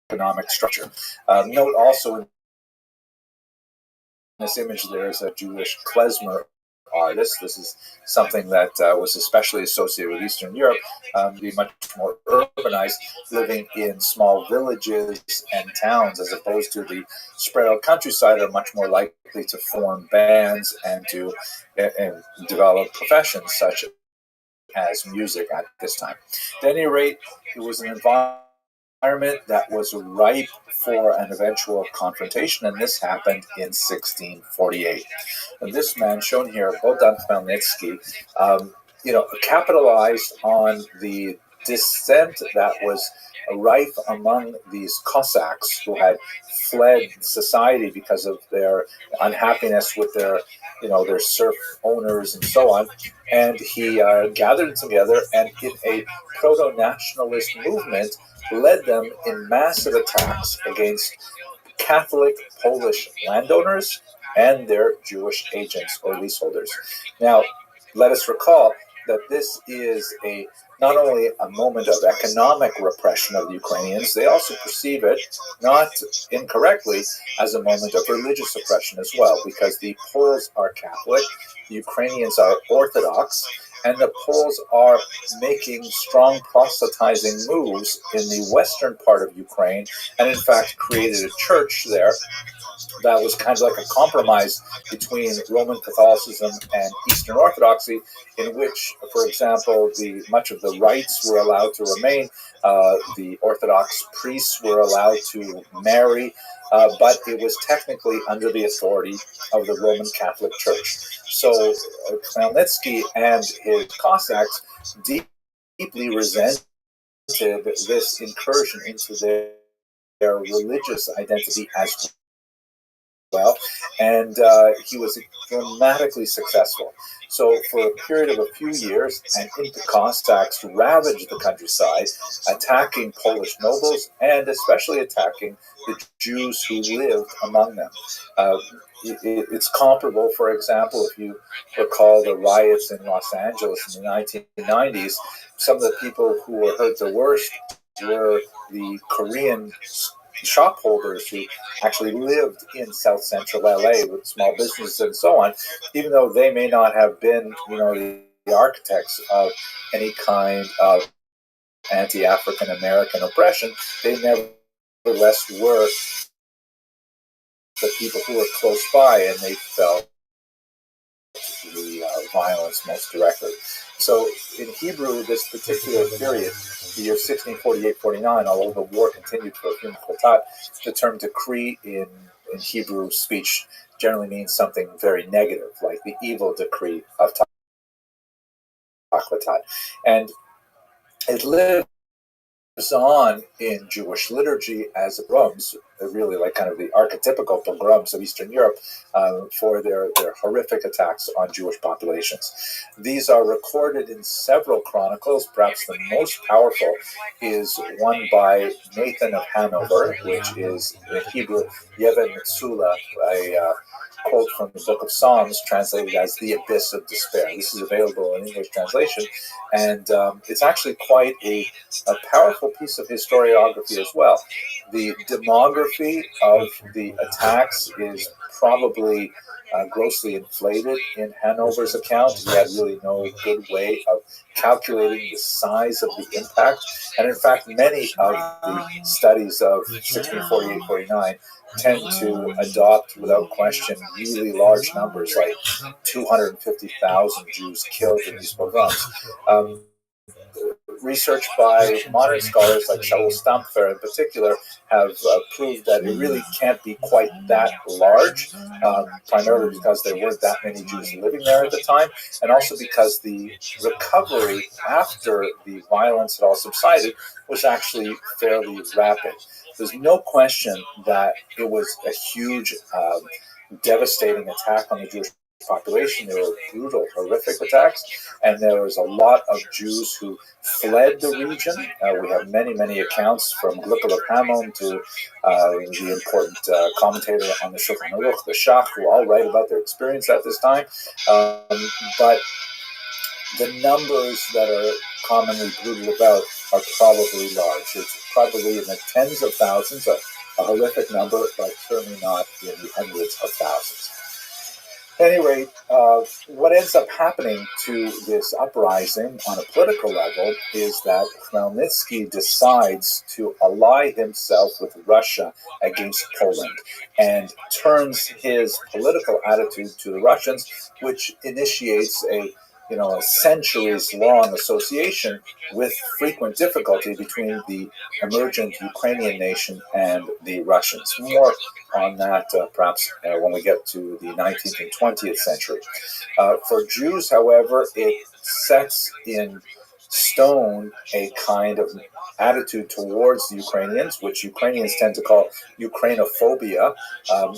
economic structure. Note also in this image there is a Jewish klezmer artist. This is something that was especially associated with Eastern Europe, being much more urbanized, living in small villages and towns, as opposed to the spread out countryside, are much more likely to form bands and to develop professions such as music at this time. At any rate, it was an environment that was ripe for an eventual confrontation, and this happened in 1648. And this man, shown here, Bogdan Khmelnytsky, capitalized on the dissent that was rife among these Cossacks who had fled society because of their unhappiness with their serf owners and so on. And he gathered them together and in a proto-nationalist movement led them in massive attacks against Catholic Polish landowners and their Jewish agents or leaseholders. Now, let us recall that this is not only a moment of economic repression of the Ukrainians, they also perceive it, not incorrectly, as a moment of religious oppression as well, because the Poles are Catholic, the Ukrainians are Orthodox, and the Poles are making strong proselytizing moves in the western part of Ukraine, and in fact created a church there that was kind of like a compromise between Roman Catholicism and Eastern Orthodoxy, in which, for example, much of the rites were allowed to remain. The Orthodox priests were allowed to marry, but it was technically under the authority of the Roman Catholic Church. So Khmelnytsky and his Cossacks deeply resented this incursion into their religious identity as well, and he was dramatically successful. So for a period of a few years, an Inca Cossacks ravaged the countryside, attacking Polish nobles and especially attacking the Jews who lived among them. It's comparable, for example, if you recall the riots in Los Angeles in the 1990s, some of the people who were hurt the worst were the Korean shop holders who actually lived in South Central LA with small businesses and so on, even though they may not have been, the architects of any kind of anti-African American oppression. They nevertheless were the people who were close by, and they felt the violence most directly. So in Hebrew, this particular period, the year 1648-49, although the war continued for a few months, the term decree in Hebrew speech generally means something very negative, like the evil decree of Taklatat. And it lives on in Jewish liturgy as pogroms, really like kind of the archetypical pogroms of Eastern Europe, for their horrific attacks on Jewish populations. These are recorded in several chronicles. Perhaps the most powerful is one by Nathan of Hanover, which is in Hebrew, Yeven Sula, a quote from the Book of Psalms, translated as the abyss of despair. This is available in English translation, and it's actually quite a powerful piece of historiography as well. The demography of the attacks is probably grossly inflated in Hanover's account. He had really no good way of calculating the size of the impact, and in fact, many of the studies of 1648-49 tend to adopt, without question, really large numbers, like 250,000 Jews killed in these pogroms. Research by modern scholars like Shaul Stampfer in particular have proved that it really can't be quite that large, primarily because there weren't that many Jews living there at the time, and also because the recovery after the violence had all subsided was actually fairly rapid. There's no question that it was a huge, devastating attack on the Jewish population. There were brutal, horrific attacks, and there was a lot of Jews who fled the region. We have many, many accounts from Gluckel of Hamon to the important commentator on the Shulchan Aruch, the Shach, who all write about their experience at this time. But the numbers that are commonly bruited about are probably large. It's probably in the tens of thousands, a horrific number, but certainly not in the hundreds of thousands. At any rate, what ends up happening to this uprising on a political level is that Khmelnytsky decides to ally himself with Russia against Poland and turns his political attitude to the Russians, which initiates a centuries-long association with frequent difficulty between the emergent Ukrainian nation and the Russians. More on that perhaps when we get to the 19th and 20th century. For Jews, however, it sets in stone a kind of attitude towards the Ukrainians, which Ukrainians tend to call Ukrainophobia.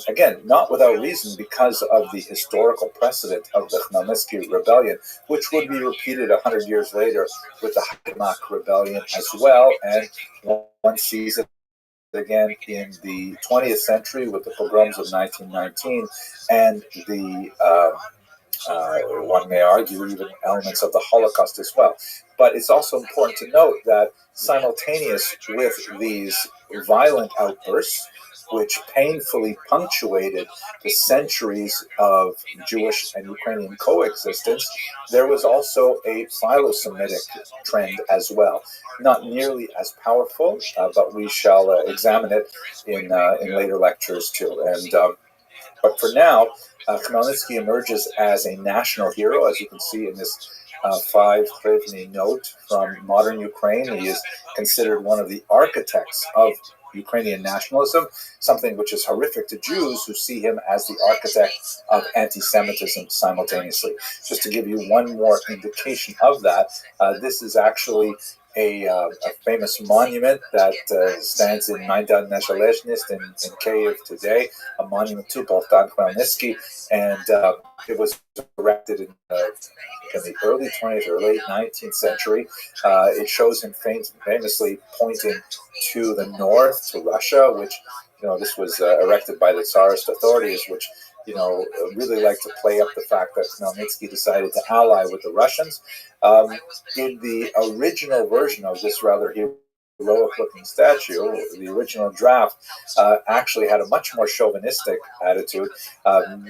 Again, not without reason, because of the historical precedent of the Khmelnytsky rebellion, which would be repeated 100 years later with the Haidamach rebellion as well, and one sees it again in the 20th century with the pogroms of 1919 and the one may argue even elements of the Holocaust as well. But it's also important to note that simultaneous with these violent outbursts, which painfully punctuated the centuries of Jewish and Ukrainian coexistence, there was also a philo-Semitic trend as well. Not nearly as powerful, but we shall examine it in later lectures too. But for now, Khmelnytsky emerges as a national hero, as you can see in this 5 hryvnia note from modern Ukraine. He is considered one of the architects of Ukrainian nationalism, something which is horrific to Jews who see him as the architect of anti-Semitism simultaneously. Just to give you one more indication of that, this is actually a famous monument that stands in Maidan Nezalezhnyst in Kyiv today, a monument to Bogdan Khmelnytsky, and it was erected in the early 20th or late 19th century. It shows him famously pointing to the north, to Russia, which, this was erected by the Tsarist authorities, which, really like to play up the fact that Khmelnytsky decided to ally with the Russians. In the original version of this rather heroic-looking statue, the original draft actually had a much more chauvinistic attitude.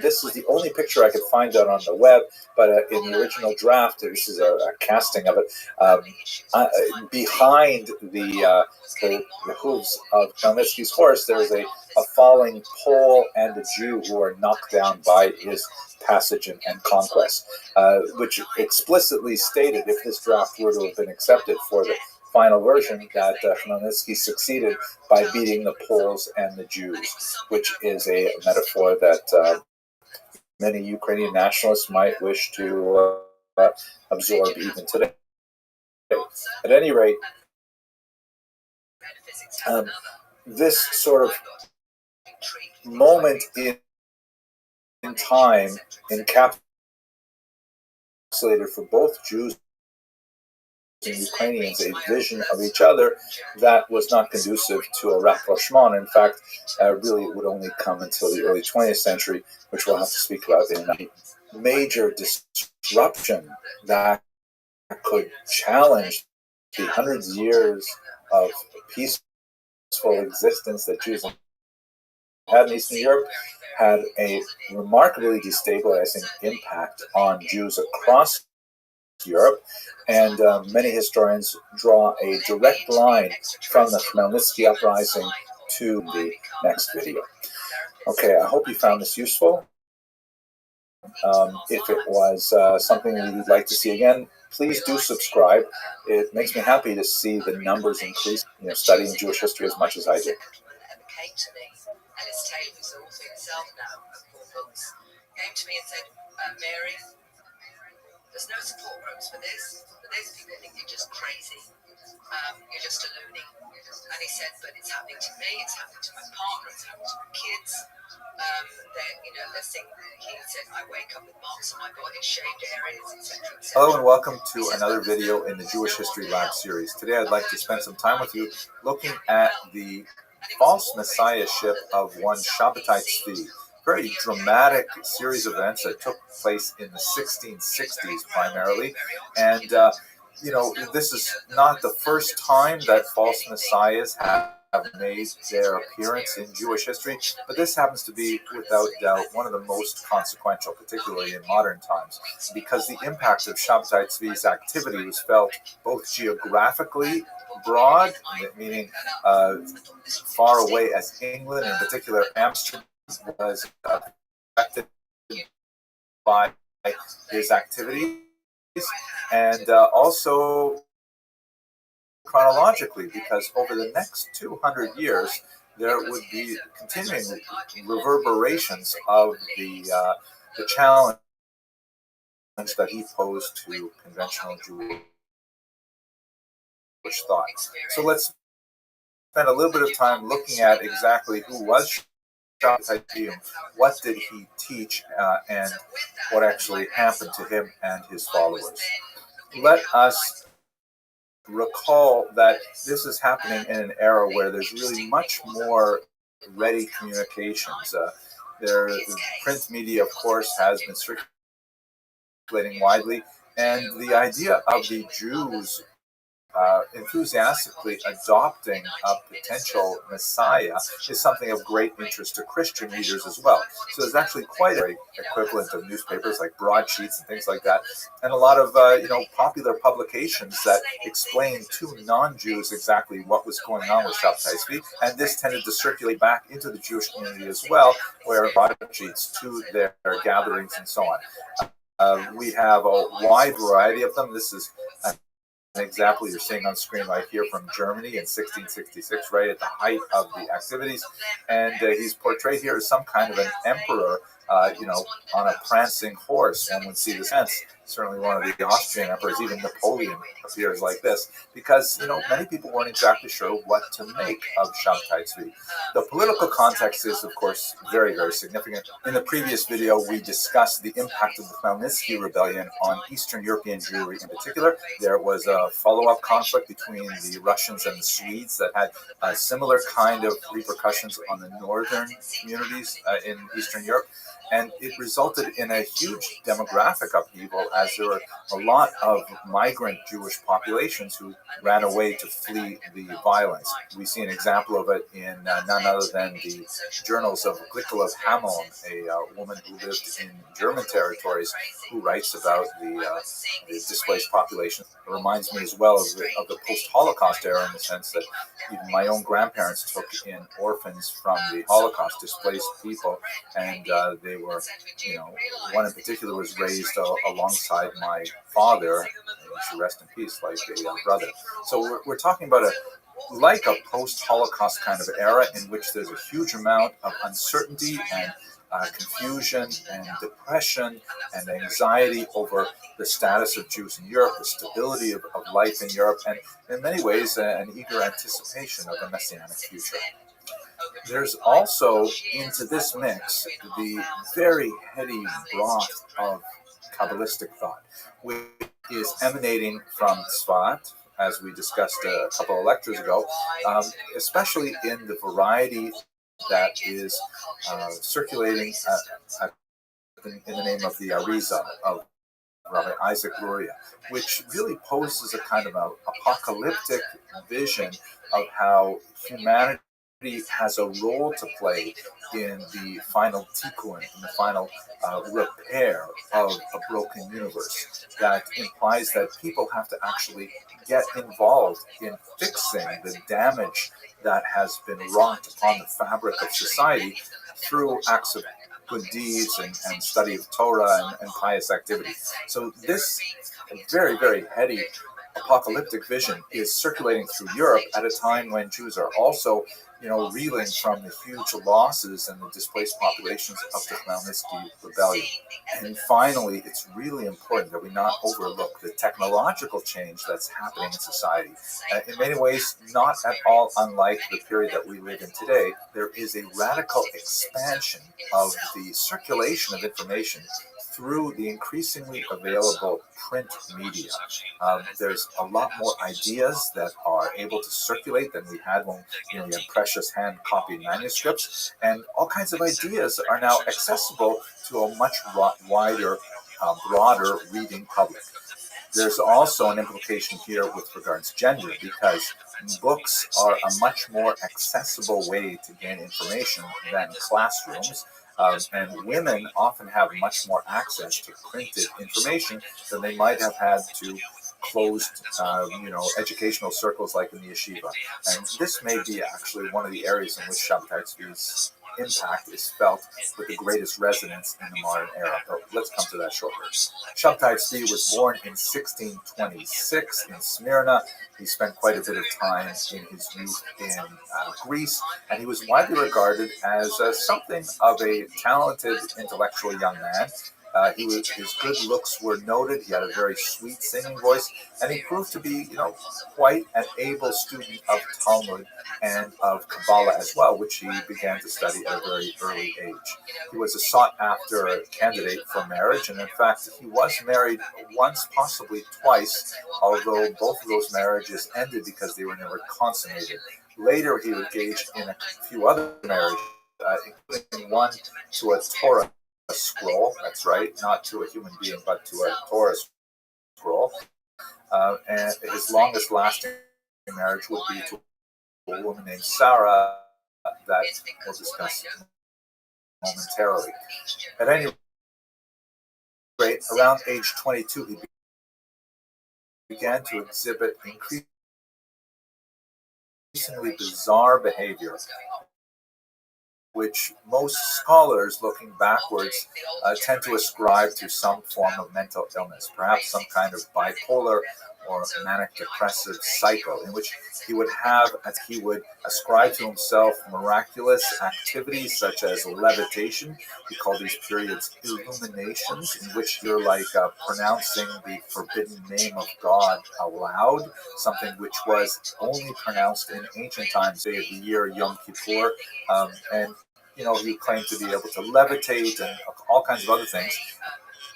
This is the only picture I could find out on the web, but in the original draft, this is a casting of it, behind the hooves of Khmelnytsky's horse, there is a falling Pole and a Jew who are knocked down by his passage and conquest, which explicitly stated, if this draft were to have been accepted for the final version, that Khmelnytsky succeeded by beating the Poles and the Jews, which is a metaphor that many Ukrainian nationalists might wish to absorb even today. At any rate, this sort of moment in time encapsulated for both Jews and Ukrainians a vision of each other that was not conducive to a rapprochement. In fact, really it would only come until the early 20th century, which we'll have to speak about in a major disruption that could challenge the hundreds of years of peaceful existence that Jews had in Eastern Europe, had a remarkably destabilizing impact on Jews across Europe, and many historians draw a direct line from the Khmelnytsky uprising to the next video. Okay, I hope you found this useful. If it was something that you'd like to see again, please do subscribe. It makes me happy to see the numbers increase, studying Jewish history as much as I do. Came to me and said, Mary, there's no support groups for this. But these people think you're just crazy. You're just a loony. And he said, but it's happening to me, it's happening to my partner, it's happening to my kids. They're saying, he said, I wake up with marks on my body, shaved areas, etc. Hello and welcome to another video in the Jewish History Lab series. Today I'd like to spend some time with you looking at the false messiahship of one Shabbatai Tzvi very dramatic series of events that took place in the 1660s primarily. And, this is not the first time that false messiahs have made their appearance in Jewish history, but this happens to be, without doubt, one of the most consequential, particularly in modern times, because the impact of Shabtai Tzvi's activity was felt both geographically broad, meaning far away as England, in particular Amsterdam, was affected by his activities, and also chronologically, because over the next 200 years, there would be continuing reverberations of the challenge that he posed to conventional Jewish thought. So let's spend a little bit of time looking at exactly who was Shabtai Tzvi, what did he teach, and what actually happened to him and his followers. Let us recall that this is happening in an era where there's really much more ready communications. The print media, of course, has been circulating widely, and the idea of the Jews enthusiastically adopting a potential Messiah is something of great interest to Christian readers as well. So there's actually quite an equivalent of newspapers like broadsheets and things like that, and a lot of popular publications that explain to non-Jews exactly what was going on with Shabtai Tzvi, and this tended to circulate back into the Jewish community as well, where broadsheets to their gatherings and so on. We have a wide variety of them. This is an example you're seeing on screen right here from Germany in 1666, right at the height of the activities. And he's portrayed here as some kind of an emperor, on a prancing horse. One would see the sense. Certainly one of the Austrian emperors, even Napoleon, appears like this, because, many people weren't exactly sure what to make of Shabtai Tzvi. The political context is, of course, very, very significant. In the previous video, we discussed the impact of the Khmelnytsky rebellion on Eastern European Jewry in particular. There was a follow-up conflict between the Russians and the Swedes that had a similar kind of repercussions on the northern communities in Eastern Europe. And it resulted in a huge demographic upheaval, as there were a lot of migrant Jewish populations who ran away to flee the violence. We see an example of it in none other than the journals of Glickl of Hameln, a woman who lived in German territories, who writes about the displaced population. It reminds me as well of the post-Holocaust era, in the sense that even my own grandparents took in orphans from the Holocaust, displaced people, and they were, one in particular was raised alongside my father, and he should rest in peace, like a brother. So we're talking about a post-Holocaust kind of era in which there's a huge amount of uncertainty and confusion and depression and anxiety over the status of Jews in Europe, the stability of life in Europe, and in many ways an eager anticipation of a messianic future. There's also, into this mix, the very heady broth of Kabbalistic thought, which is emanating from Tzfat, as we discussed a couple of lectures ago, especially in the variety that is circulating in the name of the Arizal of Rabbi Isaac Luria, which really poses a kind of apocalyptic vision of how humanity has a role to play in the final tikkun, in the final repair of a broken universe. That implies that people have to actually get involved in fixing the damage that has been wrought upon the fabric of society through acts of good deeds and study of Torah and pious activity. So this very, very heady apocalyptic vision is circulating through Europe at a time when Jews are also, reeling from the huge losses and the displaced populations of the Khmelnytsky rebellion. And finally, it's really important that we not overlook the technological change that's happening in society. In many ways, not at all unlike the period that we live in today, there is a radical expansion of the circulation of information through the increasingly available print media. There's a lot more ideas that are able to circulate than we had when we had precious hand-copied manuscripts, and all kinds of ideas are now accessible to a much wider, broader reading public. There's also an implication here with regards to gender, because books are a much more accessible way to gain information than classrooms. And women often have much more access to printed information than they might have had to closed, educational circles like in the yeshiva. And this may be actually one of the areas in which Shabtai Tzvi's impact is felt with the greatest resonance in the modern era. But let's come to that shortly. Shabtai Tzvi was born in 1626 in Smyrna. He spent quite a bit of time in his youth in Greece, and he was widely regarded as something of a talented intellectual young man. His good looks were noted. He had a very sweet singing voice, and he proved to be, quite an able student of Talmud and of Kabbalah as well, which he began to study at a very early age. He was a sought-after candidate for marriage, and in fact, he was married once, possibly twice, although both of those marriages ended because they were never consummated. Later, he engaged in a few other marriages, including one to a Torah scroll. That's right, not to a human being, but to a Torah scroll. And his longest lasting marriage would be to a woman named Sarah, that we'll discuss momentarily. At any rate, around age 22, he began to exhibit increasingly bizarre behavior, which most scholars, looking backwards, tend to ascribe to some form of mental illness, perhaps some kind of bipolar or manic depressive cycle, in which he would ascribe to himself miraculous activities such as levitation. We call these periods illuminations, in which you're like pronouncing the forbidden name of God aloud, something which was only pronounced in ancient times, day of the year, Yom Kippur, and he claimed to be able to levitate and all kinds of other things.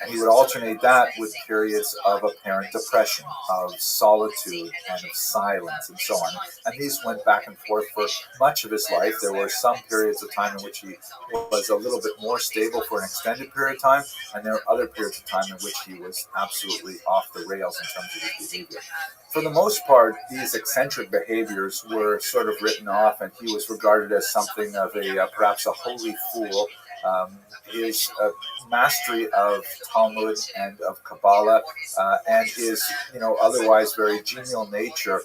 And he would alternate that with periods of apparent depression, of solitude, and of silence, and so on. And these went back and forth for much of his life. There were some periods of time in which he was a little bit more stable for an extended period of time, and there are other periods of time in which he was absolutely off the rails in terms of his behavior. For the most part, these eccentric behaviors were sort of written off, and he was regarded as something of perhaps a holy fool. His mastery of Talmud and of Kabbalah and his, otherwise very genial nature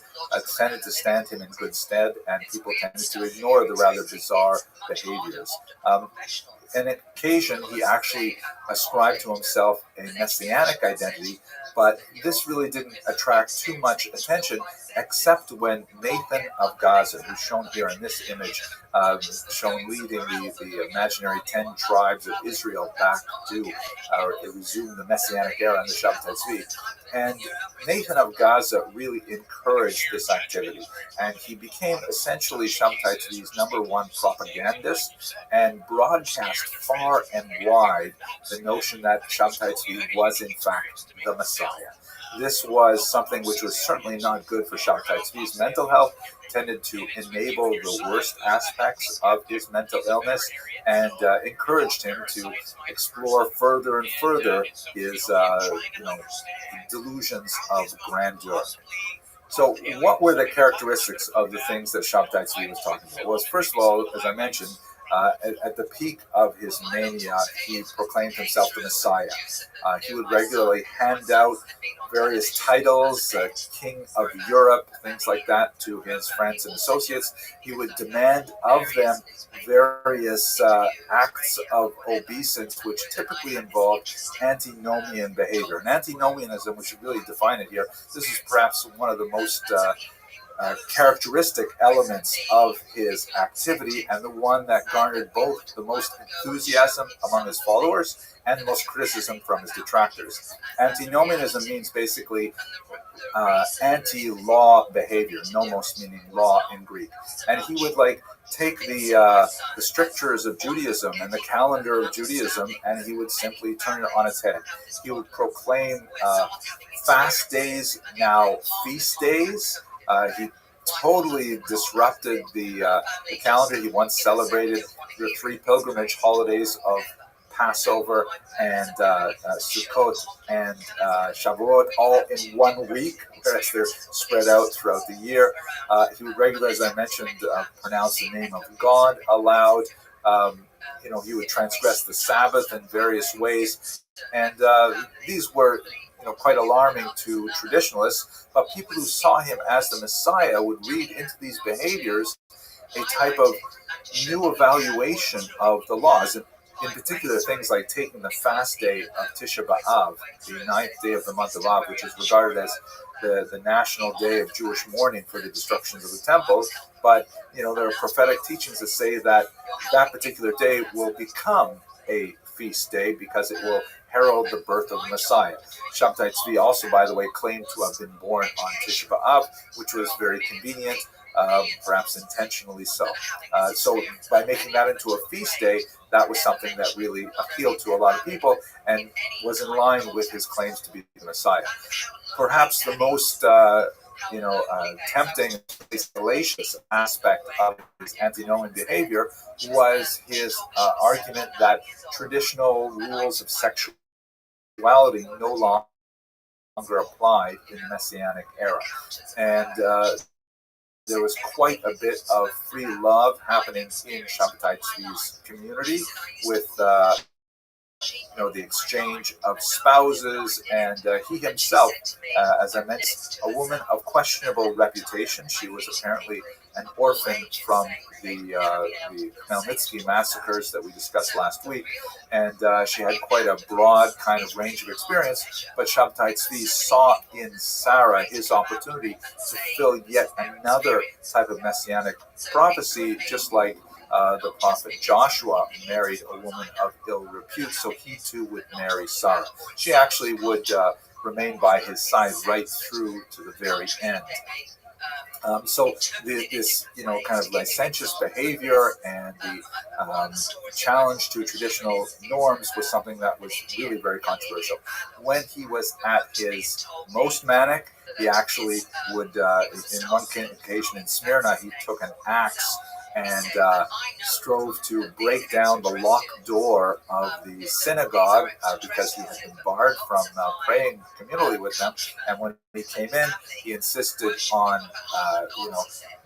tended to stand him in good stead, and people tended to ignore the rather bizarre behaviors. On occasion, he actually ascribed to himself a messianic identity, but this really didn't attract too much attention, except when Nathan of Gaza, who's shown here in this image, shown leading the imaginary 10 tribes of Israel back to resume the Messianic era in the Shabtai Tzvi. And Nathan of Gaza really encouraged this activity, and he became essentially Shabtai Tzvi's #1 propagandist, and broadcast far and wide the notion that Shabtai Tzvi was in fact the Messiah. This was something which was certainly not good for Shabtai Tzvi's mental health, tended to enable the worst aspects of his mental illness, and encouraged him to explore further and further his delusions of grandeur. So what were the characteristics of the things that Shabtai Tzvi was talking about? Well, first of all, as I mentioned, at the peak of his mania, he proclaimed himself the Messiah. He would regularly hand out various titles, King of Europe, things like that, to his friends and associates. He would demand of them various acts of obeisance, which typically involved antinomian behavior. And antinomianism, we should really define it here, this is perhaps one of the most characteristic elements of his activity, and the one that garnered both the most enthusiasm among his followers and the most criticism from his detractors. Antinomianism means basically anti-law behavior, nomos meaning law in Greek. And he would take the strictures of Judaism and the calendar of Judaism, and he would simply turn it on its head. He would proclaim fast days now feast days. He totally disrupted the calendar. He once celebrated the 3 pilgrimage holidays of Passover and Sukkot and Shavuot all in 1 week, whereas they're spread out throughout the year. He would regularly, as I mentioned, pronounce the name of God aloud. He would transgress the Sabbath in various ways, and these were quite alarming to traditionalists, but people who saw him as the Messiah would read into these behaviors a type of new evaluation of the laws. In particular, things like taking the fast day of Tisha B'Av, the 9th day of the month of Av, which is regarded as the national day of Jewish mourning for the destructions of the temple. But, there are prophetic teachings that say that that particular day will become a feast day because it will herald the birth of the Messiah. Shabtai Tzvi also, by the way, claimed to have been born on Tisha B'Av, which was very convenient, perhaps intentionally so. So by making that into a feast day, that was something that really appealed to a lot of people and was in line with his claims to be the Messiah. Perhaps the most tempting, salacious aspect of his antinomian behavior was his argument that traditional rules of sexuality no longer applied in the Messianic era. And there was quite a bit of free love happening in Shabtai Tzvi's community with the exchange of spouses, and he himself, as I mentioned, a woman of questionable reputation. She was apparently an orphan from the Khmelnytsky massacres that we discussed last week, and she had quite a broad kind of range of experience, but Shabtai Tzvi saw in Sarah his opportunity to fulfill yet another type of messianic prophecy, just like the prophet Joshua married a woman of ill repute, so he too would marry Sarah. She actually would remain by his side right through to the very end. So this, kind of licentious behavior and the challenge to traditional norms was something that was really very controversial. When he was at his most manic, he actually would, in one occasion in Smyrna, he took an axe and strove to break down the locked door of the synagogue because he had been barred from praying communally with them. And when he came in, he insisted on,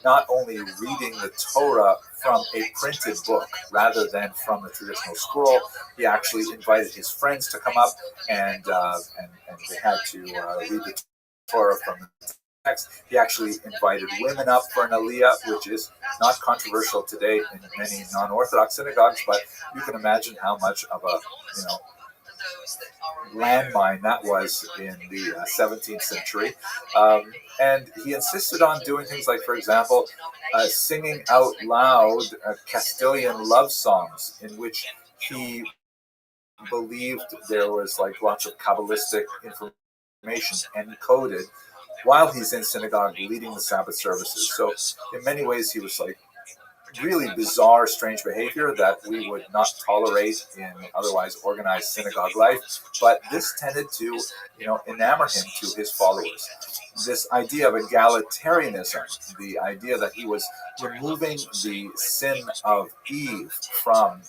not only reading the Torah from a printed book rather than from a traditional scroll. He actually invited his friends to come up, and they had to read the Torah from the text. He actually invited women up for an aliyah, which is not controversial today in many non-Orthodox synagogues, but you can imagine how much of a landmine that was in the 17th century. And he insisted on doing things like, for example, singing out loud Castilian love songs in which he believed there was lots of Kabbalistic information encoded while he's in synagogue leading the Sabbath services. So in many ways he was really bizarre, strange behavior that we would not tolerate in otherwise organized synagogue life, but this tended to, enamor him to his followers. This idea of egalitarianism, the idea that he was removing the sin of Eve from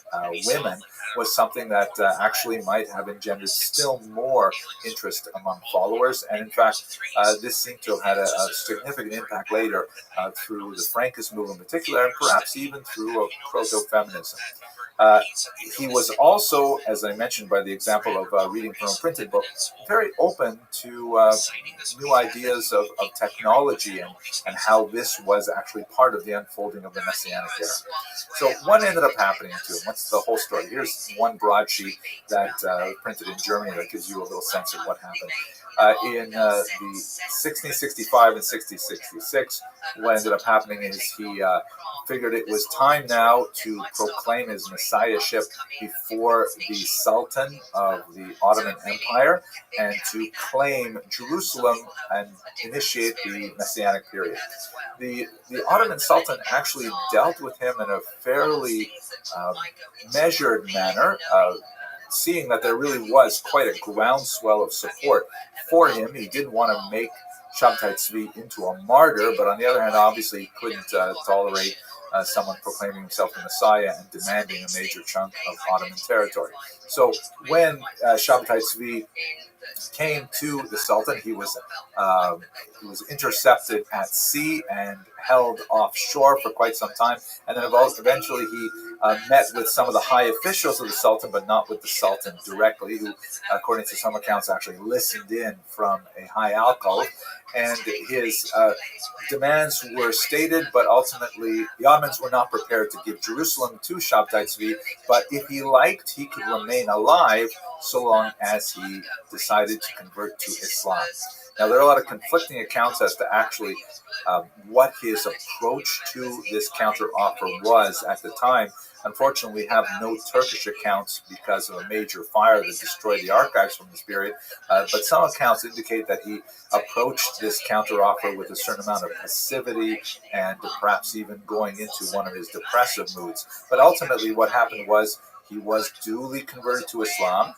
women, was something that actually might have engendered still more interest among followers. And in fact, this seemed to have had a significant impact later through the Frankist movement in particular, and perhaps even through proto-feminism. He was also, as I mentioned by the example of reading from a printed book, very open to new ideas of technology and how this was actually part of the unfolding of the Messianic era. So what ended up happening to him? What's the whole story? Here's one broadsheet that printed in Germany that gives you a little sense of what happened. in the 1665 and 1666. What ended up happening is he figured it was time now to proclaim his messiahship before the Sultan of the Ottoman Empire and to claim Jerusalem and initiate the Messianic period. The Ottoman Sultan actually dealt with him in a fairly measured manner, seeing that there really was quite a groundswell of support for him. He didn't want to make Shabtai Tzvi into a martyr, but on the other hand, obviously he couldn't tolerate someone proclaiming himself the Messiah and demanding a major chunk of Ottoman territory. So when Shabtai Tzvi came to the Sultan, he was intercepted at sea and held offshore for quite some time, and then eventually he met with some of the high officials of the Sultan, but not with the Sultan directly, who, according to some accounts, actually listened in from a high alcove, and his demands were stated, but ultimately the Ottomans were not prepared to give Jerusalem to Shabtai Tzvi, but if he liked, he could remain alive so long as he decided to convert to Islam. Now, there are a lot of conflicting accounts as to actually what his approach to this counteroffer was at the time. Unfortunately, we have no Turkish accounts because of a major fire that destroyed the archives from this period, but some accounts indicate that he approached this counteroffer with a certain amount of passivity and perhaps even going into one of his depressive moods. But ultimately, what happened was he was duly converted to Islam.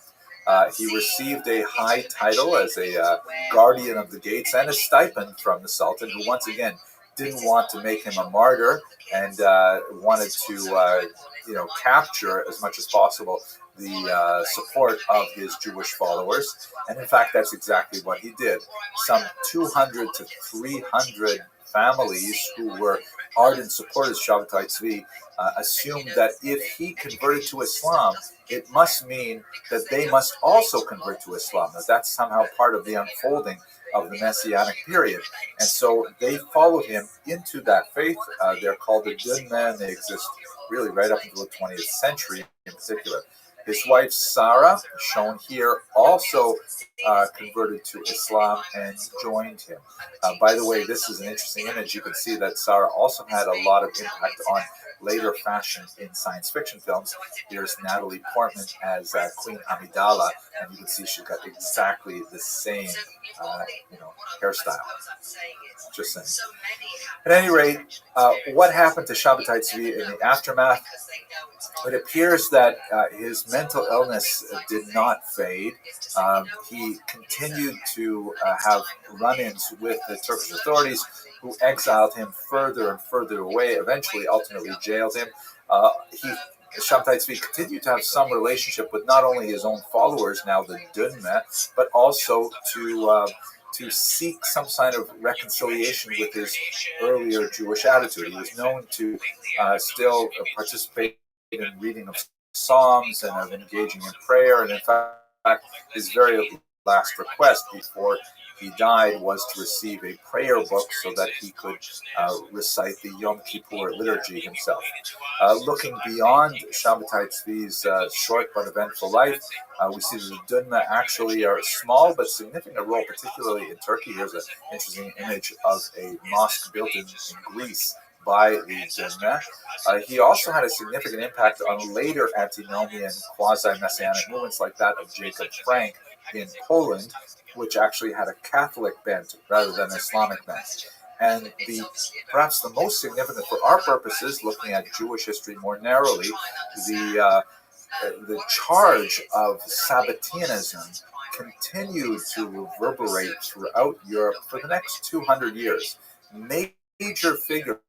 He received a high title as a guardian of the gates and a stipend from the Sultan, who once again didn't want to make him a martyr and wanted to capture as much as possible the support of his Jewish followers. And in fact, that's exactly what he did. Some 200 to 300 families who were ardent supporters of Shabtai Tzvi assumed that if he converted to Islam, it must mean that they must also convert to Islam, that that's somehow part of the unfolding of the Messianic period. And so they followed him into that faith. They're called the good men. They exist really right up until the 20th century in particular. His wife, Sarah, shown here, also converted to Islam and joined him. By the way, this is an interesting image. You can see that Sarah also had a lot of impact on later fashion in science fiction films. Here's Natalie Portman as Queen Amidala, and you can see she's got exactly the same hairstyle. Just saying. At any rate, what happened to Shabtai Tzvi in the aftermath? It appears that his mental illness did not fade. He continued to have run-ins with the Turkish authorities, who exiled him further and further away, eventually ultimately jailed him. Shabtai Tzvi continued to have some relationship with not only his own followers, now the Dunme, but also to seek some kind of reconciliation with his earlier Jewish attitude. He was known to still participate in reading of Psalms and of engaging in prayer, and in fact, his very last request before he died was to receive a prayer book so that he could recite the Yom Kippur liturgy himself. Looking beyond Shabtai Tzvi's short but eventful life, we see that the Dunme actually are a small but significant role, particularly in Turkey. Here's an interesting image of a mosque built in Greece by the Dunme. He also had a significant impact on later antinomian quasi-messianic movements like that of Jacob Frank in Poland, which actually had a Catholic bent rather than an Islamic bent. And perhaps the most significant for our purposes, looking at Jewish history more narrowly, the charge of Sabbateanism continued to reverberate throughout Europe for the next 200 years. Major figures,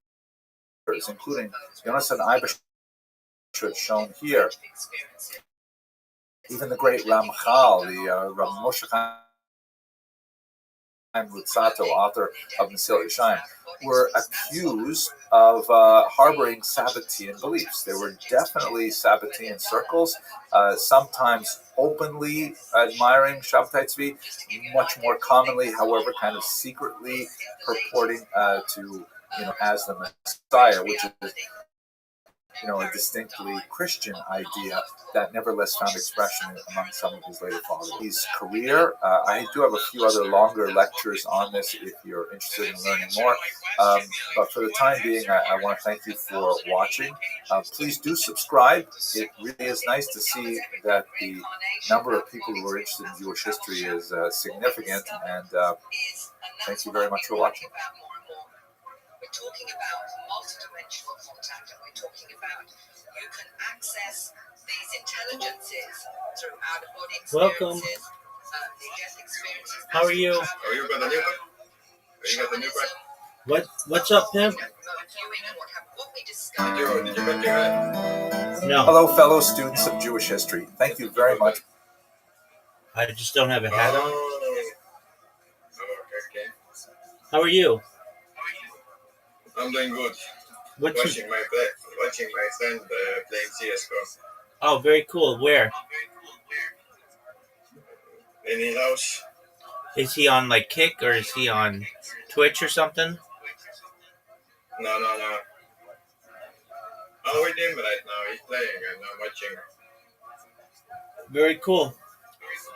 including Yonasan Eibeshut, shown here, even the great Ramchal, the Rav Moshe Chaim Luzzatto, author of Mesilat Yesharim, were accused of harboring Sabbatean beliefs. There were definitely Sabbatean circles, sometimes openly admiring Shabtai Tzvi, much more commonly, however, kind of secretly purporting to, as the Messiah, which is a distinctly Christian idea that nevertheless found expression among some of his later followers. His career, I do have a few other longer lectures on this if you're interested in learning more. But for the time being, I want to thank you for watching. Please do subscribe. It really is nice to see that the number of people who are interested in Jewish history is significant, and thank you very much for watching. We're talking about multidimensional contact, and we're talking about you can access these intelligences through out-of-body experiences. Welcome. How are you? Oh, you got the new one? You got the new one? What's up, Pimp? Did you get your No. Hello, fellow students of Jewish history. Thank you very much. I just don't have a hat on. Okay. How are you? I'm doing good. Watching my friend playing CS:GO. Oh, very cool. Where? In his house. Is he on like Kick or is he on Twitch or something? No. I'm with him right now. He's playing and I'm watching. Very cool.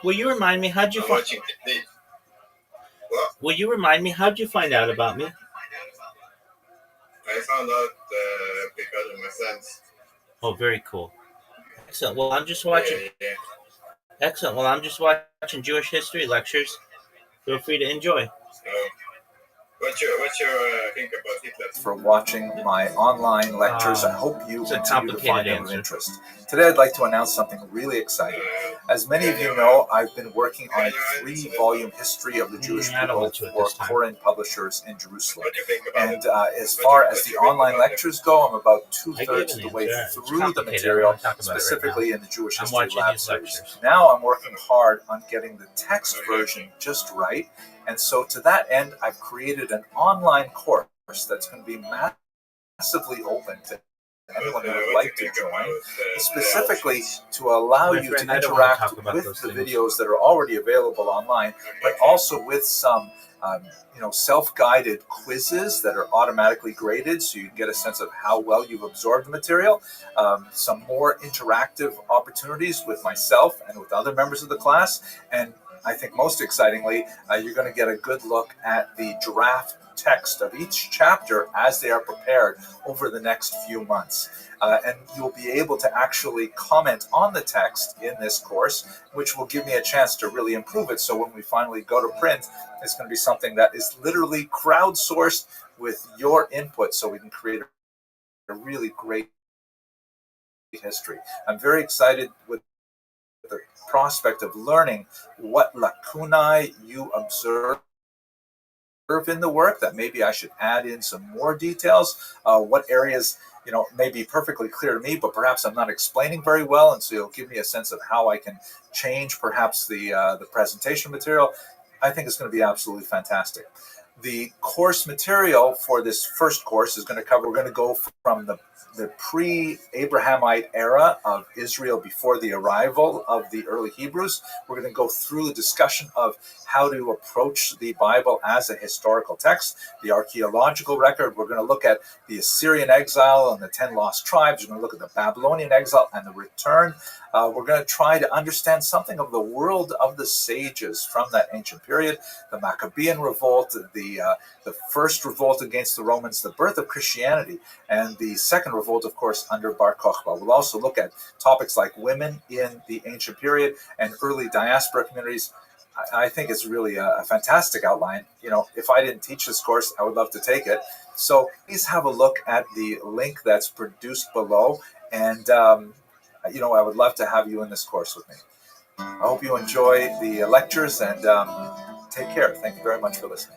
Will you remind me how'd you I'm find? watching TV. What? Will you remind me how'd you find out about me? I found out because of my friends. Oh, very cool. Excellent. Well, I'm just watching. Yeah. Excellent. Well, I'm just watching Jewish history lectures. Feel free to enjoy. What's your think about Hitler? For watching my online lectures. I hope you it's a continue to find them of complicated interest. Today I'd like to announce something really exciting. As many of you know, I've been working on a 3-volume history of the Jewish I don't people want to at for this time. Koren publishers in Jerusalem. What do you think about And it? as far as the online lectures go, I'm about I gave two-thirds an of the way answer. It's through the complicated. I material, don't wanna talk about it right specifically in the Jewish I'm History watching Lab his series. lectures. Now I'm working hard on getting the text version just right. And so to that end, I've created an online course that's going to be massively open to anyone who would like to join, specifically to allow My you friend, to I don't wanna interact talk about with those the things. videos that are already available online, but also with some self-guided quizzes that are automatically graded so you can get a sense of how well you've absorbed the material, some more interactive opportunities with myself and with other members of the class, and I think most excitingly, you're going to get a good look at the draft text of each chapter as they are prepared over the next few months. And you'll be able to actually comment on the text in this course, which will give me a chance to really improve it. So when we finally go to print, it's going to be something that is literally crowdsourced with your input so we can create a really great history. I'm very excited with the prospect of learning what lacunae you observe in the work, that maybe I should add in some more details, what areas may be perfectly clear to me, but perhaps I'm not explaining very well, and so you'll give me a sense of how I can change perhaps the presentation material. I think it's going to be absolutely fantastic. The course material for this first course is going to cover, we're going to go from the pre-Abrahamite era of Israel before the arrival of the early Hebrews. We're going to go through the discussion of how to approach the Bible as a historical text, the archaeological record. We're going to look at the Assyrian exile and the 10 lost tribes. We're going to look at the Babylonian exile and the return. We're going to try to understand something of the world of the sages from that ancient period, the Maccabean revolt, the first revolt against the Romans, the birth of Christianity, and the second revolt, of course, under Bar Kokhba. We'll also look at topics like women in the ancient period and early diaspora communities. I think it's really a fantastic outline. If I didn't teach this course, I would love to take it. So please have a look at the link that's produced below, and I would love to have you in this course with me. I hope you enjoy the lectures, and take care. Thank you very much for listening.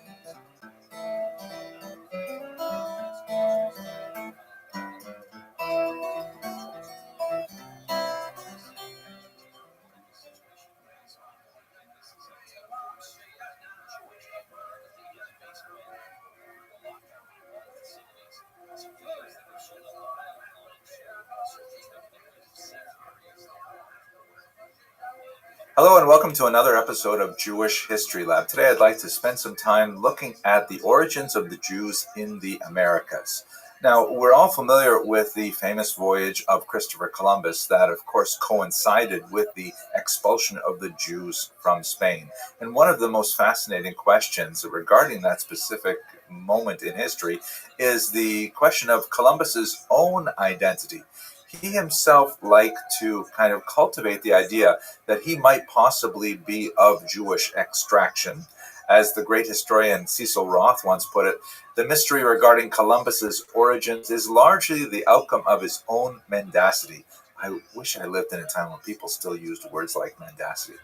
Hello and welcome to another episode of Jewish History Lab. Today I'd like to spend some time looking at the origins of the Jews in the Americas. Now, we're all familiar with the famous voyage of Christopher Columbus that, of course, coincided with the expulsion of the Jews from Spain. And one of the most fascinating questions regarding that specific moment in history is the question of Columbus's own identity. He himself liked to kind of cultivate the idea that he might possibly be of Jewish extraction. As the great historian Cecil Roth once put it, the mystery regarding Columbus's origins is largely the outcome of his own mendacity. I wish I lived in a time when people still used words like mendacity.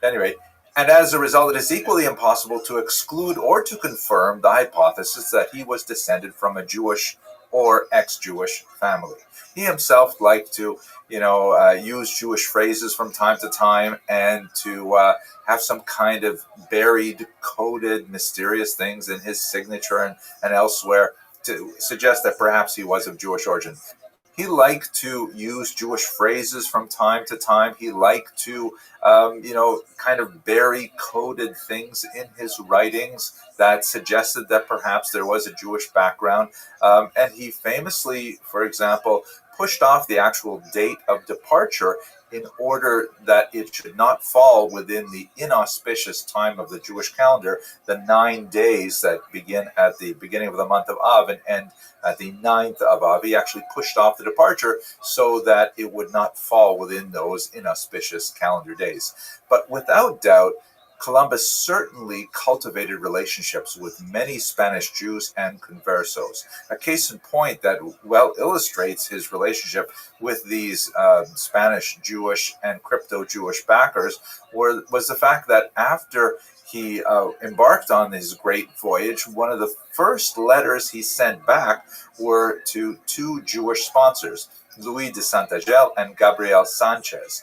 At any rate, and as a result, it is equally impossible to exclude or to confirm the hypothesis that he was descended from a Jewish or ex-Jewish family. He himself liked to, use Jewish phrases from time to time and to have some kind of buried, coded, mysterious things in his signature and elsewhere to suggest that perhaps he was of Jewish origin. He liked to use Jewish phrases from time to time. He liked to, kind of bury coded things in his writings that suggested that perhaps there was a Jewish background. And he famously, for example, pushed off the actual date of departure in order that it should not fall within the inauspicious time of the Jewish calendar, the 9 days that begin at the beginning of the month of Av and end at the 9th of Av. He actually pushed off the departure so that it would not fall within those inauspicious calendar days. But without doubt, Columbus certainly cultivated relationships with many Spanish Jews and conversos. A case in point that well illustrates his relationship with these Spanish Jewish and crypto-Jewish backers was the fact that after he embarked on his great voyage, one of the first letters he sent back were to two Jewish sponsors, Louis de Santagel and Gabriel Sanchez.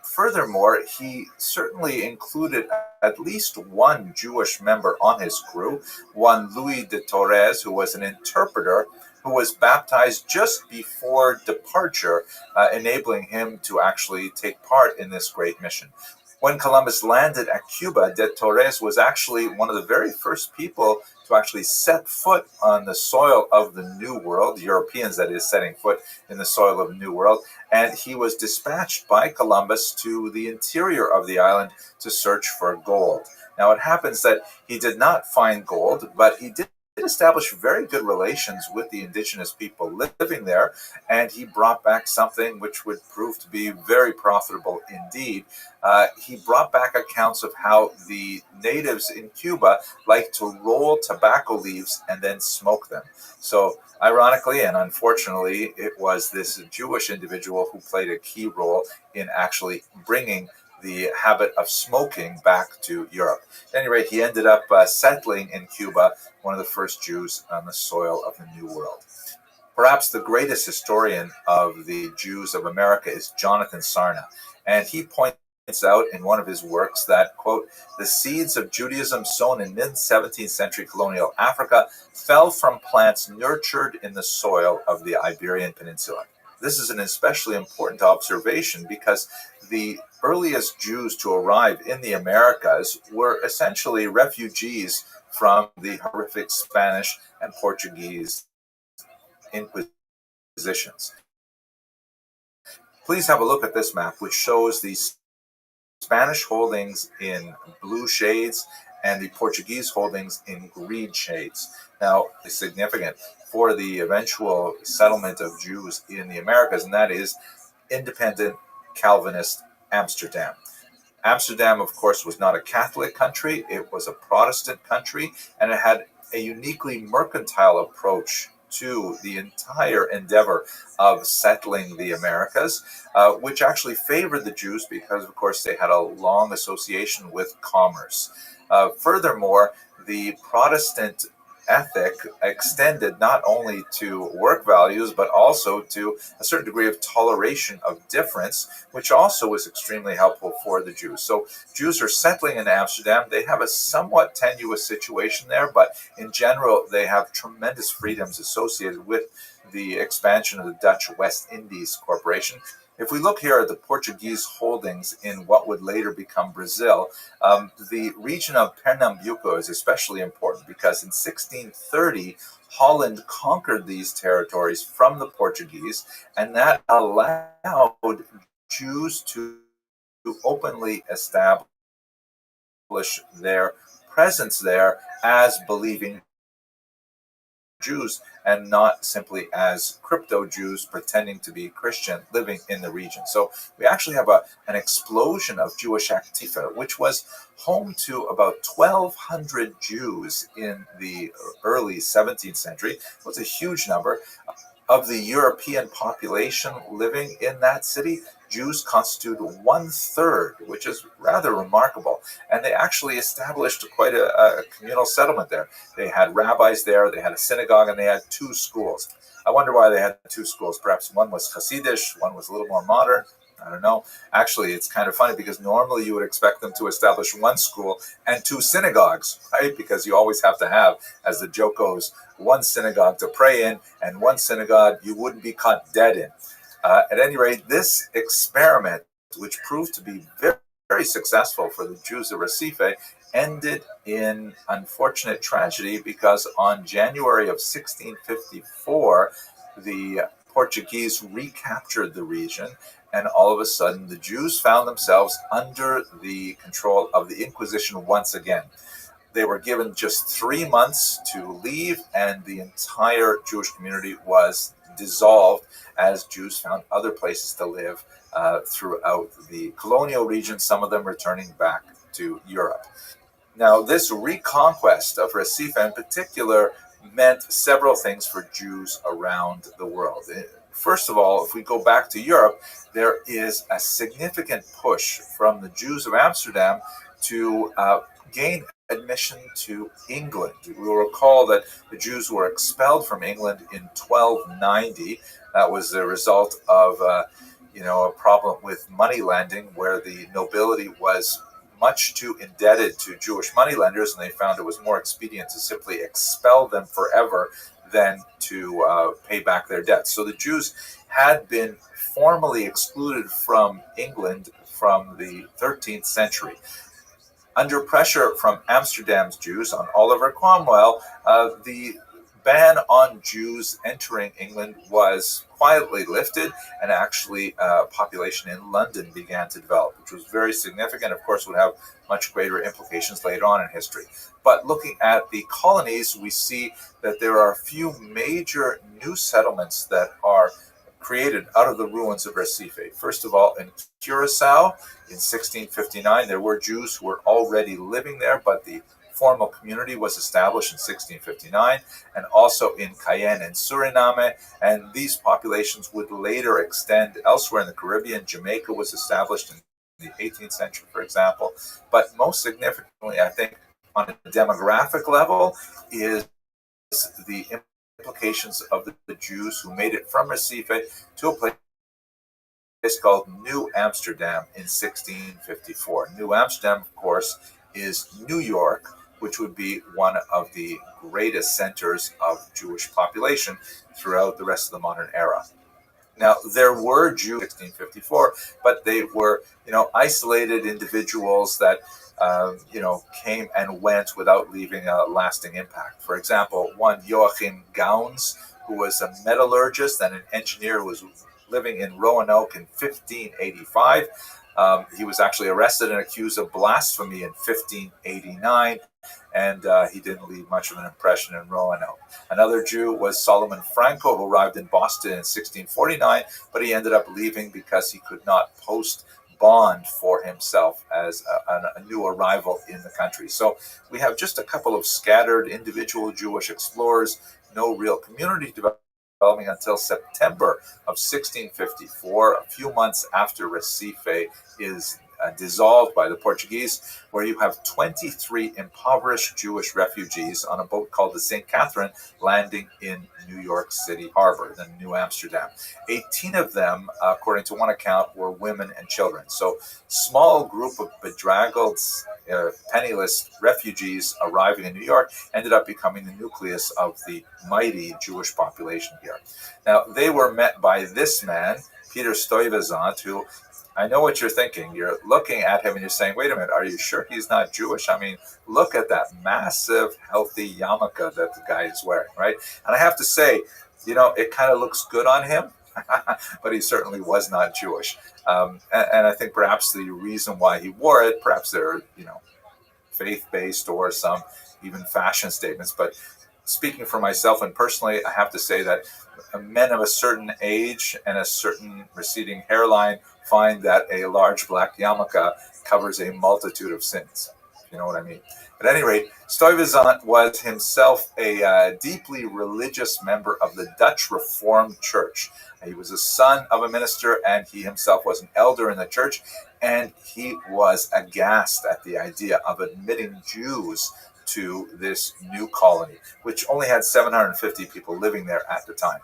Furthermore, he certainly included at least one Jewish member on his crew, one Louis de Torres, who was an interpreter, who was baptized just before departure, enabling him to actually take part in this great mission. When Columbus landed at Cuba, de Torres was actually one of the very first people to actually set foot on the soil of the New World, Europeans, that is, setting foot in the soil of the New World, and he was dispatched by Columbus to the interior of the island to search for gold. Now, it happens that he did not find gold, but he did establish very good relations with the indigenous people living there, and he brought back something which would prove to be very profitable indeed. He brought back accounts of how the natives in Cuba like to roll tobacco leaves and then smoke them. So ironically and unfortunately, it was this Jewish individual who played a key role in actually bringing the habit of smoking back to Europe. At any rate, he ended up settling in Cuba, one of the first Jews on the soil of the New World. Perhaps the greatest historian of the Jews of America is Jonathan Sarna, and he points out in one of his works that, quote, the seeds of Judaism sown in mid-17th century colonial Africa fell from plants nurtured in the soil of the Iberian Peninsula. This is an especially important observation because the earliest Jews to arrive in the Americas were essentially refugees from the horrific Spanish and Portuguese inquisitions. Please have a look at this map, which shows the Spanish holdings in blue shades and the Portuguese holdings in green shades. Now, it's significant for the eventual settlement of Jews in the Americas, and that is independent Calvinist Amsterdam. Amsterdam, of course, was not a Catholic country. It was a Protestant country, and it had a uniquely mercantile approach to the entire endeavor of settling the Americas, which actually favored the Jews because, of course, they had a long association with commerce. Furthermore, the Protestant ethic extended not only to work values, but also to a certain degree of toleration of difference, which also was extremely helpful for the Jews. So Jews are settling in Amsterdam. They have a somewhat tenuous situation there, but in general, they have tremendous freedoms associated with the expansion of the Dutch West Indies Corporation. If we look here at the Portuguese holdings in what would later become Brazil, the region of Pernambuco is especially important because in 1630, Holland conquered these territories from the Portuguese, and that allowed Jews to openly establish their presence there as believing Jews and not simply as crypto Jews pretending to be Christian living in the region. So we actually have an explosion of Jewish Antifa, which was home to about 1,200 Jews in the early 17th century. It was a huge number. Of the European population living in that city, Jews constitute 1/3, which is rather remarkable. And they actually established quite a communal settlement there. They had rabbis there, they had a synagogue, and they had 2 schools. I wonder why they had 2 schools. Perhaps one was Hasidish, one was a little more modern. I don't know. Actually, it's kind of funny because normally you would expect them to establish 1 school and 2 synagogues, right? Because you always have to have, as the joke goes, 1 synagogue to pray in and 1 synagogue you wouldn't be caught dead in. At any rate, this experiment, which proved to be very, very successful for the Jews of Recife, ended in unfortunate tragedy because on January of 1654, the Portuguese recaptured the region, and all of a sudden the Jews found themselves under the control of the Inquisition once again. They were given just 3 months to leave, and the entire Jewish community was dissolved as Jews found other places to live throughout the colonial region, some of them returning back to Europe. Now, this reconquest of Recife in particular meant several things for Jews around the world. First of all, if we go back to Europe, there is a significant push from the Jews of Amsterdam to gain admission to England. We will recall that the Jews were expelled from England in 1290. That was the result of a problem with money lending, where the nobility was much too indebted to Jewish moneylenders, and they found it was more expedient to simply expel them forever than to pay back their debts. So the Jews had been formally excluded from England from the 13th century. Under pressure from Amsterdam's Jews on Oliver Cromwell, the ban on Jews entering England was quietly lifted, and actually population in London began to develop, which was very significant. Of course, would have much greater implications later on in history. But looking at the colonies, we see that there are a few major new settlements that are created out of the ruins of Recife. First of all, in Curacao in 1659, there were Jews who were already living there, but the formal community was established in 1659, and also in Cayenne and Suriname, and these populations would later extend elsewhere in the Caribbean. Jamaica was established in the 18th century, for example. But most significantly, I think, on a demographic level, is the implications of the Jews who made it from Recife to a place called New Amsterdam in 1654. New Amsterdam, of course, is New York, which would be one of the greatest centers of Jewish population throughout the rest of the modern era. Now, there were Jews in 1654, but they were, isolated individuals that, came and went without leaving a lasting impact. For example, one Joachim Gauns, who was a metallurgist and an engineer who was living in Roanoke in 1585. He was actually arrested and accused of blasphemy in 1589, and he didn't leave much of an impression in Roanoke. Another Jew was Solomon Franco, who arrived in Boston in 1649, but he ended up leaving because he could not post bond for himself as a new arrival in the country. So we have just a couple of scattered individual Jewish explorers, no real community developing until September of 1654, a few months after Recife is dissolved by the Portuguese, where you have 23 impoverished Jewish refugees on a boat called the St. Catherine landing in New York City Harbor, then New Amsterdam. 18 of them, according to one account, were women and children. So small group of bedraggled, penniless refugees arriving in New York ended up becoming the nucleus of the mighty Jewish population here. Now, they were met by this man, Peter Stuyvesant, who, I know what you're thinking. You're looking at him and you're saying, wait a minute, are you sure he's not Jewish? I mean, look at that massive, healthy yarmulke that the guy is wearing, right? And I have to say, it kind of looks good on him, but he certainly was not Jewish. And I think perhaps the reason why he wore it, perhaps they're, faith-based or some even fashion statements. But speaking for myself and personally, I have to say that men of a certain age and a certain receding hairline find that a large black yarmulke covers a multitude of sins. You know what I mean? At any rate, Stuyvesant was himself a deeply religious member of the Dutch Reformed Church. He was a son of a minister, and he himself was an elder in the church, and he was aghast at the idea of admitting Jews to this new colony, which only had 750 people living there at the time.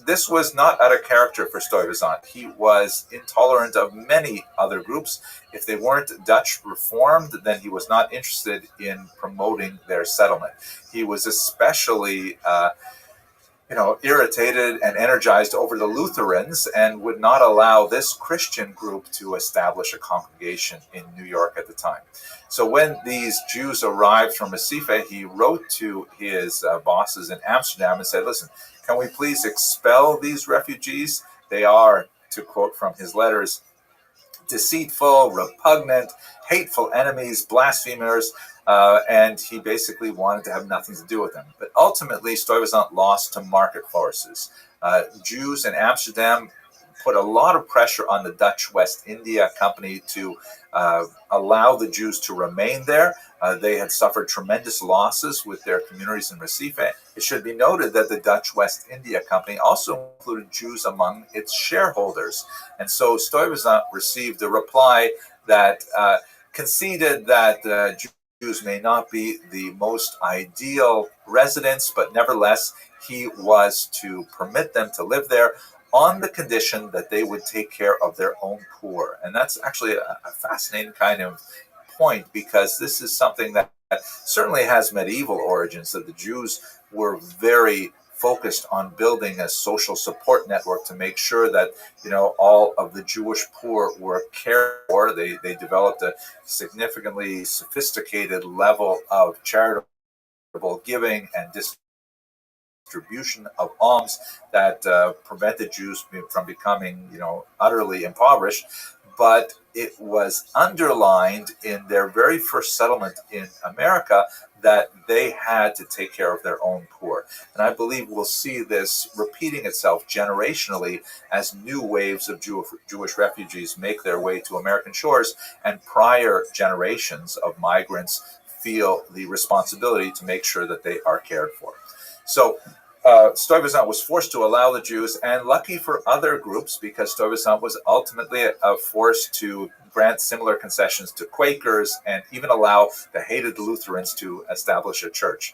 This was not out of character for Stuyvesant. He was intolerant of many other groups. If they weren't Dutch Reformed, then he was not interested in promoting their settlement. He was especially irritated and energized over the Lutherans and would not allow this Christian group to establish a congregation in New York at the time. So when these Jews arrived from Recife, he wrote to his bosses in Amsterdam and said, listen, can we please expel these refugees? They are, to quote from his letters, deceitful, repugnant, hateful enemies, blasphemers, and he basically wanted to have nothing to do with them. But ultimately, Stuyvesant lost to market forces. Jews in Amsterdam put a lot of pressure on the Dutch West India Company to allow the Jews to remain there. They had suffered tremendous losses with their communities in Recife. It should be noted that the Dutch West India Company also included Jews among its shareholders. And so Stuyvesant received a reply that conceded that Jews may not be the most ideal residents, but nevertheless, he was to permit them to live there on the condition that they would take care of their own poor. And that's actually a fascinating kind of point, because this is something that certainly has medieval origins, that the Jews were very focused on building a social support network to make sure that all of the Jewish poor were cared for. They developed a significantly sophisticated level of charitable giving and distribution of alms that prevented Jews from becoming utterly impoverished. But it was underlined in their very first settlement in America that they had to take care of their own poor. And I believe we'll see this repeating itself generationally as new waves of Jewish refugees make their way to American shores, and prior generations of migrants feel the responsibility to make sure that they are cared for. So Stuyvesant was forced to allow the Jews, and lucky for other groups, because Stuyvesant was ultimately forced to grant similar concessions to Quakers and even allow the hated Lutherans to establish a church.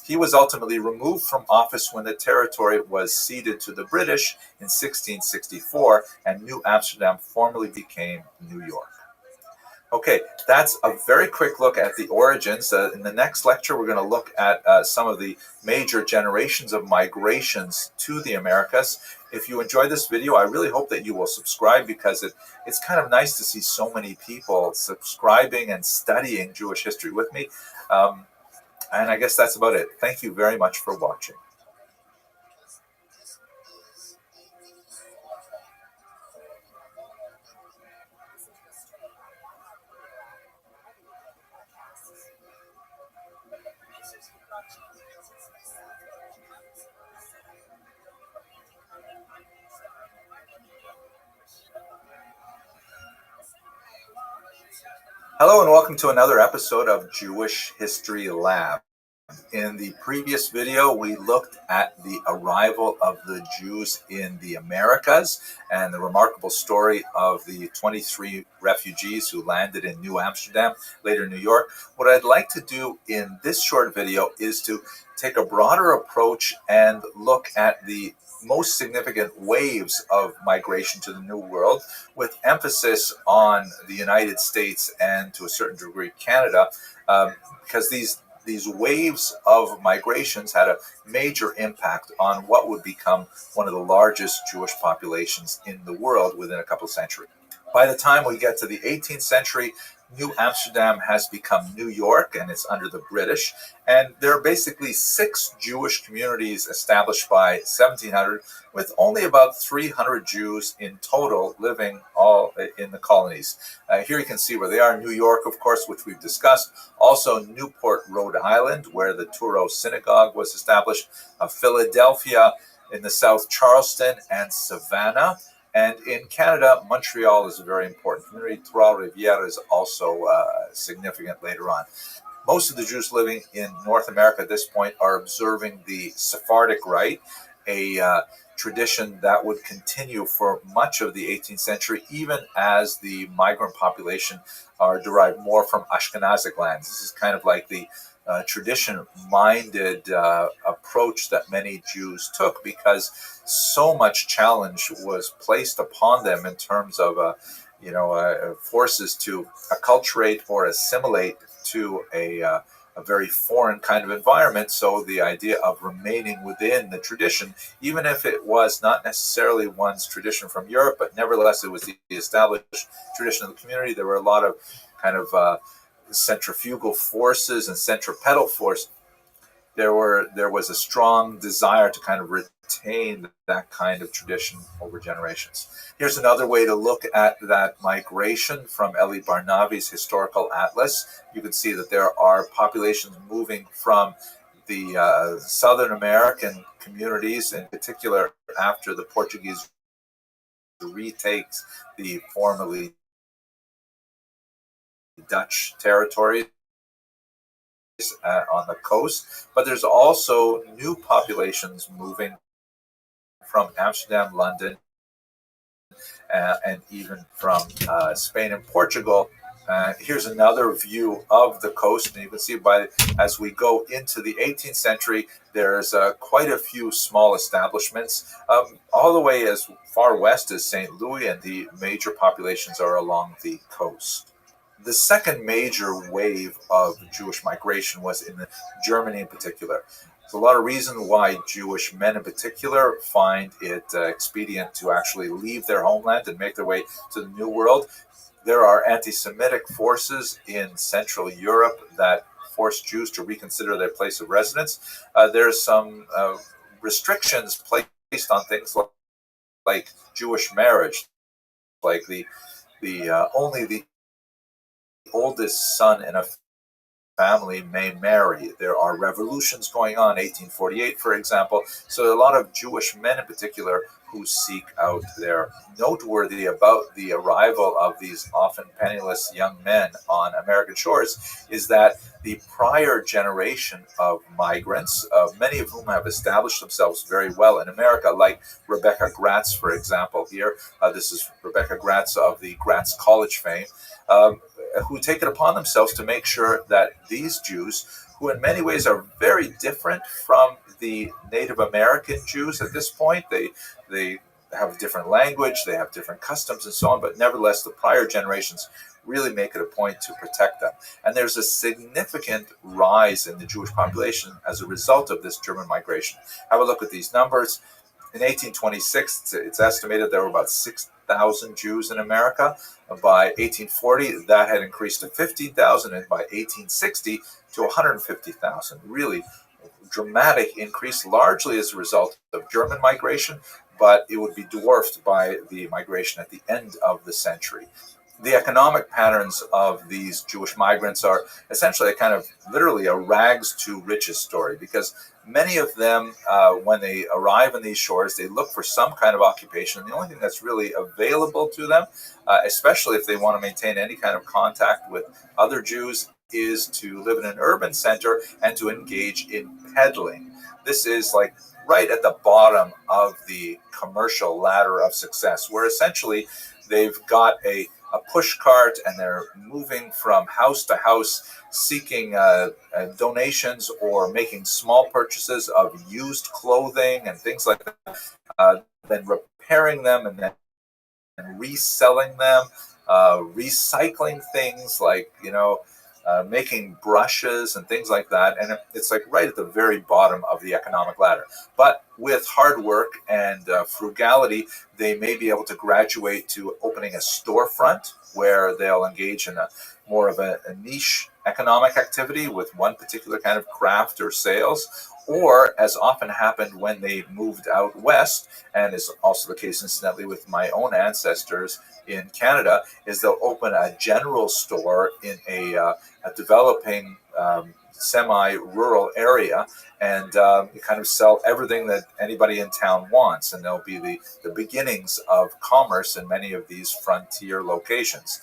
He was ultimately removed from office when the territory was ceded to the British in 1664, and New Amsterdam formally became New York. Okay, that's a very quick look at the origins. In the next lecture, we're going to look at some of the major generations of migrations to the Americas. If you enjoyed this video, I really hope that you will subscribe, because it's kind of nice to see so many people subscribing and studying Jewish history with me. And I guess that's about it. Thank you very much for watching. Hello and welcome to another episode of Jewish History Lab. In the previous video, we looked at the arrival of the Jews in the Americas and the remarkable story of the 23 refugees who landed in New Amsterdam, later New York. What I'd like to do in this short video is to take a broader approach and look at the most significant waves of migration to the New World, with emphasis on the United States and to a certain degree Canada, because these waves of migrations had a major impact on what would become one of the largest Jewish populations in the world within a couple of centuries. By the time we get to the 18th century, New Amsterdam has become New York, and it's under the British. And there are basically 6 Jewish communities established by 1700, with only about 300 Jews in total living all in the colonies. Here you can see where they are. New York, of course, which we've discussed. Also Newport, Rhode Island, where the Touro Synagogue was established. Philadelphia in the South, Charleston and Savannah. And in Canada, Montreal is a very important community. Trois-Rivières is also significant later on. Most of the Jews living in North America at this point are observing the Sephardic Rite, a tradition that would continue for much of the 18th century, even as the migrant population are derived more from Ashkenazic lands. This is kind of like the tradition-minded approach that many Jews took, because so much challenge was placed upon them in terms of forces to acculturate or assimilate to a very foreign kind of environment. So the idea of remaining within the tradition, even if it was not necessarily one's tradition from Europe, but nevertheless it was the established tradition of the community. There were a lot of kind of centrifugal forces and centripetal force. There was a strong desire to kind of retain that kind of tradition over generations. Here's another way to look at that migration from Eli Barnavi's Historical Atlas. You can see that there are populations moving from the Southern American communities, in particular after the Portuguese retakes the formerly Dutch territories on the coast, but there's also new populations moving from Amsterdam, London, and even from Spain and Portugal. Here's another view of the coast, and you can see as we go into the 18th century, there's quite a few small establishments, all the way as far west as St. Louis, and the major populations are along the coast. The second major wave of Jewish migration was in Germany in particular. There's a lot of reasons why Jewish men in particular find it expedient to actually leave their homeland and make their way to the New World. There are anti-Semitic forces in Central Europe that force Jews to reconsider their place of residence. There's some restrictions placed on things like Jewish marriage, like only the oldest son in a family may marry. There are revolutions going on, 1848, for example. So a lot of Jewish men in particular who seek out there. Noteworthy about the arrival of these often penniless young men on American shores is that the prior generation of migrants, many of whom have established themselves very well in America, like Rebecca Gratz, for example, here. This is Rebecca Gratz of the Gratz College fame, who take it upon themselves to make sure that these Jews, who in many ways are very different from the Native American Jews at this point, they have a different language, they have different customs and so on, but nevertheless the prior generations really make it a point to protect them. And there's a significant rise in the Jewish population as a result of this German migration. Have a look at these numbers. In 1826, it's estimated there were about 6,000 Jews in America. By 1840, that had increased to 15,000, and by 1860 to 150,000. Really dramatic increase, largely as a result of German migration, but it would be dwarfed by the migration at the end of the century. The economic patterns of these Jewish migrants are essentially a kind of literally a rags to riches story, because many of them, when they arrive on these shores, they look for some kind of occupation. And the only thing that's really available to them, especially if they want to maintain any kind of contact with other Jews, is to live in an urban center and to engage in peddling. This is like right at the bottom of the commercial ladder of success, where essentially they've got a push cart and they're moving from house to house seeking donations or making small purchases of used clothing and things like that, then repairing them and then reselling them, recycling things like, making brushes and things like that. And it's like right at the very bottom of the economic ladder. But with hard work and frugality, they may be able to graduate to opening a storefront where they'll engage in more of a niche economic activity with one particular kind of craft or sales. Or, as often happened when they moved out west, and is also the case incidentally with my own ancestors in Canada, is they'll open a general store in a developing semi-rural area and kind of sell everything that anybody in town wants. And there'll be the beginnings of commerce in many of these frontier locations.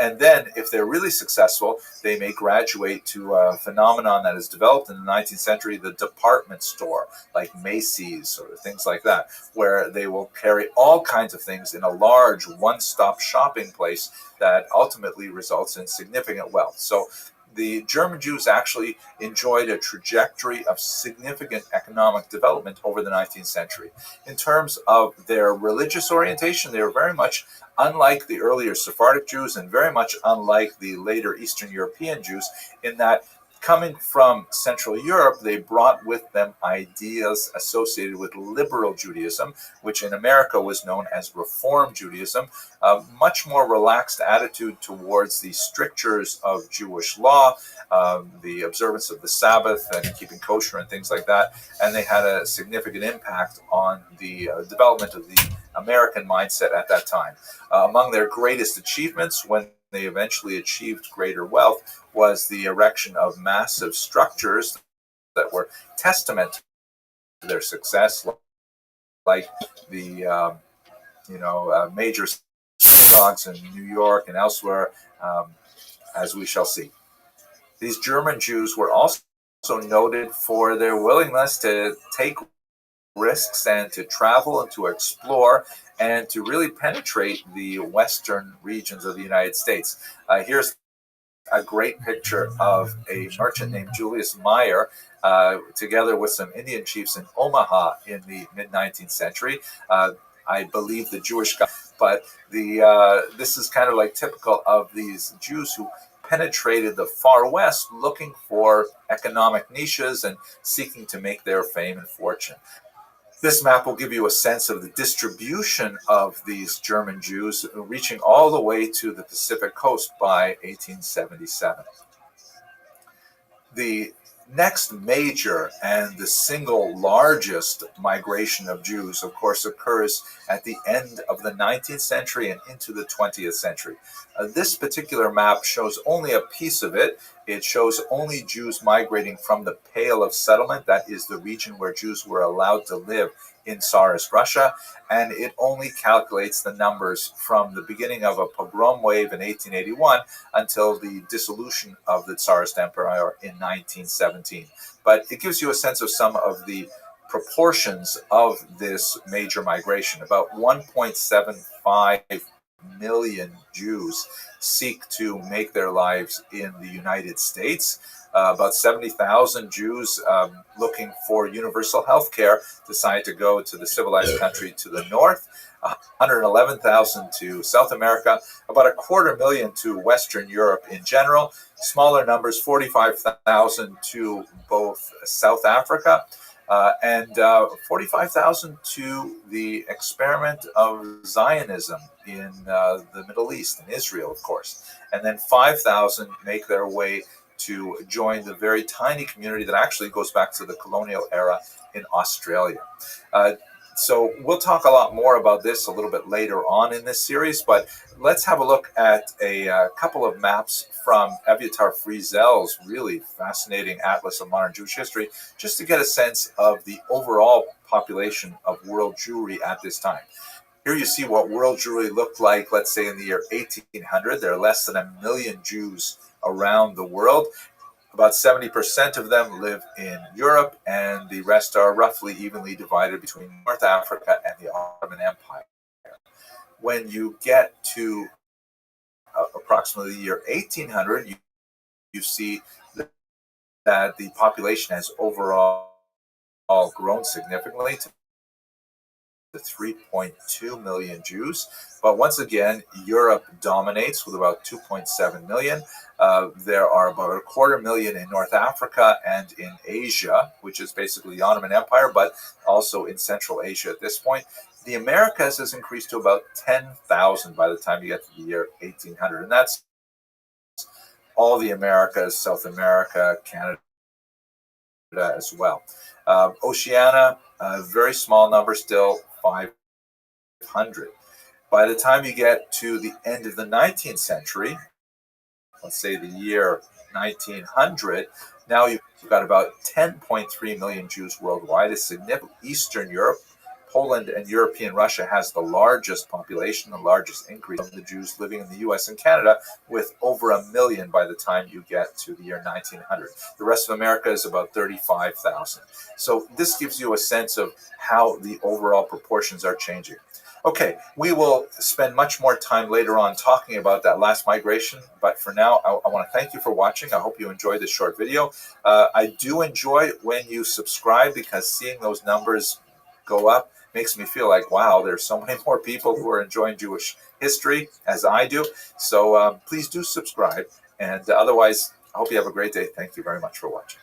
And then, if they're really successful, they may graduate to a phenomenon that has developed in the 19th century, the department store, like Macy's or things like that, where they will carry all kinds of things in a large one-stop shopping place that ultimately results in significant wealth. So the German Jews actually enjoyed a trajectory of significant economic development over the 19th century. In terms of their religious orientation, they were very much unlike the earlier Sephardic Jews and very much unlike the later Eastern European Jews, in that coming from Central Europe, they brought with them ideas associated with liberal Judaism, which in America was known as Reform Judaism, a much more relaxed attitude towards the strictures of Jewish law, the observance of the Sabbath and keeping kosher and things like that. And they had a significant impact on the development of the American mindset at that time. Among their greatest achievements, when they eventually achieved greater wealth, was the erection of massive structures that were testament to their success, like the major synagogues in New York and elsewhere, as we shall see. These German Jews were also noted for their willingness to take risks and to travel and to explore and to really penetrate the western regions of the United States. Here's a great picture of a merchant named Julius Meyer, together with some Indian chiefs in Omaha in the mid-19th century. I believe the Jewish guy, but this is kind of like typical of these Jews who penetrated the far west looking for economic niches and seeking to make their fame and fortune. This map will give you a sense of the distribution of these German Jews, reaching all the way to the Pacific coast by 1877. The next major and the single largest migration of Jews, of course, occurs at the end of the 19th century and into the 20th century. This particular map shows only a piece of it. It shows only Jews migrating from the Pale of Settlement, that is the region where Jews were allowed to live in Tsarist Russia, and it only calculates the numbers from the beginning of a pogrom wave in 1881 until the dissolution of the Tsarist Empire in 1917. But it gives you a sense of some of the proportions of this major migration. About 1.75 million Jews seek to make their lives in the United States. About 70,000 Jews looking for universal health care decide to go to the civilized country to the north, 111,000 to South America, about 250,000 to Western Europe in general, smaller numbers, 45,000 to both South Africa, and 45,000 to the experiment of Zionism in the Middle East, in Israel, of course. And then 5,000 make their way to join the very tiny community that actually goes back to the colonial era in Australia. So we'll talk a lot more about this a little bit later on in this series, but let's have a look at a couple of maps from Eviatar Friesel's really fascinating Atlas of Modern Jewish History, just to get a sense of the overall population of world Jewry at this time. Here you see what world Jewry looked like, let's say in the year 1800. There are less than 1 million Jews around the world. About 70% of them live in Europe, and the rest are roughly evenly divided between North Africa and the Ottoman Empire. When you get to approximately the year 1800, you see that the population has overall grown significantly to 3.2 million Jews. But once again, Europe dominates with about 2.7 million. There are about 250,000 in North Africa and in Asia, which is basically the Ottoman Empire, but also in Central Asia at this point. The Americas has increased to about 10,000 by the time you get to the year 1800. And that's all the Americas, South America, Canada as well. Oceania, a very small number still, 500. By the time you get to the end of the 19th century, let's say the year 1900, now you've got about 10.3 million Jews worldwide. It's significant. Eastern Europe, Poland and European Russia has the largest population, the largest increase of the Jews living in the US and Canada, with over 1 million by the time you get to the year 1900. The rest of America is about 35,000. So this gives you a sense of how the overall proportions are changing. Okay, we will spend much more time later on talking about that last migration, but for now, I want to thank you for watching. I hope you enjoyed this short video. I do enjoy when you subscribe, because seeing those numbers go up makes me feel like, wow, there's so many more people who are enjoying Jewish history as I do. So please do subscribe. And otherwise, I hope you have a great day. Thank you very much for watching.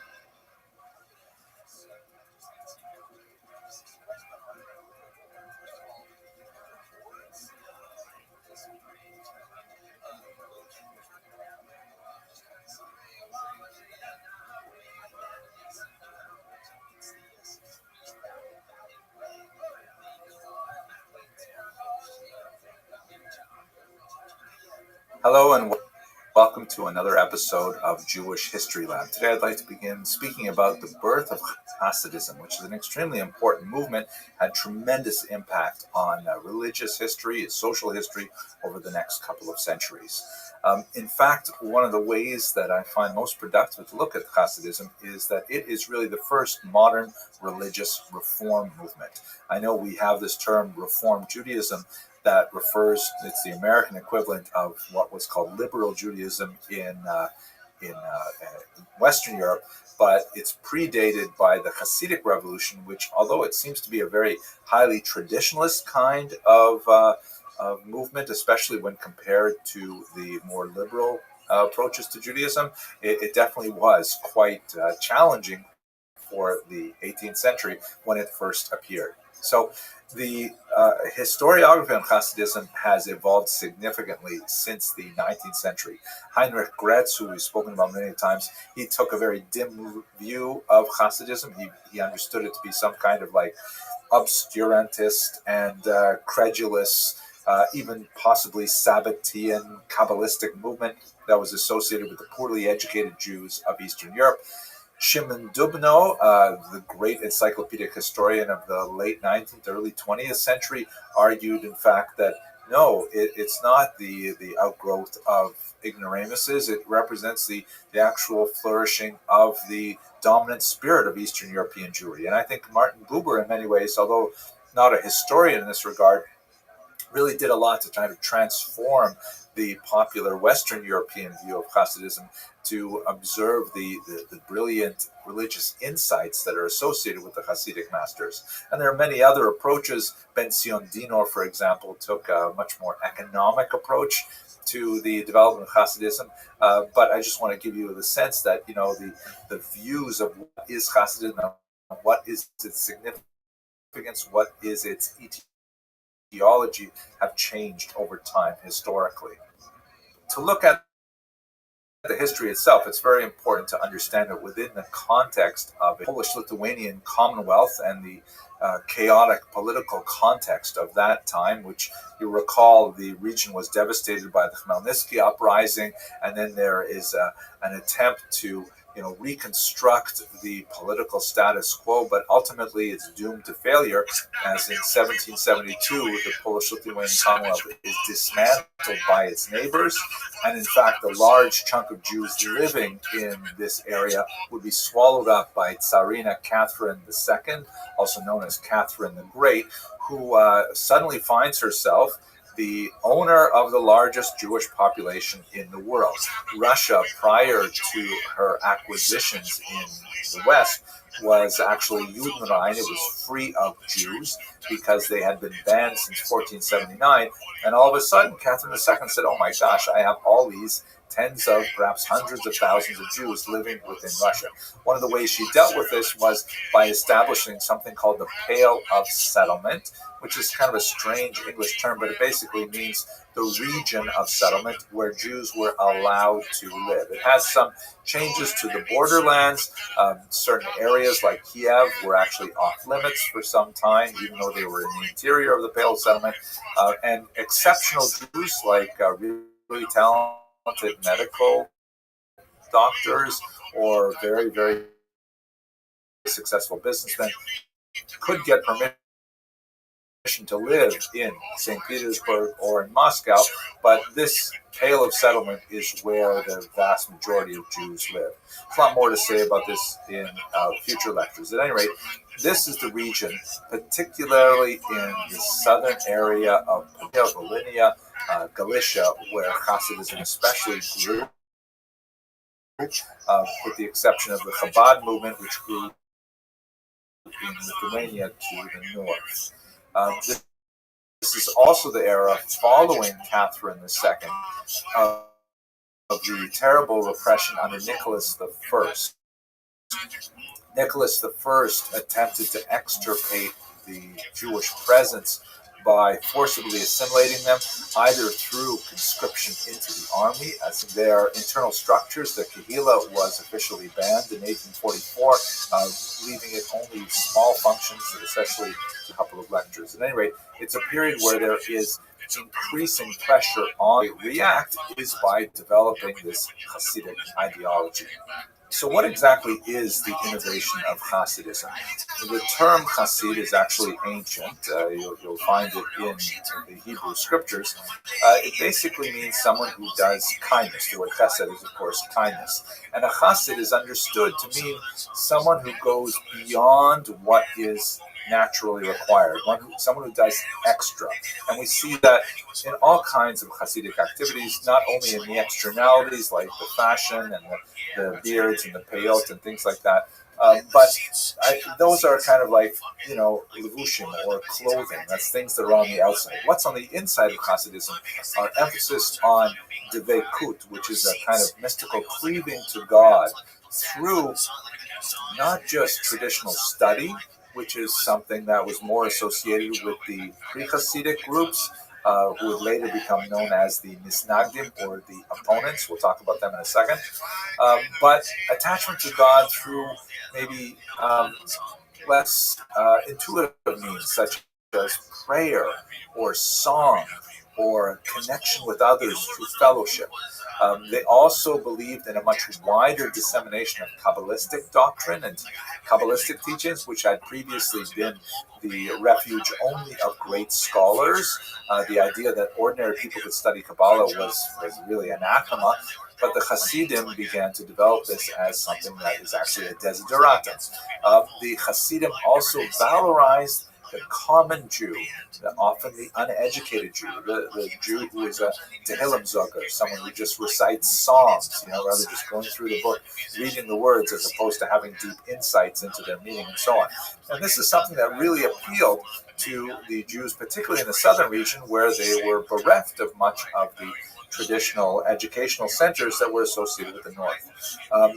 Hello and welcome to another episode of Jewish History Lab. Today I'd like to begin speaking about the birth of Hasidism, which is an extremely important movement, had tremendous impact on religious history, social history over the next couple of centuries. In fact, one of the ways that I find most productive to look at Hasidism is that it is really the first modern religious reform movement. I know we have this term Reform Judaism that refers, it's the American equivalent of what was called liberal Judaism in Western Europe, but it's predated by the Hasidic revolution, which, although it seems to be a very highly traditionalist kind of movement, especially when compared to the more liberal approaches to Judaism, it definitely was quite challenging for the 18th century when it first appeared. So the historiography on Hasidism has evolved significantly since the 19th century. Heinrich Gretz, who we've spoken about many times, he took a very dim view of Hasidism. He understood it to be some kind of like obscurantist and credulous, even possibly Sabbatean Kabbalistic movement that was associated with the poorly educated Jews of Eastern Europe. Shimon Dubno, the great encyclopedic historian of the late 19th, early 20th century, argued, in fact, that no, it's not the outgrowth of ignoramuses. It represents the actual flourishing of the dominant spirit of Eastern European Jewry. And I think Martin Buber, in many ways, although not a historian in this regard, really did a lot to try to transform the popular Western European view of Hasidism to observe the brilliant religious insights that are associated with the Hasidic masters. And there are many other approaches. Ben Sion Dinor, for example, took a much more economic approach to the development of Hasidism. But I just want to give you the sense that, you know, the views of what is Hasidism, what is its significance, what is its etiology, have changed over time historically. To look at the history itself, it's very important to understand it within the context of a Polish-Lithuanian Commonwealth and the chaotic political context of that time, which you recall the region was devastated by the Khmelnytsky uprising, and then there is an attempt to reconstruct the political status quo, but ultimately it's doomed to failure, as in 1772 the Polish-Lithuanian Commonwealth is dismantled by its neighbors, and in fact a large chunk of Jews living in this area would be swallowed up by Tsarina Catherine II, also known as Catherine the Great, who suddenly finds herself the owner of the largest Jewish population in the world. Russia, prior to her acquisitions in the West, was actually Judenrein. It was free of Jews because they had been banned since 1479. And all of a sudden, Catherine II said, oh my gosh, I have all these tens of, perhaps hundreds of thousands of Jews living within Russia. One of the ways she dealt with this was by establishing something called the Pale of Settlement, which is kind of a strange English term, but it basically means the region of settlement where Jews were allowed to live. It has some changes to the borderlands. Certain areas like Kiev were actually off limits for some time, even though they were in the interior of the Pale of Settlement. And exceptional Jews, like really talented medical doctors or very, very successful businessmen, could get permission to live in St. Petersburg or in Moscow, but this Pale of Settlement is where the vast majority of Jews live. There's a lot more to say about this in future lectures. At any rate, this is the region, particularly in the southern area of Volhynia, Galicia, where Hasidism especially grew, with the exception of the Chabad movement, which grew in Lithuania to the north. This is also the era following Catherine II of the terrible repression under Nicholas I. Nicholas I attempted to extirpate the Jewish presence by forcibly assimilating them, either through conscription into the army, as in their internal structures. The Kehillah was officially banned in 1844, leaving it only small functions, especially a couple of lectures. At any rate, it's a period where there is increasing pressure on react is by developing this Hasidic ideology. So what exactly is the innovation of Hasidism? The term Hasid is actually ancient. You'll find it in the Hebrew scriptures. It basically means someone who does kindness. The word chesed is, of course, kindness. And a Hasid is understood to mean someone who goes beyond what is naturally required, someone who does extra. And we see that in all kinds of Hasidic activities, not only in the externalities like the fashion and the beards and the peyot and things like that, but those are kind of like, levushim or clothing. That's things that are on the outside. What's on the inside of Hasidism are emphasis on devekut, which is a kind of mystical cleaving to God through not just traditional study, which is something that was more associated with the pre-Hasidic groups, who would later become known as the Misnagdim, or the opponents. We'll talk about them in a second. But attachment to God through maybe less intuitive means, such as prayer or song or connection with others through fellowship. They also believed in a much wider dissemination of Kabbalistic doctrine and Kabbalistic teachings, which had previously been the refuge only of great scholars. The idea that ordinary people could study Kabbalah was really anathema, but the Hasidim began to develop this as something that is actually a desideratum. The Hasidim also valorized the common Jew, often the uneducated Jew, the Jew who is a Tehillim Zoger, someone who just recites songs, rather just going through the book, reading the words, as opposed to having deep insights into their meaning and so on. And this is something that really appealed to the Jews, particularly in the southern region, where they were bereft of much of the traditional educational centers that were associated with the north.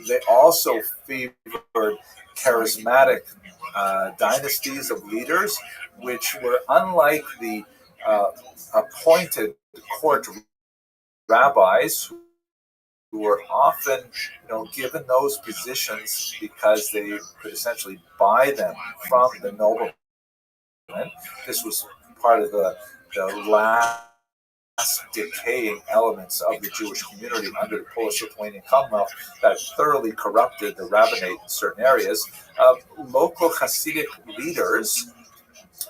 They also favored charismatic dynasties of leaders, which were unlike the appointed court rabbis, who were often, given those positions because they could essentially buy them from the noblemen. This was part of the decaying elements of the Jewish community under the Polish-Lithuanian Commonwealth that thoroughly corrupted the rabbinate in certain areas. Local Hasidic leaders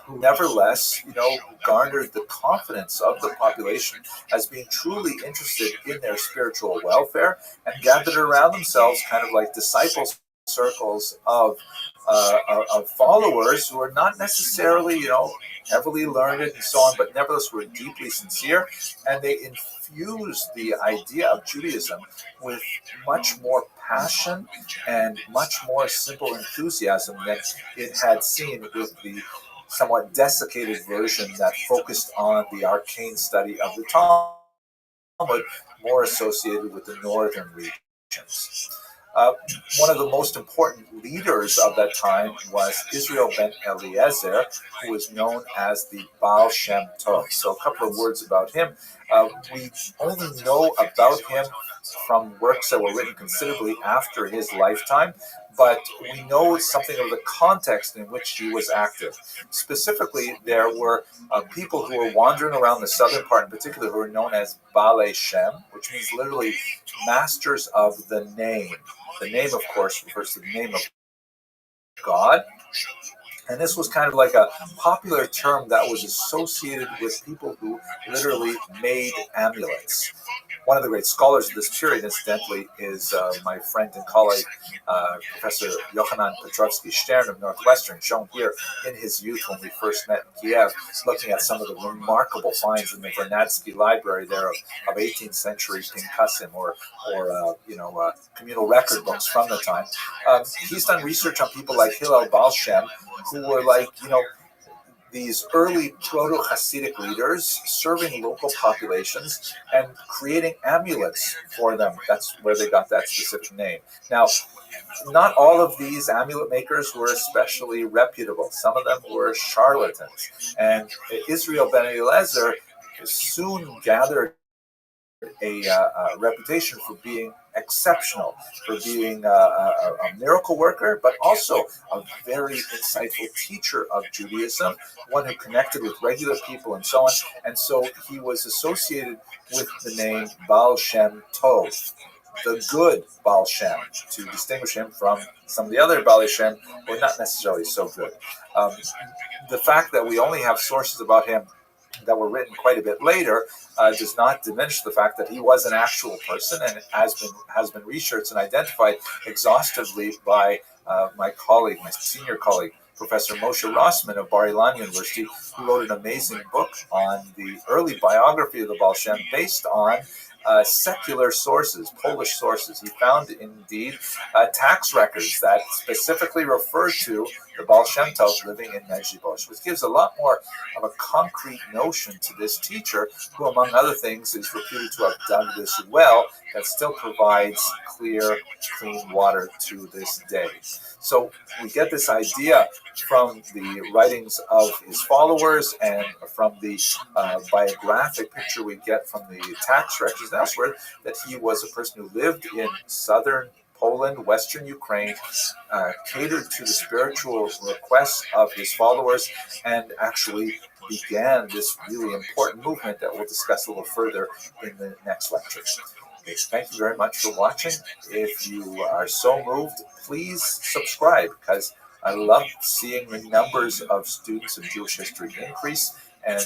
who nevertheless, garnered the confidence of the population as being truly interested in their spiritual welfare and gathered around themselves kind of like disciple circles of followers who are not necessarily, heavily learned and so on, but nevertheless were deeply sincere, and they infused the idea of Judaism with much more passion and much more simple enthusiasm than it had seen with the somewhat desiccated version that focused on the arcane study of the Talmud, more associated with the northern regions. One of the most important leaders of that time was Israel ben Eliezer, who was known as the Baal Shem Tov. So a couple of words about him. We only know about him from works that were written considerably after his lifetime, but we know something of the context in which he was active. Specifically, there were people who were wandering around the southern part in particular who were known as Baalei Shem, which means literally masters of the name. The name, of course, refers to the name of God. And this was kind of like a popular term that was associated with people who literally made amulets. One of the great scholars of this period, incidentally, is my friend and colleague, Professor Yochanan Petrovsky Stern of Northwestern, shown here in his youth when we first met in Kiev, looking at some of the remarkable finds in the Vernadsky Library there of 18th century Pinkasim or communal record books from the time. He's done research on people like Hillel Baal Shem, who were like, these early proto-Hasidic leaders serving local populations and creating amulets for them. That's where they got that specific name. Now, not all of these amulet makers were especially reputable. Some of them were charlatans. And Israel ben Eliezer soon gathered a reputation for being exceptional, for being a miracle worker, but also a very insightful teacher of Judaism, one who connected with regular people and so on. And so he was associated with the name Baal Shem Tov, the good Baal Shem, to distinguish him from some of the other Baal Shem who were not necessarily so good. The fact that we only have sources about him that were written quite a bit later does not diminish the fact that he was an actual person and has been researched and identified exhaustively by my senior colleague, Professor Moshe Rossman of Bar Ilan University, who wrote an amazing book on the early biography of the Baal Shem based on secular sources, Polish sources. He found indeed tax records that specifically refer to the Baal Shem Tov living in Mezhibozh, which gives a lot more of a concrete notion to this teacher, who, among other things, is reputed to have dug this well that still provides clear, clean water to this day. So we get this idea from the writings of his followers and from the biographic picture we get from the tax records and elsewhere, that he was a person who lived in southern Poland, Western Ukraine, catered to the spiritual requests of his followers, and actually began this really important movement that we'll discuss a little further in the next lecture. Okay, thank you very much for watching. If you are so moved, please subscribe, because I love seeing the numbers of students of Jewish history increase, and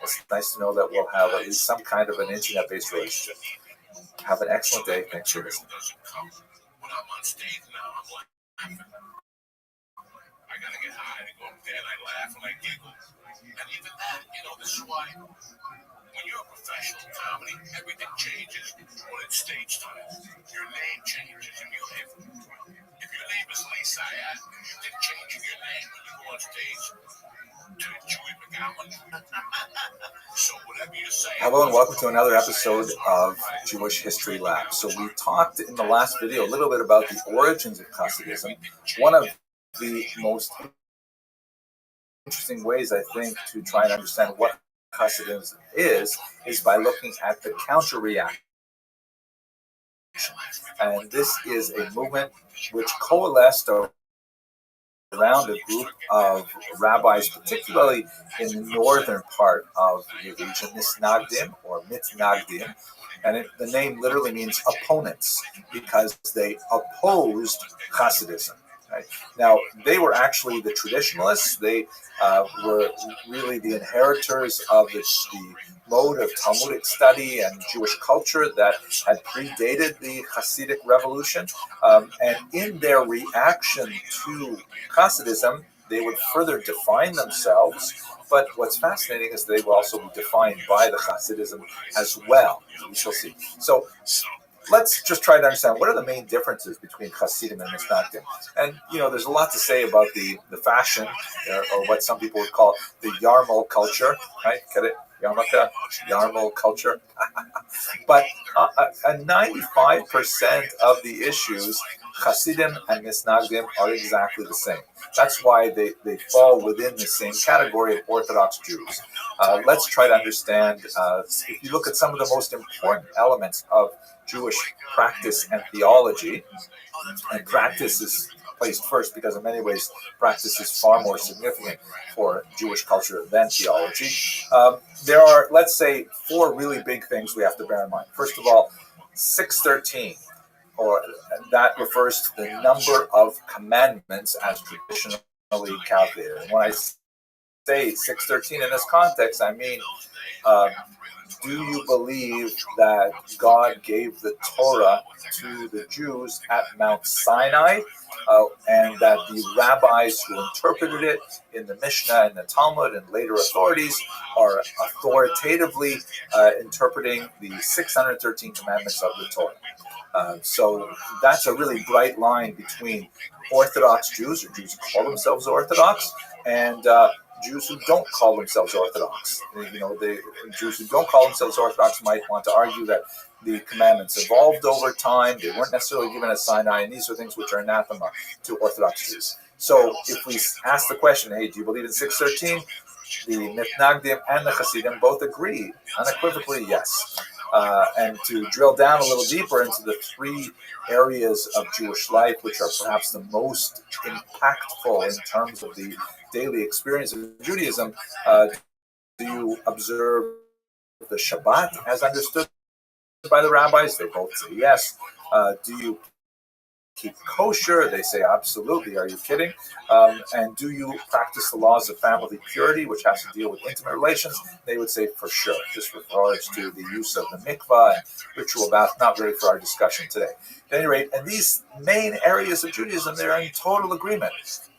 it's nice to know that we'll have at least some kind of an internet-based relationship. Have an excellent day. Thanks for listening. When I'm on stage now, I'm laughing. I gotta get high to go up there and I laugh and I giggle. And even that, this is why when you're a professional comedy, everything changes when it's stage time. Your name changes in your life. If your name is Lee Sayat, then changing your name when you go on stage to Chewy McGowan. So whatever you say. Hello and welcome to another episode of Jewish History Lab. So we talked in the last video a little bit about the origins of Hasidism. One of the most interesting ways, I think, to try and understand what Hasidism is by looking at the counter-reaction. And this is a movement which coalesced over around a group of rabbis, particularly in the northern part of the region, Misnagdim or Mitnagdim. And the name literally means opponents because they opposed Hasidism. Right? Now, they were actually the traditionalists. They were really the inheritors of the mode of Talmudic study and Jewish culture that had predated the Hasidic revolution. And in their reaction to Hasidism, they would further define themselves. But what's fascinating is they will also be defined by the Hasidism as well. We shall see. So let's just try to understand what are the main differences between Hasidim and Misnagdim. And, there's a lot to say about the fashion, or what some people would call the Yarmul culture, right? Get it? Yarmulke, Yarmul culture. But 95% of the issues, Hasidim and Misnagdim are exactly the same. That's why they fall within the same category of Orthodox Jews. Let's try to understand, if you look at some of the most important elements of Jewish practice and theology, and practice is placed first because in many ways practice is far more significant for Jewish culture than theology. There are, let's say, four really big things we have to bear in mind. First of all, 613, or that refers to the number of commandments as traditionally calculated. And when I say 613 in this context, I mean, do you believe that God gave the Torah to the Jews at Mount Sinai, and that the rabbis who interpreted it in the Mishnah and the Talmud and later authorities are authoritatively interpreting the 613 commandments of the Torah? So that's a really bright line between Orthodox Jews, or Jews who call themselves Orthodox, and Jews who don't call themselves Orthodox. The Jews who don't call themselves Orthodox might want to argue that the commandments evolved over time. They weren't necessarily given at Sinai, and these are things which are anathema to Orthodox Jews. So if we ask the question, hey, do you believe in 613? The Mitnagdim and the Hasidim both agree unequivocally yes. And to drill down a little deeper into the three areas of Jewish life which are perhaps the most impactful in terms of the daily experience of Judaism, do you observe the Shabbat as understood by the rabbis? They both say yes. Do you keep kosher? They say absolutely. Are you kidding? And do you practice the laws of family purity, which has to deal with intimate relations? They would say for sure. This refers to the use of the mikvah and ritual bath, not really for our discussion today. At any rate, in these main areas of Judaism, they're in total agreement.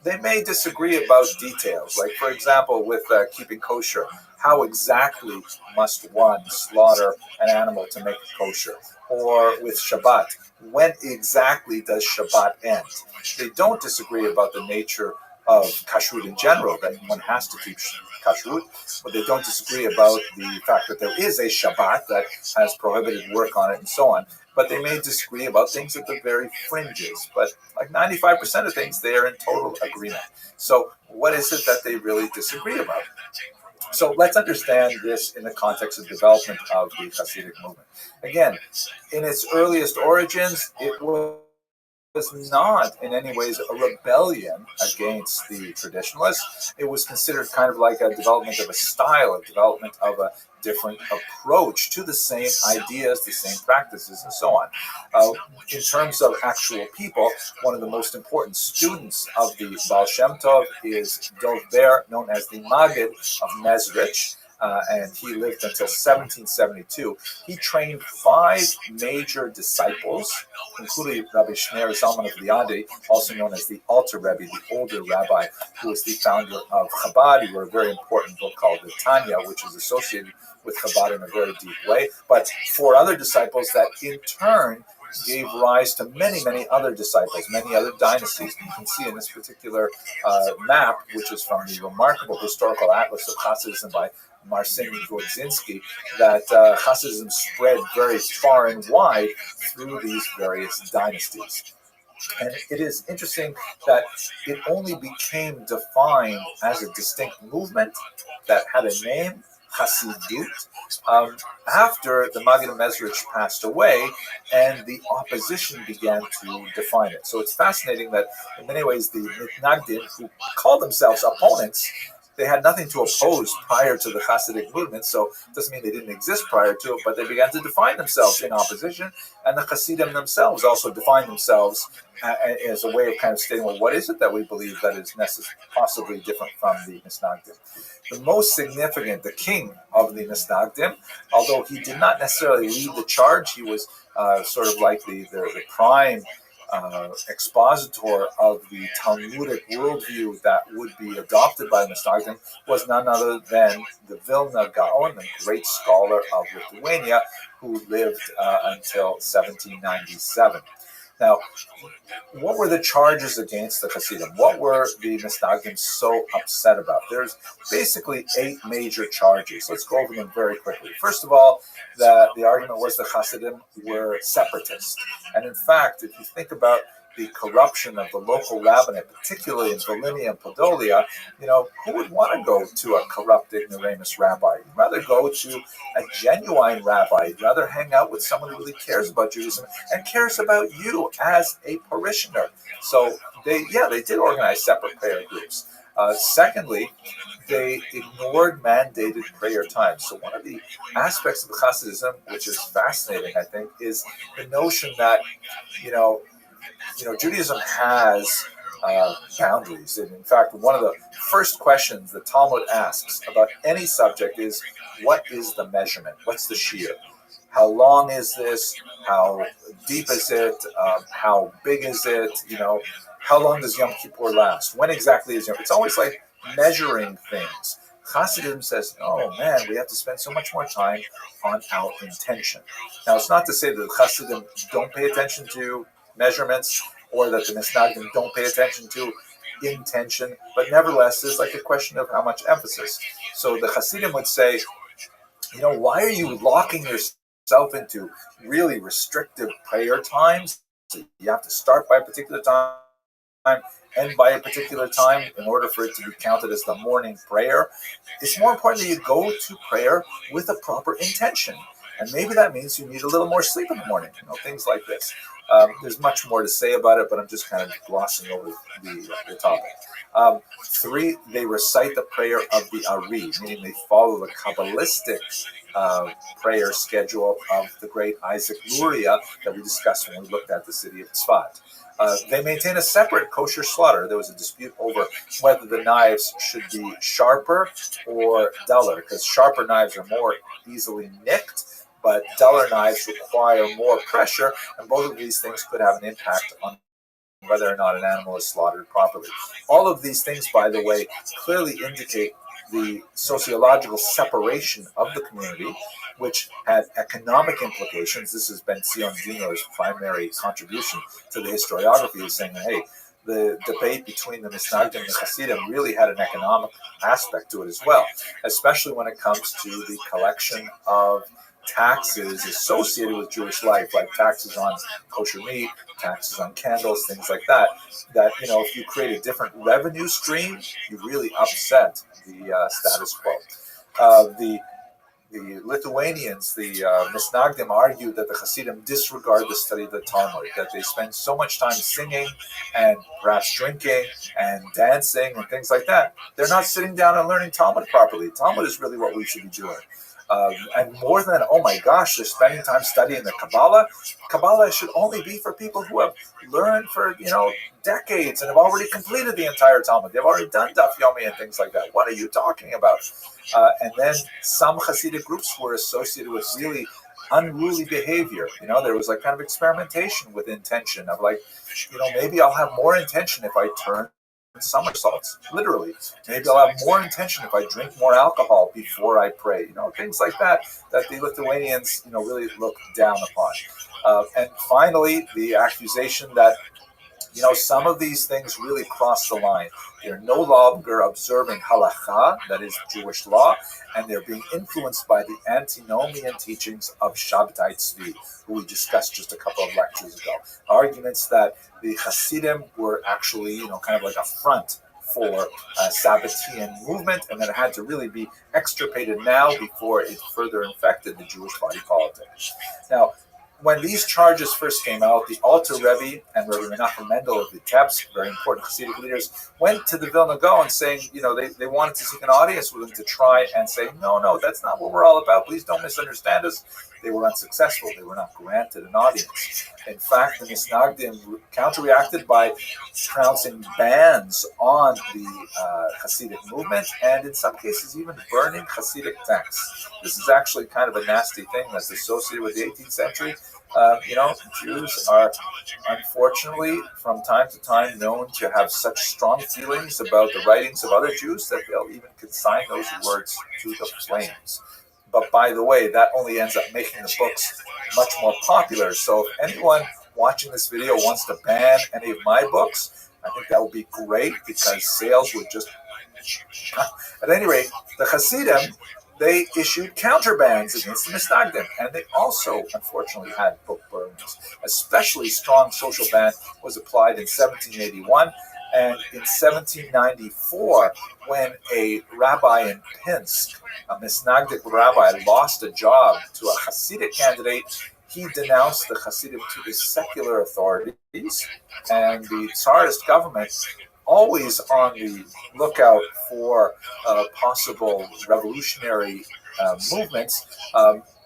They may disagree about details, like, for example, with keeping kosher. How exactly must one slaughter an animal to make it kosher? Or with Shabbat, when exactly does Shabbat end? They don't disagree about the nature of kashrut in general, that one has to keep kashrut, but they don't disagree about the fact that there is a Shabbat that has prohibited work on it and so on. But they may disagree about things at the very fringes. But like 95% of things, they are in total agreement. So what is it that they really disagree about? So let's understand this in the context of development of the Hasidic movement. Again, in its earliest origins, it was not in any ways a rebellion against the traditionalists. It was considered kind of like a development of a style, a development of a different approach to the same ideas, the same practices, and so on. In terms of actual people, one of the most important students of the Baal Shem Tov is Dov Ber, known as the Maggid of Mezrich. And he lived until 1772. He trained 5 major disciples, including Rabbi Shner Zalman of Liadi, also known as the Alter Rebbe, the older rabbi, who was the founder of Chabad. He wrote a very important book called the Tanya, which is associated with Chabad in a very deep way. But 4 other disciples that in turn gave rise to many, many other disciples, many other dynasties. You can see in this particular map, which is from the remarkable historical atlas of Hasidism by Marcin Grodzinski, that Hasidism spread very far and wide through these various dynasties. And it is interesting that it only became defined as a distinct movement that had a name, Hasidut after the Maggid Mezrich passed away, and the opposition began to define it. So it's fascinating that in many ways the Mitnagdim, who called themselves opponents, they had nothing to oppose prior to the Hasidic movement, so it doesn't mean they didn't exist prior to it, but they began to define themselves in opposition, and the Hasidim themselves also defined themselves as a way of kind of stating, well, what is it that we believe that is possibly different from the Misnagdim? The most significant, the king of the Misnagdim, although he did not necessarily lead the charge, he was sort of like the prime expositor of the Talmudic worldview that would be adopted by the Misnagdim, was none other than the Vilna Gaon, the great scholar of Lithuania, who lived until 1797. Now, what were the charges against the Hasidim? What were the Misnagdim so upset about? There's basically 8 major charges. Let's go over them very quickly. First of all, the argument was the Hasidim were separatists. And in fact, if you think about the corruption of the local rabbinate, particularly in Volhynia and Podolia, who would want to go to a corrupt ignoramus rabbi? You'd rather go to a genuine rabbi. You'd rather hang out with someone who really cares about Judaism and cares about you as a parishioner. So they did organize separate prayer groups. Secondly, they ignored mandated prayer times. So one of the aspects of the Hasidism, which is fascinating, I think, is the notion that, Judaism has boundaries. And in fact, one of the first questions the Talmud asks about any subject is, what is the measurement? What's the shear? How long is this? How deep is it? How big is it? How long does Yom Kippur last? When exactly is Yom Kippur? It's always like measuring things. Hasidism says, oh man, we have to spend so much more time on our intention. Now, it's not to say that the Hasidim don't pay attention to measurements, or that the Misnagdim don't pay attention to intention, but nevertheless, there's like a question of how much emphasis. So the Hasidim would say, why are you locking yourself into really restrictive prayer times? So you have to start by a particular time, end by a particular time in order for it to be counted as the morning prayer. It's more important that you go to prayer with a proper intention. And maybe that means you need a little more sleep in the morning, things like this. There's much more to say about it, but I'm just kind of glossing over the topic. 3, they recite the prayer of the Ari, meaning they follow the Kabbalistic prayer schedule of the great Isaac Luria that we discussed when we looked at the city of Tzfat. They maintain a separate kosher slaughter. There was a dispute over whether the knives should be sharper or duller, because sharper knives are more easily nicked, but duller knives require more pressure, and both of these things could have an impact on whether or not an animal is slaughtered properly. All of these things, by the way, clearly indicate the sociological separation of the community, which had economic implications. This has been Sion Dino's primary contribution to the historiography, is saying, hey, the debate between the Misnagdim and the Hasidim really had an economic aspect to it as well, especially when it comes to the collection of taxes associated with Jewish life, like taxes on kosher meat, taxes on candles, things like that, if you create a different revenue stream, you really upset the status quo. The Lithuanians, the Misnagdim, argue that the Hasidim disregard the study of the Talmud, that they spend so much time singing and perhaps drinking and dancing and things like that. They're not sitting down and learning Talmud properly. Talmud is really what we should be doing. And more than, oh my gosh, they're spending time studying the Kabbalah. Kabbalah should only be for people who have learned for, decades and have already completed the entire Talmud. They've already done Daf Yomi and things like that. What are you talking about? And then some Hasidic groups were associated with really unruly behavior. There was like kind of experimentation with intention of like, maybe I'll have more intention if I turn somersaults, literally. Maybe I'll have more intention if I drink more alcohol before I pray. Things like that the Lithuanians, really look down upon. And finally, the accusation that, some of these things really cross the line. They're no longer observing halakha, that is Jewish law, and they're being influenced by the antinomian teachings of Shabtai Tzvi, who we discussed just a couple of lectures ago. Arguments that the Hasidim were actually, kind of like a front for Sabbatean movement, and that it had to really be extirpated now before it further infected the Jewish body politic. Now, when these charges first came out, the Alter Rebbe and Rabbi Menachem Mendel of Vitebsk, very important Hasidic leaders, went to the Vilna Gaon saying, they wanted to seek an audience with him to try and say, no, that's not what we're all about. Please don't misunderstand us. They were unsuccessful. They were not granted an audience. In fact, the Misnagdim counter-reacted by pronouncing bans on the Hasidic movement, and in some cases even burning Hasidic texts. This is actually kind of a nasty thing that's associated with the 18th century. Jews are unfortunately from time to time known to have such strong feelings about the writings of other Jews that they'll even consign those words to the flames. But by the way, that only ends up making the books much more popular. So if anyone watching this video wants to ban any of my books, I think that would be great because sales would just... At any rate, the Hasidim, they issued counterbans against the Misnagdim, and they also, unfortunately, had book burnings. Especially strong social ban was applied in 1781, and in 1794, when a rabbi in Pinsk, a Misnagdic rabbi, lost a job to a Hasidic candidate, he denounced the Hasidim to the secular authorities, and the Tsarist government, always on the lookout for possible revolutionary movements,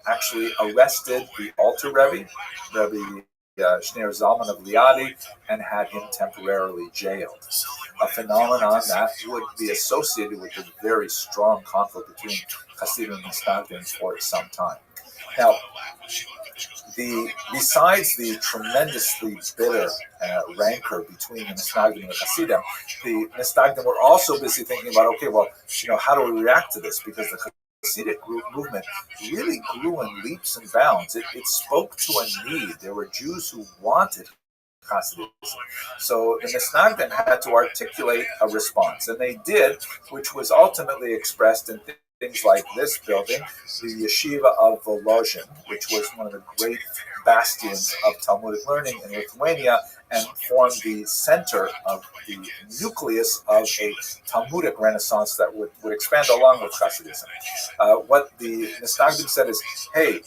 actually arrested the Alter Rebbe, Rabbi Shneur Zalman of Liadi, and had him temporarily jailed. A phenomenon that would be associated with a very strong conflict between Hasidim and Misnagdim for some time. Now, besides the tremendously bitter rancor between the Misnagdim and the Hasidim, the Misnagdim were also busy thinking about, how do we react to this? Because the Hasidic movement really grew in leaps and bounds. It spoke to a need. There were Jews who wanted Hasidism. So the Misnagdim had to articulate a response, and they did, which was ultimately expressed in things like this building, the Yeshiva of Volozhin, which was one of the great bastions of Talmudic learning in Lithuania and formed the center of the nucleus of a Talmudic renaissance that would expand along with Hasidism. What the Misnagdim said is, hey,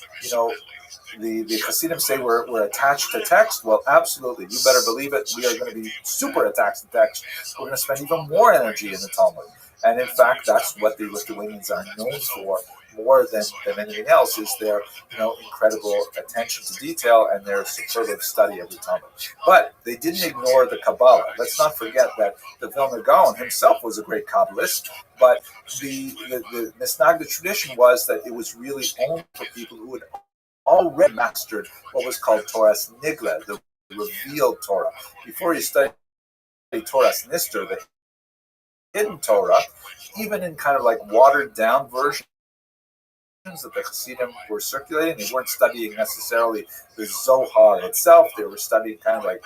the Hasidim say we're attached to text. Well, absolutely. You better believe it. We are going to be super attached to text. We're going to spend even more energy in the Talmud. And in fact, that's what the Lithuanians are known for more than anything else, is their incredible attention to detail and their superlative study of the Talmud. But they didn't ignore the Kabbalah. Let's not forget that the Vilna Gaon himself was a great Kabbalist, but the Misnagdic tradition was that it was really only for people who had already mastered what was called Torah's Nigla, the revealed Torah. Before you study Torah's Nister, the hidden Torah, even in kind of like watered down versions that the Hasidim were circulating, they weren't studying necessarily the Zohar itself. They were studying kind of like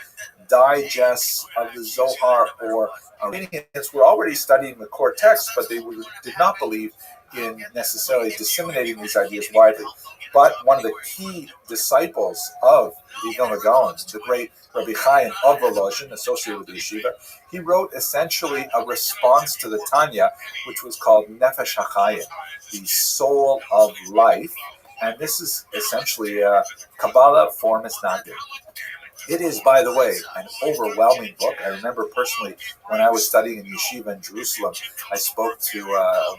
digests of the Zohar, or Armenians were already studying the core text, but they did not believe in necessarily disseminating these ideas widely. But one of the key disciples of the Vilna Gaon, the great Rabbi Chaim of Volozhin, associated with the yeshiva, he wrote essentially a response to the Tanya, which was called Nefesh HaChaim, the soul of life. And this is essentially a Kabbalah for Misnagdim. It is, by the way, an overwhelming book. I remember personally when I was studying in yeshiva in Jerusalem, I spoke to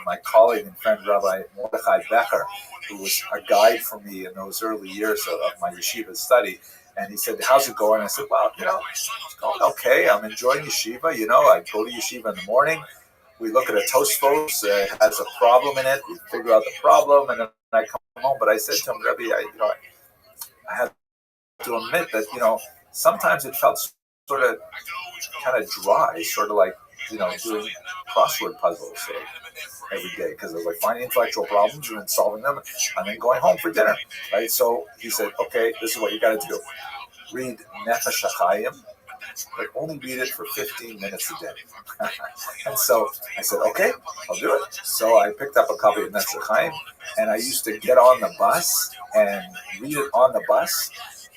my colleague and friend Rabbi Mordechai Becher, who was a guide for me in those early years of my yeshiva study. And he said, how's it going? I said, well, it's going okay. I'm enjoying yeshiva. I go to yeshiva in the morning. We look at a Tosfos, it has a problem in it. We figure out the problem, and then I come home. But I said to him, Rabbi, I have to admit that, sometimes it felt sort of kind of dry, sort of like, doing crossword puzzles every day, because I was like finding intellectual problems and then solving them and then going home for dinner, right? So he said, okay, this is what you got to do. Read Nefesh HaChaim, but only read it for 15 minutes a day. And so I said, okay, I'll do it. So I picked up a copy of Nefesh HaChaim, and I used to get on the bus and read it on the bus.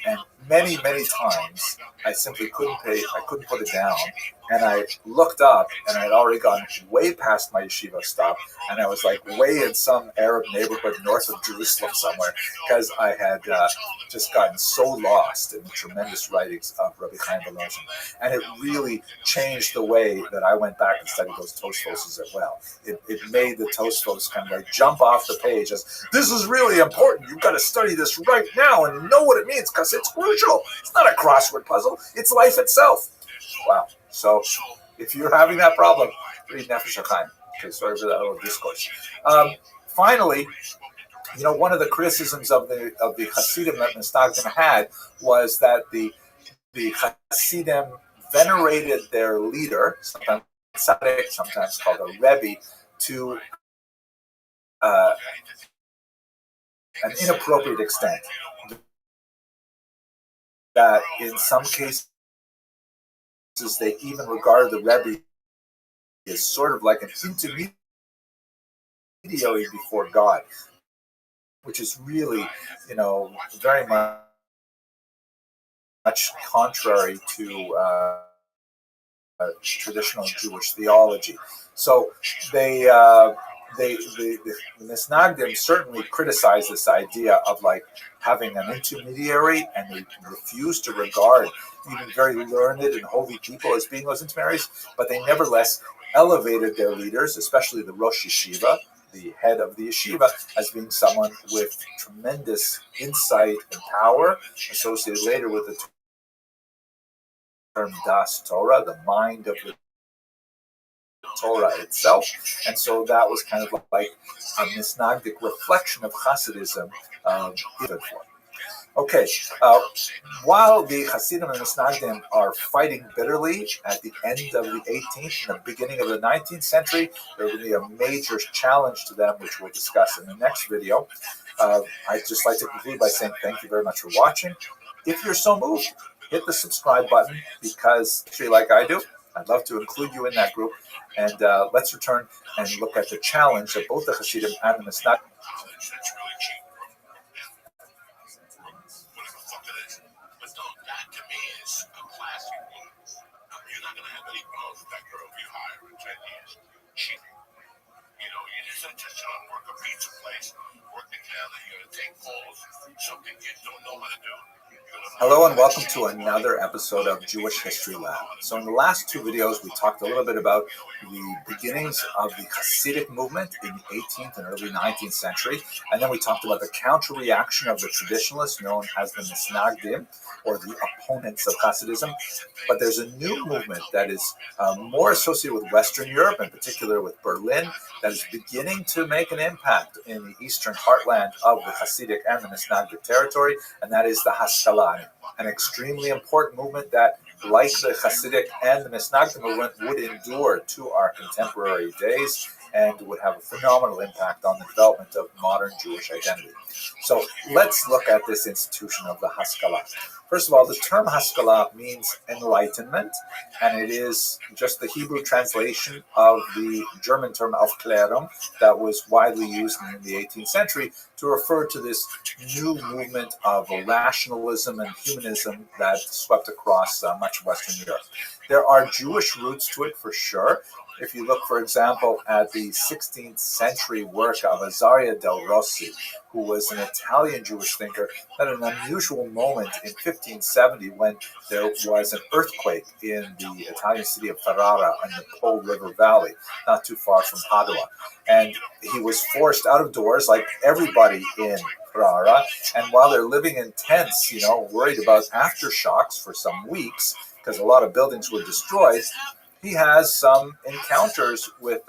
And many, many times I simply couldn't put it down And I looked up, and I had already gone way past my yeshiva stop, and I was like way in some Arab neighborhood north of Jerusalem somewhere, because I had just gotten so lost in the tremendous writings of Rabbi Chaim Volozhin. And it really changed the way that I went back and studied those Tosfos as well. It made the Tosfos kind of like jump off the page as, this is really important, you've got to study this right now and know what it means, because it's crucial. It's not a crossword puzzle, it's life itself. Wow. So if you're having that problem, read Nefesh HaChaim. Okay, sorry for that little discourse. Finally, one of the criticisms of the Hasidim that Misnagdim had was that the Hasidim venerated their leader, sometimes tzaddik, sometimes called a Rabbi, to an inappropriate extent. That in some cases they even regarded the Rebbe as sort of like an intermediary before God, which is really, very much contrary to traditional Jewish theology. So the Misnagdim certainly criticized this idea of like having an intermediary, and they refused to regard even very learned and holy people as being those intermediaries, but they nevertheless elevated their leaders, especially the Rosh Yeshiva, the head of the yeshiva, as being someone with tremendous insight and power, associated later with the term Das Torah, the mind of the Torah itself. And so that was kind of like a Misnagdic reflection of Hasidism. Okay, while the Hasidim and Misnagdim are fighting bitterly at the end of the 18th and the beginning of the 19th century, there will be a major challenge to them, which we'll discuss in the next video. I'd just like to conclude by saying thank you very much for watching. If you're so moved, hit the subscribe button, because if you like I do, I'd love to include you in that group. And let's return and look at the challenge of both the Hasidim and the Misnagdim. Work a pizza place, work together, you're going to take calls, something kids don't know how to do. Hello and welcome to another episode of Jewish History Lab. So in the last two videos, we talked a little bit about the beginnings of the Hasidic movement in the 18th and early 19th century, and then we talked about the counter-reaction of the traditionalists known as the Misnagdim, or the opponents of Hasidism. But there's a new movement that is more associated with Western Europe, in particular with Berlin, that is beginning to make an impact in the eastern heartland of the Hasidic and the Misnagdic territory, and that is the Haskalah, an extremely important movement that, like the Hasidic and the Misnagdic movement, would endure to our contemporary days and would have a phenomenal impact on the development of modern Jewish identity. So let's look at this institution of the Haskalah. First of all, the term Haskalah means enlightenment, and it is just the Hebrew translation of the German term Aufklärung that was widely used in the 18th century to refer to this new movement of rationalism and humanism that swept across much of Western Europe. There are Jewish roots to it for sure. If you look, for example, at the 16th century work of Azaria del Rossi, who was an Italian Jewish thinker, at an unusual moment in 1570 when there was an earthquake in the Italian city of Ferrara in the Po River Valley, not too far from Padua. And he was forced out of doors, like everybody in Ferrara, and while they're living in tents, worried about aftershocks for some weeks, because a lot of buildings were destroyed, he has some encounters with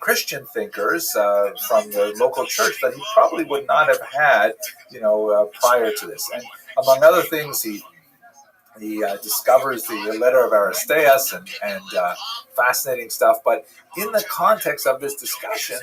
Christian thinkers from the local church that he probably would not have had, prior to this. And among other things, he discovers the letter of Aristeas and fascinating stuff. But in the context of this discussion,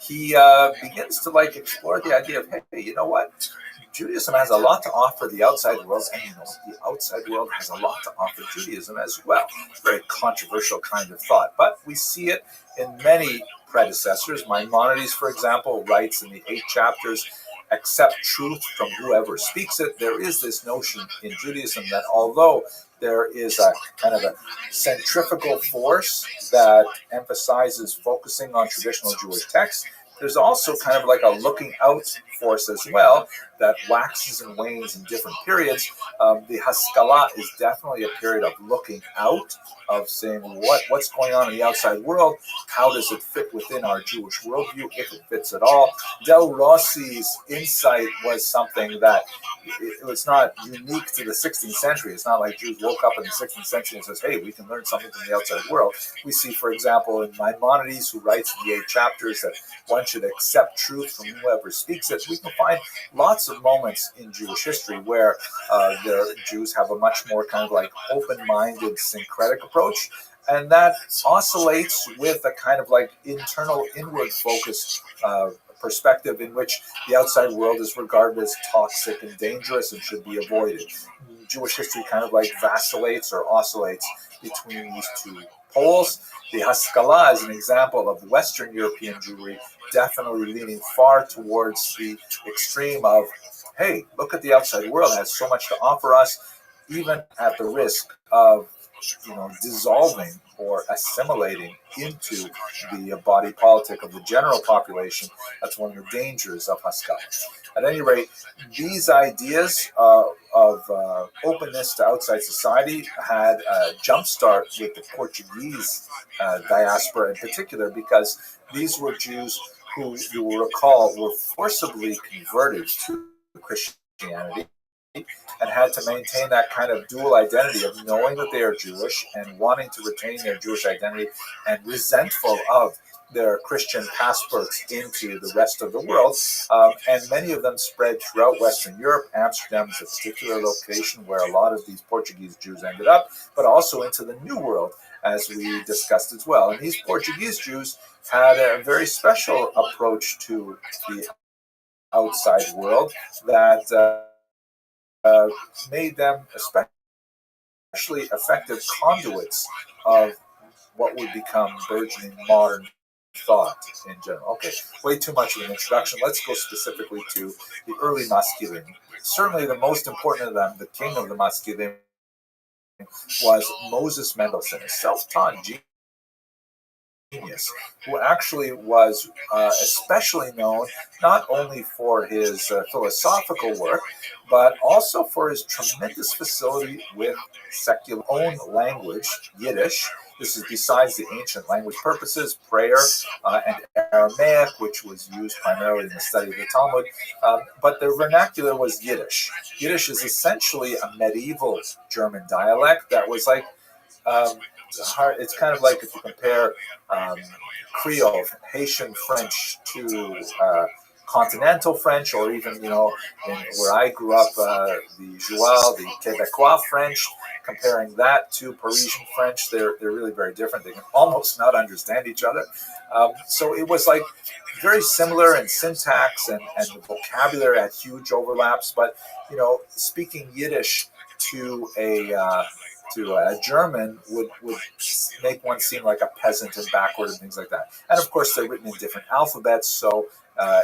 he begins to explore the idea of, hey, you know what? Judaism has a lot to offer the outside world, and the outside world has a lot to offer Judaism as well. It's a very controversial kind of thought, but we see it in many predecessors. Maimonides, for example, writes in the 8 chapters, accept truth from whoever speaks it. There is this notion in Judaism that although there is a kind of a centrifugal force that emphasizes focusing on traditional Jewish texts. There's also kind of like a looking out force as well that waxes and wanes in different periods. The Haskalah is definitely a period of looking out, of saying what's going on in the outside world, how does it fit within our Jewish worldview, if it fits at all. Del Rossi's insight was something that it was not unique to the 16th century. It's not like Jews woke up in the 16th century and says, hey, we can learn something from the outside world. We see, for example, in Maimonides, who writes in the 8 chapters that one should accept truth from whoever speaks it. We can find lots of moments in Jewish history where the Jews have a much more kind of like open-minded, syncretic approach, and that oscillates with a kind of like internal, inward-focused perspective in which the outside world is regarded as toxic and dangerous and should be avoided. Jewish history kind of like vacillates or oscillates between these two poles. The Haskalah is an example of Western European Jewry definitely leaning far towards the extreme of, hey, look at the outside world, it has so much to offer us, even at the risk of dissolving or assimilating into the body politic of the general population. That's one of the dangers of Haskalah. At any rate, these ideas of openness to outside society had a jumpstart with the Portuguese diaspora in particular, because these were Jews who, you will recall, were forcibly converted to Christianity and had to maintain that kind of dual identity of knowing that they are Jewish and wanting to retain their Jewish identity and resentful of their Christian passports into the rest of the world. And many of them spread throughout Western Europe. Amsterdam is a particular location where a lot of these Portuguese Jews ended up, but also into the New World, as we discussed as well. And these Portuguese Jews had a very special approach to the outside world that made them especially effective conduits of what would become burgeoning modern thought in general. Okay, way too much of an introduction. Let's go specifically to the early Maskilim. Certainly the most important of them, the king of the Maskilim, was Moses Mendelssohn, a self-taught genius, who actually was especially known not only for his philosophical work, but also for his tremendous facility with secular own language, Yiddish. This is besides the ancient language purposes, prayer, and Aramaic, which was used primarily in the study of the Talmud, but the vernacular was Yiddish. Yiddish is essentially a medieval German dialect that was like it's kind of like if you compare Creole, Haitian French to continental French, or even, where I grew up, the Joual, the Quebecois French, comparing that to Parisian French, they're really very different. They can almost not understand each other. So it was like very similar in syntax, and the vocabulary had huge overlaps, but, speaking Yiddish to a German would make one seem like a peasant and backward and things like that. And of course, they're written in different alphabets, so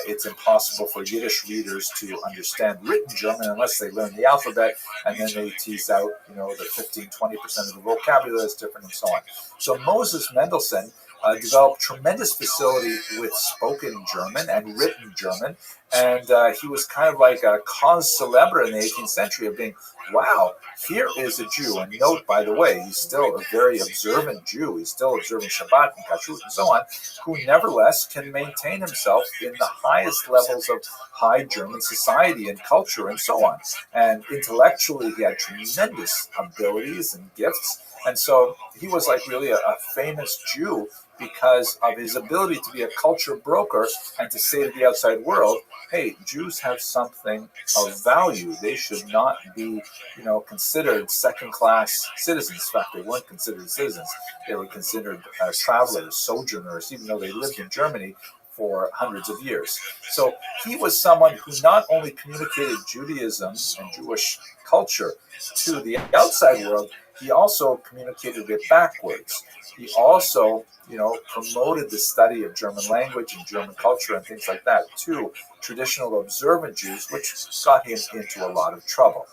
it's impossible for Yiddish readers to understand written German unless they learn the alphabet, and then they tease out, the 15-20% of the vocabulary that's different and so on. So Moses Mendelssohn developed tremendous facility with spoken German and written German, and he was kind of like a cause célèbre in the 18th century of being, wow, here is a Jew. And note, by the way, he's still a very observant Jew. He's still observing Shabbat and Kashrut and so on, who nevertheless can maintain himself in the highest levels of high German society and culture and so on. And intellectually, he had tremendous abilities and gifts. And so he was like really a famous Jew because of his ability to be a culture broker and to say to the outside world, hey, Jews have something of value. They should not be, considered second-class citizens. In fact, they weren't considered citizens. They were considered travelers, sojourners, even though they lived in Germany for hundreds of years. So he was someone who not only communicated Judaism and Jewish culture to the outside world, he also communicated it backwards. He also, promoted the study of German language and German culture and things like that to traditional observant Jews, which got him into a lot of trouble.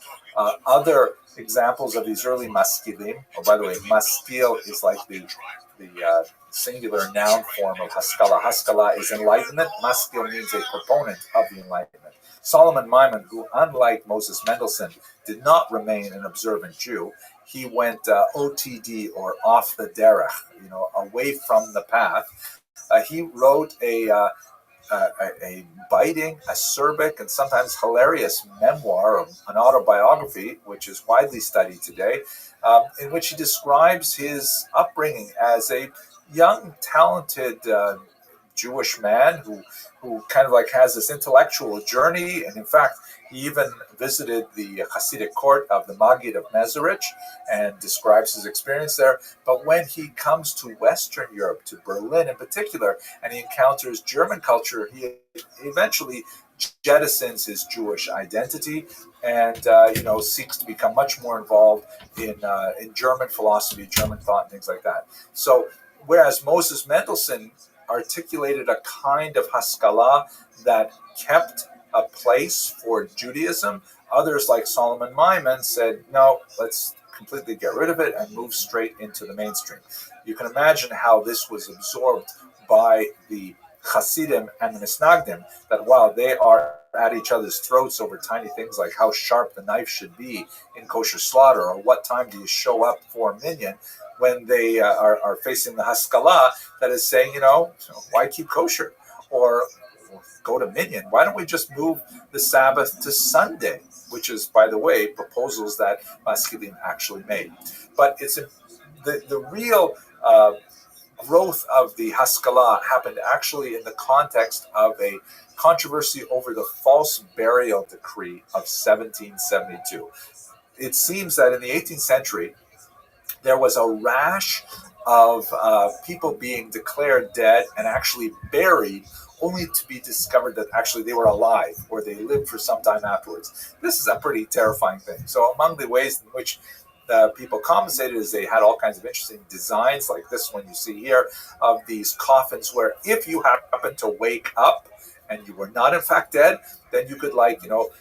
Other examples of these early maskilim, oh, by the way, maskil is like the singular noun form of haskala. Haskala is enlightenment. Maskil means a proponent of the enlightenment. Solomon Maimon, who, unlike Moses Mendelssohn, did not remain an observant Jew, he went OTD, or off the derech, away from the path. He wrote a biting, acerbic, and sometimes hilarious memoir, an autobiography, which is widely studied today, in which he describes his upbringing as a young, talented Jewish man who kind of like has this intellectual journey. And in fact, he even visited the Hasidic court of the Maggid of Mezerich and describes his experience there. But when he comes to Western Europe, to Berlin in particular, and he encounters German culture, he eventually jettisons his Jewish identity and seeks to become much more involved in German philosophy, German thought, and things like that. So whereas Moses Mendelssohn articulated a kind of Haskalah that kept a place for Judaism, others like Solomon Maimon said, no, let's completely get rid of it and move straight into the mainstream. You can imagine how this was absorbed by the Hasidim and the Misnagdim, that while they are at each other's throats over tiny things like how sharp the knife should be in kosher slaughter, or what time do you show up for a minyan, when they are facing the Haskalah that is saying, why keep kosher? Or go to minyan. Why don't we just move the Sabbath to Sunday? Which is, by the way, proposals that Maskilim actually made. But it's the real growth of the Haskalah happened actually in the context of a controversy over the false burial decree of 1772. It seems that in the 18th century, there was a rash of people being declared dead and actually buried, only to be discovered that actually they were alive or they lived for some time afterwards. This is a pretty terrifying thing. So among the ways in which people compensated is they had all kinds of interesting designs, like this one you see here, of these coffins where if you happen to wake up and you were not in fact dead, then you could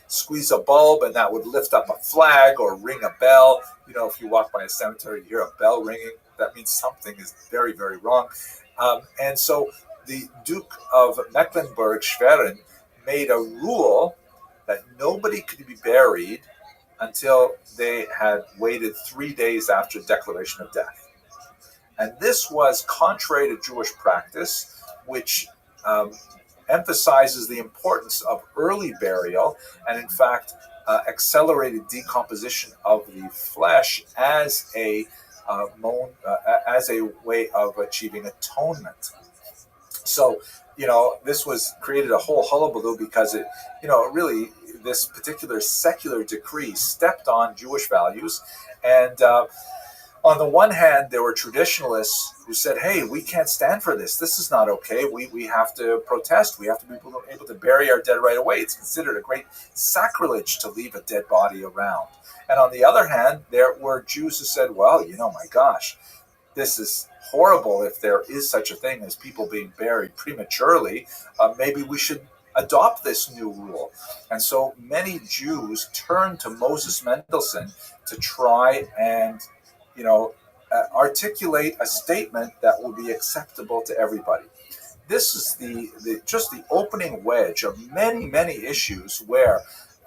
squeeze a bulb and that would lift up a flag or ring a bell. If you walk by a cemetery, you hear a bell ringing, that means something is very, very wrong. And so the Duke of Mecklenburg-Schwerin made a rule that nobody could be buried until they had waited 3 days after declaration of death. And this was contrary to Jewish practice, which emphasizes the importance of early burial and, in fact, accelerated decomposition of the flesh as a way of achieving atonement. So, this was created a whole hullabaloo because it really, this particular secular decree stepped on Jewish values. And on the one hand, there were traditionalists who said, hey, we can't stand for this. This is not okay. We have to protest. We have to be able to bury our dead right away. It's considered a great sacrilege to leave a dead body around. And on the other hand, there were Jews who said, well, my gosh, this is horrible. If there is such a thing as people being buried prematurely, maybe we should adopt this new rule. And so many Jews turned to Moses Mendelssohn to try and articulate a statement that will be acceptable to everybody. This is just the opening wedge of many, many issues, where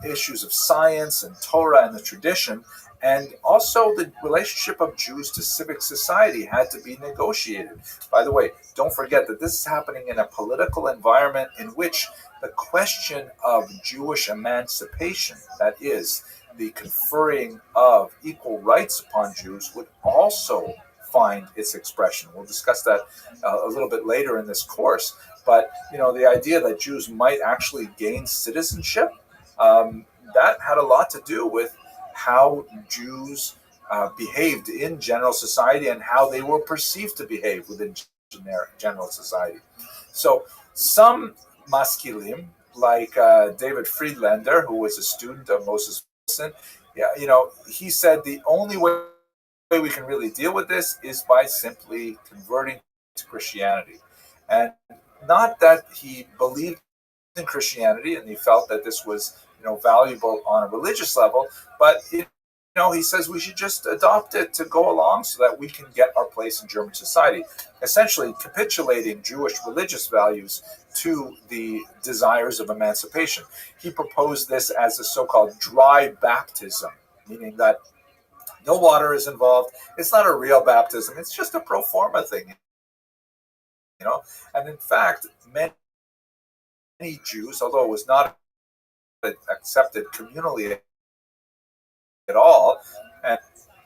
issues of science and Torah and the tradition, and also the relationship of Jews to civic society, had to be negotiated. By the way, don't forget that this is happening in a political environment in which the question of Jewish emancipation, that is, the conferring of equal rights upon Jews, would also find its expression. We'll discuss that a little bit later in this course. But, the idea that Jews might actually gain citizenship, that had a lot to do with how Jews behaved in general society and how they were perceived to behave within general society. So some maskilim, like David Friedlander, who was a student of Moses Mendelssohn, he said the only way we can really deal with this is by simply converting to Christianity. And not that he believed in Christianity and he felt that this was valuable on a religious level, but he says we should just adopt it to go along so that we can get our place in German society, essentially capitulating Jewish religious values to the desires of emancipation. He proposed this as a so-called dry baptism, meaning that no water is involved. It's not a real baptism. It's just a pro forma thing, And in fact, many Jews, although it was not accepted communally at all, and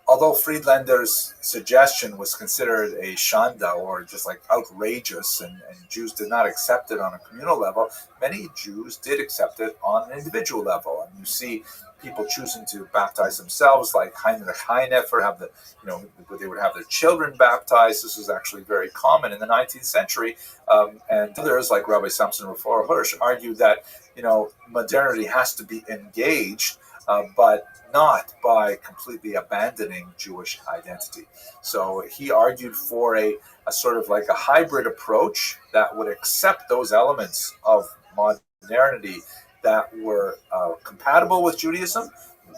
although Friedlander's suggestion was considered a shanda, or just like outrageous, and Jews did not accept it on a communal level, many Jews did accept it on an individual level. And you see people choosing to baptize themselves, like Heinrich Heine, they would have their children baptized. This was actually very common in the 19th century. And others, like Rabbi Samson Raphael Hirsch, argued that modernity has to be engaged, but not by completely abandoning Jewish identity. So he argued for a sort of like a hybrid approach that would accept those elements of modernity that were compatible with Judaism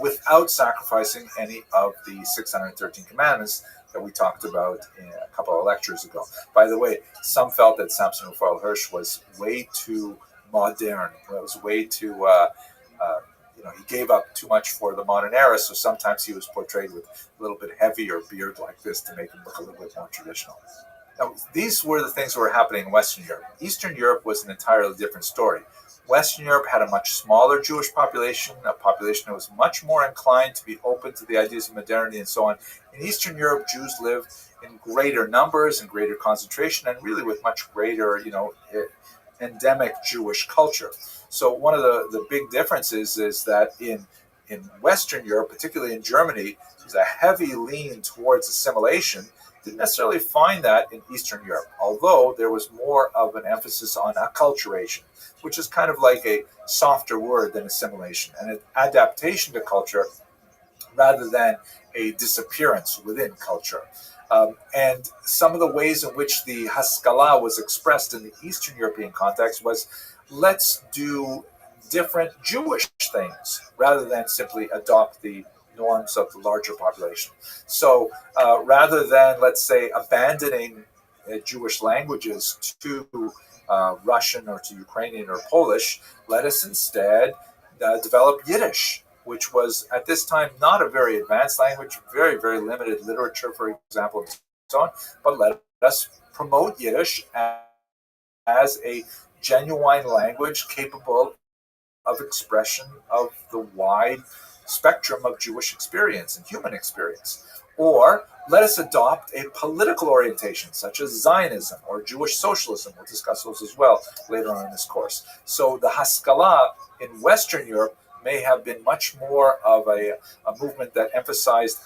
without sacrificing any of the 613 commandments that we talked about in a couple of lectures ago. By the way, some felt that Samson Raphael Hirsch was way too modern. It was way too... he gave up too much for the modern era, so sometimes he was portrayed with a little bit heavier beard like this to make him look a little bit more traditional. Now, these were the things that were happening in Western Europe. Eastern Europe was an entirely different story. Western Europe had a much smaller Jewish population, a population that was much more inclined to be open to the ideas of modernity and so on. In Eastern Europe, Jews lived in greater numbers and greater concentration, and really with much greater, endemic Jewish culture. So one of the big differences is that in Western Europe, particularly in Germany, there's a heavy lean towards assimilation. Didn't necessarily find that in Eastern Europe, although there was more of an emphasis on acculturation, which is kind of like a softer word than assimilation, and an adaptation to culture rather than a disappearance within culture. And some of the ways in which the Haskalah was expressed in the Eastern European context was, let's do different Jewish things rather than simply adopt the norms of the larger population. So rather than, let's say, abandoning Jewish languages to Russian or to Ukrainian or Polish, let us instead develop Yiddish, which was at this time not a very advanced language, very, very limited literature, for example, and so on. But let us promote Yiddish as a genuine language capable of expression of the wide spectrum of Jewish experience and human experience. Or let us adopt a political orientation, such as Zionism or Jewish socialism. We'll discuss those as well later on in this course. So the Haskalah in Western Europe may have been much more of a movement that emphasized,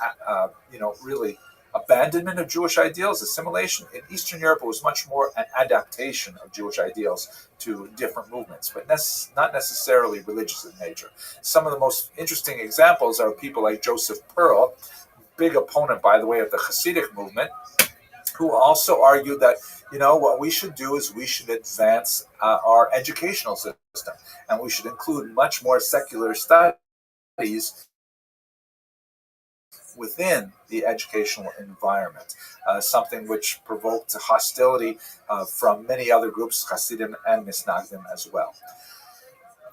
really abandonment of Jewish ideals, assimilation. In Eastern Europe, it was much more an adaptation of Jewish ideals to different movements, but not necessarily religious in nature. Some of the most interesting examples are people like Joseph Pearl, big opponent, by the way, of the Hasidic movement, who also argued that, what we should do is we should advance our educational system, and we should include much more secular studies within the educational environment, something which provoked hostility from many other groups, Hasidim and Misnagdim as well.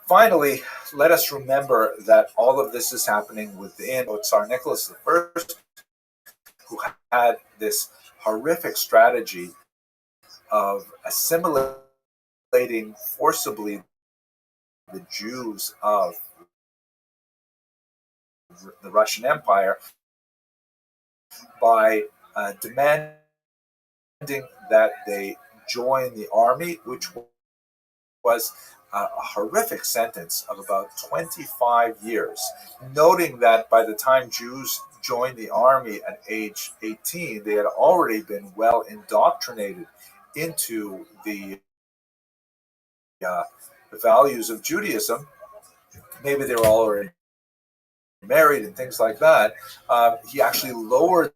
Finally, let us remember that all of this is happening within Tsar Nicholas I, who had this horrific strategy of assimilating forcibly the Jews of the Russian Empire by demanding that they join the army, which was a horrific sentence of about 25 years, noting that by the time Jews joined the army at age 18, they had already been well indoctrinated into the values of Judaism. Maybe they were already married and things like that. He actually lowered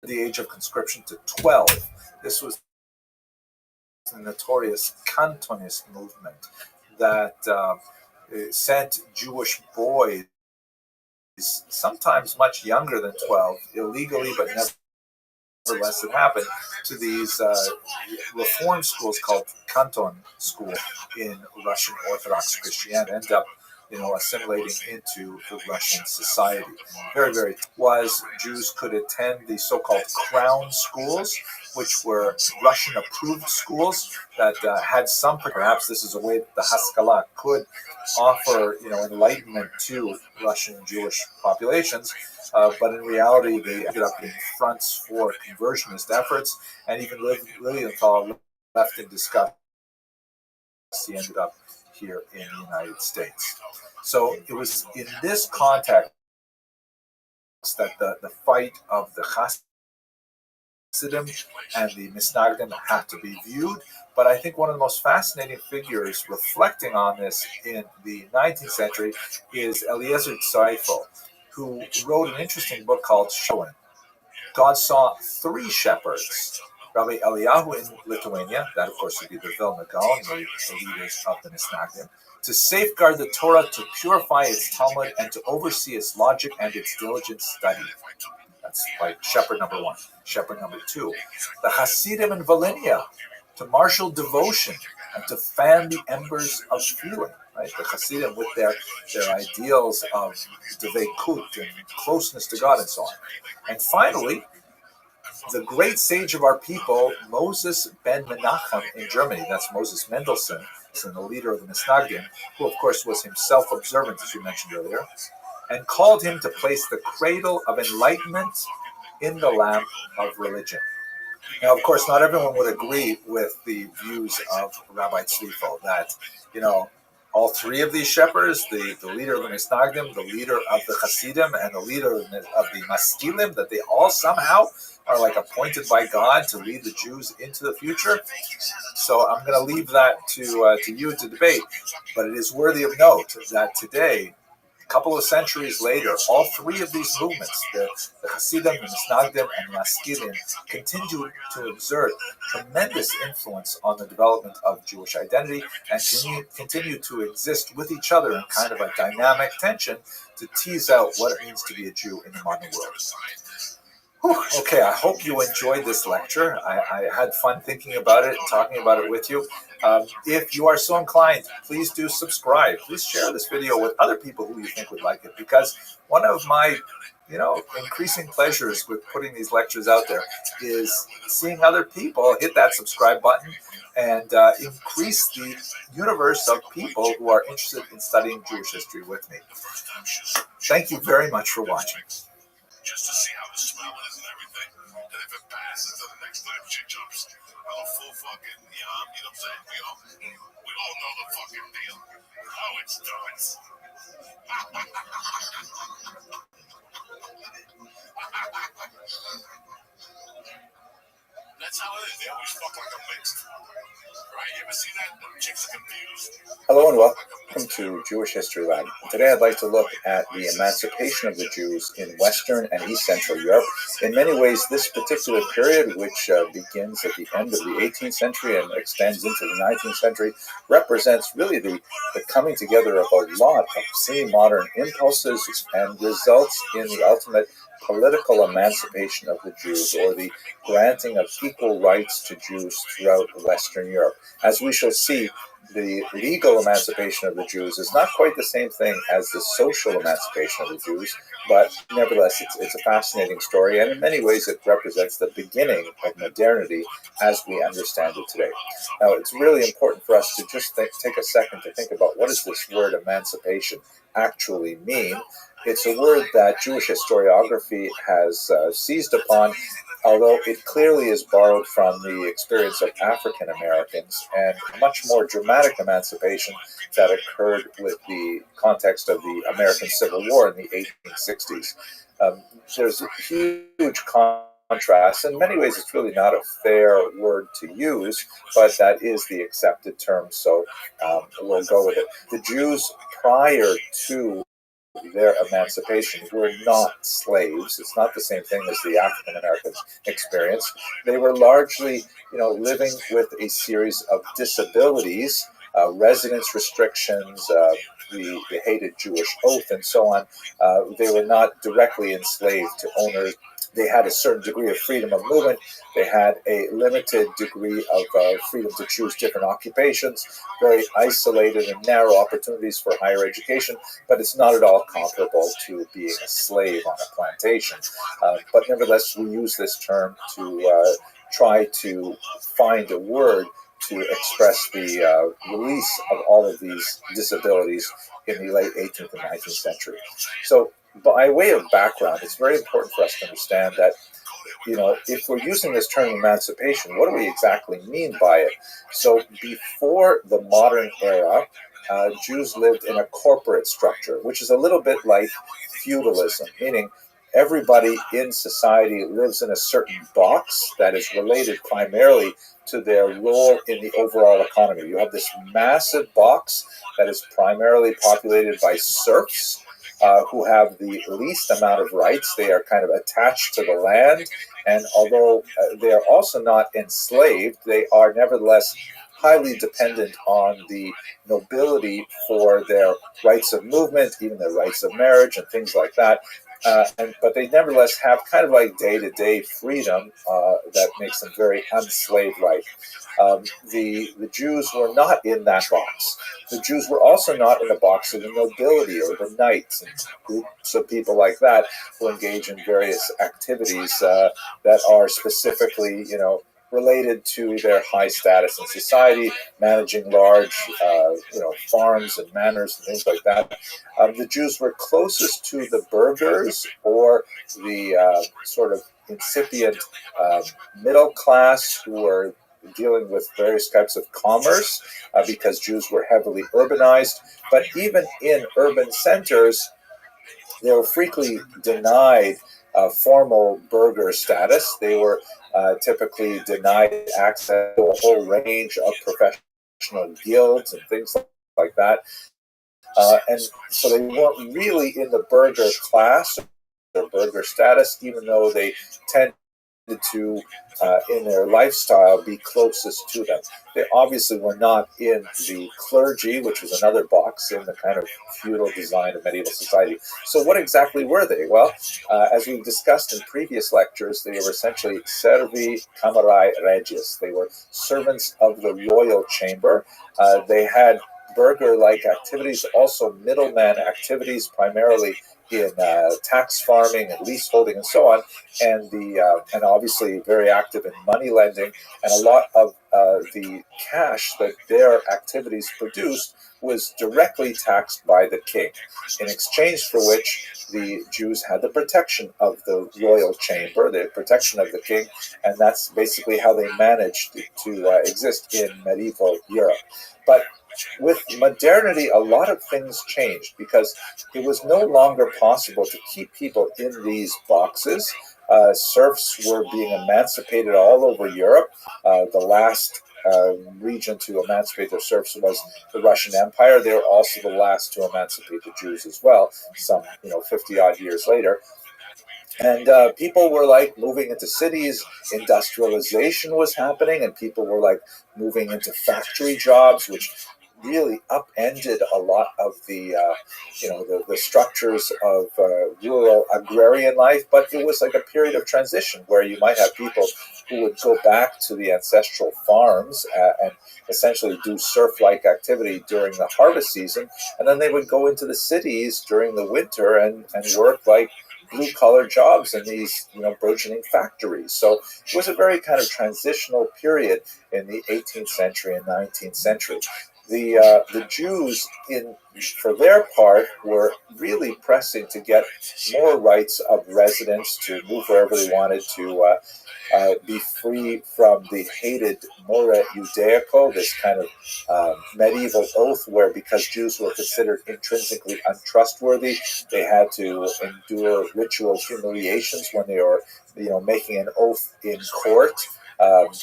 the age of conscription to 12. This was the notorious Cantonist movement that sent Jewish boys, sometimes much younger than 12, illegally, but nevertheless it happened, to these reform schools called Canton School in Russian Orthodox Christianity, end up assimilating into the Russian society. Very, very was Jews could attend the so-called crown schools, which were Russian-approved schools that had some. Perhaps this is a way that the Haskalah could offer, enlightenment to Russian Jewish populations. But in reality, they ended up being fronts for conversionist efforts, and even Lilienthal left in disgust. He ended up here in the United States. So it was in this context that the fight of the Hasidim and the Misnagdim had to be viewed. But I think one of the most fascinating figures reflecting on this in the 19th century is Eliezer Zweifel, who wrote an interesting book called Shoen. God saw three shepherds: Rabbi Eliyahu in Lithuania, that of course would be the Vilna Gaon, the leaders of the Misnagdim, to safeguard the Torah, to purify its Talmud, and to oversee its logic and its diligent study. That's like shepherd number one. Shepherd number two, the Hasidim in Volhynia, to marshal devotion and to fan the embers of feeling. Right, the Hasidim with their ideals of devekut and closeness to God and so on. And finally, the great sage of our people, Moses ben Menachem in Germany, that's Moses Mendelssohn, the leader of the Misnagdim, who of course was himself observant, as we mentioned earlier, and called him to place the cradle of enlightenment in the lamp of religion. Now, of course, not everyone would agree with the views of Rabbi Zweifel that, all three of these shepherds, the leader of the Misnagdim, the leader of the Hasidim, and the leader of the Maskilim, that they all somehow are like appointed by God to lead the Jews into the future. So I'm going to leave that to you to debate. But it is worthy of note that today, a couple of centuries later, all three of these movements, the Hasidim, the Misnagdim, and the Maskilim, continue to exert tremendous influence on the development of Jewish identity and continue to exist with each other in kind of a dynamic tension to tease out what it means to be a Jew in the modern world. Okay, I hope you enjoyed this lecture. I had fun thinking about it and talking about it with you. If you are so inclined, please do subscribe. Please share this video with other people who you think would like it, because one of my increasing pleasures with putting these lectures out there is seeing other people hit that subscribe button and increase the universe of people who are interested in studying Jewish history with me. Thank you very much for watching. Just to see how the smell is and everything. And if it passes, then the next time she jumps, I'm a full fucking yum. You know what I'm saying? We all know the fucking deal. How it's done. That's how it is. They always fuck like a mixed. Right? You ever see that? The chicks are confused. Hello and welcome to Jewish History Lab. Today I'd like to look at the emancipation of the Jews in Western and East Central Europe. In many ways, this particular period, which begins at the end of the 18th century and extends into the 19th century, represents really the coming together of a lot of semi-modern impulses and results in the ultimate political emancipation of the Jews, or the granting of equal rights to Jews throughout Western Europe. As we shall see, the legal emancipation of the Jews is not quite the same thing as the social emancipation of the Jews, but nevertheless, it's a fascinating story, and in many ways it represents the beginning of modernity as we understand it today. Now, it's really important for us to just take a second to think about what does this word emancipation actually mean. It's a word that Jewish historiography has seized upon, although it clearly is borrowed from the experience of African Americans and a much more dramatic emancipation that occurred with the context of the American Civil War in the 1860s. There's a huge contrast. In many ways, it's really not a fair word to use, but that is the accepted term, so we'll go with it. The Jews prior to their emancipation were not slaves. It's not the same thing as the African Americans experience. They were largely, living with a series of disabilities residence restrictions, the hated Jewish oath, and so on. They were not directly enslaved to owners. They had a certain degree of freedom of movement. They had a limited degree of freedom to choose different occupations, very isolated and narrow opportunities for higher education, but it's not at all comparable to being a slave on a plantation. But nevertheless, we use this term to try to find a word to express the release of all of these disabilities in the late 18th and 19th century. So, by way of background, it's very important for us to understand that, if we're using this term emancipation, what do we exactly mean by it? So before the modern era, Jews lived in a corporate structure, which is a little bit like feudalism, meaning everybody in society lives in a certain box that is related primarily to their role in the overall economy. You have this massive box that is primarily populated by serfs, who have the least amount of rights. They are kind of attached to the land, and although they are also not enslaved, they are nevertheless highly dependent on the nobility for their rights of movement, even their rights of marriage and things like that. But they nevertheless have kind of like day-to-day freedom that makes them very unslave-like. The Jews were not in that box. The Jews were also not in the box of the nobility or the knights and groups of people like that who engage in various activities that are specifically, related to their high status in society, managing large, farms and manors and things like that. The Jews were closest to the burghers or the sort of incipient middle class who were dealing with various types of commerce because Jews were heavily urbanized. But even in urban centers, they were frequently denied formal burgher status. They were typically denied access to a whole range of professional guilds and things like that. And so they weren't really in the burgher class or burgher status, even though they tended to, in their lifestyle, be closest to them. They obviously were not in the clergy, which was another box in the kind of feudal design of medieval society. So what exactly were they? Well, as we've discussed in previous lectures, they were essentially servi camerae regis. They were servants of the royal chamber. They had burgher-like activities, also middleman activities, primarily in tax farming and leaseholding and so on, and obviously very active in money lending, and a lot of the cash that their activities produced was directly taxed by the king, in exchange for which the Jews had the protection of the royal chamber, the protection of the king, and that's basically how they managed to exist in medieval Europe. But with modernity, a lot of things changed because it was no longer possible to keep people in these boxes. Serfs were being emancipated all over Europe. The last region to emancipate their serfs was the Russian Empire. They were also the last to emancipate the Jews as well, some 50 odd years later. And people were like moving into cities. Industrialization was happening, and people were like moving into factory jobs, which really upended a lot of the structures of rural agrarian life. But it was like a period of transition where you might have people who would go back to the ancestral farms and essentially do serf-like activity during the harvest season, and then they would go into the cities during the winter and work like blue-collar jobs in these burgeoning factories. So it was a very kind of transitional period in the 18th century and 19th century. The Jews, for their part, were really pressing to get more rights of residence, to move wherever they wanted, to be free from the hated mora judaico, this kind of medieval oath where, because Jews were considered intrinsically untrustworthy, they had to endure ritual humiliations when they were making an oath in court.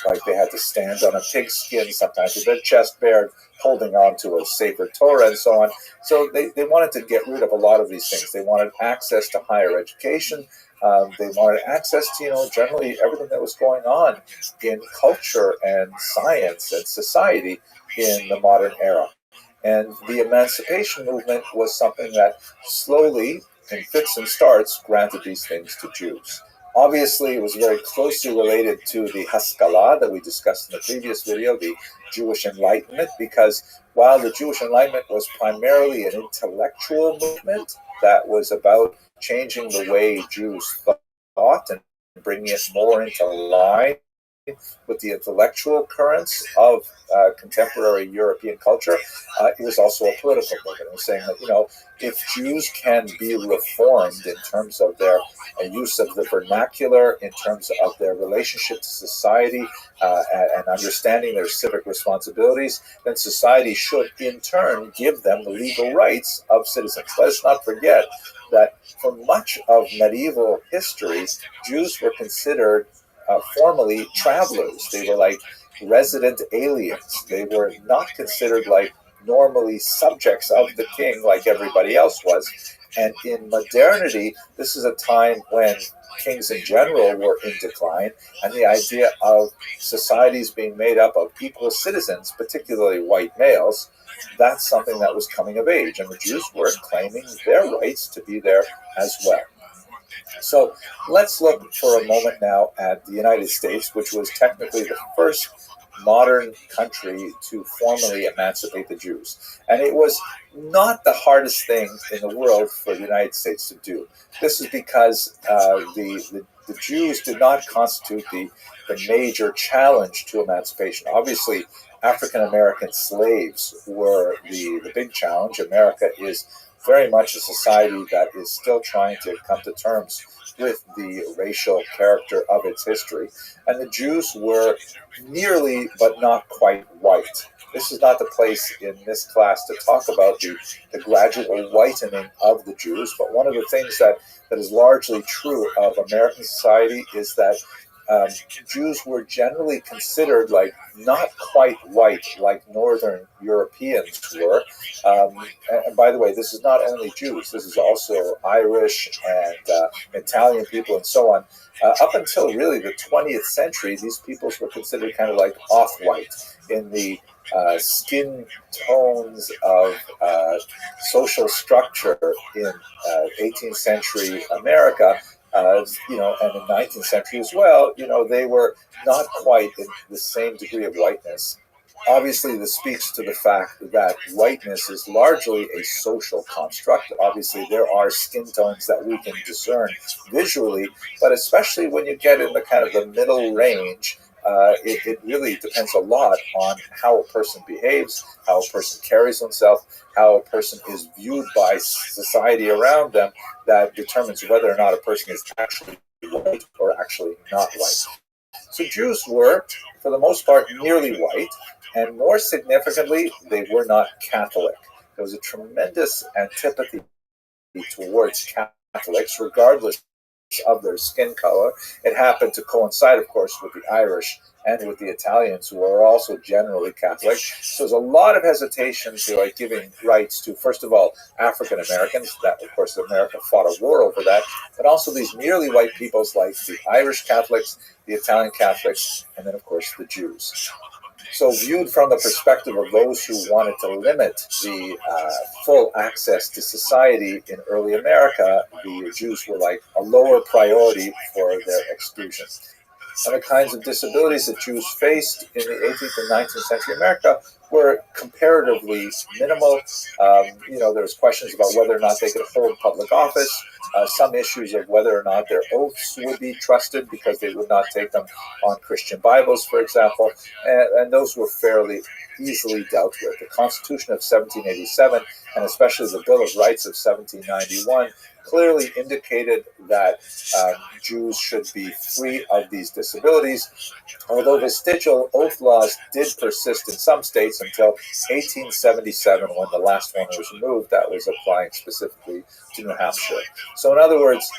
Like they had to stand on a pigskin, sometimes with their chest bared, holding on to a sacred Torah and so on. So they wanted to get rid of a lot of these things. They wanted access to higher education. They wanted access to, generally everything that was going on in culture and science and society in the modern era. And the emancipation movement was something that slowly, in fits and starts, granted these things to Jews. Obviously, it was very closely related to the Haskalah that we discussed in the previous video, the Jewish Enlightenment, because while the Jewish Enlightenment was primarily an intellectual movement that was about changing the way Jews thought and bringing it more into line with the intellectual currents of contemporary European culture, it was also a political movement. It was saying that, if Jews can be reformed in terms of their use of the vernacular, in terms of their relationship to society, and understanding their civic responsibilities, then society should in turn give them the legal rights of citizens. Let us not forget that for much of medieval history, Jews were considered formally travelers. They were like resident aliens. They were not considered like normally subjects of the king like everybody else was. And in modernity, this is a time when kings in general were in decline, and the idea of societies being made up of equal citizens, particularly white males, that's something that was coming of age, and the Jews were claiming their rights to be there as well. So let's look for a moment now at the United States, which was technically the first modern country to formally emancipate the Jews. And it was not the hardest thing in the world for the United States to do. This is because the Jews did not constitute the major challenge to emancipation. Obviously, African American slaves were the big challenge. America is very much a society that is still trying to come to terms with the racial character of its history. And the Jews were nearly but not quite white. This is not the place in this class to talk about the gradual whitening of the Jews, but one of the things that is largely true of American society is that Jews were generally considered like not quite white like Northern Europeans were. And by the way, this is not only Jews, this is also Irish and Italian people and so on. Up until really the 20th century, these peoples were considered kind of like off-white in the skin tones of social structure in 18th century America. And in the 19th century as well, they were not quite in the same degree of whiteness. Obviously, this speaks to the fact that whiteness is largely a social construct. Obviously, there are skin tones that we can discern visually, but especially when you get in the kind of the middle range, it really depends a lot on how a person behaves, how a person carries himself, how a person is viewed by society around them, that determines whether or not a person is actually white or actually not white. So Jews were, for the most part, nearly white, and more significantly, they were not Catholic. There was a tremendous antipathy towards Catholics, regardless of their skin color. It happened to coincide, of course, with the Irish and with the Italians, who are also generally Catholic. So there's a lot of hesitation to giving rights to, first of all, African Americans. That, of course, America fought a war over that, but also these nearly white peoples like the Irish Catholics, the Italian Catholics, and then, of course, the Jews. So viewed from the perspective of those who wanted to limit the full access to society in early America, the Jews were like a lower priority for their exclusion. And the kinds of disabilities that Jews faced in the 18th and 19th century America were comparatively minimal. There was questions about whether or not they could hold public office, some issues of whether or not their oaths would be trusted because they would not take them on Christian Bibles, for example, and those were fairly easily dealt with. The Constitution of 1787, and especially the Bill of Rights of 1791, clearly indicated that Jews should be free of these disabilities, although vestigial oath laws did persist in some states until 1877, when the last one was removed. That was applying specifically to New Hampshire. So in other words,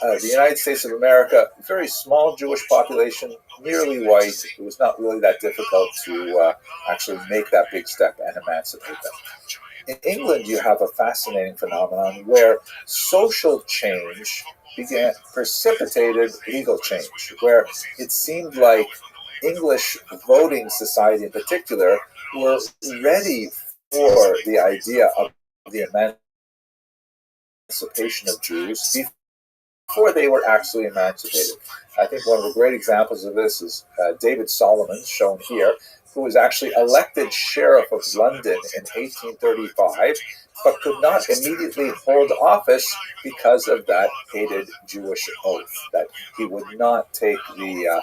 the United States of America, very small Jewish population, nearly white. It was not really that difficult to actually make that big step and emancipate them. In England, you have a fascinating phenomenon where social change precipitated legal change, where it seemed like English voting society in particular were ready for the idea of the emancipation of Jews before they were actually emancipated. I think one of the great examples of this is David Solomon, shown here, who was actually elected Sheriff of London in 1835, but could not immediately hold office because of that hated Jewish oath, that he would not take the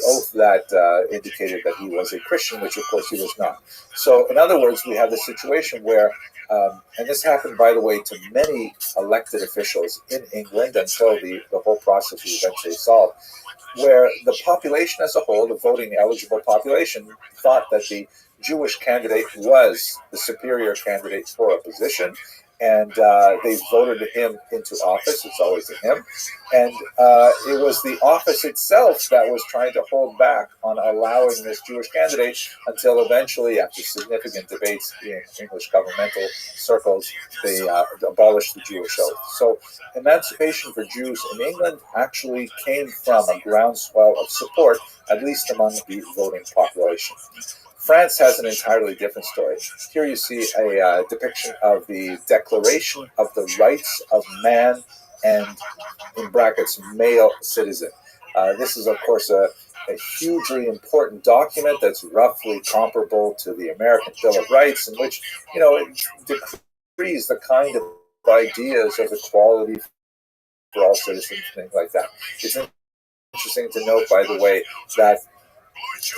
oath that indicated that he was a Christian, which of course he was not. So in other words, we have the situation where, and this happened, by the way, to many elected officials in England until the whole process was eventually solved, where the population as a whole, the voting eligible population, thought that the Jewish candidate was the superior candidate for a position, and they voted him into office. It's always a him. And it was the office itself that was trying to hold back on allowing this Jewish candidate until eventually, after significant debates in English governmental circles, they abolished the Jewish oath. So emancipation for Jews in England actually came from a groundswell of support, at least among the voting population. France has an entirely different story. Here you see a depiction of the Declaration of the Rights of Man and, in brackets, male citizen. This is, of course, a hugely important document that's roughly comparable to the American Bill of Rights, in which, it decrees the kind of ideas of equality for all citizens, things like that. It's interesting to note, by the way, that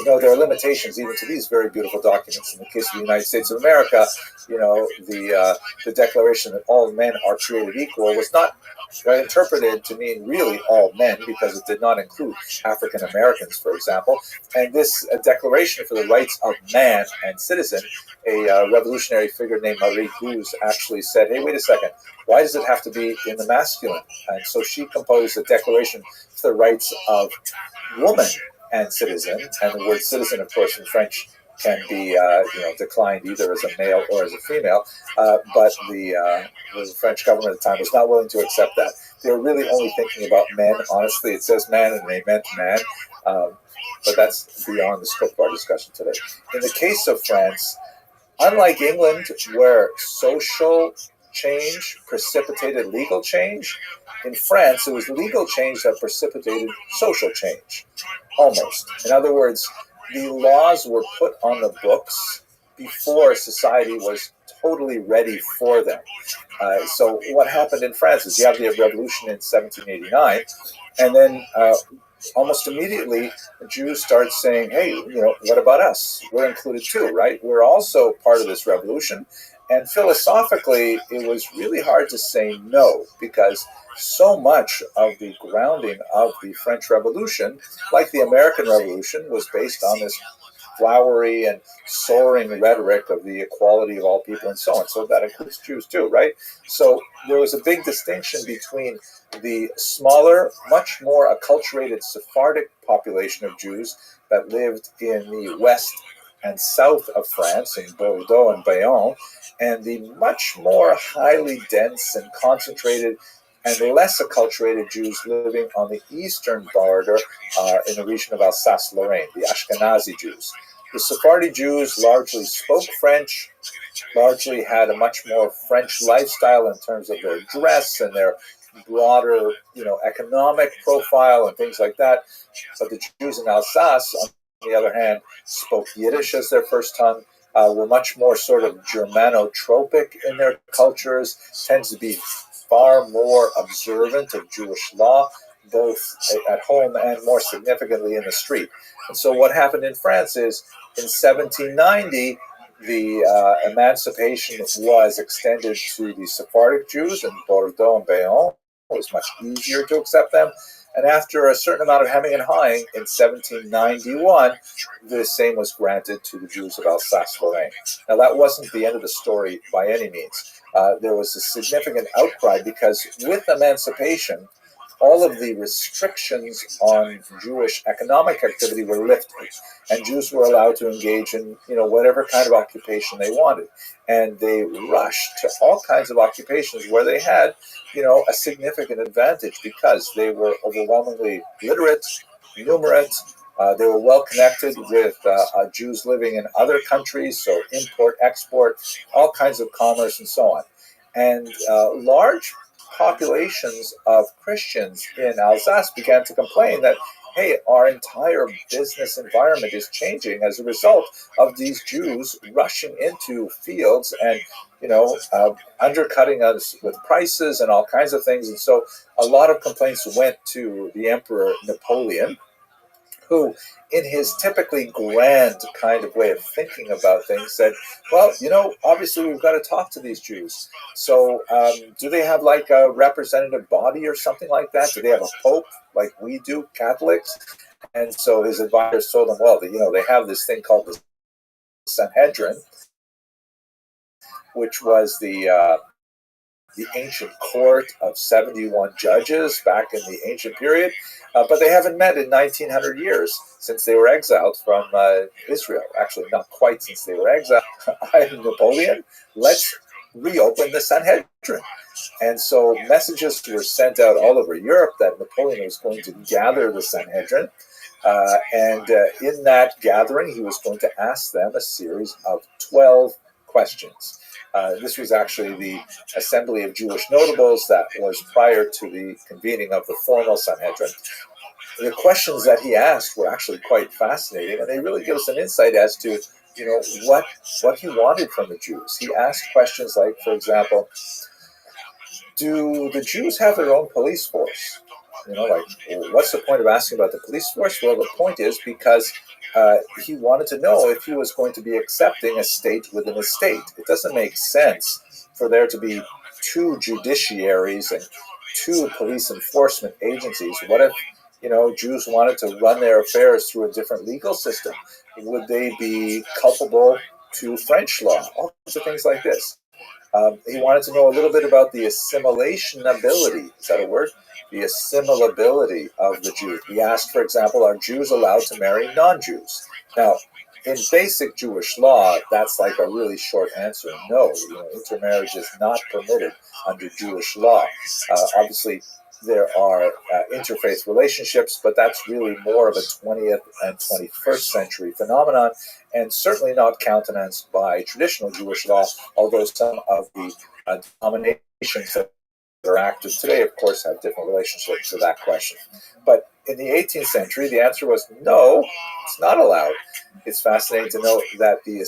there are limitations even to these very beautiful documents. In the case of the United States of America, the declaration that all men are created equal was not interpreted to mean really all men, because it did not include African Americans, for example. And this Declaration for the Rights of Man and Citizen, a revolutionary figure named Marie Gouze actually said, hey, wait a second, why does it have to be in the masculine? And so she composed a declaration for the rights of woman and citizen, and the word citizen, of course, in French can be declined either as a male or as a female, but the French government at the time was not willing to accept that. They were really only thinking about men. Honestly, it says man and they meant man, but that's beyond the scope of our discussion today. In the case of France, unlike England, where social change precipitated legal change, in France, it was legal change that precipitated social change, almost. In other words, the laws were put on the books before society was totally ready for them. So what happened in France is you have the revolution in 1789, and then almost immediately, the Jews start saying, hey, what about us? We're included too, right? We're also part of this revolution. And philosophically, it was really hard to say no, because so much of the grounding of the French Revolution, like the American Revolution, was based on this flowery and soaring rhetoric of the equality of all people and so on. So that includes Jews too, right? So there was a big distinction between the smaller, much more acculturated Sephardic population of Jews that lived in the west and south of France, in Bordeaux and Bayonne, and the much more highly dense and concentrated and less acculturated Jews living on the eastern border in the region of Alsace-Lorraine, the Ashkenazi Jews. The Sephardi Jews largely spoke French, largely had a much more French lifestyle in terms of their dress and their broader, economic profile and things like that. But the Jews in Alsace, on the other hand, spoke Yiddish as their first tongue, were much more sort of Germanotropic in their cultures, tends to be far more observant of Jewish law, both at home and more significantly in the street. And so what happened in France is, in 1790, the emancipation was extended to the Sephardic Jews in Bordeaux and Bayonne. It was much easier to accept them. And after a certain amount of hemming and hawing, in 1791, the same was granted to the Jews of Alsace-Lorraine. Now, that wasn't the end of the story by any means. There was a significant outcry because with emancipation, all of the restrictions on Jewish economic activity were lifted, and Jews were allowed to engage in, whatever kind of occupation they wanted. And they rushed to all kinds of occupations where they had, a significant advantage because they were overwhelmingly literate, numerate. They were well connected with Jews living in other countries, so import, export, all kinds of commerce, and so on. And large populations of Christians in Alsace began to complain that, hey, our entire business environment is changing as a result of these Jews rushing into fields and, undercutting us with prices and all kinds of things. And so a lot of complaints went to the Emperor Napoleon, who, in his typically grand kind of way of thinking about things, said, well, obviously we've got to talk to these Jews. So do they have like a representative body or something like that? Do they have a pope like we do, Catholics? And so his advisors told him, well, they have this thing called the Sanhedrin, which was the ancient court of 71 judges back in the ancient period, but they haven't met in 1900 years since they were exiled from Israel. Actually, not quite since they were exiled. I'm Napoleon. Let's reopen the Sanhedrin. And so messages were sent out all over Europe that Napoleon was going to gather the Sanhedrin. And in that gathering, he was going to ask them a series of 12 questions. This was actually the assembly of Jewish notables that was prior to the convening of the formal Sanhedrin. The questions that he asked were actually quite fascinating, and they really give us an insight as to, what he wanted from the Jews. He asked questions like, for example, do the Jews have their own police force? What's the point of asking about the police force? Well, the point is because he wanted to know if he was going to be accepting a state within a state. It doesn't make sense for there to be two judiciaries and two police enforcement agencies. What if, Jews wanted to run their affairs through a different legal system? Would they be culpable to French law? All kinds of things like this. He wanted to know a little bit about the assimilation ability. Is that a word? The assimilability of the Jews. He asked, for example, are Jews allowed to marry non-Jews? Now, in basic Jewish law, that's like a really short answer. No, intermarriage is not permitted under Jewish law. Obviously, there are interfaith relationships, but that's really more of a 20th and 21st century phenomenon, and certainly not countenanced by traditional Jewish law, although some of the denominations that are active today, of course, have different relationships to that question. But in the 18th century, the answer was no, it's not allowed. It's fascinating to note that the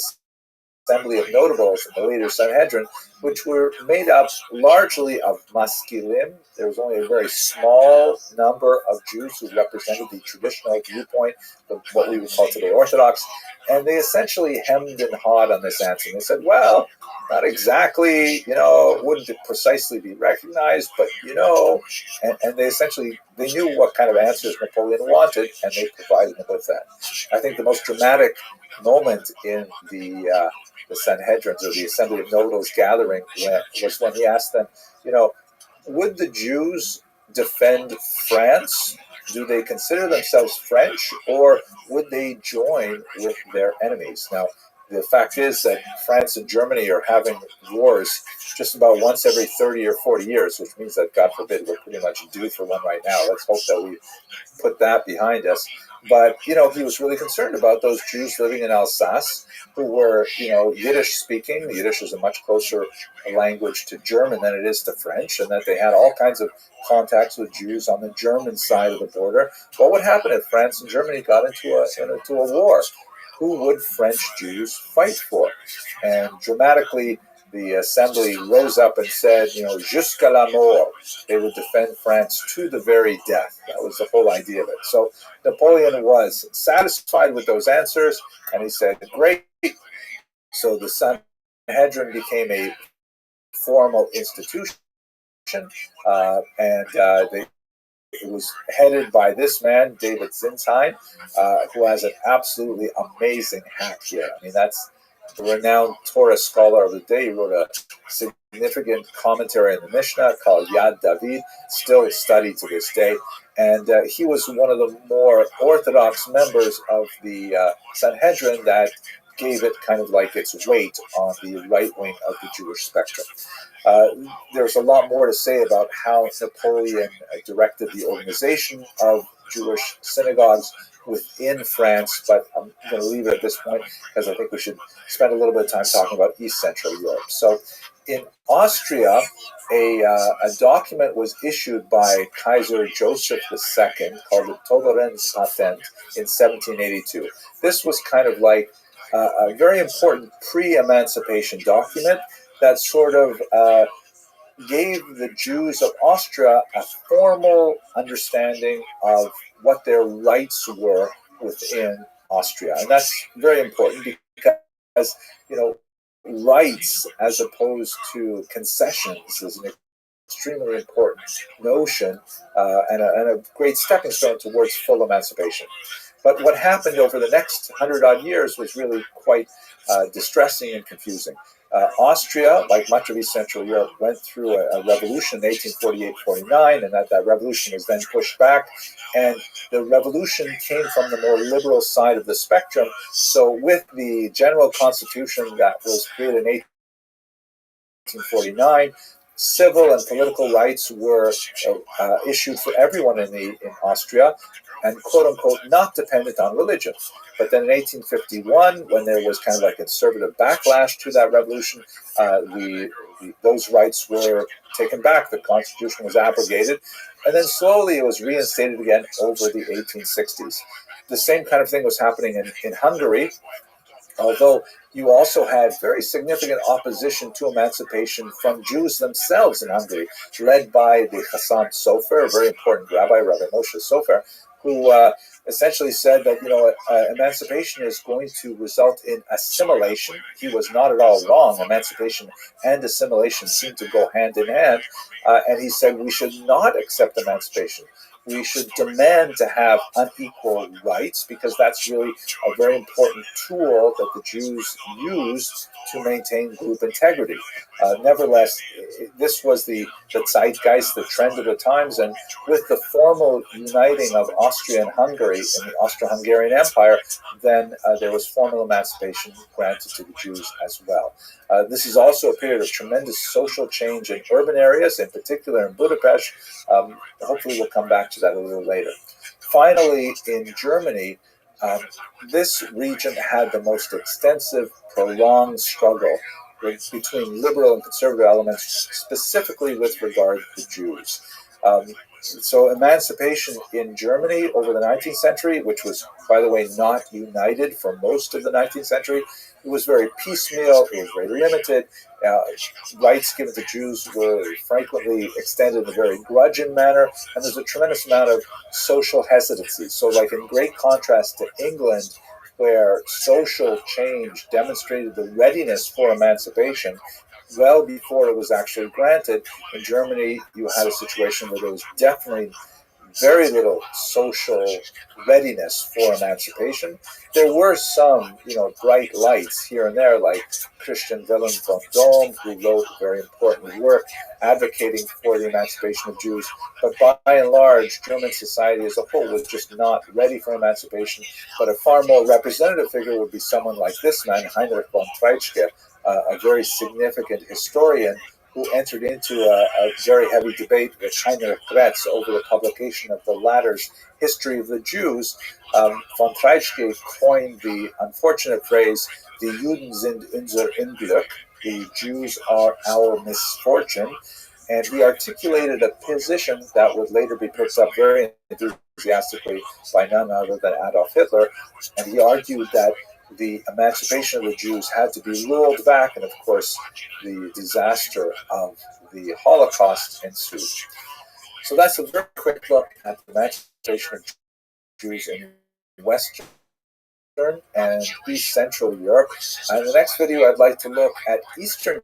assembly of notables in the later Sanhedrin, which were made up largely of maskilim. There was only a very small number of Jews who represented the traditional viewpoint of what we would call today Orthodox, and they essentially hemmed and hawed on this answer. And they said, well, not exactly, wouldn't it precisely be recognized, but, and they knew what kind of answers Napoleon wanted, and they provided him with that. I think the most dramatic moment in the Sanhedrins, or the Assembly of Notables gathering, was when he asked them, would the Jews defend France? Do they consider themselves French, or would they join with their enemies? Now, the fact is that France and Germany are having wars just about once every 30 or 40 years, which means that, God forbid, we're pretty much due for one right now. Let's hope that we put that behind us. But, he was really concerned about those Jews living in Alsace who were, Yiddish speaking. Yiddish is a much closer language to German than it is to French, and that they had all kinds of contacts with Jews on the German side of the border. What would happen if France and Germany got into a war? Who would French Jews fight for? And dramatically, the assembly rose up and said, jusqu'à la mort. They would defend France to the very death. That was the whole idea of it. So Napoleon was satisfied with those answers, and he said, great. So the Sanhedrin became a formal institution, and it was headed by this man, David Zinsheim, who has an absolutely amazing hat here. I mean, the renowned Torah scholar of the day. He wrote a significant commentary on the Mishnah called Yad David, still studied to this day. And he was one of the more orthodox members of the Sanhedrin that gave it kind of like its weight on the right wing of the Jewish spectrum. There's a lot more to say about how Napoleon directed the organization of Jewish synagogues within France, but I'm going to leave it at this point because I think we should spend a little bit of time talking about East Central Europe. So in Austria, a document was issued by Kaiser Joseph II called the Toleranzpatent in 1782. This was kind of like a very important pre-emancipation document that sort of gave the Jews of Austria a formal understanding of what their rights were within Austria. And that's very important because, rights as opposed to concessions is an extremely important notion and a great stepping stone towards full emancipation. But what happened over the next 100-odd years was really quite distressing and confusing. Austria, like much of East Central Europe, went through a revolution in 1848-49, and that revolution was then pushed back. And the revolution came from the more liberal side of the spectrum. So with the general constitution that was created in 1849, civil and political rights were issued for everyone in Austria, and quote unquote not dependent on religion. But then in 1851, when there was kind of like a conservative backlash to that revolution, those rights were taken back. The constitution was abrogated, and then slowly it was reinstated again over the 1860s. The same kind of thing was happening in Hungary, although you also had very significant opposition to emancipation from Jews themselves in Hungary, led by the Hasan Sofer, a very important Rabbi Moshe Sofer, who essentially said that emancipation is going to result in assimilation. He was not at all wrong. Emancipation and assimilation seem to go hand in hand. And he said we should not accept emancipation. We should demand to have unequal rights because that's really a very important tool that the Jews used to maintain group integrity. Nevertheless, this was the zeitgeist, the trend of the times, and with the formal uniting of Austria and Hungary in the Austro-Hungarian Empire, then there was formal emancipation granted to the Jews as well. This is also a period of tremendous social change in urban areas, in particular in Budapest. Hopefully we'll come back to that a little later. Finally, in Germany, this region had the most extensive, prolonged struggle between liberal and conservative elements, specifically with regard to Jews. So emancipation in Germany over the 19th century, which was, by the way, not united for most of the 19th century, it was very piecemeal, it was very limited. Rights given to Jews were frequently extended in a very grudging manner, and there's a tremendous amount of social hesitancy. So like in great contrast to England, where social change demonstrated the readiness for emancipation, well before it was actually granted, in Germany you had a situation where there was definitely very little social readiness for emancipation. There were some, bright lights here and there, like Christian Wilhelm von Dohm, who wrote very important work advocating for the emancipation of Jews. But by and large, German society as a whole was just not ready for emancipation. But a far more representative figure would be someone like this man, Heinrich von Treitschke, a very significant historian who entered into a very heavy debate with Heinrich Gretz over the publication of the latter's History of the Jews. Von Treitschke coined the unfortunate phrase, "Die Juden sind unser Unglück," the Jews are our misfortune, and he articulated a position that would later be picked up very enthusiastically by none other than Adolf Hitler, and he argued that the emancipation of the Jews had to be rolled back, and of course the disaster of the Holocaust ensued. So that's a very quick look at the emancipation of Jews in Western and East Central Europe. And in the next video I'd like to look at Eastern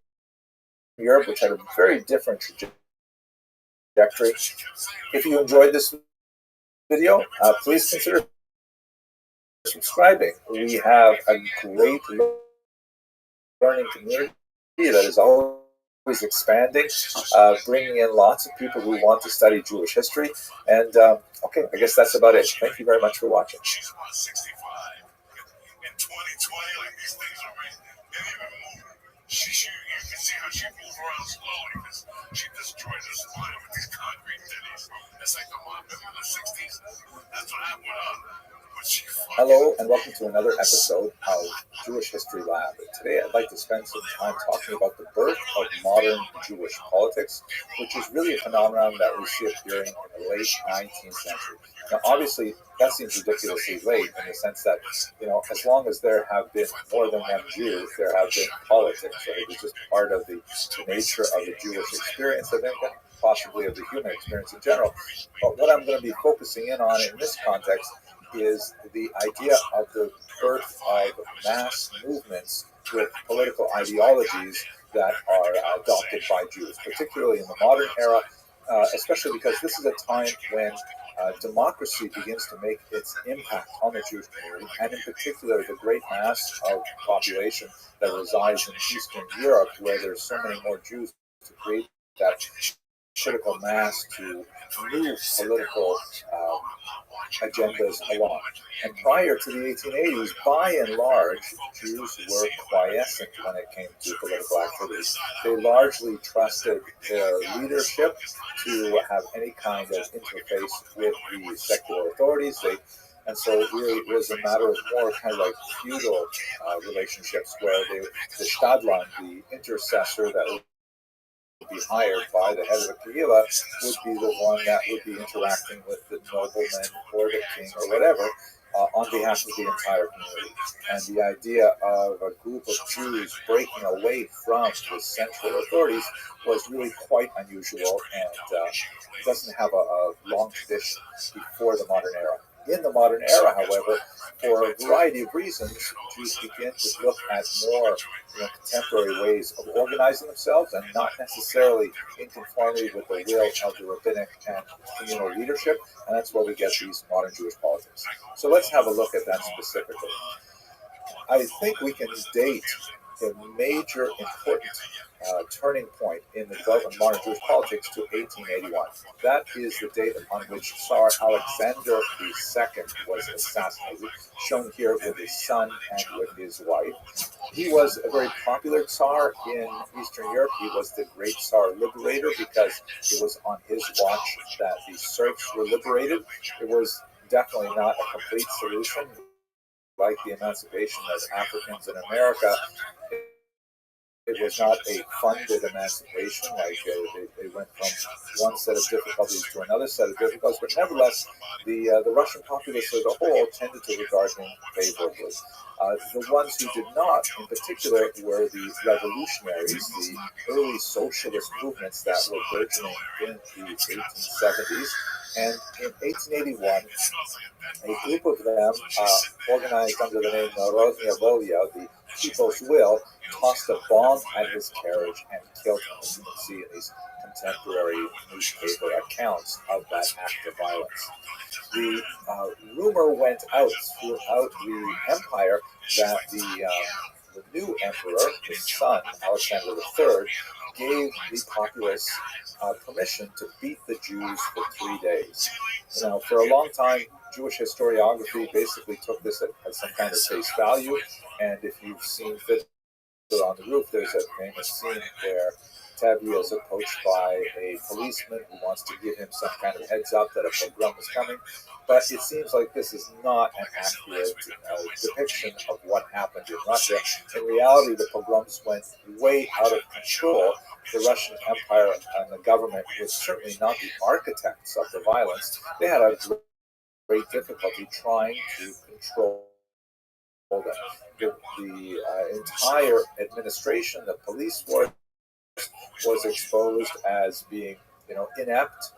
Europe, which had a very different trajectory. If you enjoyed this video, please consider subscribing. We have a great learning community that is always expanding, bringing in lots of people who want to study Jewish history. And okay, I guess that's about it. Thank you very much for watching. She's about 65. In 2020, like these things are really, they didn't even move. You can see how she moves around slowly because she destroys her spine with these concrete ditties. It's like the mom in the 60s. That's what happened with her. Hello and welcome to another episode of Jewish History Lab. Today I'd like to spend some time talking about the birth of modern Jewish politics, which is really a phenomenon that we see appearing in the late 19th century. Now obviously that seems ridiculously late in the sense that, as long as there have been more than one Jew, there have been politics. So it was just part of the nature of the Jewish experience, I think, and possibly of the human experience in general. But what I'm going to be focusing in on in this context is the idea of the birth of mass movements with political ideologies that are adopted by Jews, particularly in the modern era, especially because this is a time when democracy begins to make its impact on the Jewish community, and in particular the great mass of population that resides in Eastern Europe, where there's so many more Jews to create that critical mass to move political agendas along. And prior to the 1880s, by and large, Jews were quiescent when it came to political activities. They largely trusted their leadership to have any kind of interface with the secular authorities. And so really it was a matter of more kind of like feudal relationships where the Stadlan, the intercessor that would be hired by the head of the Kehillah, would be the one that would be interacting with the nobleman or the king or whatever on behalf of the entire community. And the idea of a group of Jews breaking away from the central authorities was really quite unusual and doesn't have a long tradition before the modern era. In the modern era, however, for a variety of reasons, Jews begin to look at more contemporary ways of organizing themselves and not necessarily in conformity with the will of the rabbinic and communal leadership, and that's where we get these modern Jewish politics. So let's have a look at that specifically. I think we can date the major important turning point in the development of modern Jewish politics to 1881. That is the date upon which Tsar Alexander II was assassinated, shown here with his son and with his wife. He was a very popular Tsar in Eastern Europe. He was the great Tsar liberator because it was on his watch that the serfs were liberated. It was definitely not a complete solution, like the emancipation of Africans in America. It was not a funded emancipation, like they went from one set of difficulties to another set of difficulties, but nevertheless, the Russian populace as a whole tended to regard him favorably. The ones who did not, in particular, were the revolutionaries, the early socialist movements that were burgeoning in the 1870s. And in 1881, a group of them, organized under the name ROTHSCHILD, the People's Will, tossed a bomb at his carriage and killed him, as you can see in these contemporary newspaper accounts of that act of violence. The rumor went out throughout the empire that the new emperor, his son, Alexander III, gave the populace permission to beat the Jews for 3 days. Now, for a long time, Jewish historiography basically took this at some kind of face value, and if you've seen Fiddler on the Roof, there's a famous scene where Tabby is approached by a policeman who wants to give him some kind of heads up that a pogrom is coming. But it seems like this is not an accurate depiction of what happened in Russia. In reality, the pogroms went way out of control. The Russian Empire and the government was certainly not the architects of the violence. They had a great difficulty trying to control them. The entire administration, the police force, was exposed as being, inept,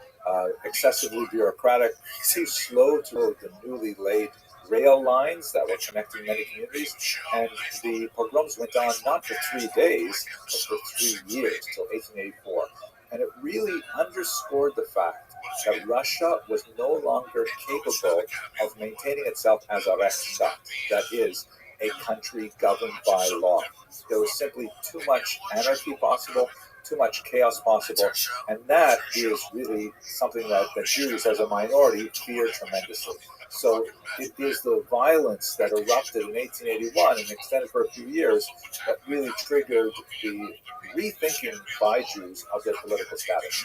excessively bureaucratic, too slow to build the newly laid rail lines that were connecting many communities. And the pogroms went on not for 3 days, but for 3 years, till 1884. And it really underscored the fact that Russia was no longer capable of maintaining itself as a Rechtsstaat, that is, a country governed by law. There was simply too much anarchy possible, too much chaos possible, and that is really something that the Jews as a minority fear tremendously. So it is the violence that erupted in 1881 and extended for a few years that really triggered the rethinking by Jews of their political status,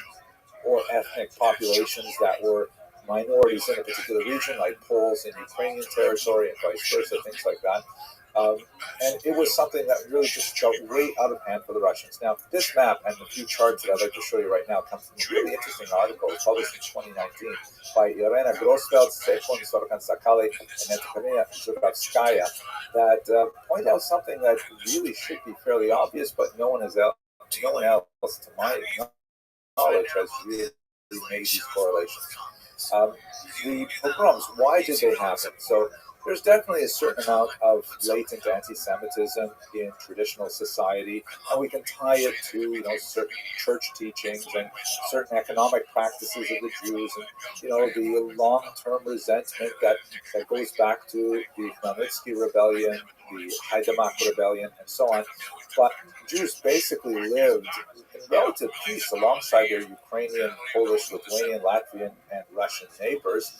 or ethnic populations that were minorities in a particular region, like Poles in Ukrainian territory and vice versa, things like that. And it was something that really just got way out of hand for the Russians. Now, this map and the few charts that I'd like to show you right now come from a really interesting article published in 2019 by Irena Grosfeld, Sechon Sorkan-Sakale, and Ekaterina Zhuravskaya that point out something that really should be fairly obvious, but no one else, to my knowledge, has really made these correlations. The pogroms, why did they happen? So there's definitely a certain amount of latent anti-Semitism in traditional society, and we can tie it to certain church teachings and certain economic practices of the Jews, and the long-term resentment that goes back to the Khmelnytsky rebellion, the Haidamach rebellion, and so on. But Jews basically lived in relative peace alongside their Ukrainian, Polish, Lithuanian, Latvian, and Russian neighbors,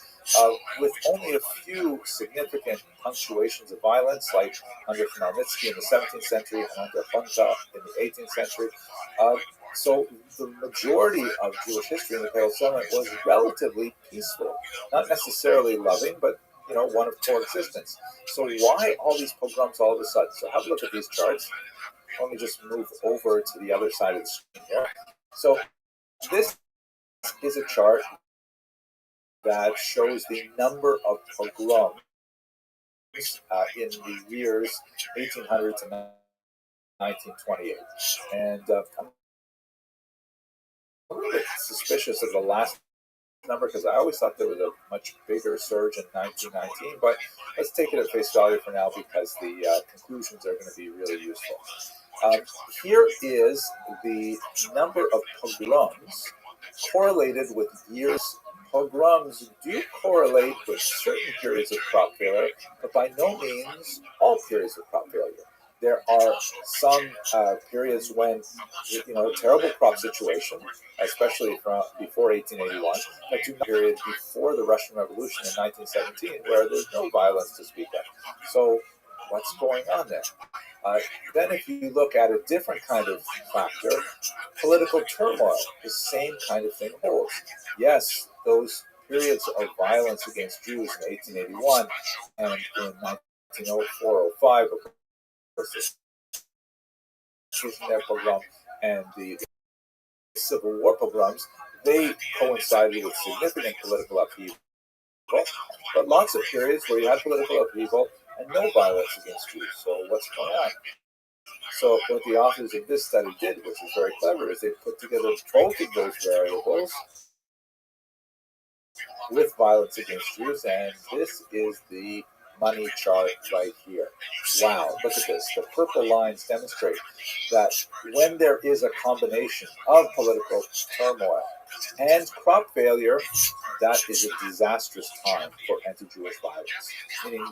with only a few significant punctuations of violence, like under Khmelnytsky in the 17th century and under Honka in the 18th century. So the majority of Jewish history in the Pale Settlement was relatively peaceful, not necessarily loving, but one of coexistence. So why all these pogroms all of a sudden? So have a look at these charts. Let me just move over to the other side of the screen here. So this is a chart that shows the number of pogroms in the years 1800 to 1928. And I'm a little bit suspicious of the last number because I always thought there was a much bigger surge in 1919, but let's take it at face value for now because the conclusions are going to be really useful. Here is the number of pogroms correlated with years. Pogroms do correlate with certain periods of crop failure, but by no means all periods of crop failure. There are some periods when, a terrible crop situation, especially from before 1881, a period before the Russian Revolution in 1917, where there's no violence to speak of. So what's going on there? Then if you look at a different kind of factor, political turmoil, the same kind of thing holds. Yes, those periods of violence against Jews in 1881 and in 1904-05, of course, the pogrom and the Civil War pogroms, they coincided with significant political upheaval, but lots of periods where you had political upheaval and no violence against Jews. So what's going on? So what the authors of this study did, which is very clever, is they put together both of those variables with violence against Jews, and this is the money chart right here. Wow, look at this. The purple lines demonstrate that when there is a combination of political turmoil and crop failure, that is a disastrous time for anti-Jewish violence, meaning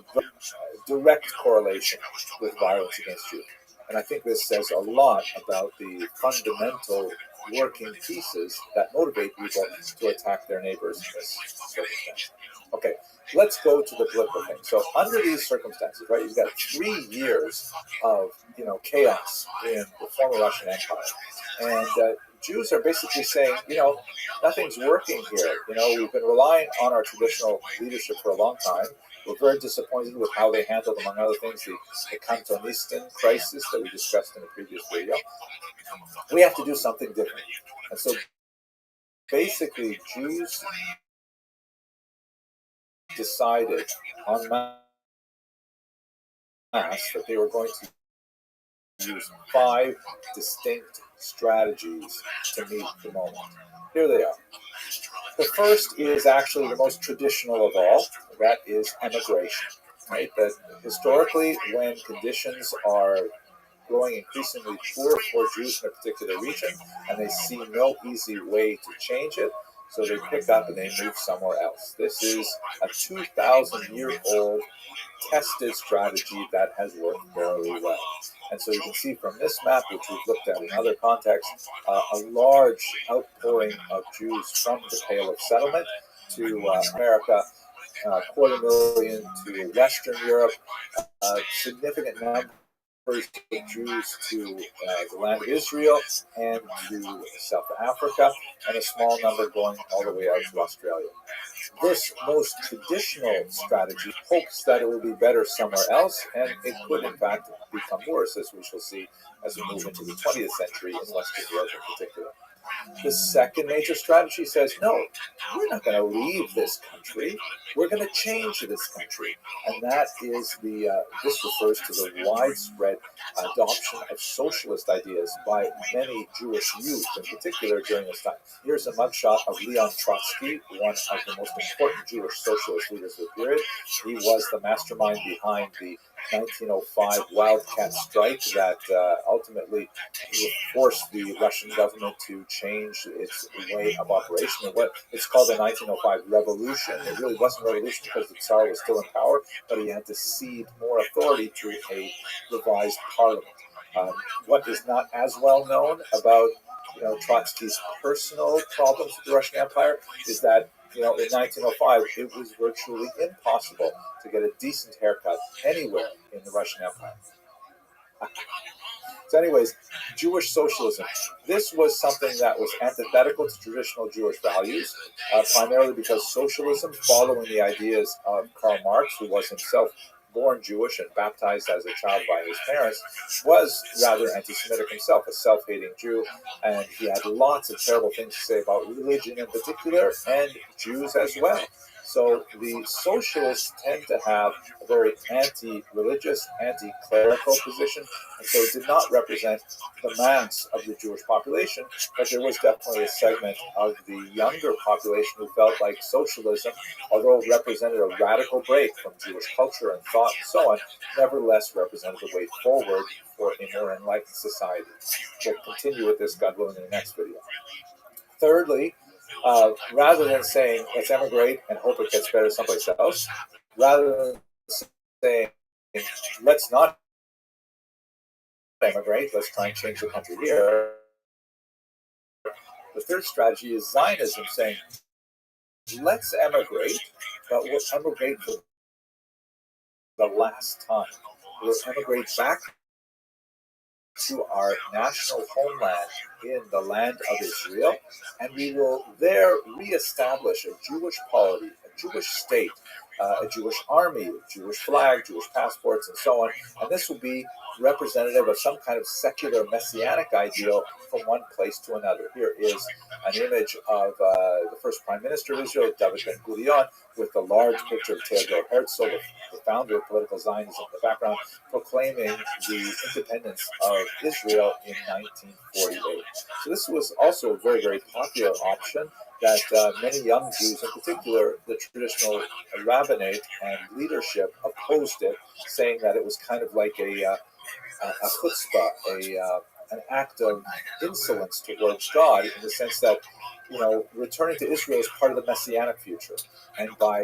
direct correlation with violence against Jews. And I think this says a lot about the fundamental working pieces that motivate people to attack their neighbors in this circumstance. Okay, let's go to the political thing. So under these circumstances, right, you've got 3 years of chaos in the former Russian Empire, and Jews are basically saying, nothing's working here. We've been relying on our traditional leadership for a long time. We're very disappointed with how they handled, among other things, the Cantonistan crisis that we discussed in the previous video. We have to do something different. And so basically, Jews decided en masse that they were going to use 5 distinct strategies to meet the moment. Here they are. The first is actually the most traditional of all. That is emigration. Right? That historically, when conditions are growing increasingly poor for Jews in a particular region, and they see no easy way to change it, So they pick up and they move somewhere else. This is a 2,000-year-old tested strategy that has worked very well. And so you can see from this map, which we've looked at in other contexts, a large outpouring of Jews from the Pale of Settlement to America, 250,000 to Western Europe, significant numbers of Jews to the land of Israel and to South Africa, and a small number going all the way out to Australia. This most traditional strategy hopes that it will be better somewhere else, and it could in fact become worse, as we shall see as we move into the 20th century in Western Europe in particular. The second major strategy says, no, we're not going to leave this country. We're going to change this country. And that is this refers to the widespread adoption of socialist ideas by many Jewish youth, in particular during this time. Here's a mugshot of Leon Trotsky, one of the most important Jewish socialist leaders of the period. He was the mastermind behind the 1905 wildcat strike that ultimately forced the Russian government to change its way of operation. And what it's called the 1905 revolution. It really wasn't a revolution because the Tsar was still in power, but he had to cede more authority to a revised parliament. What is not as well known about Trotsky's personal problems with the Russian Empire is that in 1905 it was virtually impossible to get a decent haircut anywhere in the Russian Empire. So anyways, Jewish socialism. This was something that was antithetical to traditional Jewish values, primarily because socialism, following the ideas of Karl Marx, who was himself born Jewish and baptized as a child by his parents, was rather anti-Semitic himself, a self-hating Jew, and he had lots of terrible things to say about religion in particular, and Jews as well. So the socialists tend to have a very anti-religious, anti-clerical position, and so it did not represent the mass of the Jewish population, but there was definitely a segment of the younger population who felt like socialism, although it represented a radical break from Jewish culture and thought and so on, nevertheless represented the way forward for a more enlightened society. We'll continue with this, God willing, in the next video. Thirdly, rather than saying, let's emigrate and hope it gets better someplace else, rather than saying, let's not emigrate, let's try and change the country here, the third strategy is Zionism, saying, let's emigrate, but we'll emigrate for the last time. We'll emigrate back to our national homeland in the land of Israel, and we will there reestablish a Jewish polity, a Jewish state, a Jewish army, a Jewish flag, Jewish passports, and so on. And this will be representative of some kind of secular messianic ideal from one place to another. Here is an image of the first Prime Minister of Israel, David Ben-Gurion, with the large picture of Theodor Herzl, the founder of political Zionism, in the background, proclaiming the independence of Israel in 1948. So this was also a very, very popular option that many young Jews, in particular the traditional rabbinate and leadership, opposed it, saying that it was kind of like a chutzpah, an act of insolence towards God, in the sense that returning to Israel is part of the messianic future, and by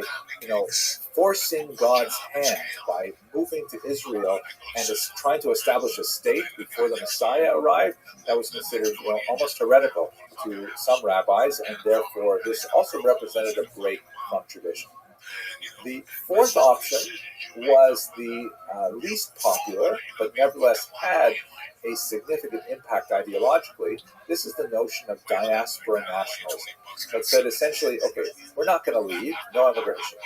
forcing God's hand, by moving to Israel and trying to establish a state before the Messiah arrived, that was considered almost heretical to some rabbis, and therefore this also represented a break from tradition. The fourth option was the least popular, but nevertheless had a significant impact ideologically. This is the notion of diaspora nationalism, that said essentially, okay, we're not going to leave, no immigration.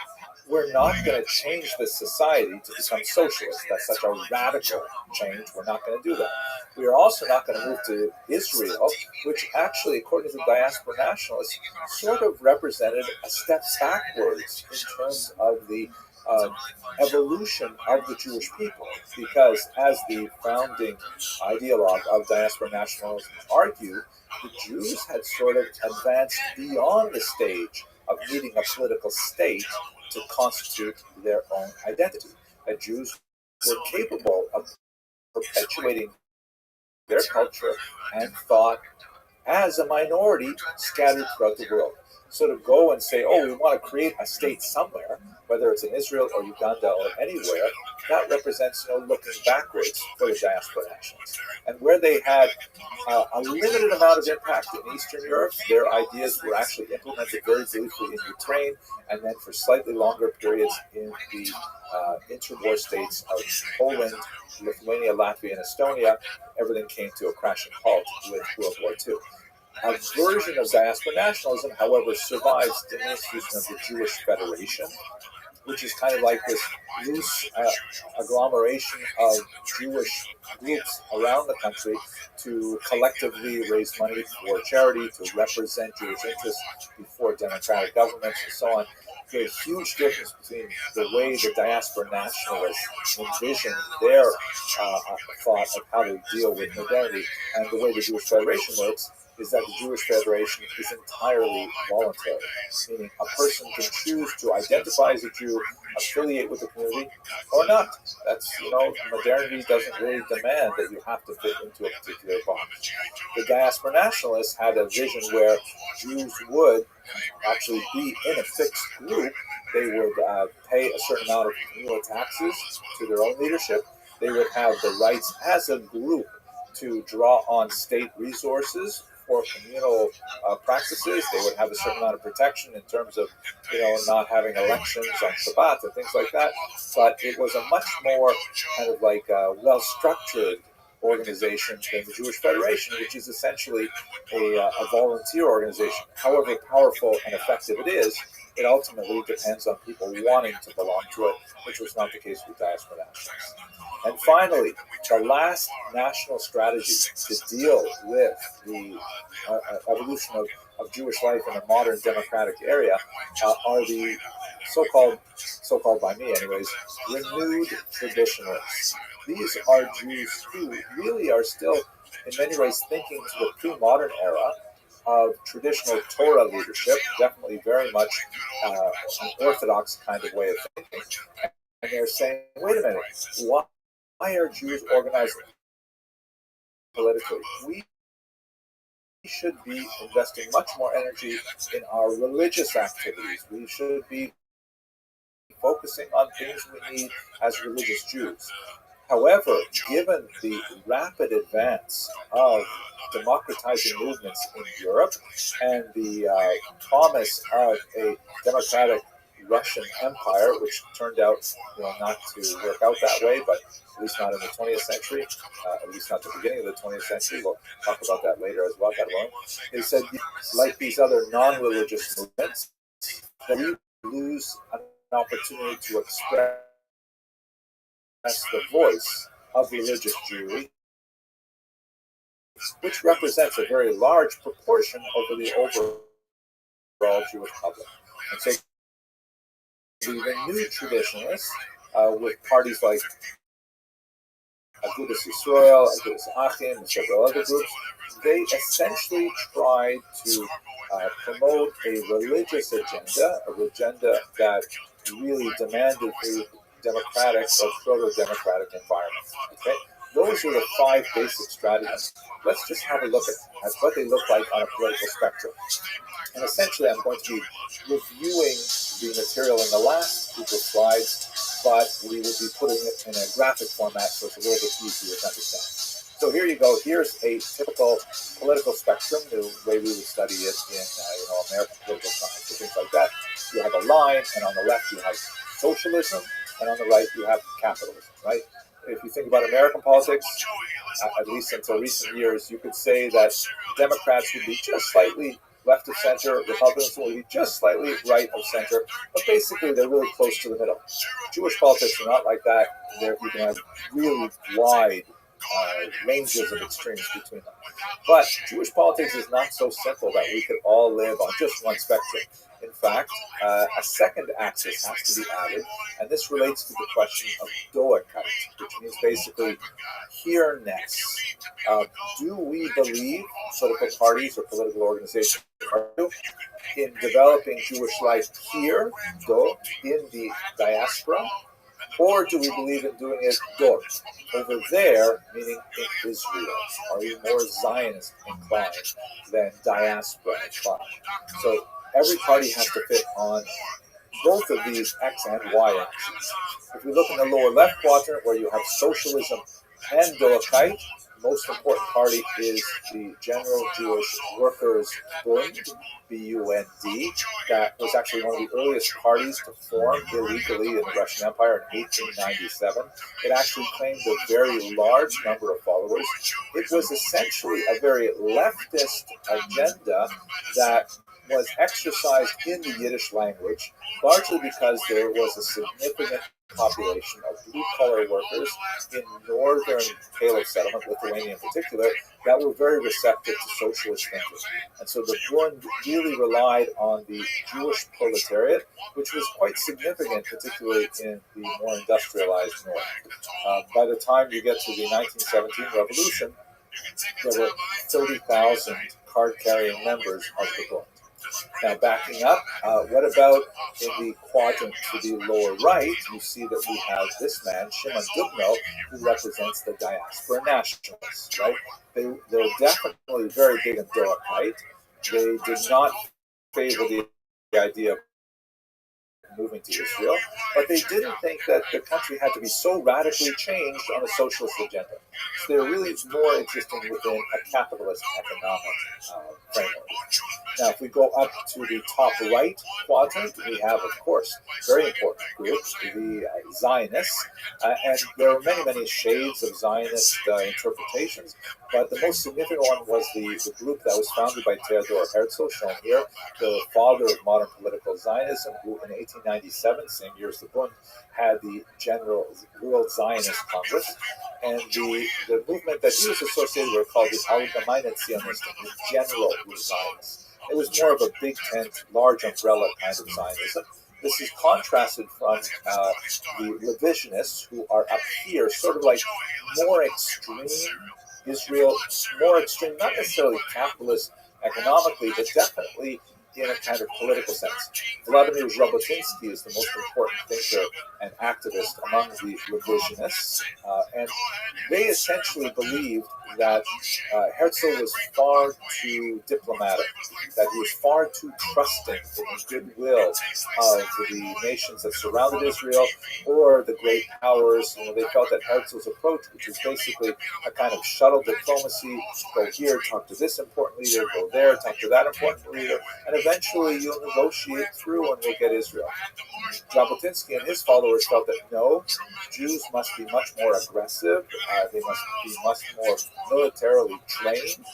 We're not going to change this society to become socialist. That's such a radical change. We're not going to do that. We are also not going to move to Israel, which actually, according to the diaspora nationalists, sort of represented a step backwards in terms of the evolution of the Jewish people, because as the founding ideologue of diaspora nationalism argued, the Jews had sort of advanced beyond the stage of needing a political state to constitute their own identity. That Jews were capable of perpetuating their culture and thought as a minority scattered throughout the world. So to go and say, oh, we want to create a state somewhere, whether it's in Israel or Uganda or anywhere, that represents looking backwards for the diaspora nationalists. And where they had a limited amount of impact in Eastern Europe, their ideas were actually implemented very briefly in Ukraine, and then for slightly longer periods in the interwar states of Poland, Lithuania, Latvia, and Estonia. Everything came to a crashing halt with World War II. A version of diaspora nationalism, however, survives the institution of the Jewish Federation, which is kind of like this loose agglomeration of Jewish groups around the country to collectively raise money for charity, to represent Jewish interests before democratic governments, and so on. There's a huge difference between the way the diaspora nationalists envision their thought of how to deal with modernity and the way the Jewish Federation works is that the Jewish Federation is entirely voluntary, meaning a person can choose to identify as a Jew, affiliate with the community, or not. That's, modernity doesn't really demand that you have to fit into a particular box. The diaspora nationalists had a vision where Jews would actually be in a fixed group. They would pay a certain amount of communal taxes to their own leadership. They would have the rights as a group to draw on state resources for communal practices. They would have a certain amount of protection in terms of, not having elections on Shabbat and things like that. But it was a much more kind of like well-structured organization than the Jewish Federation, which is essentially a volunteer organization. However powerful and effective it is, it ultimately depends on people wanting to belong to it, which was not the case with diaspora nationalists. And finally, the last national strategy to deal with the evolution of Jewish life in a modern democratic area are the so-called by me anyways, renewed traditionalists. These are Jews who really are still, in many ways, thinking to the pre-modern era of traditional Torah leadership, definitely very much an orthodox kind of way of thinking. And they're saying, wait a minute, why are Jews organized politically? We should be investing much more energy in our religious activities. We should be focusing on things we need as religious Jews. However, given the rapid advance of democratizing movements in Europe and the promise of a democratic Russian Empire, which turned out not to work out that way, but at least not in the 20th century, at least not the beginning of the 20th century. We'll talk about that later as well. They said, like these other non-religious movements, that we lose an opportunity to express the voice of religious Jewry, which represents a very large proportion over the overall Jewish public. And so the renewed traditionalists, with parties like Agudas Yisrael, Agudas Achim, and several other groups, they essentially tried to promote a religious agenda, that really demanded a democratic or proto-democratic environment. Okay? Those are the 5 basic strategies. Let's just have a look at what they look like on a political spectrum. And essentially, I'm going to be reviewing the material in the last group of slides, but we will be putting it in a graphic format so it's a little bit easier to understand. So here you go. Here's a typical political spectrum, the way we would study it in American political science and things like that. You have a line, and on the left you have socialism, and on the right you have capitalism, right? If you think about American politics, at least until recent years, you could say that Democrats would be just slightly left of center, Republicans will be just slightly right of center, but basically they're really close to the middle. Jewish politics are not like that. You can have really wide ranges of extremes between them. But Jewish politics is not so simple that we could all live on just one spectrum. In fact, a second axis has to be added, and this relates to the question of doekeit, which means basically here-ness. Do we believe, political parties or political organizations, in developing Jewish life here, in the diaspora, Or do we believe in doing it dor, over there, meaning in Israel? Are you more Zionist inclined than diaspora inclined? So every party has to fit on both of these X and Y axes. If we look in the lower left quadrant where you have socialism and Dorokite, the most important party is the General Jewish Workers Bund, B-U-N-D. That was actually one of the earliest parties to form illegally in the Russian Empire in 1897. It actually claimed a very large number of followers. It was essentially a very leftist agenda that was exercised in the Yiddish language, largely because there was a significant population of blue-collar workers in northern Pale settlement, Lithuania in particular, that were very receptive to socialist thinking. And so the Bund really relied on the Jewish proletariat, which was quite significant, particularly in the more industrialized north. By the time you get to the 1917 revolution, there were 30,000 card-carrying members of the Bund. Now, backing up, what about in the quadrant to the lower right? You see that we have this man, Shimon Dubno, who represents the diaspora nationalists, right? They're definitely very big in Dorokite. They did not favor the idea of moving to Israel, but they didn't think that the country had to be so radically changed on a socialist agenda. So they're really more existing within a capitalist economic framework. Now, if we go up to the top right quadrant, we have, of course, very important group, the Zionists, and there are many, many shades of Zionist interpretations, but the most significant one was the group that was founded by Theodor Herzl, shown here, the father of modern political Zionism, who in 1897, same year as the Bund, had the General World Zionist Congress, and the movement that he was associated with called the Allgemeine Zionism, the General Zionists. It was more of a big tent, large umbrella kind of Zionism. This is contrasted from the revisionists, who are up here, sort of like more extreme Israel, more extreme, not necessarily capitalist economically, but definitely in a kind of political sense. Vladimir Jabotinsky is the most important thinker and activist among the revisionists, and they essentially believed that Herzl was far too diplomatic, that he was far too trusting in the goodwill of the nations that surrounded Israel or the great powers. They felt that Herzl's approach, which was basically a kind of shuttle diplomacy, go here, talk to this important leader, go there, talk to that important leader, and eventually you'll negotiate through and we'll get Israel. Jabotinsky and his followers felt that no, Jews must be much more aggressive, they must be much more militarily trained,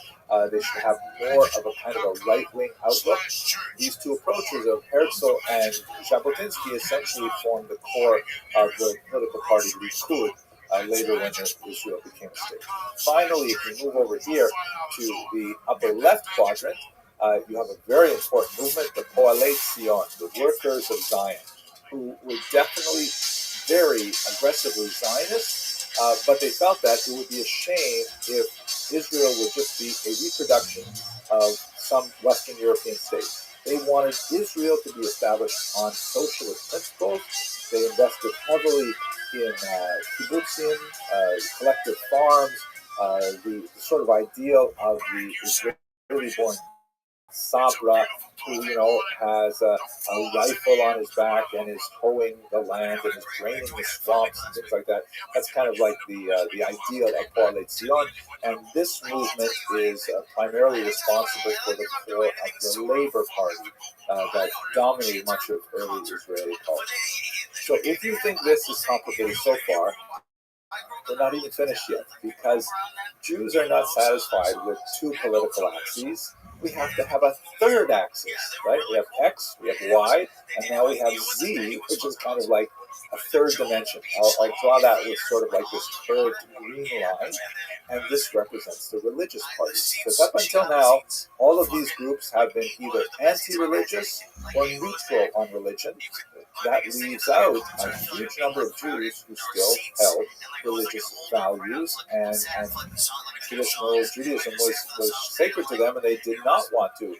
they should have more of a kind of a right-wing outlook. These two approaches of Herzl and Jabotinsky essentially formed the core of the political party Likud, later when Israel became a state. Finally, if you move over here to the upper left quadrant, you have a very important movement, the Poalei Zion, the workers of Zion, who were definitely very aggressively Zionist, but they felt that it would be a shame if Israel would just be a reproduction of some Western European state. They wanted Israel to be established on socialist principles. They invested heavily in kibbutzim, collective farms, the sort of ideal of the Israeli-born Sabra, who has a rifle on his back and is hoeing the land and is draining the swamps and things like that. That's kind of like the ideal of Poalei Zion, and this movement is primarily responsible for the core of the Labor Party that dominated much of early Israeli politics. So if you think this is complicated so far, we're not even finished yet, because Jews are not satisfied with two political axes. We have to have a third axis, right? We have X, we have Y, and now we have Z, which is kind of like a third dimension. I'll draw that with sort of like this curved green line, and this represents the religious parties. Because up until now, all of these groups have been either anti-religious or neutral on religion. That leaves out a huge number of Jews who still held religious values, and traditional Judaism was sacred to them, and they did not want to,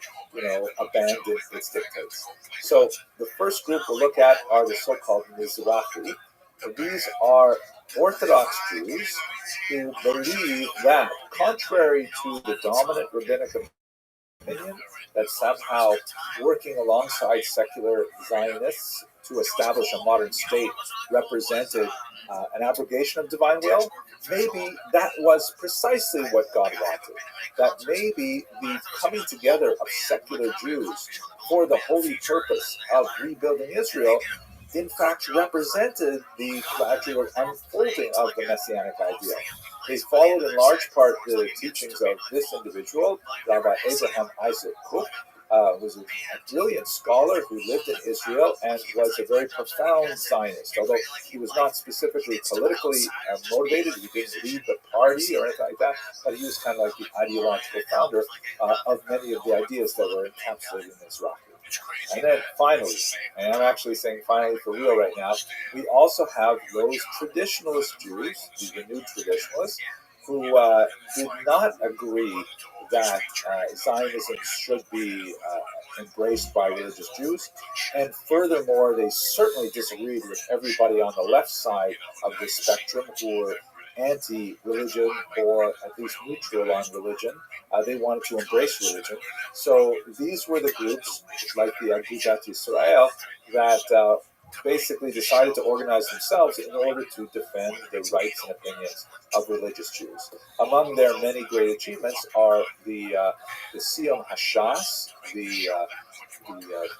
abandon its dictates. So the first group we'll look at are the so-called Mizrahi. These are Orthodox Jews who believe that, contrary to the dominant rabbinic opinion, that somehow working alongside secular Zionists to establish a modern state represented an abrogation of divine will, maybe that was precisely what God wanted. That maybe the coming together of secular Jews for the holy purpose of rebuilding Israel in fact represented the gradual unfolding of the Messianic ideal. They followed in large part the teachings of this individual, Rabbi Abraham Isaac Kook, who was a brilliant scholar who lived in Israel and was a very profound Zionist. Although he was not specifically politically motivated, he didn't lead the party or anything like that, but he was kind of like the ideological founder of many of the ideas that were encapsulated in this rocket. And then finally, and I'm actually saying finally for real right now, we also have those traditionalist Jews, these renewed traditionalists, who did not agree that Zionism should be embraced by religious Jews. And furthermore, they certainly disagreed with everybody on the left side of the spectrum who were anti-religion or at least neutral on religion. They wanted to embrace religion. So these were the groups, like the Agudat Yisrael, that basically decided to organize themselves in order to defend the rights and opinions of religious Jews. Among their many great achievements are the Siyum Hashas, the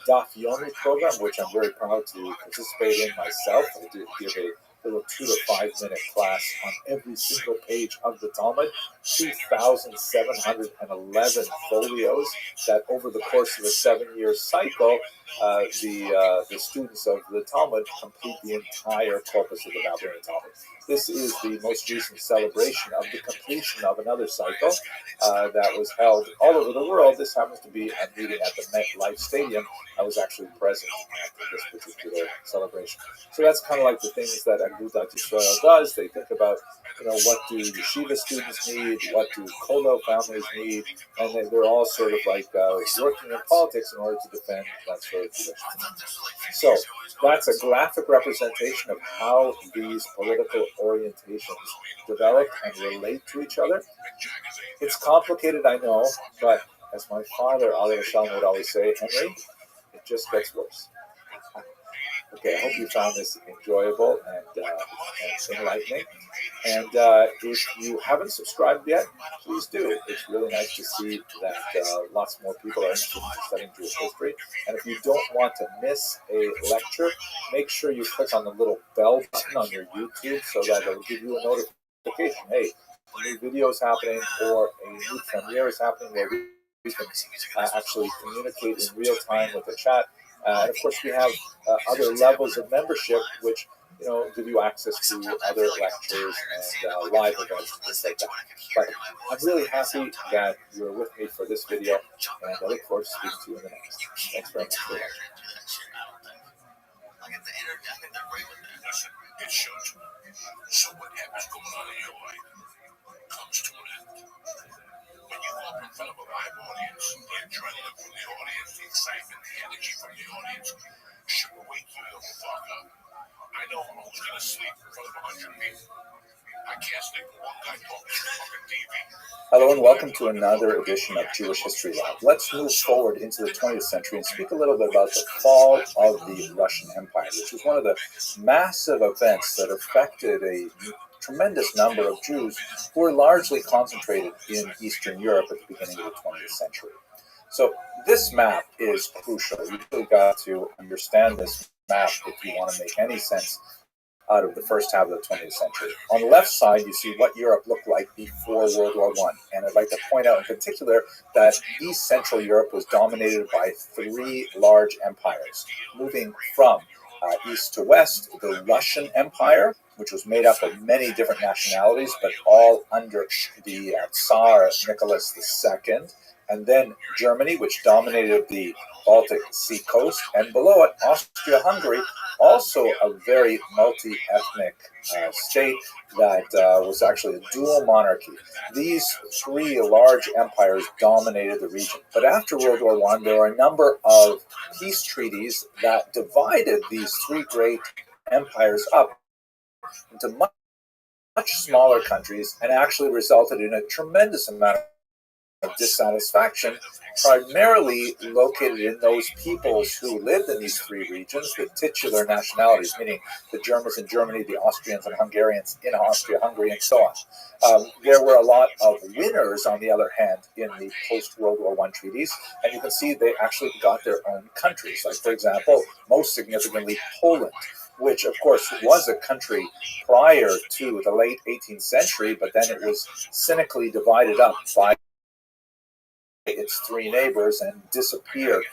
Daf Yomi program, which I'm very proud to participate in myself. I did give a little 2 to 5 minute class on every single page of the Talmud, 2,711 folios that over the course of a 7-year cycle, the students of the Talmud complete the entire corpus of the Babylonian Talmud. This is the most recent celebration of the completion of another cycle that was held all over the world. This happens to be a meeting at the MetLife Stadium. I was actually present at this particular celebration. So that's kind of like the things that Agudat Yisrael does. They think about, what do yeshiva students need, what do kollel families need, and they're all sort of like working in politics in order to defend that sort of tradition. So that's a graphic representation of how these political orientations develop and relate to each other. It's complicated, I know, but as my father, Ali Shalom, would always say, Henry, it just gets worse. Okay, I hope you found this enjoyable and enlightening. And if you haven't subscribed yet, please do. It's really nice to see that lots more people are interested in studying Jewish history. And if you don't want to miss a lecture, make sure you click on the little bell button on your YouTube so that it'll give you a notification. Hey, a new video is happening or a new premiere is happening where we can actually communicate in real time with the chat. And of course, we have other levels of membership, which give you access to other lectures and live events and things like that. But I'm really happy that you're with me for this video, and I look forward to speaking to you in the next. Thanks very much for watching. It shows you. So whatever's going on in your life comes to an end. When you go up in front of a live audience, the adrenaline from the audience, the excitement, the energy from the audience should wake you the fuck up. I know who's going to sleep in front of 100 people. I can't sleep with one guy talking to fucking TV. Hello and welcome to another edition of Jewish History Live. Let's move forward into the 20th century and speak a little bit about the fall of the Russian Empire, which was one of the massive events that affected a tremendous number of Jews who were largely concentrated in Eastern Europe at the beginning of the 20th century. So this map is crucial. You really got to understand this map if you want to make any sense out of the first half of the 20th century. On the left side, you see what Europe looked like before World War I. And I'd like to point out in particular that East Central Europe was dominated by 3 large empires. Moving from east to west, the Russian Empire, which was made up of many different nationalities, but all under the Tsar Nicholas II. And then Germany, which dominated the Baltic Sea coast, and below it, Austria-Hungary, also a very multi-ethnic state that was actually a dual monarchy. These 3 large empires dominated the region. But after World War I, there were a number of peace treaties that divided these 3 great empires up into much smaller countries and actually resulted in a tremendous amount of dissatisfaction, primarily located in those peoples who lived in these three regions, the titular nationalities, meaning the Germans in Germany, the Austrians and Hungarians in Austria, Hungary, and so on. There were a lot of winners, on the other hand, in the post-World War I treaties, and you can see they actually got their own countries. Like, for example, most significantly, Poland, which, of course, was a country prior to the late 18th century, but then it was cynically divided up by its three neighbors and disappeared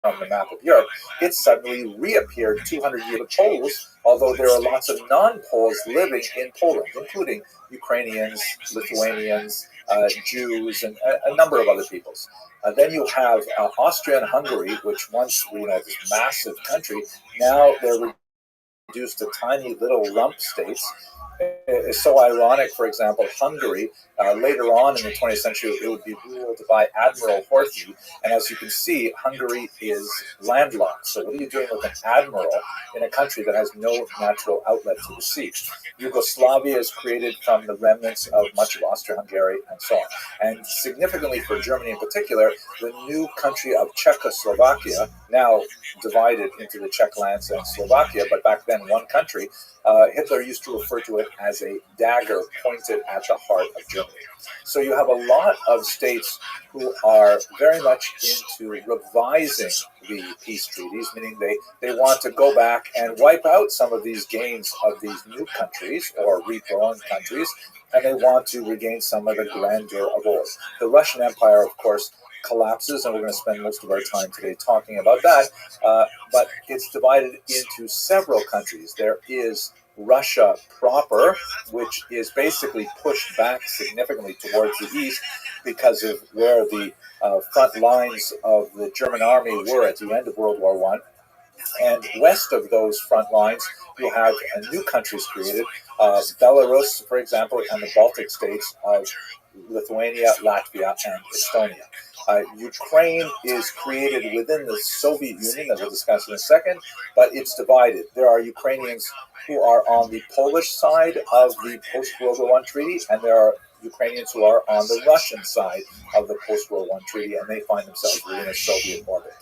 from the map of Europe. It suddenly reappeared 200 years of Poles, although there are lots of non-Poles living in Poland, including Ukrainians, Lithuanians, Jews, and a number of other peoples. Then you have Austria and Hungary, which once, this massive country, now they're reduced to tiny little lump states. It's so ironic, for example, Hungary, later on in the 20th century, it would be ruled by Admiral Horthy. And as you can see, Hungary is landlocked. So what are you doing with an admiral in a country that has no natural outlet to the sea? Yugoslavia is created from the remnants of much of Austria-Hungary and so on. And significantly for Germany in particular, the new country of Czechoslovakia, now divided into the Czech lands and Slovakia, but back then one country, Hitler used to refer to it as a dagger pointed at the heart of Germany. So you have a lot of states who are very much into revising the peace treaties, meaning they want to go back and wipe out some of these gains of these new countries or reborn countries, and they want to regain some of the grandeur of old. The Russian Empire, of course, collapses, and we're going to spend most of our time today talking about that, but it's divided into several countries. There is Russia proper, which is basically pushed back significantly towards the east because of where the front lines of the German army were at the end of World War I. And west of those front lines, you have new countries created, Belarus, for example, and the Baltic states of Lithuania, Latvia, and Estonia. Ukraine is created within the Soviet Union, as we'll discuss in a second, but it's divided. There are Ukrainians who are on the Polish side of the post-World War I treaty, and there are Ukrainians who are on the Russian side of the post-World War I treaty, and they find themselves within a Soviet orbit.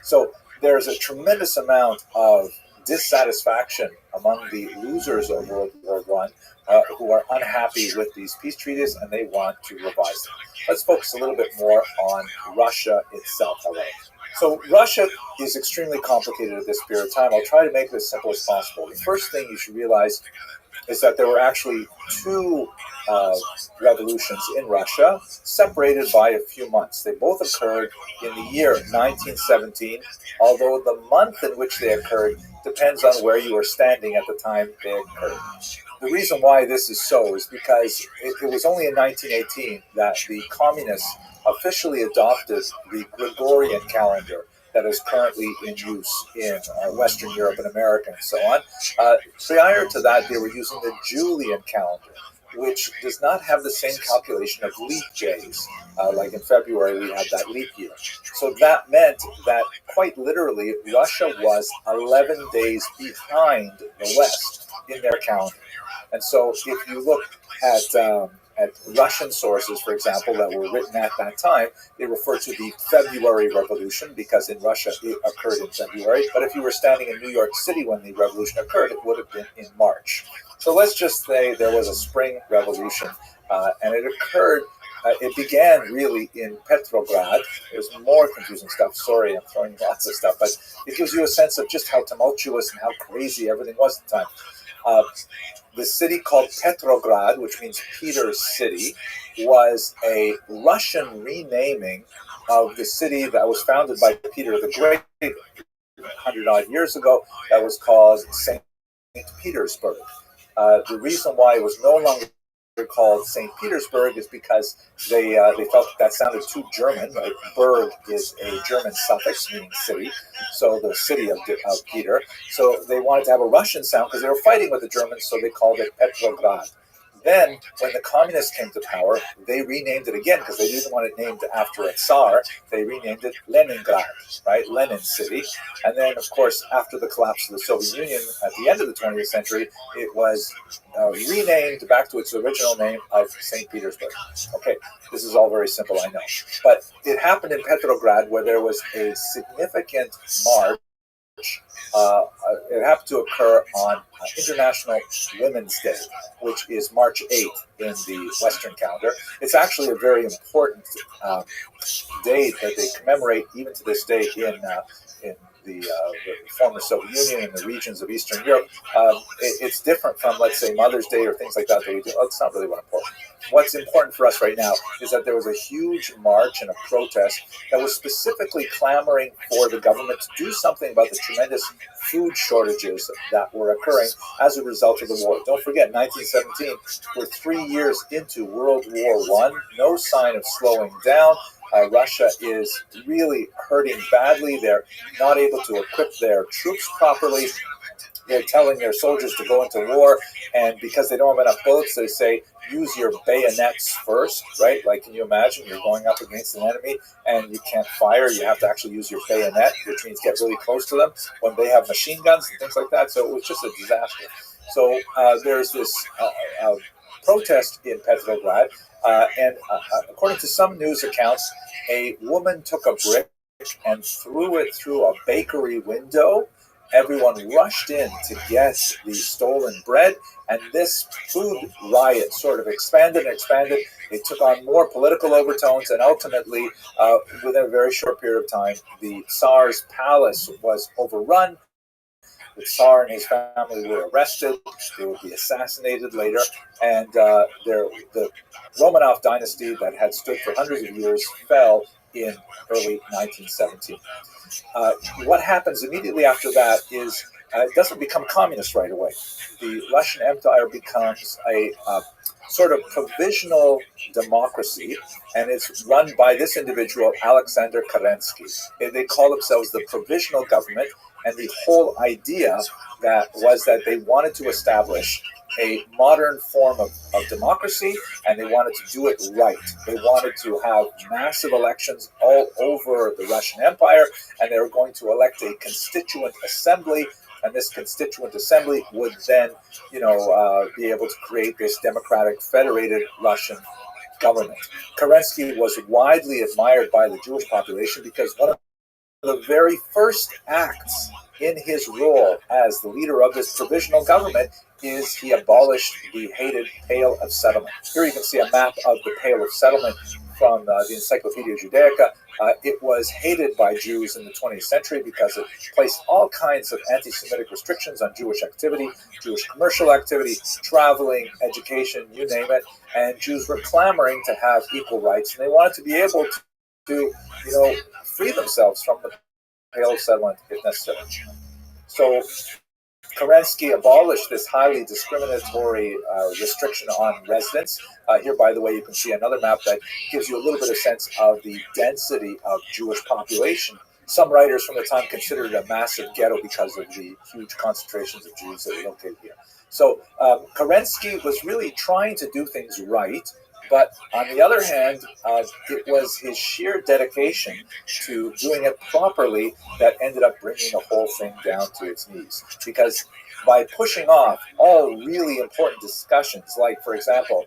So there's a tremendous amount of dissatisfaction among the losers of World War I who are unhappy with these peace treaties, and they want to revise them. Let's focus a little bit more on Russia itself, however. So Russia is extremely complicated at this period of time. I'll try to make it as simple as possible. The first thing you should realize is that there were actually two revolutions in Russia, separated by a few months. They both occurred in the year 1917, although the month in which they occurred depends on where you were standing at the time they occurred. The reason why this is so is because it was only in 1918 that the communists officially adopted the Gregorian calendar that is currently in use in Western Europe and America and so on. Prior to that, they were using the Julian calendar, which does not have the same calculation of leap days. Like in February, we had that leap year. So that meant that quite literally, Russia was 11 days behind the West in their calendar. And so if you look at Russian sources, for example, that were written at that time, they refer to the February Revolution because in Russia it occurred in February. But if you were standing in New York City when the revolution occurred, it would have been in March. So let's just say there was a spring revolution, and it occurred. It began really in Petrograd. There's more confusing stuff. Sorry, I'm throwing lots of stuff, but it gives you a sense of just how tumultuous and how crazy everything was at the time. The city called Petrograd, which means Peter's City, was a Russian renaming of the city that was founded by Peter the Great 100-odd years ago that was called St. Petersburg. The reason why it was no longer called St. Petersburg is because they felt that sounded too German. Right? Berg is a German suffix meaning city, so the city of Peter. So they wanted to have a Russian sound because they were fighting with the Germans, so they called it Petrograd. Then, when the communists came to power, they renamed it again because they didn't want it named after a Tsar. They renamed it Leningrad, right? Lenin City. And then, of course, after the collapse of the Soviet Union at the end of the 20th century, it was renamed back to its original name of St. Petersburg. Okay, this is all very simple, I know. But it happened in Petrograd where there was a significant march. It happened to occur on International Women's Day, which is March 8th in the Western calendar. It's actually a very important day that they commemorate even to this day in the former Soviet Union and the regions of Eastern Europe. It's different from, let's say, Mother's Day or things like that we do. It's not really what important. What's important for us right now is that there was a huge march and a protest that was specifically clamoring for the government to do something about the tremendous food shortages that were occurring as a result of the war. Don't forget, 1917, we're 3 years into World War I, no sign of slowing down. Russia is really hurting badly. They're not able to equip their troops properly. They're telling their soldiers to go into war, and because they don't have enough bullets, they say, use your bayonets first, right? Like, can you imagine you're going up against an enemy and you can't fire? You have to actually use your bayonet, which means get really close to them when they have machine guns and things like that. So it was just a disaster. So there's this protest in Petrograd, and according to some news accounts, a woman took a brick and threw it through a bakery window. Everyone rushed in to get the stolen bread, and this food riot sort of expanded and expanded. It took on more political overtones, and ultimately, within a very short period of time, the Tsar's palace was overrun. The Tsar and his family were arrested. They would be assassinated later, and the Romanov dynasty that had stood for hundreds of years fell in early 1917. What happens immediately after that is it doesn't become communist right away. The Russian Empire becomes a sort of provisional democracy, and it's run by this individual, Alexander Kerensky. They call themselves the provisional government, and the whole idea was that they wanted to establish a modern form of democracy, and they wanted to do it right. They wanted to have massive elections all over the Russian Empire, and they were going to elect a constituent assembly, and this constituent assembly would then, be able to create this democratic, federated Russian government. Kerensky was widely admired by the Jewish population because one of the very first acts in his role as the leader of this provisional government is he abolished the hated Pale of Settlement. Here you can see a map of the Pale of Settlement from the Encyclopedia Judaica. It was hated by Jews in the 20th century because it placed all kinds of anti-Semitic restrictions on Jewish activity, Jewish commercial activity, traveling, education, you name it. And Jews were clamoring to have equal rights, and they wanted to be able to free themselves from the Pale of Settlement if necessary. So Kerensky abolished this highly discriminatory restriction on residence. Here, by the way, you can see another map that gives you a little bit of sense of the density of Jewish population. Some writers from the time considered it a massive ghetto because of the huge concentrations of Jews that are located here. So Kerensky was really trying to do things right, but on the other hand, it was his sheer dedication to doing it properly that ended up bringing the whole thing down to its knees. Because by pushing off all really important discussions, like, for example,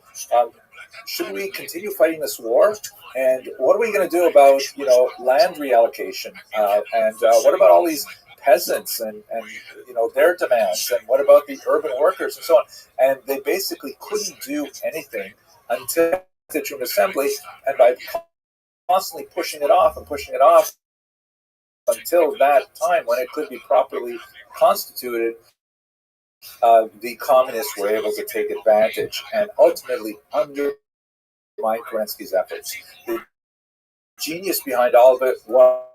should we continue fighting this war? And what are we going to do about, land reallocation? And what about all these peasants and their demands? And what about the urban workers and so on? And they basically couldn't do anything until the Constituent Assembly, and by constantly pushing it off until that time when it could be properly constituted, the communists were able to take advantage and ultimately undermine Kerensky's efforts. The genius behind all of it was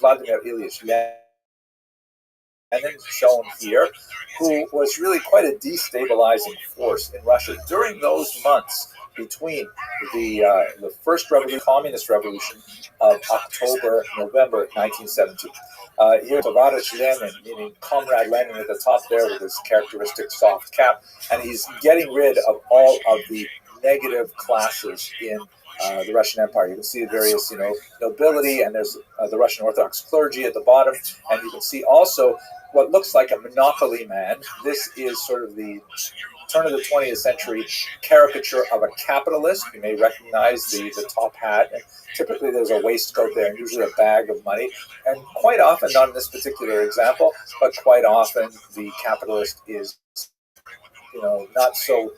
Vladimir Ilyich and then shown here, who was really quite a destabilizing force in Russia during those months between the first revolution, communist revolution of October, November 1917. Here's Tovarich Lenin, meaning Comrade Lenin at the top there with his characteristic soft cap, and he's getting rid of all of the negative classes in the Russian Empire. You can see various, nobility, and there's the Russian Orthodox clergy at the bottom, and you can see also what looks like a monopoly man. This is sort of the turn of the 20th century caricature of a capitalist. You may recognize the top hat. And typically there's a waistcoat there and usually a bag of money. And quite often, not in this particular example, but quite often the capitalist is, not so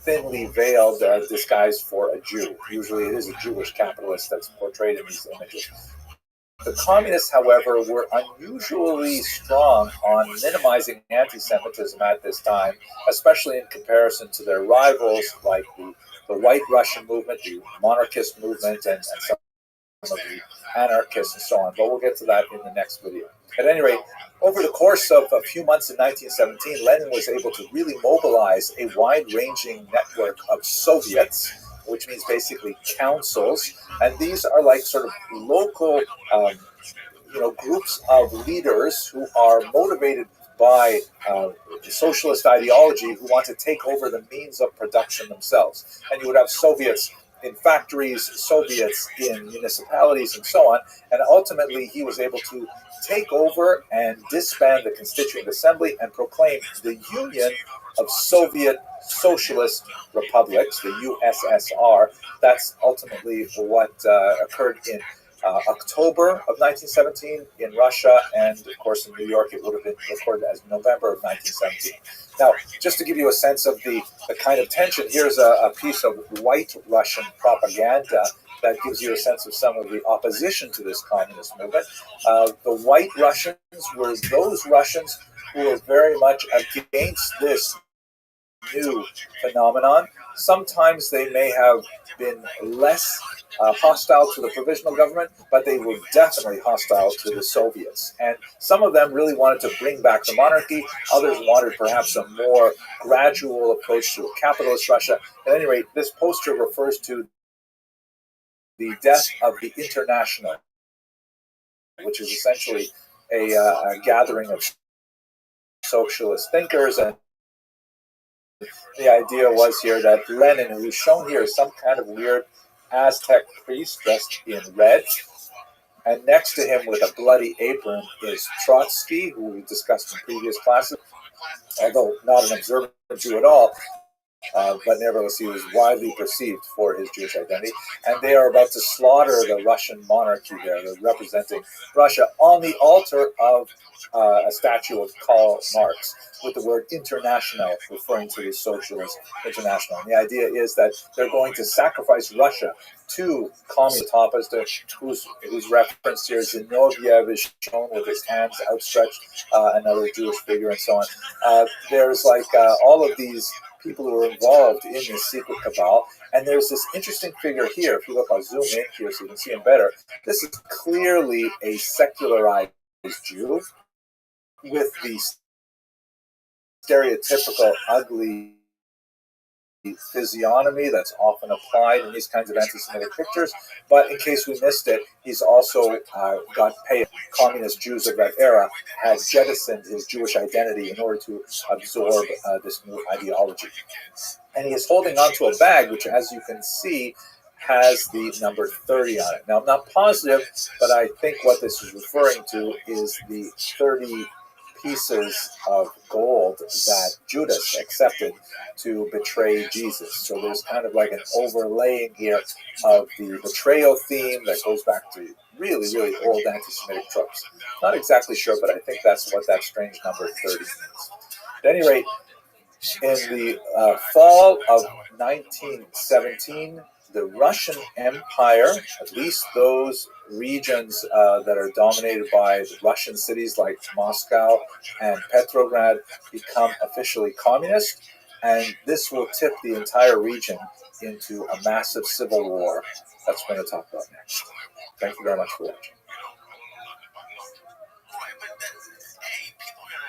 thinly veiled disguised for a Jew. Usually it is a Jewish capitalist that's portrayed in these images. The communists, however, were unusually strong on minimizing anti-Semitism at this time, especially in comparison to their rivals like the White Russian movement, the monarchist movement, and some of the anarchists and so on. But we'll get to that in the next video. At any rate, over the course of a few months in 1917, Lenin was able to really mobilize a wide-ranging network of Soviets, which means basically councils, and these are like sort of local, groups of leaders who are motivated by socialist ideology who want to take over the means of production themselves. And you would have Soviets in factories, Soviets in municipalities, and so on. And ultimately, he was able to take over and disband the Constituent Assembly and proclaim the Union of Soviet Socialist Republics, the USSR. That's ultimately what occurred in October of 1917 in Russia, and of course in New York it would have been recorded as November of 1917. Now, just to give you a sense of the kind of tension, here's a piece of white Russian propaganda that gives you a sense of some of the opposition to this communist movement. The white Russians were those Russians who were very much against this new phenomenon. Sometimes they may have been less hostile to the provisional government, but they were definitely hostile to the Soviets. And some of them really wanted to bring back the monarchy. Others wanted perhaps a more gradual approach to a capitalist Russia. At any rate, this poster refers to the death of the International, which is essentially a gathering of socialist thinkers. And the idea was here that Lenin, who's shown here as some kind of weird Aztec priest dressed in red, and next to him with a bloody apron is Trotsky, who we discussed in previous classes, although not an observant Jew at all. But nevertheless, he was widely perceived for his Jewish identity. And they are about to slaughter the Russian monarchy there, representing Russia, on the altar of a statue of Karl Marx, with the word international referring to the Socialist International. And the idea is that they're going to sacrifice Russia to communist Tapas, whose reference here, Zinoviev, is shown with his hands outstretched, another Jewish figure, and so on. There's all of these people who are involved in this secret cabal. And there's this interesting figure here. If you look, I'll zoom in here so you can see him better. This is clearly a secularized Jew with the stereotypical ugly physiognomy that's often applied in these kinds of anti-Semitic pictures. But in case we missed it, he's also got paid. Communist Jews of that era had jettisoned his Jewish identity in order to absorb this new ideology. And he is holding onto a bag, which, as you can see, has the number 30 on it. Now, I'm not positive, but I think what this is referring to is the 30 pieces of gold that Judas accepted to betray Jesus. So there's kind of like an overlaying here of the betrayal theme that goes back to really, really old anti-Semitic tropes. Not exactly sure, but I think that's what that strange number 30 means. At any rate, in the fall of 1917, the Russian Empire, at least those regions that are dominated by the Russian cities like Moscow and Petrograd, become officially communist, and this will tip the entire region into a massive civil war. That's what we're going to talk about next. Thank you very much for watching. Right, but then, hey, people are gonna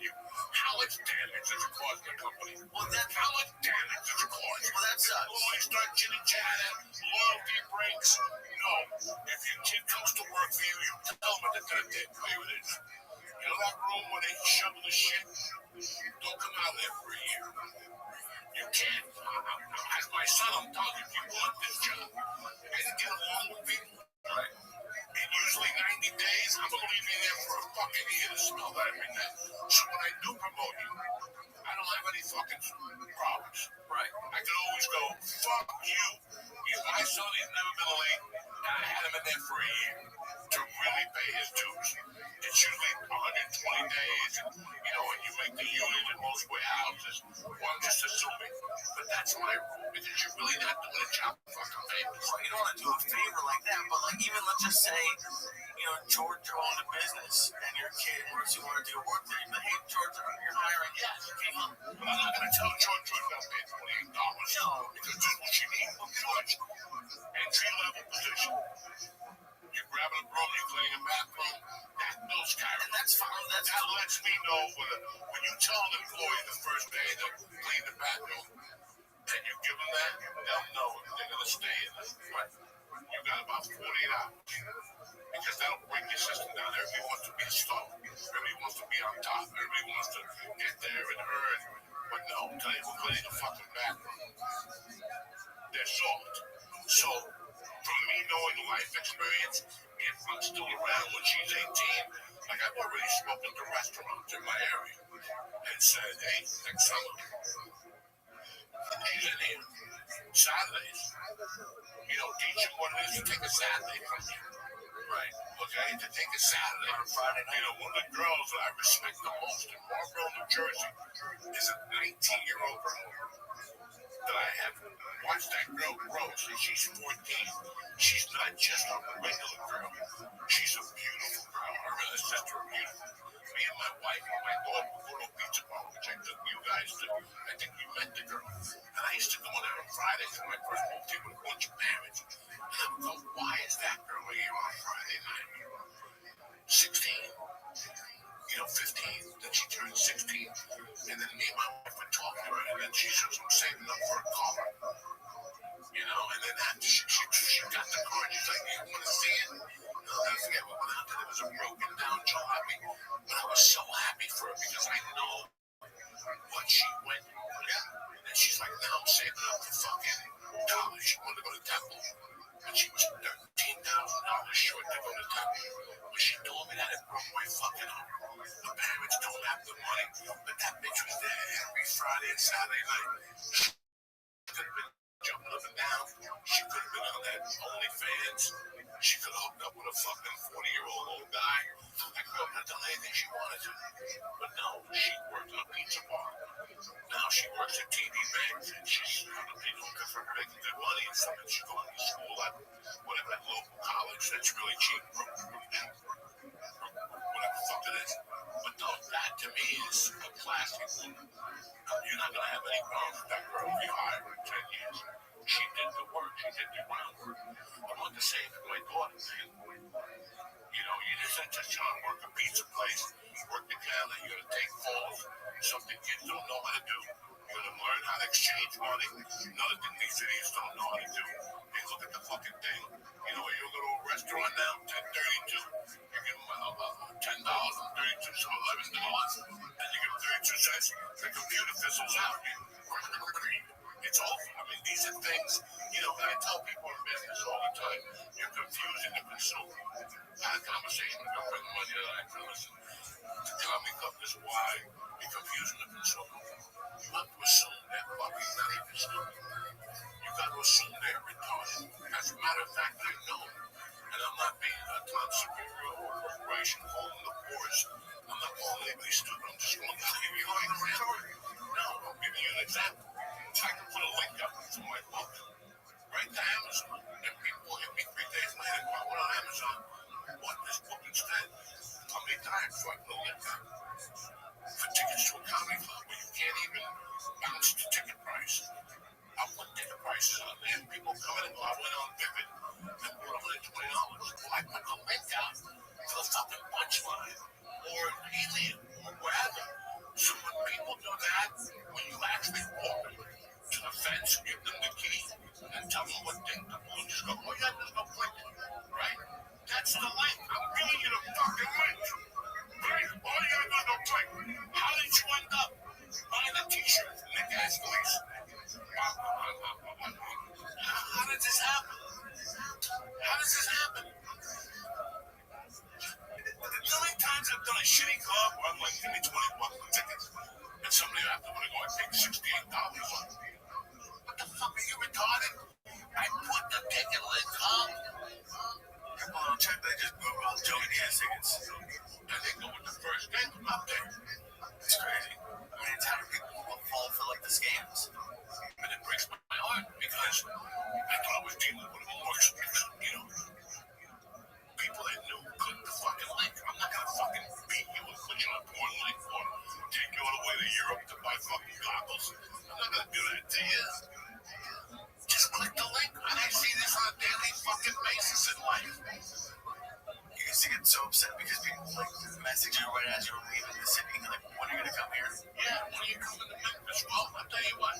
you. How much damage does it cause the company? Well, how much damage does it cause? Well, that sucks. Well, you start chitty-chatting, loyalty breaks. No. If your kid comes to work for you, you tell them what they're going to do. Play with it. You know that room where they shovel the shit? Don't come out there for a year. You can't. As my son, I'm telling you, if you want this job and get along with people, right? And usually 90 days, I'm going to leave you there for a fucking year to smell that every day. So when I do promote you, I don't have any fucking problems. Right. I can always go, fuck you. My son, he's never been late, and I had him in there for a year to really pay his dues. It's usually 120 days, and you make the union in most warehouses. Well, I'm just assuming. But that's my rule, because you're really not doing a job for fucking favors. Well, you don't want to do a favor like that, but even let's just say, George owned a business, and your kid wanted to go work there. But hey, George, you're hiring. Yes, okay, but I'm not going to tell George got paid $28. No, because this is what she needs. Well, George, entry-level position. You're grabbing a broom, you're cleaning a bathroom. That builds character. And that's fine. That lets me know when you tell an employee the first day to clean the bathroom, and you give them that, they'll know if they're going to stay in it. Right. You got about 48 hours. Because that'll break your system down. Everybody wants to be a star. Everybody wants to be on top. Everybody wants to get there and earn. But no, tell you who cleans the fucking bathroom. They're soft. So, from me knowing life experience, if I'm still around when she's 18, like I've already spoken to restaurants in my area and said, hey, next summer, she's in here. Saturdays. Teach them what it is to take a Saturday from you. Right. Okay, to take a Saturday or Friday night. One of the girls that I respect the most in Marlboro, New Jersey, is a 19-year-old girl that I have watched that girl grow since she's 14. She's not just a regular girl. She's a beautiful girl. Her and her sister are beautiful. Me and my wife and my daughter would go to a pizza bar, which I took you guys to. I think you met the girl. And I used to go in there on Fridays when I first moved here with a bunch of parents. And I would go, why is that girl here on Friday night? 16, 15, then she turned 16, and then me and my wife would talk to her, and then she says, I'm saving up for a car, and then after she got the car, she's like, you want to see it? I'll never forget, we went out there, it was a broken down jalopy, but I was so happy for her, because I know what she went through, and she's like, now I'm saving up for fucking college. She wanted to go to Temple, and she was $13,000 short to go to Temple. But she told me that it broke my fucking heart. The parents don't have the money, but that bitch was there every Friday and Saturday night. She could have been jumping up and down. She could have been on that OnlyFans. She could have hooked up with a fucking 40-year-old old guy. That girl could have done anything she wanted to. But no, she worked in a pizza bar. Now she works at TD Bank, and she's doing good for making good money and stuff. And she's going to school at whatever that local college that's really cheap, whatever the fuck it is. But no, that to me is a classic woman. You're not going to have any problems with that girl if you hire her in 10 years. She did the work, she did the groundwork. I want to say for my daughter, man, you just work a pizza place, work the counter, you got to take calls, something kids don't know how to do. You got to learn how to exchange money. Another thing these idiots don't know how to do. They look at the fucking thing. You go to a restaurant now, $10.32. You give them $10 and 32, so $11. And you give them 32 cents. The computer fizzles out. It's over. I mean, these are things, that I tell people in business all the time. You're confusing the consumer. I had a conversation with my friend Monday night. Listen, to tell me this is why you're confusing the consumer. You have to assume that fucking not even stupid. You got to assume they're retarded. As a matter of fact, I know. And I'm not being a top superior or corporation calling the poorest. I'm not calling anybody stupid. I'm just going to give you an example. No, I'm giving you an example. I can put a link up to my book. Right to Amazon. And people hit me 3 days later. I went on Amazon. Bought this book instead. How many times do I put a link up? my fucking goggles. I'm not gonna do that to you. Just click the link. I see this on a daily fucking basis in life. You used to get so upset because people like message you right as you were leaving the city, like, when are you gonna come here? Yeah, when are you coming to Memphis? Well, I'll tell you what.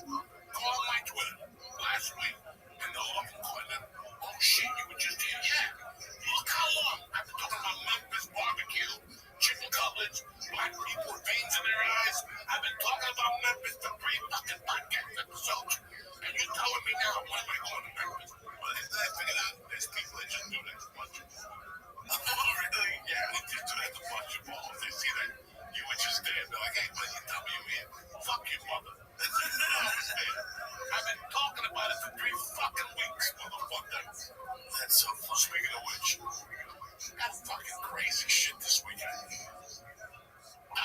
Call my Twitter last week, and they'll all be calling them. Oh shit, you were just here. Yeah. Look how long I've been talking about Memphis barbecue, chicken cutlets, black people with veins in their eyes. I've been talking about Memphis for 3 fucking podcast episodes, and you're telling me now when am I going to Memphis? Well, then I figured out there's people that just do that to bunch of oh, really? Yeah, they just do that to bunch of balls. They see that you were just there. They're like, hey, buddy, you tell me you're here. Fuck your mother. I've been talking about it for 3 fucking weeks, motherfucker. That's so fun. Speaking of which, got fucking crazy shit this weekend.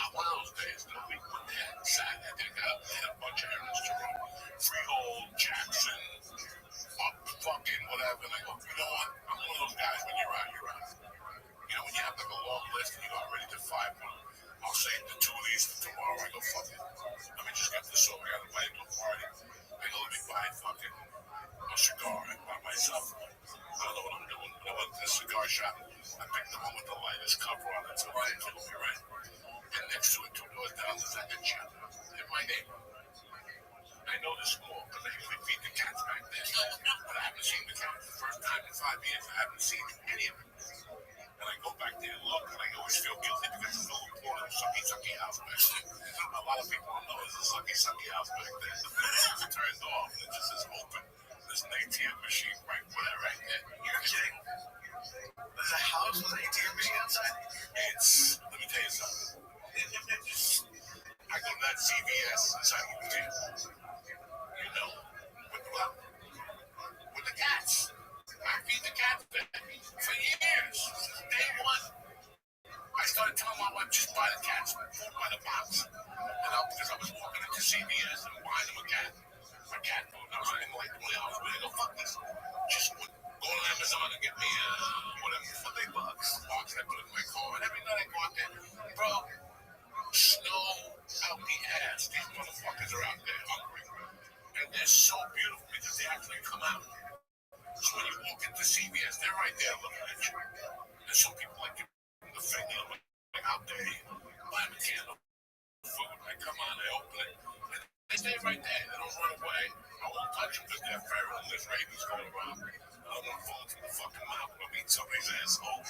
One of those days, the week when they had Saturday, they had a bunch of errands to run. Freehold, Jackson, fucking whatever. And I go, you know what? I'm one of those guys when you're out, you're out. You know, when you have like a long list and you got ready to 5 one, I'll save the 2 of these for tomorrow. I go, fuck it. Let me just get this over. I got invited to a party. I go, let me buy fucking a cigar by myself. I don't know what I'm doing. I went to the cigar shop. I picked the one with the lightest cover on it, so right, it'll be right. And next to it, 2 doors down, there's like a gym in my neighborhood. I know this more because I usually feed the cats back there, but I haven't seen the cats. First time in 5 years, I haven't seen any of them. And I go back there and look, and I always feel guilty because there's no important sucky house back there. A lot of people don't know there's a sucky house back there. It's turned off, and it just is open. There's an ATM machine right there. You're kidding. There's a house with an ATM machine outside? Let me tell you something. I go to that CVS inside of the gym. You know, with the cats. I feed the cats there for years. Since day one. I started telling my wife, just buy the cats food by the box. Because I was walking into CVS and buying them a cat food. And I was spending like $20 a week. I go, fuck this. Just go on Amazon and get me whatever for $8. Box I put in my car. And every night I go out there, bro, snow out the ass. These motherfuckers are out there hungry. And they're so beautiful because they actually come out. So when you walk into CVS, they're right there looking at you. And some people like give them the finger, like, how dare you? Buy them a can of food. I come on, I open it. And they stay right there. They don't run away. I won't touch them because they're feral and there's rabies going around. I don't want to fall through the fucking mouth or beat somebody's asshole.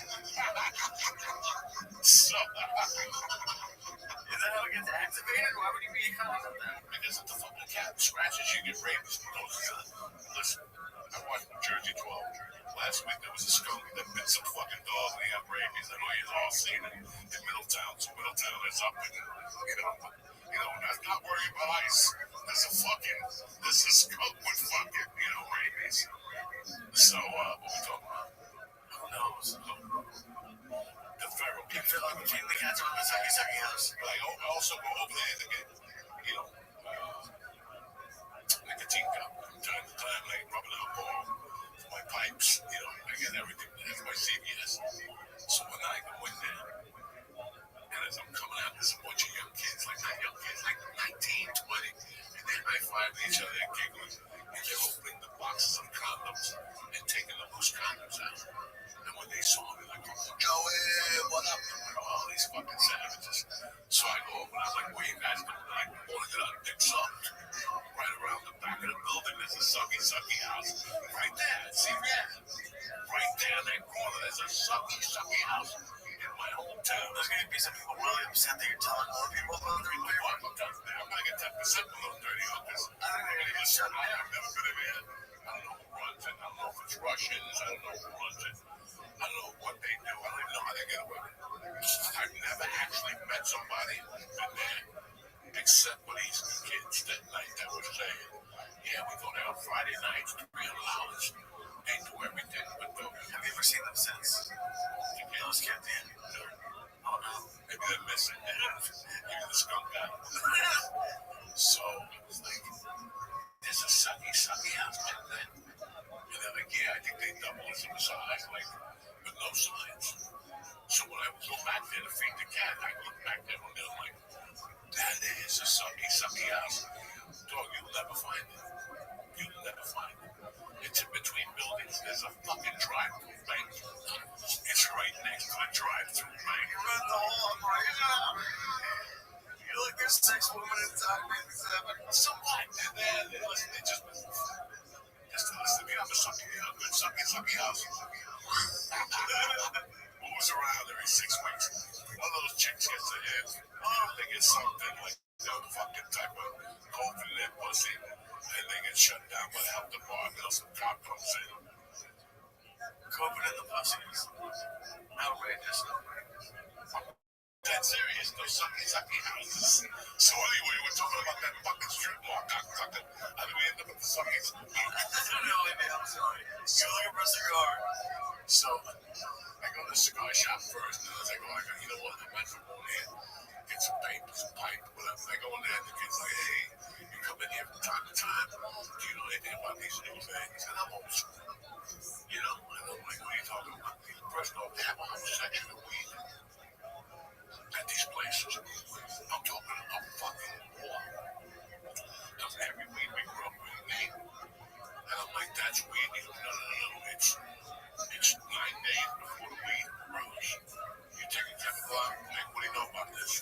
So, is that how it gets activated? Why would you be a condom then? Because if the fucking cat scratches, you get rabies. Listen, I watched Jersey 12. Last week there was a skunk that bit some fucking dog and he got rabies. I know you've all seen it in Middletown. So Middletown is up and, that's not worrying about ice. There's a skunk with fucking, rabies. So, what we talking about? Who knows? The feral people. You feel like we're the cats on the sucky house. Like, I also go over there to get, nicotine gum from time to time, like rubbing alcohol for my pipes, I get everything. That's my CVS. So one night I go in there, and as I'm coming out, there's a bunch of young kids, like not young kids, like 19, 20, and they're high-fiving each other and giggling, and they're opening the boxes of condoms and taking the loose condoms out. And when they saw me, like, Joey, what up? All these fucking savages. So I go over and I'm like, where you guys going? Like, I want to get out and pick something. Right around the back of the building, there's a sucky house. Right there, see that? Right there in that corner, there's a sucky house in my hometown. There's going to be some people really upset that you're telling more people about the replay. I'm going to get 10% from those dirty hookers. I think they're going to get shut down. I've never been in there. I don't know who runs it. I don't know if it's Russians. I don't know who runs it. I don't know what they do. I don't even know how they get away with it. I've never actually met somebody who's been there, except for these kids that night that were saying, yeah, we go there on Friday nights, $300. They do everything but go. Have you ever seen them since? Those kids, yeah. Oh, no. Maybe they're missing. Maybe the skunk got them. So, it was like, there's a sucky house back then. And they're like, yeah, I think they double as in size, like, with no signs. So when I would go back there to feed the cat, I look back there and they're like, get 6 women at a time, maybe 7. So what? And then listen, they just listen to me. I'm a good sucky house. Moves around every 6 weeks. One of those chicks gets a hit. They get something like the fucking type of cold in their pussy, and they get shut down by the health department. Some cop comes in. COVID in the pussy is outrageous. Dead serious, no sucky houses. So anyway, we're talking about that fucking strip mall cocksucker. How do we end up with the suckies? I don't know, maybe I'm sorry. You're looking for a cigar. So I go to the cigar shop first, and I was like, oh, you know what? I might as well go in here, get some pipe, whatever. I go in there, and the kid's like, hey, you come in here from time to time. Do you know anything about these new things? And I'm old school. You know, and I'm like, what are you talking about? First off, they have a whole section of weed at these places. I'm talking about fucking war. Of every weed we grew up with a name. And I'm like, that's weed. He goes, no. It's 9 days before the weed grows. You take a chemical out, like, what do you know about this?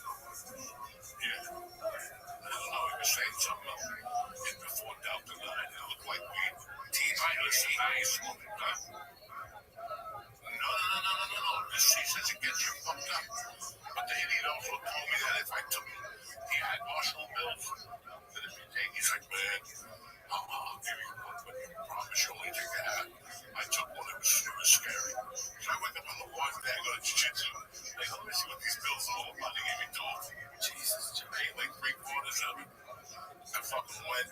Yeah. I don't know, he was saying something else. And before Delta 9, it looked like weed. Listen, I ain't smoking, huh? No. This he says it gets you fucked up. But then he also told me that if I took, he had Marshall Mills that if you take, he's like, man, I'll give you one, but you promise you only take a half. I took one, it was scary. So I went up on the wall day, I go to jiu-jitsu. Like, let me see what these pills are all about. They gave me 2. Jesus, I ate like 3/4 of it. I fucking went,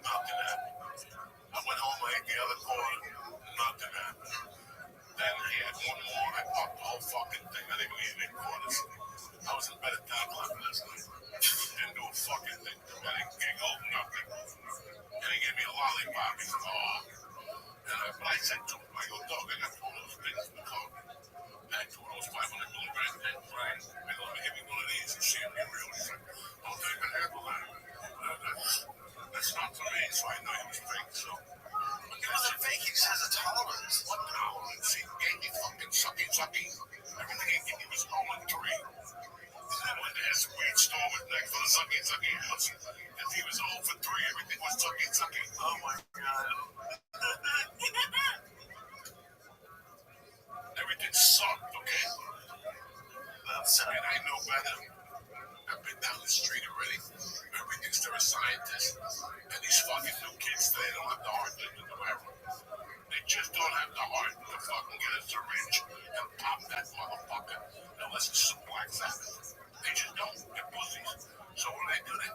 nothing happened. I went home, I ate the other quarter, nothing happened. Then he had one more, I popped the whole fucking thing. I didn't even eat 8 quarters. I was in bed at 10 o'clock last night. Didn't do a fucking thing. I didn't giggle, nothing. And he gave me a lollipop. He said, oh. But I said to him, I go, dog, I got 2 of those things in the car. I had 2 of those 500 milligram things, right? I go, let me give you one of these and see if you really. He's like, I'll take a handle of that. That's not for me, so I know he was fake, so. He wasn't fake, he just has a tolerance. What tolerance? He gave me fucking sucky. Everything he gave me was 0 and 3. And then when there's a weed store with next to the sucky house, if he was 0 for 3, everything was sucky. Oh my god. Everything sucked, okay? And I know better. I've been down the street already. Everybody thinks they're a scientist. And these fucking new kids, they don't have the heart to do whatever. They just don't have the heart to fucking get a syringe and pop that motherfucker unless it's some Black Sabbath. They just don't. They're pussies. So what do? They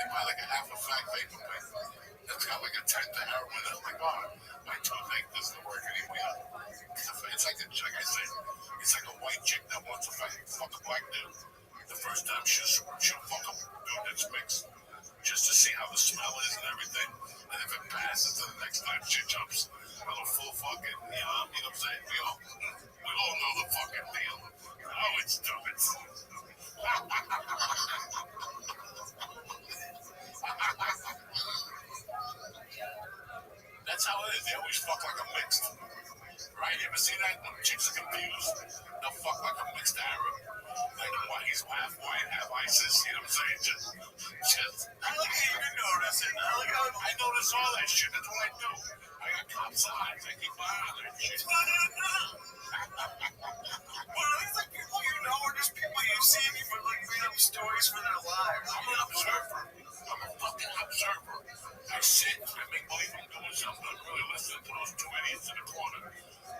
buy like a half a fat vapor pen that's got like a 10th of heroin. I'm like, oh, my toothache doesn't work anymore. It's like I said, it's like a white chick that wants to fuck a black dude. The first time she'll fuck a dude that's mixed, just to see how the smell is and everything. And if it passes, then the next time she jumps on a full fucking, you know what I'm saying? We all know the fucking deal. Oh, it's stupid. That's how it is. They always fuck like a mixed. Right? You ever see that? When chicks are confused, they'll fuck like a mixed Arab. Like, why he's half white, half ISIS. You know what I'm saying? Just. I like how you notice it. I notice all that shit. That's what I do. I got cop's eyes. I keep my eye on that shit. Well, are these like people you know, or just people you've seen you for like made up stories for their lives? I'm an observer. I'm a fucking observer. I sit, I make believe I'm doing something. I'm really listening to those 2 idiots in the corner.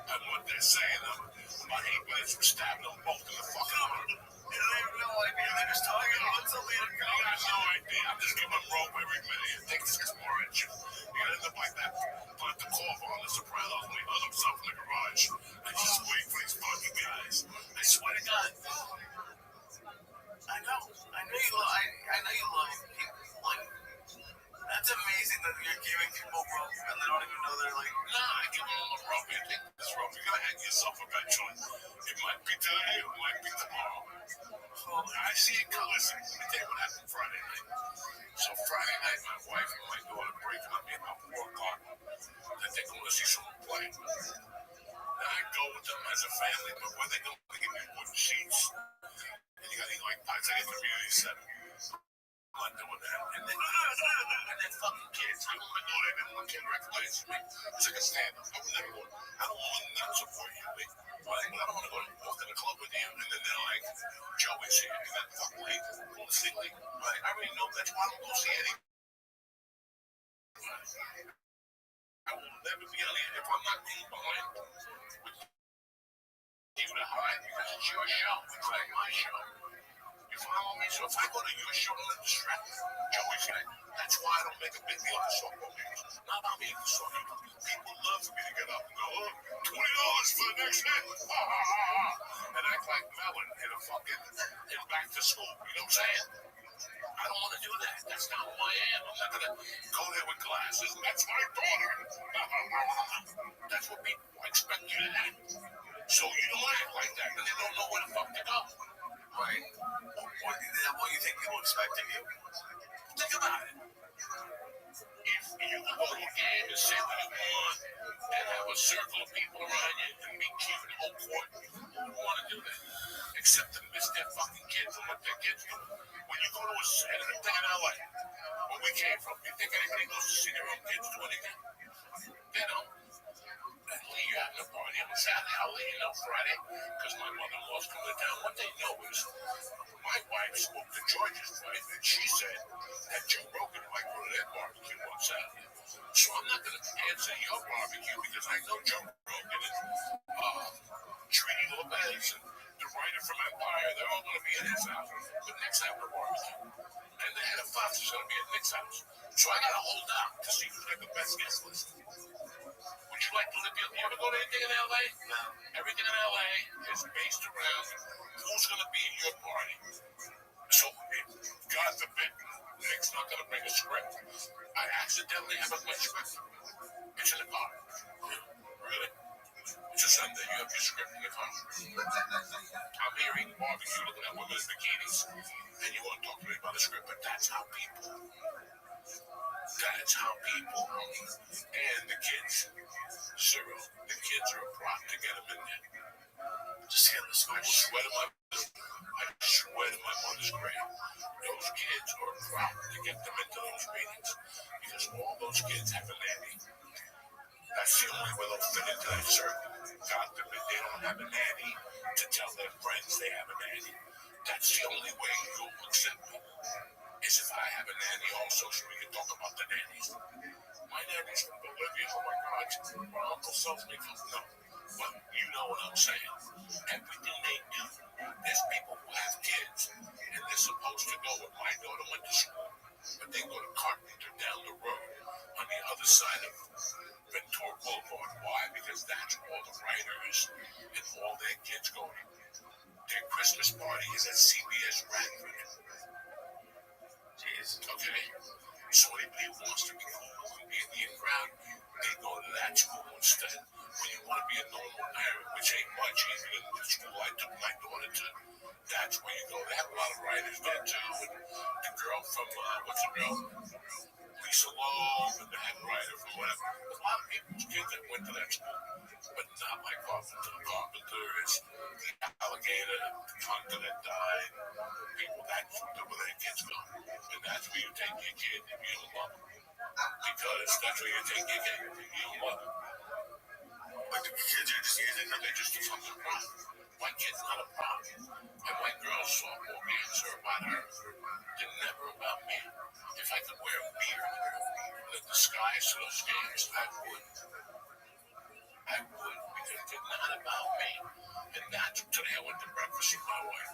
And what they're saying, about 8 minutes from stabbing them both in the fucking heart. They have no idea. They're just talking about something. They have no idea. I'm just giving them rope every minute. It takes 6 more inches. You gotta end up like that. Put the cloth on the Sopranos when he hung himself in the garage. I just wait for these fucking guys. I swear to God. I know you love people. Like, that's amazing that you're giving people rope and they don't even know they're like, nah, I give them all the rope. You take this rope, you're gonna hang yourself eventually. It might be today, it might be tomorrow. Well, I see it coming. Listen, let me tell you what happened Friday night. So Friday night, my wife and my daughter breaking up me about 4 o'clock. That they going to see someone play. Now I go with them as a family, but when they go, they give me wooden sheets. And you gotta eat like pies. I get the community center. not doing that. And then fucking kids. I don't want to go there. Then one kid recognizes me. It's like a stand-up. I would never go. I don't want to not support you. Right? But I don't want to go walk to the club with you. And then they're like, Joey's here. And then fucking late. Go to sleep late. Right? I already know that's why I don't go see any. I will never be on it if I'm not being behind with you to hide because it's your show. It's like my show. You follow me? So if I go to your show and let distract Joey's here, that's why I don't make a big deal of softball games. Not about me to softball. People love for me to get up and go, oh, $20 for the next hit. And act like Melon in a fucking back to school. You know what I'm saying? I don't want to do that. That's not who I am. I'm not going to go there with glasses. That's my daughter. That's what people expect you to act. So you don't act like that, and they don't know where the fuck to go. Right. What do you think people expect of you? Think about it. If you go to a game and say what you want and have a circle of people around you and be cute and whole court, who would want to do that? Except to miss their fucking kids and what their kids do. When you go to a thing in LA, where we came from, you think anybody goes to see their own kids do anything? They don't. And you're having a party on Saturday, I'll let you know Friday, because my mother-in-law's coming down. What they know is my wife spoke to George's wife, and she said that Joe Rogan might go to their barbecue on Saturday. So I'm not going to answer your barbecue because I know Joe Rogan and Trini Lopez and the writer from Empire, they're all going to be at his house. But Nick's having a barbecue. And the head of Fox is going to be at Nick's house. So I got to hold out to see who's got the best guest list. Would you like to live here? You ever go to anything in LA? No. Everything in LA is based around who's going to be in your party. So, if, God forbid, Nick's not going to bring a script. I accidentally haven't my script. It's in the car. Really? It's a Sunday. You have your script in the car. I'm here eating barbecue, looking at women's bikinis, and you want to talk to me about the script, but that's how people. That's how people. And the kids. Zero. The kids are a prop to get them in there. Just get them to school. I swear to my mother's grave. Those kids are a prop to get them into those meetings. Because all those kids have a nanny. That's the only way they'll fit into that circle. God forbid they don't have a nanny to tell their friends they have a nanny. That's the only way you'll accept me. Is if I have a nanny also so we can talk about the nannies. My nanny's from Bolivia, oh my God. My uncle sells me from no. But you know what I'm saying. Everything they do, there's people who have kids, and they're supposed to go where my daughter went to school, but they go to Carpenter down the road on the other side of Ventura Boulevard. Why? Because that's where all the writers and all their kids go to. Their Christmas party is at CBS Radford. Jeez. Okay. So anybody who wants to be cool and be in the crowd, they go to that school instead. When you want to be a normal parent, which ain't much, even in the school I took my daughter to, that's where you go. They have a lot of writers there too. And the girl from, what's the girl? Lisa Loeb, and the head writer from whatever. There's a lot of people's kids that went to that school. But not like Carpenter. Carpenter is the alligator, the hunter that died. People, that's where their kids go. And that's where you take your kid if you don't love them. Because that's where you take your kid if you don't love them. Like the kids are just using them, they're just a fucking problem. My kid's not a problem. And my girls' softball games are about her. They're never about me. If I could wear a beard in the disguise to those games, I would. I would, because they're not about me. And that's today I went to breakfast with my wife.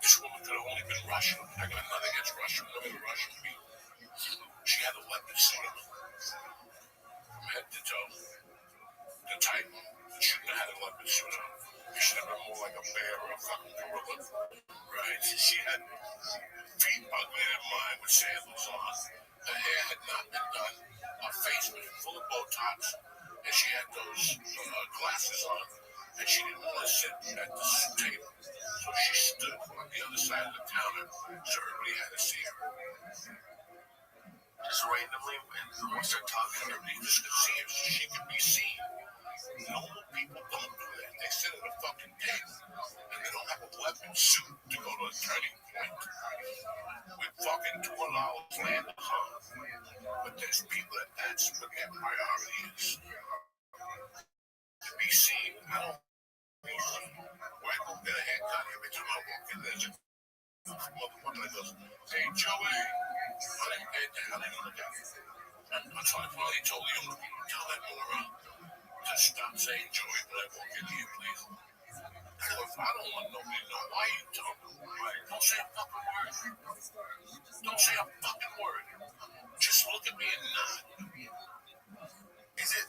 This woman could have only been Russian. I got nothing against Russian. Look at the Russian people. She had a leopard suit on. From head to toe. The type that shouldn't have had a leopard suit on. She should have been more like a bear or a fucking gorilla. Right? She had feet uglier than mine with sandals on. Her hair had not been done. Her face was full of Botox. And she had those glasses on. And she didn't want to sit at the table. So she stood on the other side of the counter so everybody had to see her. Just randomly, and once they're talking, everybody just could see her so she could be seen. Normal people don't do that. They sit at a fucking table and they don't have a weapon suit to go to a turning point. goes, "Hey, Joey." How they look at me? That's why I finally told the owner, tell that moron to stop saying Joey when I walk in here, please. So if I don't want nobody to know, why you talking? Don't say a fucking word. Don't say a fucking word. Just look at me and nod. Is it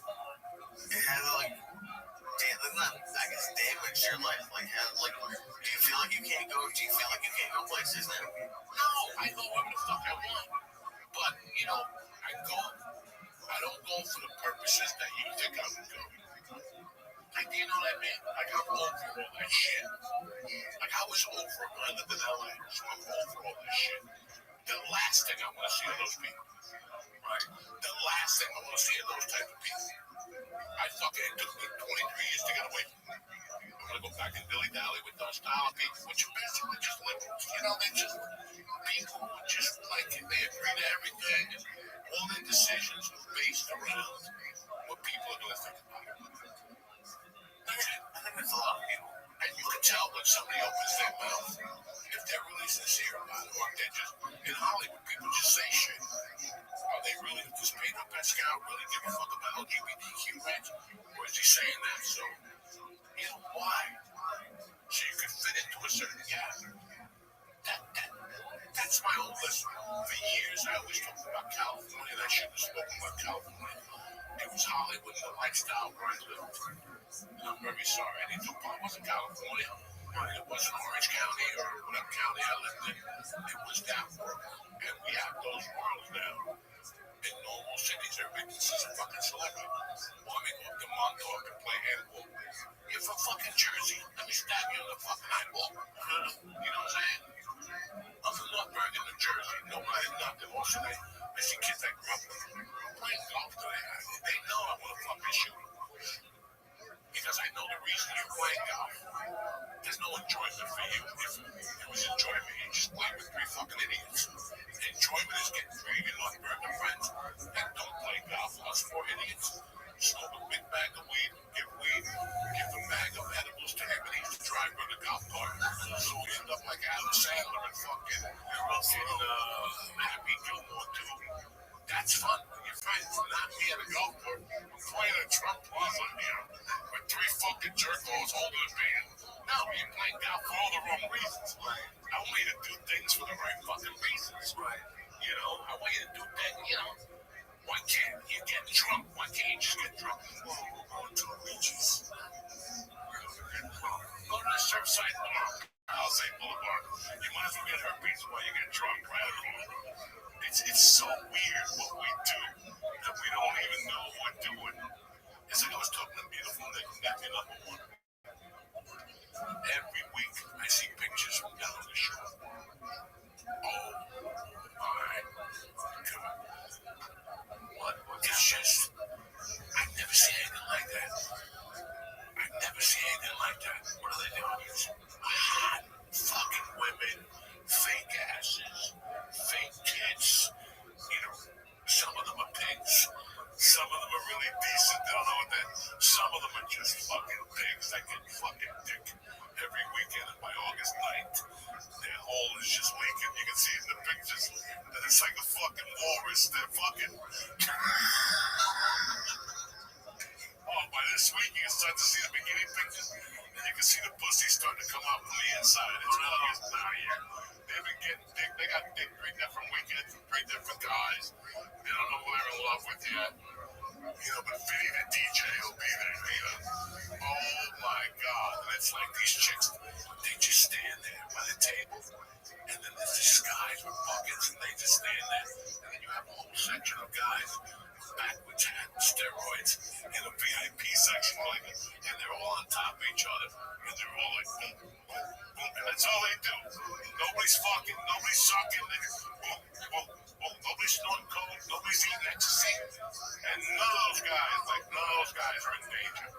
has like I guess damage your life? Like do you feel like you can't go? Do you feel like you can't go places now? No, I go wherever the fuck I want. But I don't go for the purposes that you think I would go. Like, do you know what I mean? Like, I'm over all that shit. Like, I was over it when I lived in LA, so I'm over all this shit. The last thing I want to see are those people. Right? The last thing I want to see are those type of people. It took me 23 years to get away from them. I'm going to go back and dilly-dally with those style people, which are basically just liberals. They're just people who just like it. They agree to everything. And all their decisions are based around what people are going to think about it. That's it. I think there's a lot of people. And you can tell when somebody opens their mouth if they're really sincere about it, or if they're just, in Hollywood, people just say shit. Are they really, does Pedro Pascal really give a fuck about LGBTQ rights? Or is he saying that so, why? So you can fit into a certain gap. That's my whole list. For years, I always talked about California, and I shouldn't have spoken about California. It was Hollywood and the lifestyle where I lived. And I'm very sorry. I didn't know it wasn't California. It wasn't Orange County or whatever county I lived in. It was that world. And we have those worlds now. In normal cities, everybody thinks he's a fucking celebrity. Well, go up to Montauk and play handball. You're from fucking Jersey. Let me stab you in the fucking eyeball. You know what I'm saying? I'm from North Bergen, New Jersey. Nobody nothing. Also, I see kids that grew up playing golf today. They know I want to fucking shoot them. Because I know the reason you're playing golf. There's no enjoyment for you. If it was enjoyment, you just play with three fucking idiots. Enjoyment is getting three of your North Bergen friends that don't play golf. Us four idiots smoke a big bag of weed, give a bag of edibles to him, and he used to drive with a golf cart. So we end up like Adam Sandler and fucking Happy Gilmore too. That's fun with your friends, not me at a golf cart. I'm playing at Trump Plaza here with three fucking jerk-offs holding a band. No, you're playing golf for all the wrong reasons. I want you to do things for the right fucking reasons. I want you to do things, why can't you get drunk? Why can't you just get drunk? Go to the beaches. Go to the Surfside Bar. I'll say Boulevard. You might as well get herpes while you get drunk, right? It's so weird what we do that we don't even know we're doing. It's like I was talking to beautiful nephew number one. Every week I see pictures from down the shore. Oh my God. It's just, I've never seen anything like that. What are they doing? Hot fucking women, fake asses, fake tits. Some of them are pigs. Some of them are really decent. They don't know what that. Some of them are just fucking pigs that get fucking dick every weekend. And by August 9th, their hole is just leaking. You can see in the pictures that it's like a fucking walrus. They're fucking. By this week, you can start to see the beginning pictures, and you can see the pussy starting to come out from the inside. It's August now, yeah. They've been getting dick. They got dick 3 different weekends from 3 different guys. They don't know who they're in love with yet. But Vinny the DJ will be there, Oh my God. And it's like these chicks, they just stand there by the table. And then there's these guys with buckets, and they just stand there. And then you have a whole section of guys backwards hat, steroids, in a VIP section, and they're all on top of each other. And they're all like, boom, boom, boom. And that's all they do. Nobody's fucking, nobody's sucking. Boom, boom, boom. Nobody's snorting coke, nobody's eating ecstasy. And none of those guys are in danger.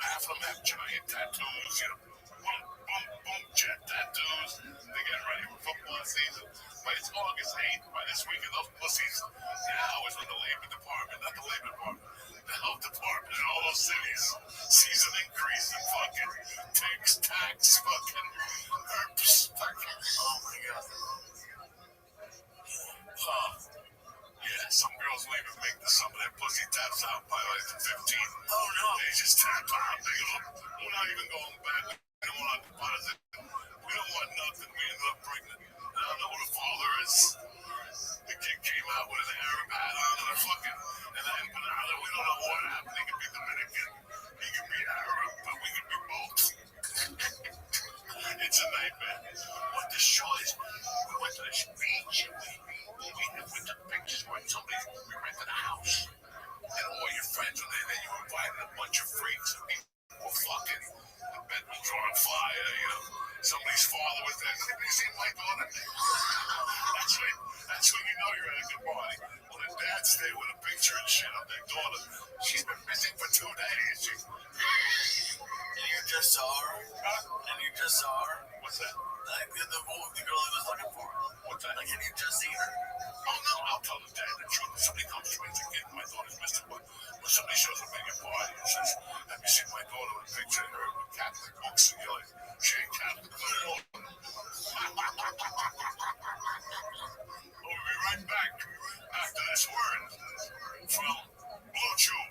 Half of them have giant tattoos, boom, boom, boom, jet tattoos. They're getting ready for football season. But it's August 8th. By this weekend, those pussies, now is when the Labor Department, not the Labor Department, the Health Department in all those cities sees an increase in fucking tax, fucking herpes, fucking, oh my God. Hopefully we make some of their pussy taps out by like the 15th. Oh no. They just tap out. They go, we're not even going back. We don't want to deposit. We don't want nothing. We ended up pregnant. I don't know who the father is. The kid came out with an Arab hat on and a fucking and an empanada. We don't know what happened. He could be Dominican. He could be Arab, but we could be both. It's a nightmare. What the show is, we went to this beach. We went to pictures where we rented a house. And all your friends were there. Then you invited a bunch of freaks. And people were fucking. The bedrooms were on fire, you know. Somebody's father was there. Have you seen my daughter? That's when you know you're at a good party. Well, the dads stay with a picture and shit of their daughter. She's been missing for 2 days. And you just saw her? And you just saw her? What's that? Like the girl he was looking for. What's that? Like, have you just seen her? Oh, no, I'll tell the dad the truth. If somebody comes to me and says, my daughter's missing, but when somebody shows up at your party and says, have you seen my daughter with a picture of her with Catholic books? And you're like, she ain't Catholic. We'll be right back after this word from Blue Chew.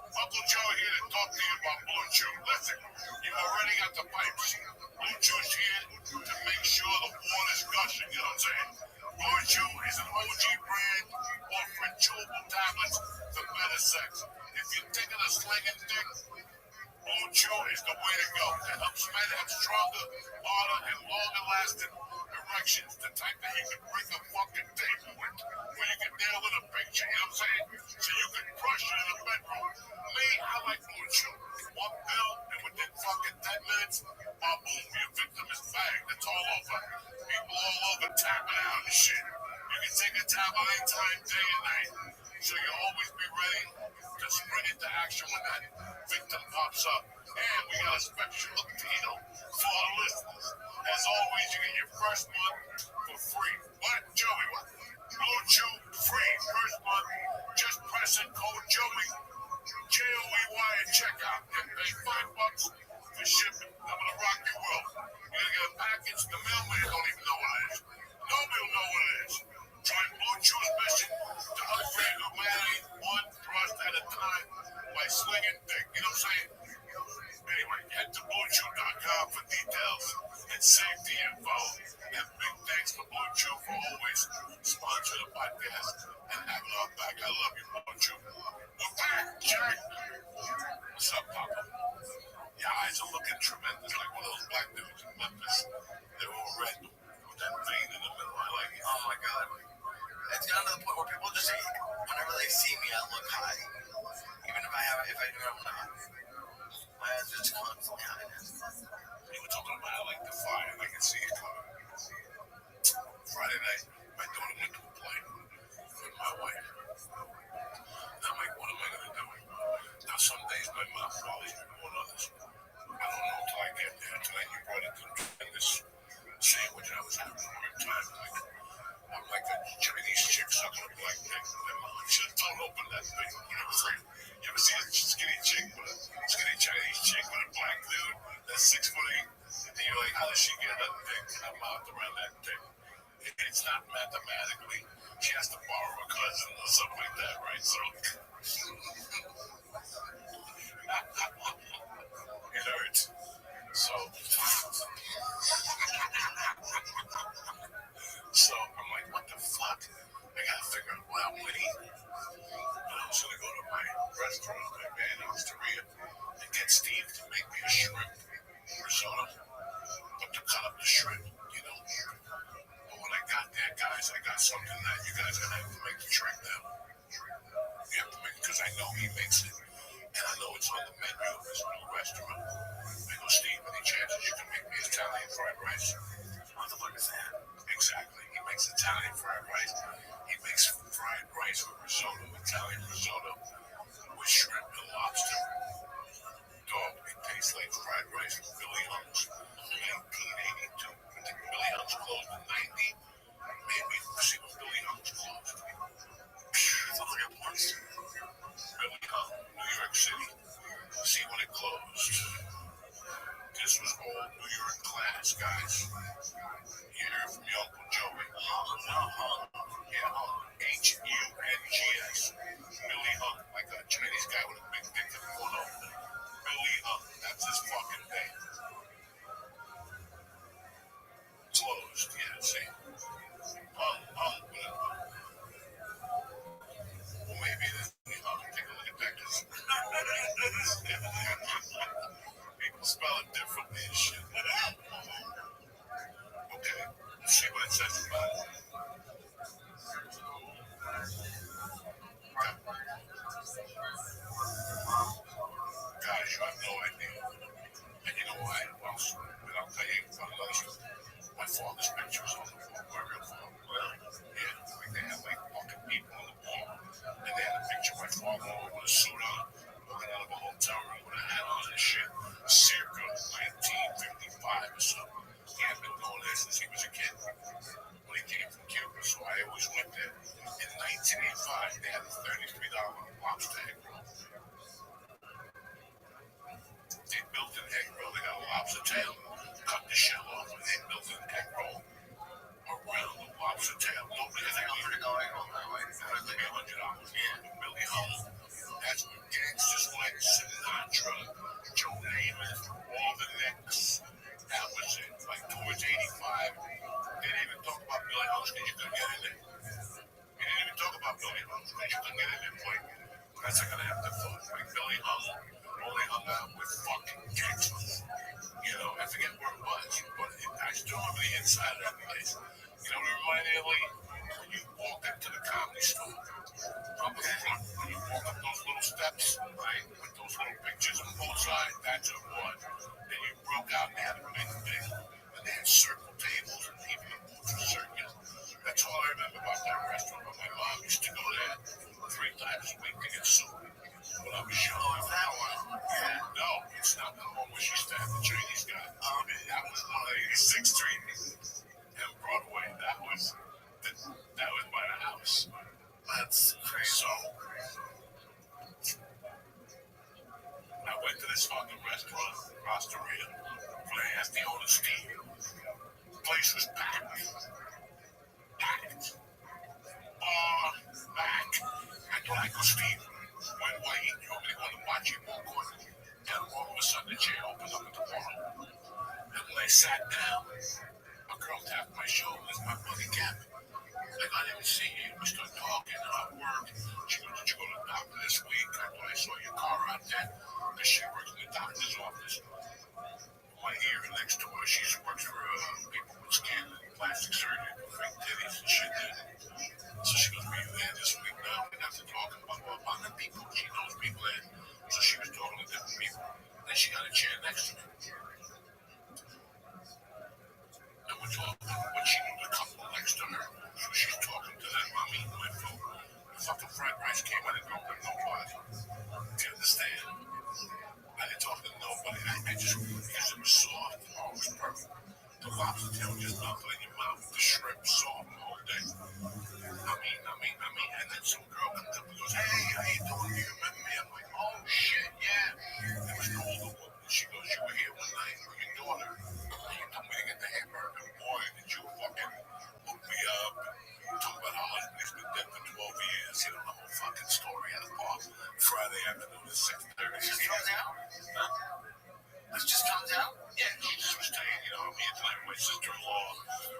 Uncle Joe here to talk to you about Blue Chew. Listen, you already got the pipes. Blue Chew's here to make sure the water's gushing. You know what I'm saying? Blue Chew is an OG brand offering chewable tablets for better sex. If you're thinking of slinging dick, Blue Chew is the way to go. It helps men have stronger, harder, and longer-lasting erections. The type that you can bring a fucking table with, where you can nail in a picture, you know what I'm saying? So you can crush it in the bedroom. Me, I like Blue Chew. One pill, and within fucking 10 minutes, boom, your victim is bagged. It's all over. People all over tapping out and shit. You can take a tablet anytime, day and night. So you'll always be ready to spring into action when that victim pops up. And we got a special deal for our listeners. As always, you get your first month for free. What, Joey? What? Blue Chew free first month. Just press in code Joey, Joey at checkout, and pay $5 for shipping. I'm gonna rock your world. You're gonna get a package. The mailman don't even know what it is. Nobody will know what it is. Join Blue Chew's mission to upgrade humanity one thrust at a time by slinging dick. You know what I'm saying? Anyway, head to BlueChew.com for details and safety info. And big thanks to Blue Chew for always sponsoring the podcast and having our back. I love you, Blue Chew. We're back, Jack. What's up, Papa? Your eyes are looking tremendous, like one of those black dudes in Memphis. They're all red with that vein in the middle. I like it. Oh my god. It's gotten to the point where people just say, whenever they see me, I look high. Even if I do have one eye. My eyes are just constantly high. You were talking about like the fire. I can see it coming. Friday night, my daughter went to a play with my wife. I'm like, what am I going to do? Now, some days my mouth follows me more than others. I don't know until I get there. Tonight, you brought it to this sandwich I was having a hard time. I'm like a Chinese chick sucking a black dick. Just don't open that thing. You know what I'm saying? You ever see a skinny chick with a skinny Chinese chick with a black dude that's 6'8"? And you're like, how does she get that dick and her mouth around that dick? It's not mathematically. She has to borrow a cousin or something like that, right? So it hurts. So I'm like, what the fuck? I gotta figure out what I'm gonna eat. And I was gonna go to my restaurant, my band Osteria, and get Steve to make me a shrimp risotto. But to cut up the shrimp, you know. But when I got there, guys, I got something that you guys are gonna have to make the trick now. You have to make it because I know he makes it. And I know it's on the menu of this new restaurant. I go, Steve, any chances you can make me Italian fried rice? What the fuck is that? Exactly. He makes Italian fried rice. He makes fried rice with risotto, Italian risotto, with shrimp and lobster. Dog, it tastes like fried rice with Billy Hunt's 1982. I think Billy Hunt's closed in 90. Maybe see when Billy Hunt's closed. It's like a porn star. Billy Hunt, New York City. See when it closed. This was all New York class, guys. see what it says about it. Guys, you have no idea. And you know why? Well, I'll tell you another story. My father's pictures on the wall. My real father. Really? Yeah. Like they had like fucking people on the wall. And they had a picture of my father with a suit on, walking out of a hotel room with a hat on and shit. Circa 1955 or something. He had been going there since he was a kid. When he came from Cuba, so I always went there. In 1985, they had a $33 lobster egg roll. They built an egg roll. They got a lobster tail, cut the shell off, and they built an egg roll around the lobster tail. Nobody has ever heard of egg roll. Maybe $100. Yeah. Billy Hull. That's what gangsters like Sinatra, Joe Namath, all the Knicks. That was it. Like towards 85. They didn't even talk about Billy Hull because you couldn't get in there. You didn't even talk about Billy Hull because you couldn't get in there and play. That's like an afterthought. Like Billy Hull only hung out with fucking gangsters. You know, I forget where it was, but I still remember the inside of that place. You know what it reminded me of, Lee? When you walked into the comedy store, up the front, when you walk up those little steps, right, with those little pictures on both sides, that's what it was. Then you broke out and they had a big thing, and they had circle tables, and even the booths were circular. That's all I remember about that restaurant. But my mom used to go there 3 times a week to get soup. When I was young. Oh, that one? Yeah. No, it's not the one where she stabbed the Chinese guy. That was on 86th Street and Broadway. That was by the house. That's crazy. So I went to this fucking restaurant, Rosteria, where I asked the owner, Steve. The place was packed. Packed. Back. I thought I could Steve. When white, you want me to go in the bocce ball court? And all of a sudden, the chair opened up at the bar. And when I sat down, a girl tapped my shoulder. My buddy Gavin. Like, I didn't see you. We started talking about work. She goes, did you go to the doctor this week? I thought I saw your car out there. Because she works in the doctor's office. My ear next to her, she works for people with skin and plastic surgery, fake titties and shit. So she goes, were you there this week? No, we got to talk about the people. She knows people there. So she was talking to different people. Then she got a chair next to me. And we're talking, but she knew the couple next to her. So she's talking to them. I'm eating my food. The fucking fried rice came out and dropped them nobody. Do you understand? I didn't talk to nobody. I just, because it was soft. Oh, it was perfect. The lobster tail just melted in your mouth. The shrimp soft the whole day. I mean, and then some girl comes up and goes, hey, how you doing? Do you remember me? I'm like, oh, shit, yeah. It was an older woman. She goes, you were here one night with your daughter. And you told me to get the hamburger. Boy, did you fucking hook me up. And talk about how husband has been dead for 12 years. You know, the whole fucking story at the bar. Friday afternoon at 6:30. This just comes out? Huh? This just comes out? Yeah, she just was staying, you know, me and tonight with my sister-in-law.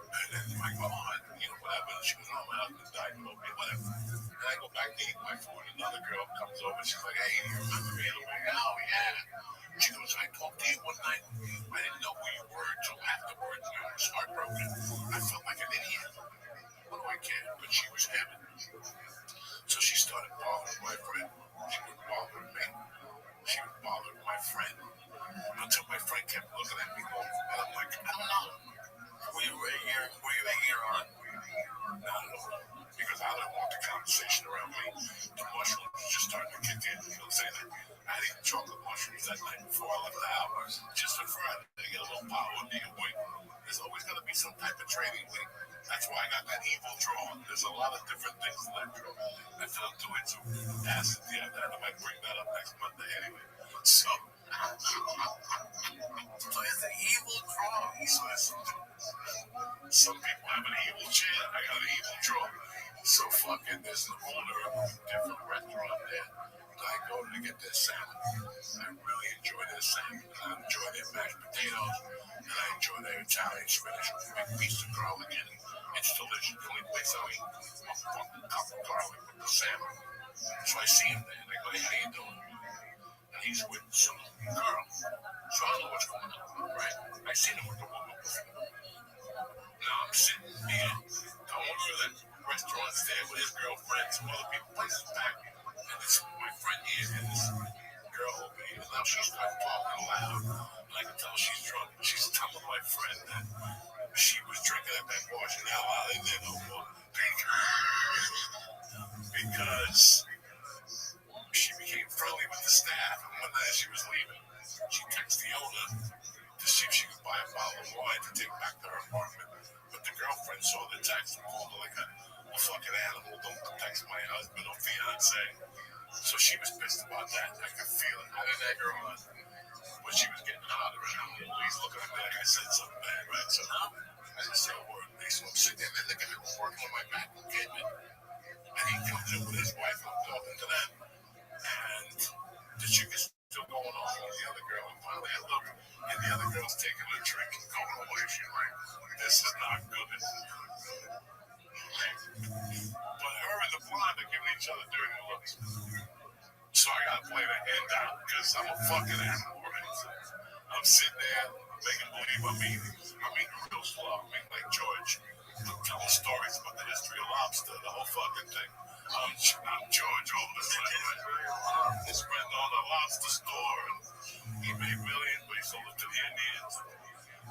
And then my mom, you know, whatever. She goes, oh, my husband died in Oakland, whatever. And I go back to eat my food. Another girl comes over. She's like, hey, do you remember me? I'm like, oh, yeah. She goes, I talked to you one night. I didn't know who you were until afterwards. I was heartbroken. I felt like an idiot. What do I care? But she was heaven. So she started bothering my friend. She would bother me. She would bother my friend. Until my friend kept looking at me going, and I'm like, I don't know. Were you a year on? Not at all. Because I don't want the conversation around me. The mushrooms just starting to kick in. You know what I'm saying? I had eaten chocolate mushrooms that night before I left the house. Just for Friday. To get a little power and be awake. There's always going to be some type of training week. That's why I got that evil draw. There's a lot of different things in that draw. I fell into it. So acid the other day. I might bring that up next Monday anyway. So it's an evil draw. Some people have an evil chin. I got an evil draw. So fucking, there's an owner of a different restaurant there. I go to get their salmon. I really enjoy their salmon. I enjoy their mashed potatoes. And I enjoy their Italian spinach with a big piece of garlic in it. It's delicious. The only place I'll eat a fucking cup of garlic with the salmon. So I see him there and I go, hey, how you doing? And he's with some girl. So I don't know what's going on, right? I seen him with the woman before. Now I'm sitting that portion. Now I ain't there no more. Because she became friendly with the staff, and one night she was leaving. She texted the owner to see if she could buy a bottle of wine to take back to her apartment. But the girlfriend saw the text and called her like a fucking animal. Don't text my husband or fiance. So she was pissed about that. I could feel it. I didn't egg her on. But she was getting hotter and hotter. He's looking at me like I said something bad, right? So I didn't say a word. So I'm sitting there, and then the guy was working on my back and getting it. And he comes in with his wife and I'm talking to them. And the chick is still going on with the other girl. And finally I look, and the other girl's taking a drink and going away. She's like, this is not good. But her and the blonde are giving each other dirty looks. So I gotta play the hand out because I'm a fucking animal, right? So I'm sitting there making believe I'm eating real slow. I mean, like George. I'm telling stories about the history of lobster, the whole fucking thing. I'm George all the time. His friend owned a lobster store and he made millions, but he sold it to the Indians.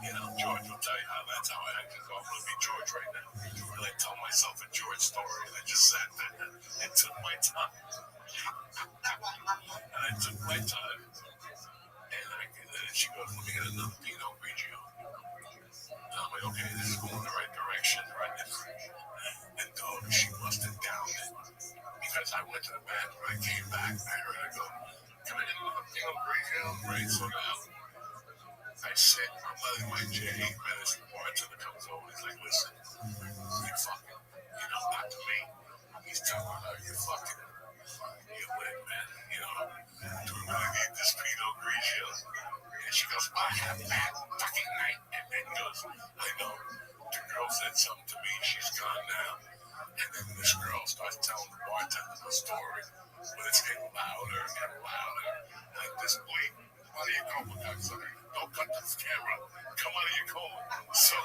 You know, George will tell you how that's how I act. I'm going to be George right now. And I tell myself a George story and I just sat there and took my time. And I took my time. And then she goes, let me get another Pinot Grigio. And I'm like, okay, this is going in the right direction, right? And dog, she must have downed it. Because I went to the bathroom, I came back, I heard her go, can I get another Pinot Grigio? Right, so now I sit, I'm letting my J 8 minutes, the bartender comes over, he's like, listen, you fucking, not to me. He's telling her, you fucking, you win, man, do we really need this Pinot Grigio? And she goes, I had a bad fucking night. And then goes, I know. The girl said something to me. She's gone now. And then this girl starts telling the bartender the story. But it's getting louder and getting louder. And at this point, out of your coma, cocksucker. Don't cut this camera. Come out of your coma. So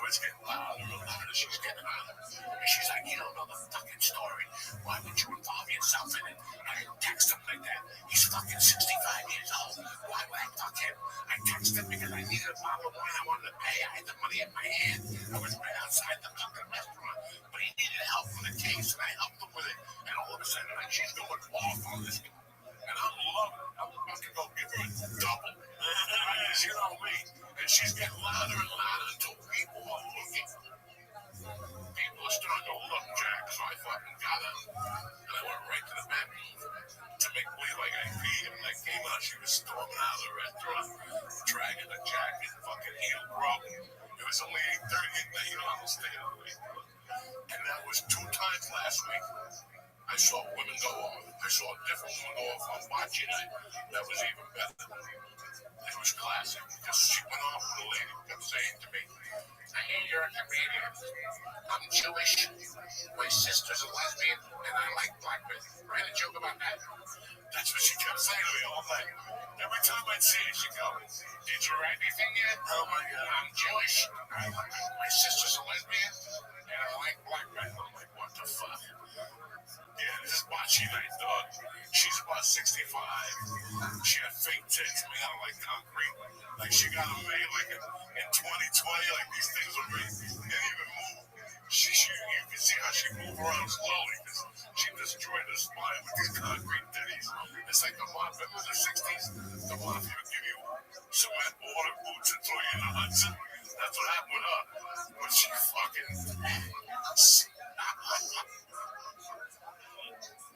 it's getting louder and louder. She's getting louder. And she's like, you don't know the fucking story. Why would you involve yourself in it? I didn't text him like that. He's fucking 65 years old. Why would I fuck him? I texted him because I needed a bottle of wine. I wanted to pay. I had the money in my hand. I was right outside the fucking restaurant. But he needed help with the case, and I helped him with it. And all of a sudden, like, she's going off on this. And I'm loving it. I'm about to go give her a double. You know me. And she's getting louder and louder until people are looking. People are starting to look, Jack. So I fucking got up. And I went right to the bathroom to make believe like I peed. And when I came out, she was storming out of the restaurant, dragging a jacket, fucking heel broken. It was only 8:30 at night. I don't stay out late. And that was 2 times last week. I saw women go off. I saw a different woman go off on bocce night. That was even better. It was classic because she went off with a lady who kept saying to me, I hear you're a comedian. I'm Jewish. My sister's a lesbian, and I like black men. Write a joke about that. That's what she kept saying to me all night. Every time I'd see her, she'd go, did you write anything yet? Oh my God, I'm Jewish. My sister's a lesbian, and I like black men. I'm like, what the fuck? Yeah, this is bocce night, dog. She's about 65. She had fake tits made out of like concrete. Like she got them made like in 2020, like these things are made. They didn't even move. You can see how she moved around slowly because she destroyed her spine with these concrete titties. It's like the mafia in the 60s. The mafia would give you cement water boots and throw you in the Hudson. That's what happened with her. But she fucking...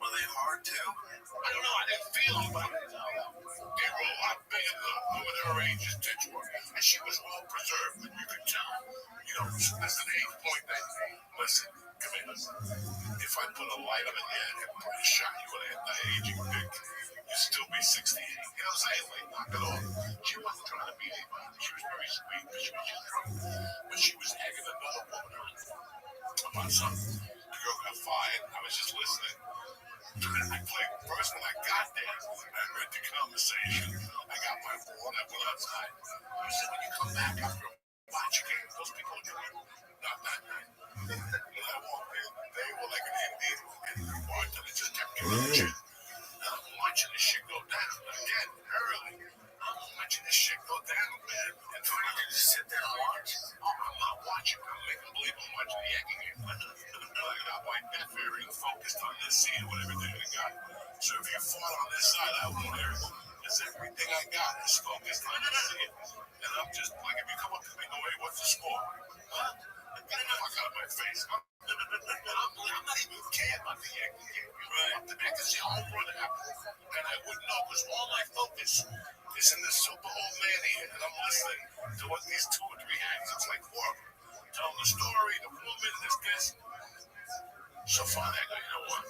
Were they hard too? I don't know. I didn't feel them, but they were a lot bigger than women her age's tits were. And she was well preserved, and you could tell. There's an age point that, listen, come here, listen. If I put a light on your head and shot you with an anti-aging dick, you'd still be 68. You know what I'm saying? Like, knock it off. She wasn't trying to be anybody. She was very sweet because she was just drunk. But she was egging another woman on about something. The girl got fired. I was just listening. I played first when I got there. I heard the conversation. I got my phone. I went outside. I said, when you come back after a watch game, those people are doing not that night. When I walked in, they were like an Indian, and the bartender just kept giving me shit. I'm watching this shit go down. Again, early. I'm watching this shit go down, man. And You just sit there and watch? see it with everything I got. So if you fought on this side, I won't hear it. Because everything I got is focused on this see it. And I'm just like, if you come up to me and go, hey, what's the score? Huh? Get the fuck out of my face. I'm not even care about the Yankee game. Right? I can see a home run happen. And I wouldn't know because all my focus is in the super old man here. And I'm listening to what these 2 or 3 acts. It's like 4 of them. Telling the story, the woman, this. So finally, I go, you know what?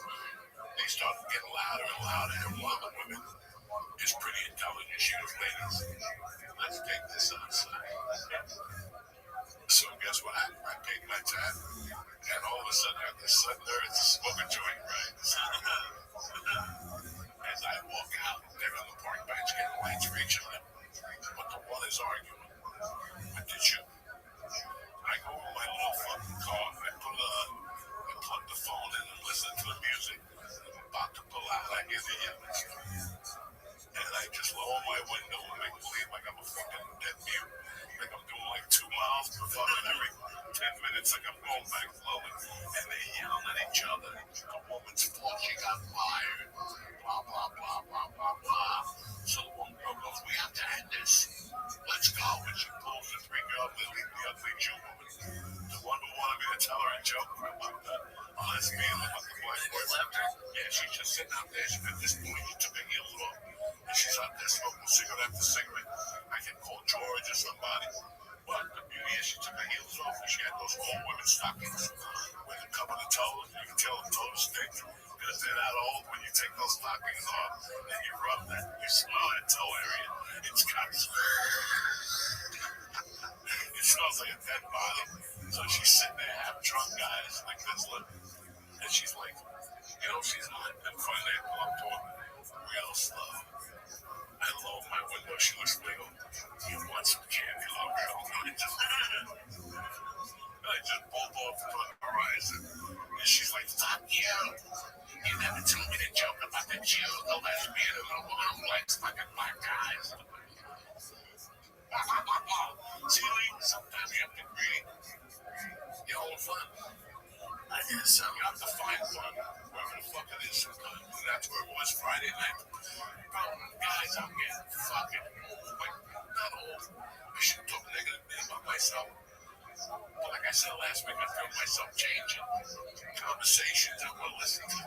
They start getting louder and louder. And one of the women is pretty intelligent. She goes, ladies, let's take this outside. So guess what happened? I paid my tab. And all of a sudden, I have this sudden urge to smoke a joint, right? As I walk out, they're on the park bench getting lights for each other. But the one is arguing with the Jew. I go in my little fucking car. I plug the phone in and listen to the music. I'm about to pull out. I hear the yelling stuff. And I just lower my window and make believe like I'm a fucking dead mute. Like I'm doing like 2 miles per fucking every 10 minutes, like I'm going back slowly. And they yelling at each other. The woman's fault, she got fired. Blah, blah, blah, blah, blah, blah. So the one girl goes, we have to end this. Let's go. And she pulls the 3 girls and leave the ugly Jew woman. The one who wanted me to tell her a joke about the lesbian about the black boy. Yeah, she's just sitting out there. At this point, she took her heels off. And she's out there smoking cigarette after cigarette. I can call George or somebody. But the beauty is she took her heels off and she had those old women's stockings with a cover the toes. You can tell the toes stink because they're that old when you take those stockings off and you rub that, you smell that toe area. It's got it smells like a dead body. So she's sitting there half drunk, guys, like this look. And she's like, you know, she's not in front of that club door real slow. I lower my window, she looks at me, you want some candy, little girl? I just pulled off in front of her eyes, and she's like, fuck you. You never told me to joke about the Jew, the lesbian, and the woman who likes fucking black guys. See, Lee, sometimes you have to agree. You know, fun. I guess so. You have to find fun wherever the fuck it is sometimes. And that's where it was Friday night. Guys, I'm getting fucking, like, not old. I shouldn't talk negatively about myself. But like I said last week, I feel myself changing. Conversations I want to listen to.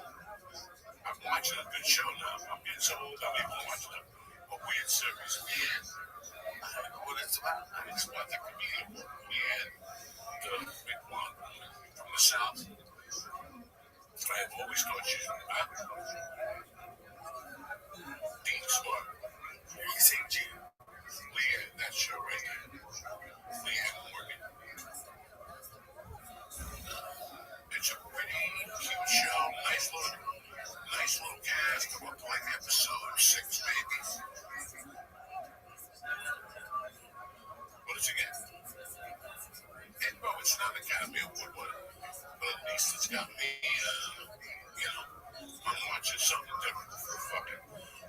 I'm watching a good show now. I'm getting so old, I'm even watching a weird series. Yeah. I don't know what it's about. It's about the comedian. Yeah. The big one from the South. I have always thought she's Dean Smart. You say G. Leanne, that's your right hand. Leanne Morgan. It's a pretty cute show. Nice little cast. I'm up to like episode 6, maybe. What does it get? And bro, it's not Academy Award winner, but at least it's got me, you know, I'm watching something different for fucking.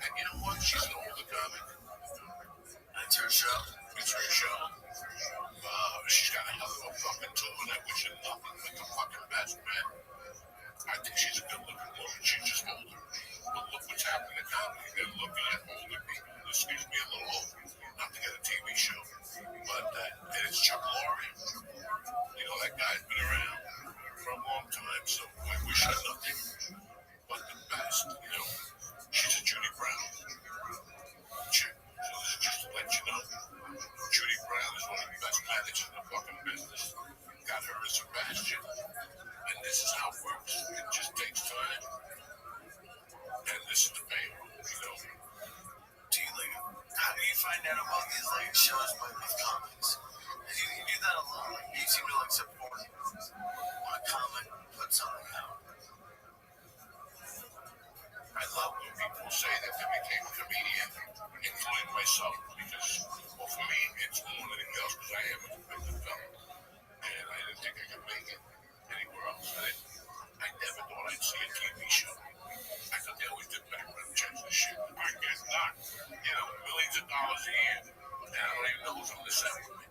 And you know what? She's an older comic. It's her show. It's her show. She's got a hell of a fucking tool, and I wish her nothing but the fucking best, man. I think she's a good looking woman. She's just older. But look what's happening in comedy. They're looking at older people. Excuse me, a little old. Not to get a TV show. But and it's Chuck Lorre. You know, that guy's been around for a long time, so I wish her nothing but the best. You know, she's a Judy Brown chick. So this is just to let you know. Judy Brown is one of the best managers in the fucking business. Got her as Sebastian. And this is how it works. It just takes time. And this is the payroll, you know. Do you like, how do you find out about these like shows by these comics? You do that a lot. Like, you seem to like support when a comic puts something out. I love when people say that they became a comedian, including myself, because, well, for me, it's more than anything else because I am a convicted felon. And I didn't think I could make it anywhere else. I never thought I'd see a TV show. I thought they always did background checks and shit. I guess not. You know, millions of dollars a year. And I don't even know who's on the set with me.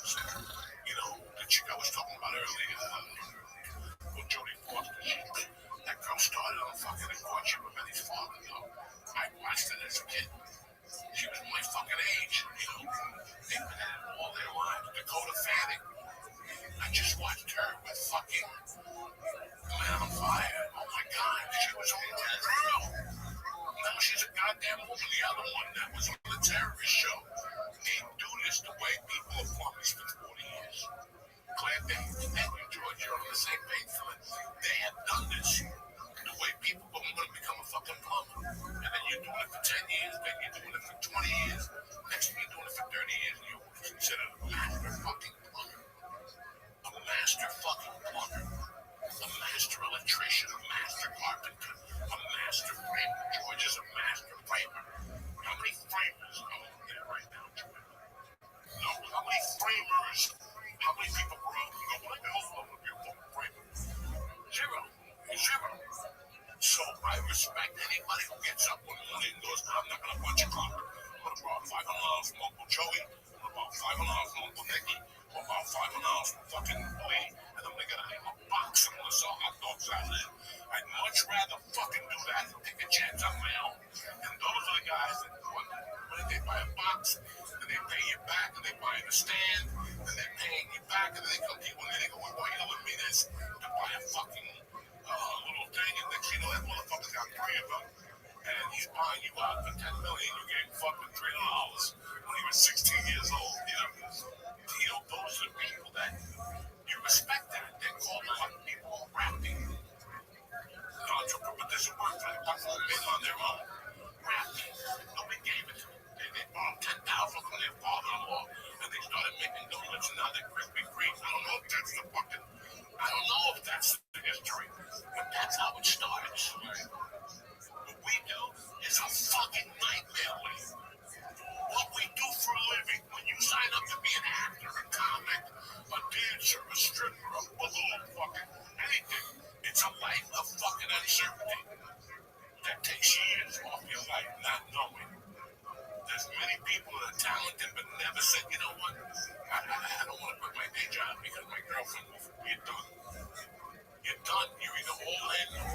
So, you know, the chick I was talking about earlier, Jodie Foster, that girl started on fucking a courtship with Eddie's father, though. I watched it as a kid. She was my fucking age, you know. They've been at it all their lives. Dakota Fanning. I just watched her with fucking Man on Fire. Oh my God, she was on the girl. Now she's a goddamn woman. The other one that was on the terrorist show. They do this the way people have promised for 40 years. Claire Danes and you, George, you're on the same page for it. They have done this the way people go, I'm going to become a fucking plumber. And then you're doing it for 10 years, then you're doing it for 20 years. Next thing you're doing it for 30 years, and you're considered a master fucking plumber. A master fucking plumber. A master electrician, a master carpenter, a master framer. George is a master framer. How many framers are out there right now, George? No, how many framers? How many people grow up and go, what the hell would be a fucking framer? Zero. Zero. So I respect anybody who gets up one morning and goes, I'm not going to punch a clock. I'm going to borrow $500 from Uncle Joey. I'm going to borrow $500 from Uncle Nicky. I'm going to borrow $500 from fucking Lee. And I'm going to get a box and I'm going to sell hot dogs out of it. I'd much rather fucking do that than take a chance on my own. And those are the guys that when they buy a box and they pay you back and they buy a stand and they're paying you back and they come to you and they go, why are you telling me this? To buy a fucking little thing, and next you know that motherfucker's got 3 of them, and he's buying you out for $10 million. You're getting fucked with $300 when he was 16 years old. You know, those are the people that you respect. That they're called a lot of people rapping. But there's a word for it. Buffalo men on their own. Rapping. Nobody gave it to them. They borrowed $10,000 from their father-in-law, and they started making donuts, and now they're Krispy Kremes. I don't know if that's the fucking. I don't know if that's the history, but that's how it starts. What we do is a fucking nightmare, Lee. What we do for a living, when you sign up to be an actor, a comic, a dancer, a stripper, a balloon, fucking anything, it's a life of fucking uncertainty that takes years off your life not knowing. There's many people that are talented but never said, you know what, I don't want to quit my day job because my girlfriend will be done. You're done. You're either all in or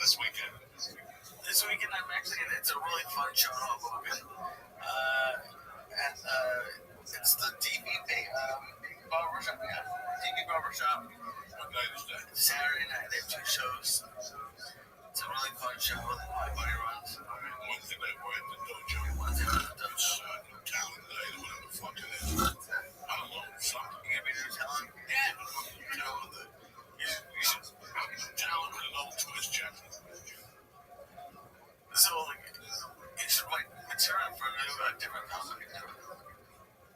this weekend? This weekend, it's a really fun show in Hoboken. It's the DB Barbershop. Yeah, DB Barbershop. What night is that? Saturday night, they have 2 shows. It's a really fun show that my buddy runs. Wednesday night, we're at the dojo. Wednesday night at the It's dojo. New Talent night, or whatever the fuck it is. I don't know, something. You gonna be New Talent? Yeah. New Talent. You should. I'm New Talent with an old twist jacket. So, like, you should write material for a different company.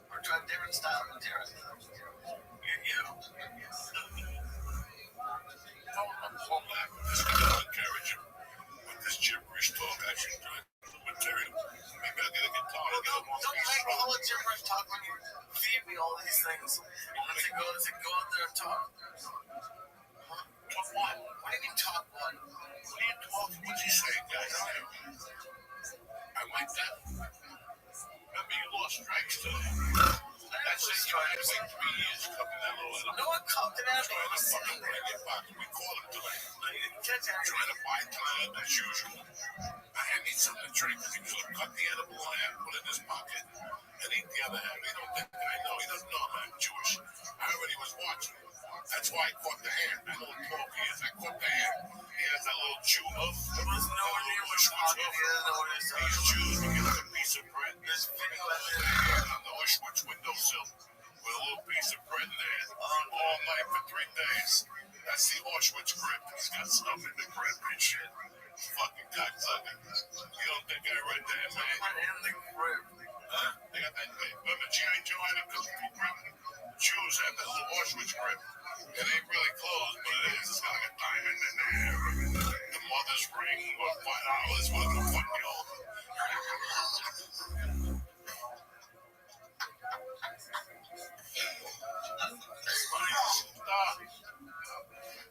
Or try a different style of material. You know. I'm home back. This is going to encourage him. With this gibberish talk, I should do it. Material. Maybe I'll get a guitar. Don't make all the gibberish talk when you feed me all these things. Let's go out there and talk. Talk what? What do you mean talk what? What are you talking? What's he saying, guys? I like that. Remember, you lost strikes today. That's it. You had like 3 years coming that low. No one called it out. Trying to fucking bring it back. We called him today. Catch it. Trying to buy time as usual. I need something to drink because he was going to cut the edible in half, put it in his pocket, and eat the other half. He don't think that I know. He doesn't know I'm Jewish. I already was watching. That's why I caught the hand. I know what talk he is. I caught the hand. He has that little Jew hoof. There was no one near my pocket. He doesn't know what he's talking These about. Jews will get like a piece of bread. There's video Put their hand on the Auschwitz windowsill with a little piece of bread in there all night for 3 days. That's the Auschwitz grip. He's got stuff in the grip and shit. Fucking cocksucker. You don't think I read that, man? In the grip. Huh? They got that thing. Remember G.I. Joe had a Kung Fu grip? Jews have that little Auschwitz grip. It ain't really closed, but it is. It's got like a diamond in there. The mother's ring or $5. Whatever the fuck you all.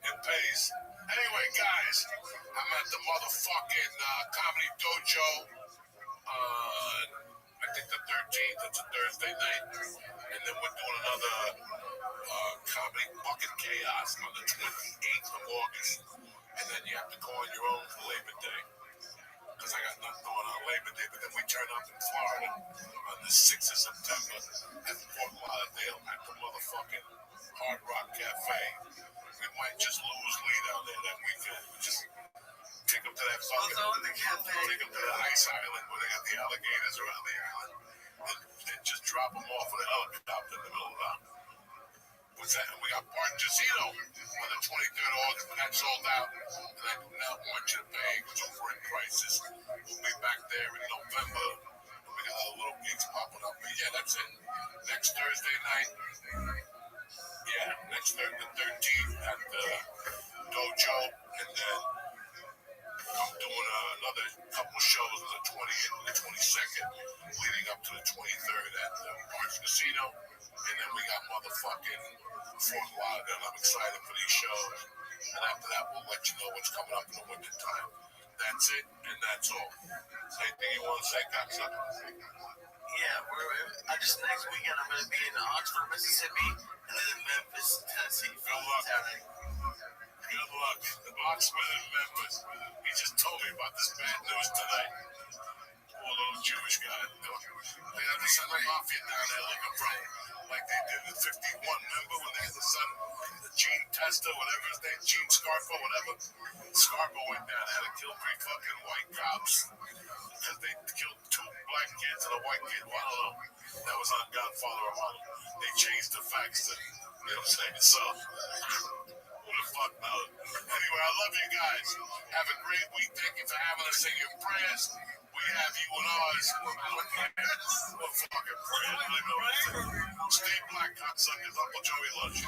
It pays. Anyway, guys, I'm at the motherfucking Comedy Dojo. I think the 13th. It's a Thursday night. And then we're doing another Comedy Bucket Chaos on the 28th of August. And then you have to go on your own for Labor Day. Because I got nothing going on Labor Day. But then we turn up in Florida on the 6th of September at Fort Lauderdale at the motherfucking Hard Rock Cafe. We might just lose Lee down there that weekend. We just take them to that fucking take them to the ice island where they got the alligators around the island. And just drop them off with a helicopter in the middle of that. What's that? And we got Park Casino on the 23rd of August, but that's sold out. And I do not want you to pay over in prices. We'll be back there in November. We got other little gigs popping up. But yeah, that's it. Next Thursday night. Yeah, next Thursday, the 13th at the Dojo. And then I'm doing another couple shows on the 20th and the 22nd, leading up to the 23rd at the Parks Casino. And then we got motherfucking Fort Lauderdale. I'm excited for these shows. And after that, we'll let you know what's coming up in the winter time. That's it, and that's all. Anything you want to say, cocksucker? Yeah, next weekend I'm going to be in Oxford, Mississippi, and then in Memphis, Tennessee. Good luck. Good luck. Oxford and Memphis. He just told me about this bad news tonight. Poor little Jewish guy. They had to send the mafia down there looking for him, like they did in 51. Remember when they had to send the Gene Testa, whatever his name, Gene Scarpa, whatever. Scarpa went down and had to kill 3 fucking white cops because they killed 2 black kids and a white kid. Well, I don't know. That was on Godfather of Harlem. They changed the facts to, you know what I'm saying? So, who the fuck knows? Anyway, I love you guys. Have a great week. Thank you for having us in your prayers. We have you and ours. What fucking prayers? Stay black, cocksuckers. Uncle Joey loves you.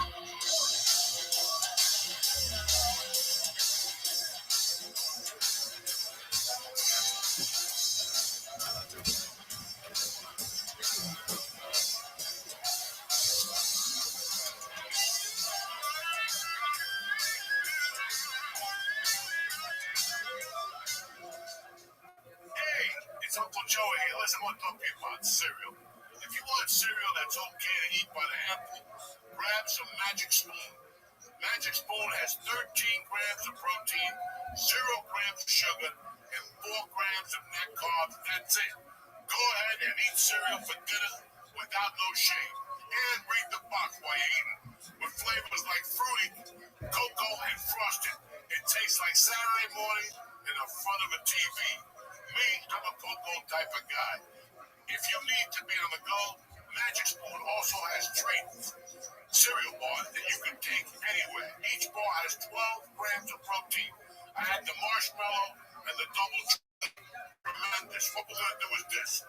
It's Uncle Joey here. Listen, I want to talk to you about cereal. If you want cereal that's okay to eat by the handful, grab some Magic Spoon. Magic Spoon has 13 grams of protein, 0 grams grams of sugar and 4 grams of net carbs. That's it. Go ahead and eat cereal for dinner without no shame. And read the box while you're eating. With flavors like fruity, cocoa, and frosted. It tastes like Saturday morning in the front of a TV. Me, I'm a cocoa type of guy. If you need to be on the go, Magic Spoon also has treats. Cereal bars that you can take anywhere. Each bar has 12 grams of protein. I had the marshmallow and the double tremendous. What we're going to do is this.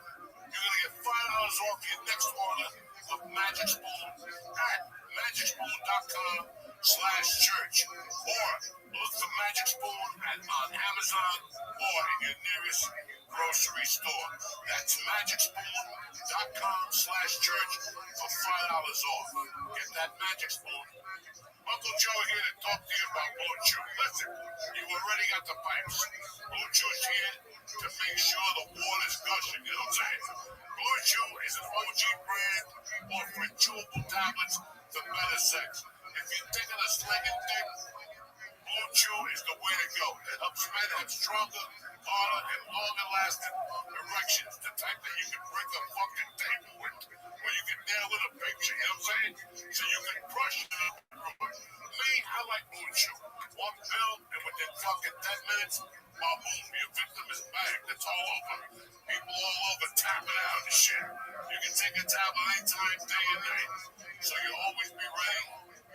You're going to get $5 off your next order of Magic Spoon at magicspoon.com/church. Or look for Magic Spoon on Amazon or in your nearest grocery store. That's magicspoon.com/church for $5 off. Get that Magic Spoon. Uncle Joe here to talk to you about Blue Chew. Listen, you already got the pipes. Blue Chew's here to make sure the water's gushing, you know what I'm saying? Blue Chew is an OG brand offering chewable tablets for better sex. If you're thinking of slinging dick, Blue Chew is the way to go. It helps men have stronger, harder, and longer-lasting erections. The type that you can break a fucking table with, or you can nail in a picture, you know what I'm saying? So you can crush it up. Me, I like Blue Chew. One pill, and within fucking 10 minutes, boom, your victim is back. It's all over. People all over tapping out and shit. You can take a tablet anytime, day and night. So you'll always be ready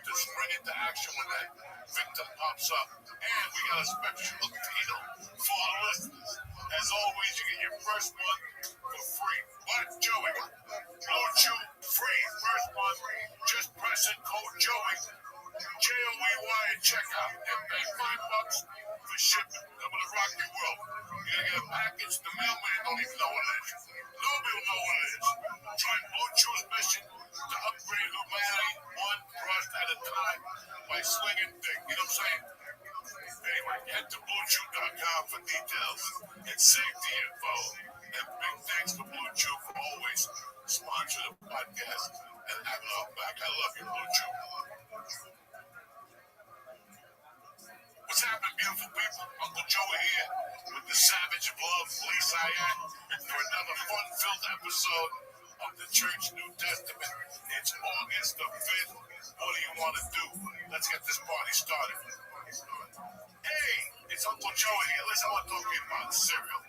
to spring into action when that victim pops up. And we got a special deal for our listeners. As always, you get your first month for free. What, Joey? Blue Chew free. First month, just press in code Joey, Joey at checkout, and pay $5 for shipping. I'm gonna rock your world. You're gonna get a package. The mailman don't even know what it is. Nobody will know what it is. Join Blue Chew's mission to upgrade humanity one crust at a time by slinging dick. You know what I'm saying? Anyway, head to BlueChew.com for details and safety info. And big thanks to Blue Chew for always sponsoring the podcast and having our back. I love you, Blue Chew. What's happening, beautiful people? Uncle Joey here with the Savage of Love Police Hayat for another fun-filled episode of the Church New Testament. It's August the 5th. What do you want to do? Let's get this party started. Hey, it's Uncle Joey here. Listen, I want to talk to you about cereal.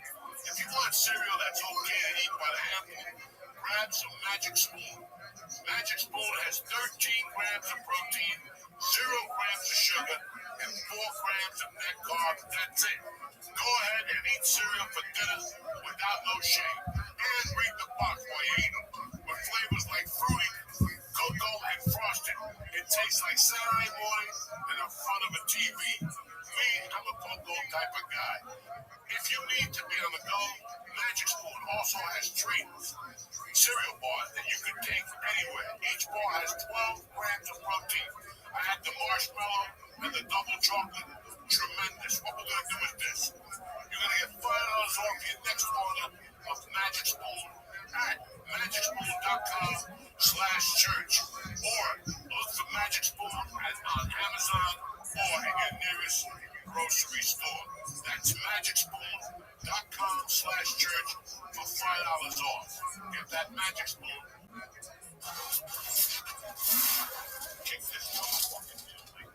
If you want cereal that's okay to eat by the handful, grab some Magic Spoon. Magic Spoon has 13 grams of protein, 0 grams of sugar, and 4 grams of net carbs. That's it. Go ahead and eat cereal for dinner without no shame. And read the box while you're eating. With flavors like fruity, cocoa, and frosted. It tastes like Saturday morning in the front of a TV. Me, I'm a cocoa type of guy. If you need to be on the go, Magic Spoon also has treats. Cereal bars that you can take anywhere. Each bar has 12 grams of protein. I had the marshmallow and the double chocolate. Tremendous. What we're going to do is this. You're going to get $5 off your next order of Magic Spoon at magicspoon.com/church. Or look for Magic Spoon on Amazon or in your nearest grocery store. That's magicspoon.com/church for $5 off. Get that Magic Spoon. Kick this motherfucking music.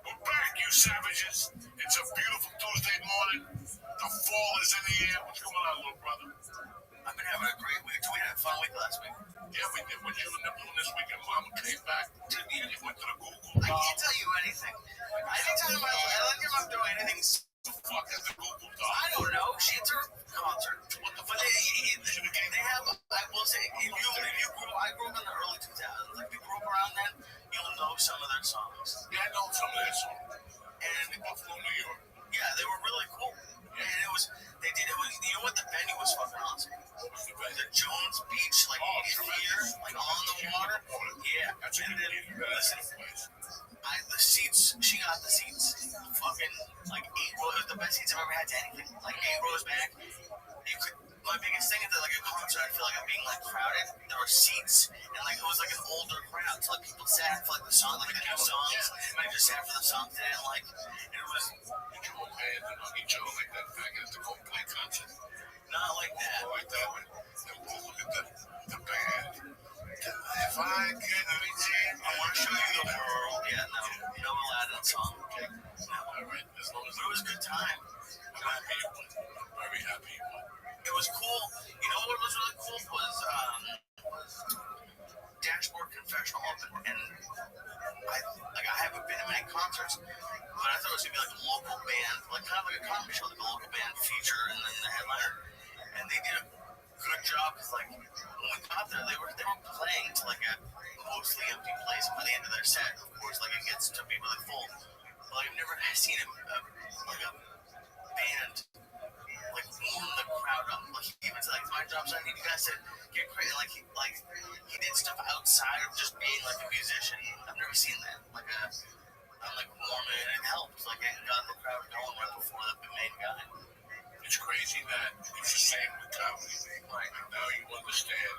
We're back, you savages. It's a beautiful Tuesday morning. The fall is in the air. What's going on, little brother? I've been having a great week. We had a fun week last week. Yeah, we did. What you in the moon this weekend? Mama came back. You went to the Google. I can't tell you anything. Anytime I'm doing anything, The fuck is the Google dog? I don't know. She's her concert. What the But fuck? they have, I will say, if you grew, I grew up in the early 2000s. If you grew up around then, you'll know some of their songs. Yeah, I know some of their songs. And Buffalo, New York. yeah, they were really cool. And it was, you know what the venue was fucking awesome? What was the The Jones Beach, like, Oh, in tremendous. here, like on the water. That's a And good then, gig. listen, the seats, she got the seats. Fucking, like, 8 rows, it was the best seats I've ever had to anything. Like, 8 rows back. My biggest thing is that, like, a concert, I feel like I'm being, like, crowded. There were seats, and, like, it was, like, an older crowd. So, like, people sat for, like, the song, like, the new songs. And they just sat for the songs they didn't like. And it was... Did you all hands and hug each other like that back at the Coldplay concert? Not like that. Like that? Look at the band. If I could reach in, I want to show you the world. Yeah, no Aladdin song. No. All right, as long as But it was a good time. I'm happy you won. I'm very happy you won. It was cool. You know what was really cool was Dashboard Confessional Open, and I haven't been to many concerts, but I thought it was gonna be like a local band, like kind of like a comedy show, like a local band feature, and then the headliner, and they did a good job because like when we got there, they were playing to like a mostly empty place. By the end of their set, of course, like it gets to be really full. But like, I've never seen a band like warm the crowd up. Like even to like my job site, you guys said get crazy. Like he did stuff outside of just being like a musician. I've never seen that. Like warm it, and it helped. Like it got the crowd going right before the main guy. It's crazy that it's the same with comedy. Right. And now you understand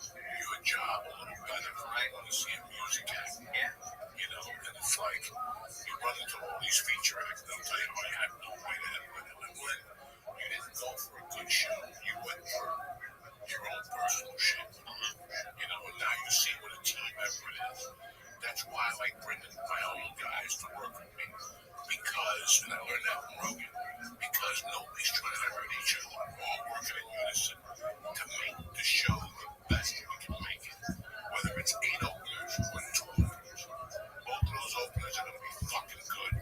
your job a little better. Right. When you see a music act. Yeah. You know, and it's like you run into all these feature acts. They'll tell you, oh, you had no way to win. You didn't go for a good show. You went for your own personal shit. You know, and now you see what a team effort is. That's why I like bringing my own guys to work with me. Because, and I learned that from Rogan, because nobody's trying to hurt each other. We're all working in unison to make the show the best we can make it. Whether it's 8 openers or 2 openers. Both of those openers are going to be fucking good.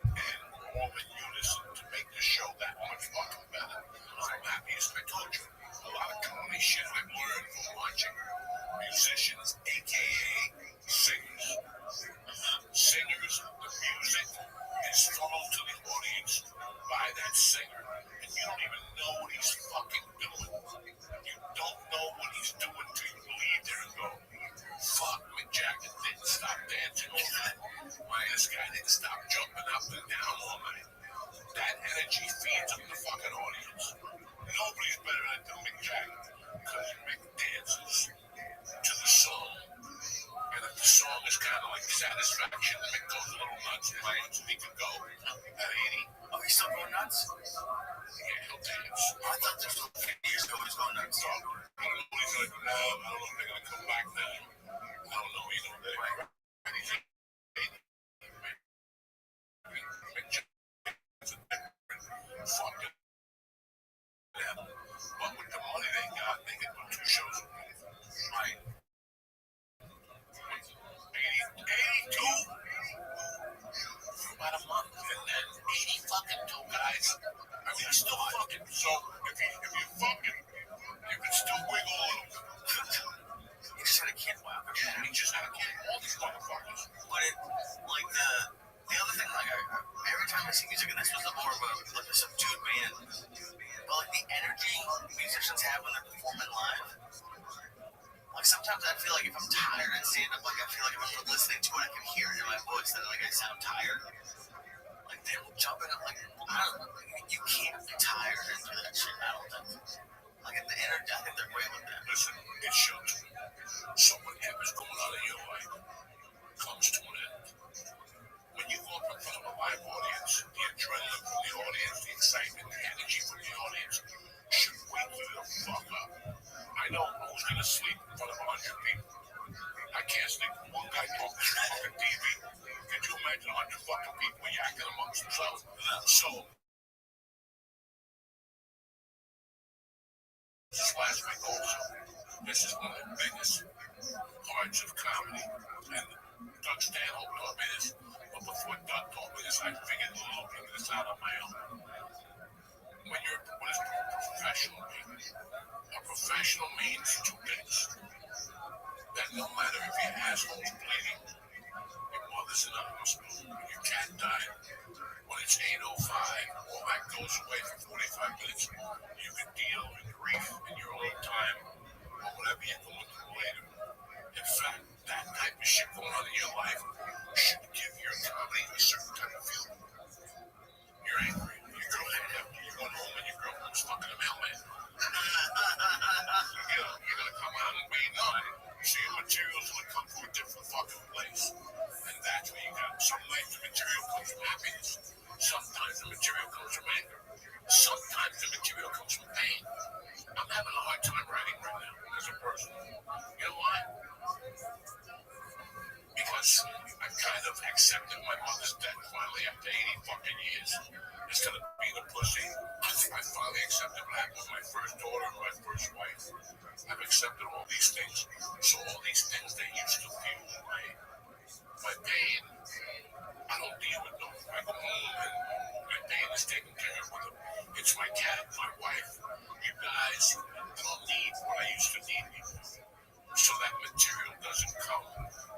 And we're all in unison to make the show that much fucking better. I'm happy as I told you. A lot of comedy shit I've learned from watching musicians, aka singers. Singers, the music is funneled to the audience by that singer. And you don't even know what he's fucking doing. You don't know what he's doing till you leave there and go, fuck, Mick Jagger didn't stop dancing all night. Why this guy didn't stop jumping up and down all night. That energy feeds up the fucking audience. Nobody's better at it than Mick Jagger because Mick dances to the song. And if the song is kind of like Satisfaction, Mick goes a little nuts and he can go at 80. Oh, he's still going nuts? Yeah, he'll dance. I thought this was 50 years ago he was going nuts. So, I don't know what he's going to do now. I don't know if they're going to come back now. I don't know. You know, anything. Mick Jagger's a different fucking level. But with the money they got, they can do 2 shows a week. Right. 82 for about a month, and then 80 fucking 2 guys. I mean, it's still fucking. So if you fucking, you can still wiggle a little. He just had a kid whack. Yeah, he just had a kid. All these motherfuckers. But it, like the other thing, like every time I see music, and this was more of a subdued band, but like the energy musicians have when they're performing live. Like sometimes I feel like if I'm tired and stand up, like I feel like if I'm listening to it, I can hear it in my voice that like I sound tired. Like they're jumping up, like I don't know, you can't be tired and do that shit. I don't think. Like the energy, I think they're great with that. Listen, it shows. So whatever's going on in your life comes to an end. When you go up in front of a live audience, the adrenaline from the audience, the excitement, the energy from the audience should wake you the fuck up. I know who's going to sleep in front of 100 people. I can't sleep with one guy talking to fucking TV. Could you imagine 100 fucking people yakking amongst themselves? So, this is last week also. This is one of the biggest parts of comedy. And Doug Stanhope told me this. But before Doug told me this, I figured a little bit of this out on my own. When you're what is called a professional mean? A professional means 2 things. That no matter if your asshole's bleeding, your mother's in a hospital, your cat died, when it's 8:05, all that goes away for 45 minutes. You can deal with grief in your own time, or whatever you're going through later. In fact, that type of shit material's gonna come from a different fucking place. And that's where you got. Sometimes the material comes from happiness. Sometimes the material comes from anger. Sometimes the material comes from pain. I'm having a hard time writing right now as a person. You know why? Because I've kind of accepted my mother's death finally after 80 fucking years. Instead of being a pussy, I finally accepted what happened with my first daughter and my first wife. I've accepted all these things. So all these things that used to fuel my pain, I don't deal with them. I go home and my pain is taken care of with them. It's my cat, my wife, you guys. I don't need what I used to need anymore. So that material doesn't come.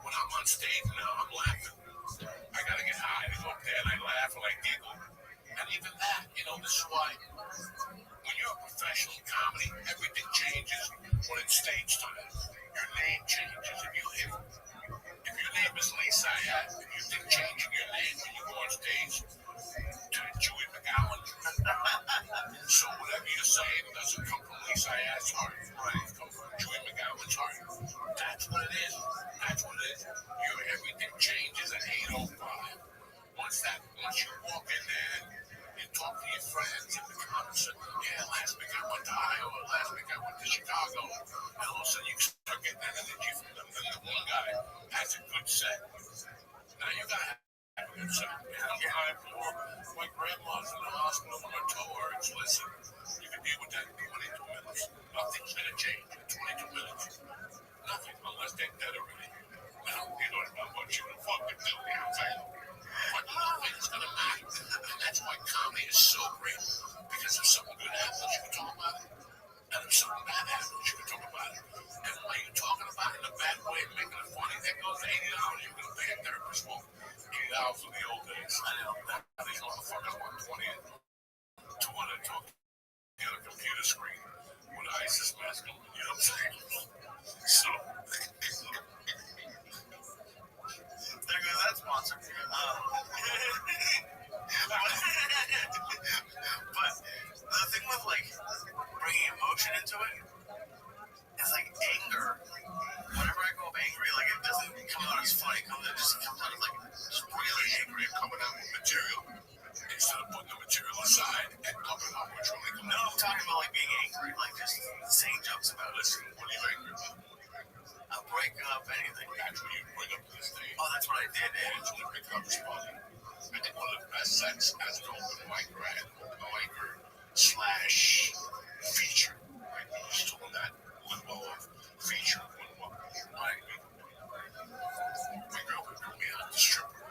When I'm on stage now, I'm laughing. I gotta get high to go up there and I laugh and I giggle. And even that, this is why when you're a professional in comedy, everything changes when it's stage time. Your name changes. If your name is Lisa Ayat, and you think changing your name when you go on stage to Joey McGowan, so whatever you're saying doesn't come from Lisa Ayat's heart, right? It comes from Joey McGowan's heart. That's what it is. That's what it is. Everything changes at 8:05. Once you walk in there and talk to your friends in the comments, yeah, last week I went to Iowa, last week I went to Chicago, and all of a sudden you start getting that energy from them. And the one guy has a good set. Now you gotta have a good set. And I'm behind for my grandma's in the hospital with my toe hurts. Listen, you can deal with that in 22 minutes. Nothing's gonna change in 22 minutes. Nothing, unless they're dead already. Well, you don't know what you can fucking do, you know what I'm saying? But nothing's gonna matter. And that's why comedy is so great. Because if something good happens, you can talk about it. And if something bad happens, you can talk about it. And why you're talking about it in a bad way, making it funny, that goes to $80, you're gonna pay a therapist for $80 in the old days. I know. Now these motherfuckers want 20 and 200 talk on a computer screen with an ISIS mask on, you know what I'm saying? So there goes that sponsor. But the thing with bringing emotion into it is anger. Whenever I go up angry, it doesn't come out as funny. It comes out as just really angry and coming out with material instead of putting the material aside and coming out with truly. No, I'm talking about being angry, just saying jokes about it. Listen, what are you angry about? A breakup, anything. That's what you bring up to this day. Oh, that's what I did. It's only breakup response. I think one of the best sets as an open micer I had a micer / feature. Right? I was doing that limbo of feature limbo. Right? My girlfriend took me out to stripper.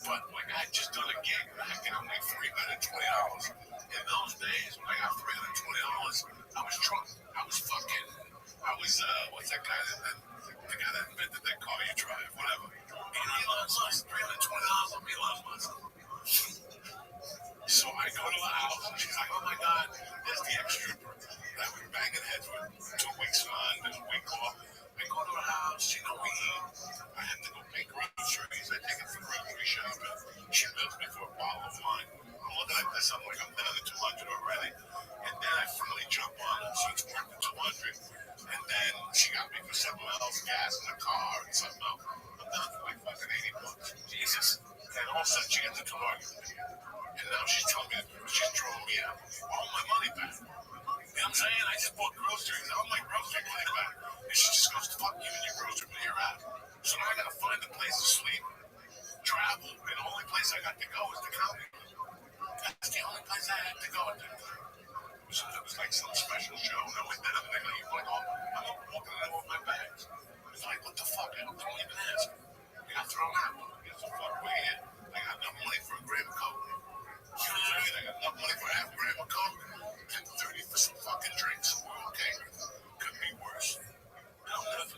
But I had just done a gig and I could only $320. In those days, when I got $320, I was drunk. What's that guy the guy that invented that car you drive, whatever. Elon Musk, $320 on Elon Musk. So I go to the house and she's like, oh my God, there's the ex-stripper that I've been banging heads with 2 weeks on, then a week off. I go to the house, we eat. I have to go make groceries. I take it for grocery shopping. She bills me for a bottle of wine. I'm looking at this, I'm down to 200 already. And then I finally jump on it, so it's worth the 200. And then she got me for something else, gas in the car and something else. I'm down to fucking $80. Jesus. And all of a sudden she gets into an argument. And now she's telling me, she's throwing me out. All my money back. You know what I'm saying? I just bought groceries. All my grocery money back. And she just goes, fuck you and your grocery money, you're out. So now I gotta find a place to sleep, travel, and the only place I got to go is the comedy. That's the only place I had to go at that time. So it was like some special show. And I went down and they go, I'm walking in with my bags. It's like, what the fuck? I don't even ask. I got thrown out. It's a fuck way in. I got enough money for a gram of coke. You know what I mean? I got enough money for half a gram of coke and 30 for some fucking drinks. We're okay. Could be worse. I'm gonna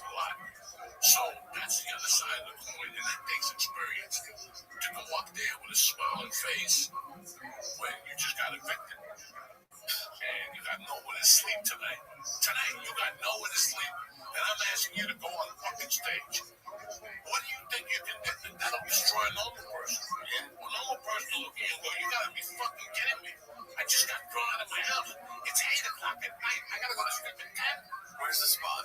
a lot. So that's the other side of the coin, and that takes experience to go up there with a smiling face when you just got evicted. And you got nowhere to sleep tonight. Tonight, you got nowhere to sleep. And I'm asking you to go on the fucking stage. What do you think you can do that'll destroy a normal person? Yeah? A normal person will look at you and go, you gotta be fucking kidding me. I just got thrown out of my house. It's 8 o'clock at night. I gotta go to sleep at 10. Where's the spot?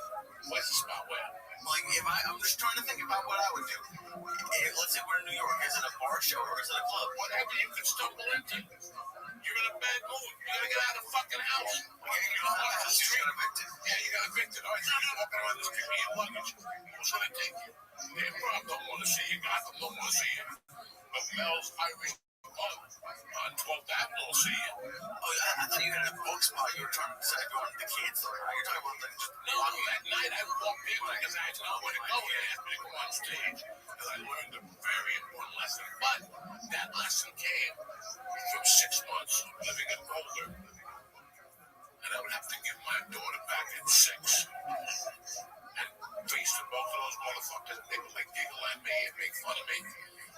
Where's the spot where? Like, if I'm just trying to think about what I would do. Let's say we're in New York. Is it a bar show or is it a club? Whatever you can stumble into. You're in a bad mood. You gotta get out of the fucking house. Yeah, you don't have a house. You got evicted. Yeah, you got evicted. All right, so you're walking around the street with your luggage. Who's gonna take you? Their Rob don't want to see you. Gotham don't want to see you. But Mel's Irish on 12th Avenue will see you. Oh, I thought you had a book spot. You were trying to decide you wanted the kids. You're talking about like just No, that night I walked in because I had nowhere to go. They asked me to go on stage. And I learned a very important lesson. But that lesson came from 6 months of living in Boulder. And I would have to give my daughter back at 6. And face to both of those motherfuckers. They would like giggle at me and make fun of me.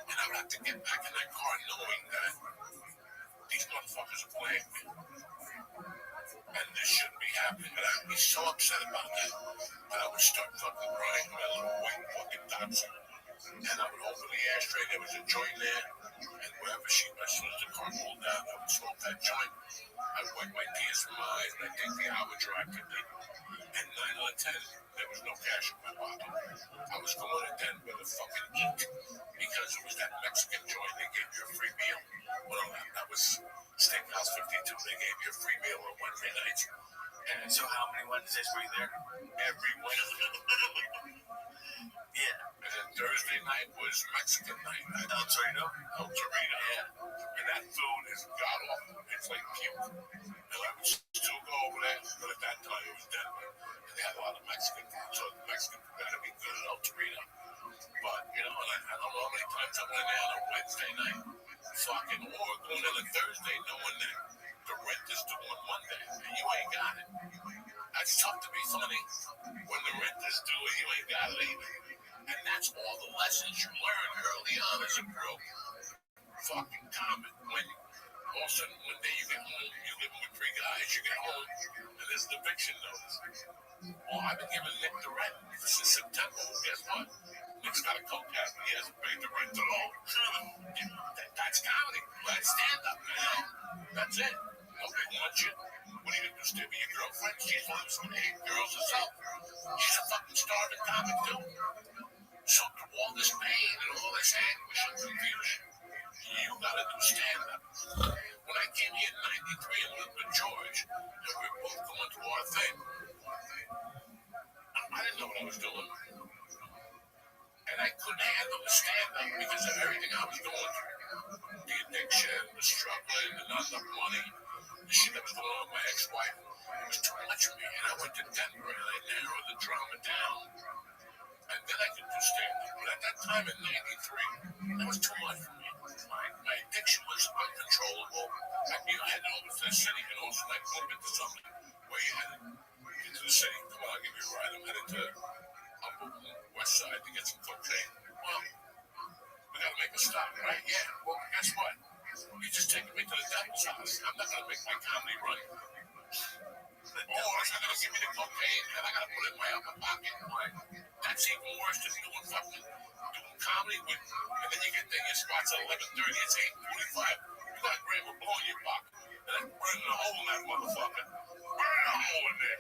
And I would have to get back in that car knowing that these motherfuckers are playing me. And this shouldn't be happening. And I'd be so upset about that. That I would start fucking crying my little white fucking Datsun. And I would open the ashtray. There was a joint there. And wherever as soon as the car rolled down, I would smoke that joint. I'd wipe my tears from my eyes and I'd take the hour drive to Denver. And 9 out of 10, there was no cash in my pocket. I was going to Denver to fucking eat because it was that Mexican joint. They gave you a free meal. Well, that was Steakhouse 52. They gave you a free meal on Wednesday nights. And so how many Wednesdays were you there? Every Wednesday. Yeah. And then Thursday night was Mexican night. El Torito? El Torito. Yeah. And that food is god awful. It's like puke. And I would still go over there, but at that time it was Denver. And they had a lot of Mexican food, so the Mexican food got to be good at El Torito. But, you know, and I don't know how many times I went there on a Wednesday night, fucking, or going in a Thursday knowing that the rent is due on Monday, and you ain't got it. That's tough to be funny when the rent is due and you ain't got it either. And that's all the lessons you learn early on as a girl. Fucking common. When all of a sudden one day you get home, you live with 3 guys, you get home, and there's an eviction notice. Well, I've been giving Nick the rent since September. Well, guess what? Nick's got a coke habit. He hasn't paid the rent at all. That's comedy. That's stand-up, man. That's it. Nobody wants you. What are you going to do, stay with your girlfriend? She's one of some 8 girls herself. She's a fucking starving comic, too. So through all this pain and all this anguish and confusion, you gotta do stand-up. When I came here in 93 and lived with George, and we were both going through our thing, I didn't know what I was doing. And I couldn't handle the stand-up because of everything I was going through. The addiction, the struggling, the not enough money, the shit that was going on with my ex-wife. It was too much for me. And I went to Denver and I narrowed the drama down. And then I could do stand-up. But at that time in 93, that was too much for me. My addiction was uncontrollable. I knew I had to go to the city and also like bump into something. Where you headed? Into the city. Come on, I'll give you a ride. I'm headed to West Side to get some cocaine. Well, we gotta make a stop, right? Yeah. Well, guess what? You're just taking me to the devil's house. I'm not gonna make my comedy run. Or you're gonna give me the cocaine and I gotta put it in my upper pocket. Right? That's even worse than doing comedy with, and then you get there, your spot's at 11:30, it's 8:45. You got a gram of blow in your pocket. And I'm burning a hole in that motherfucker. Burning a hole in there.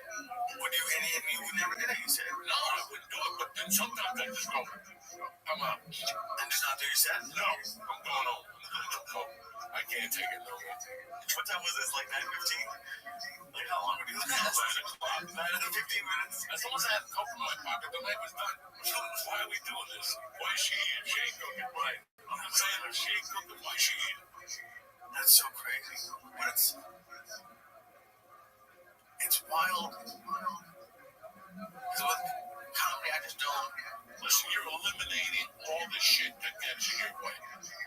Would you, and you would never did it, you said? No, I wouldn't do it, but then sometimes I just go, I'm out. And just not do your set? No, I'm going home. I can't take it no more. What time was this, like 9:15? Like, how long would you last? 9 o'clock. 9 to 15 minutes? As long as I had a coke in my pocket, the night was done. Why are we doing this? Why is she here? She ain't cooking. Right. I'm not saying if she ain't cooking, why is she here? That's so crazy. But it's wild. Because with comedy, I just don't. Listen, you're eliminating all the shit that gets in your way.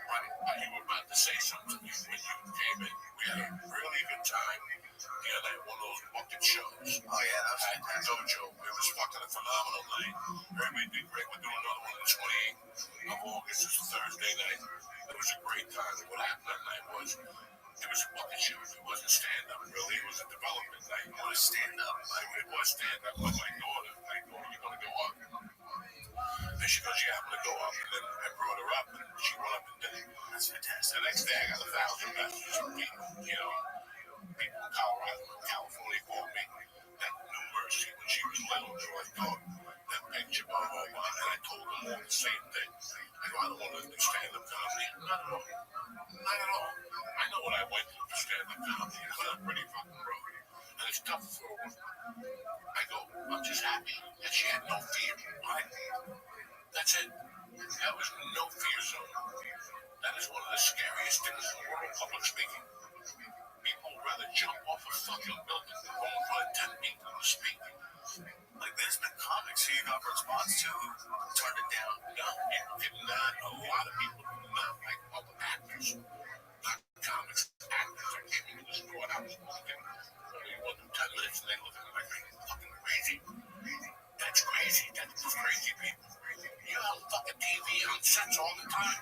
Right? You were about to say something when you came in. We had a really good time the other night, one of those bucket shows. Oh, yeah, that was at the dojo. It was fucking a phenomenal night. Everybody did great. We're doing another one on the 28th of August. It's a Thursday night. It was a great time. What happened that night was it was a bucket shoot. It wasn't stand-up, really. It was a development night. It was stand-up. It was stand-up with my daughter. You're going to go up. And she goes, yeah, I'm going to go up. And then I brought her up, and she went up and did it. That's fantastic. The next day, I got 1,000 messages from people, people in Colorado and California called me. That new Mercy, when she was little, they were like, dog, that picture, blah, blah, blah. And I told them all the same thing. I go, I don't want to do stand-up comedy. Not at all. Not at all. I know what I went through for stand-up comedy. I'm pretty fucking broke. And it's tough for a woman. I go, I'm just happy that she had no fear. Right? That's it. That was no fear zone. That is one of the scariest things in the world, public speaking. People would rather jump off a fucking building than go in front of 10 people to speak. Like, there's been comics who you got response to who turned it down. No, people did not. A lot of people did not like other actors. Not comics, actors. I came into the store and I was walking. You want to do 10 minutes and they look at me like, are you fucking crazy? That's crazy. That's crazy, people. You're on fucking TV on sets all the time.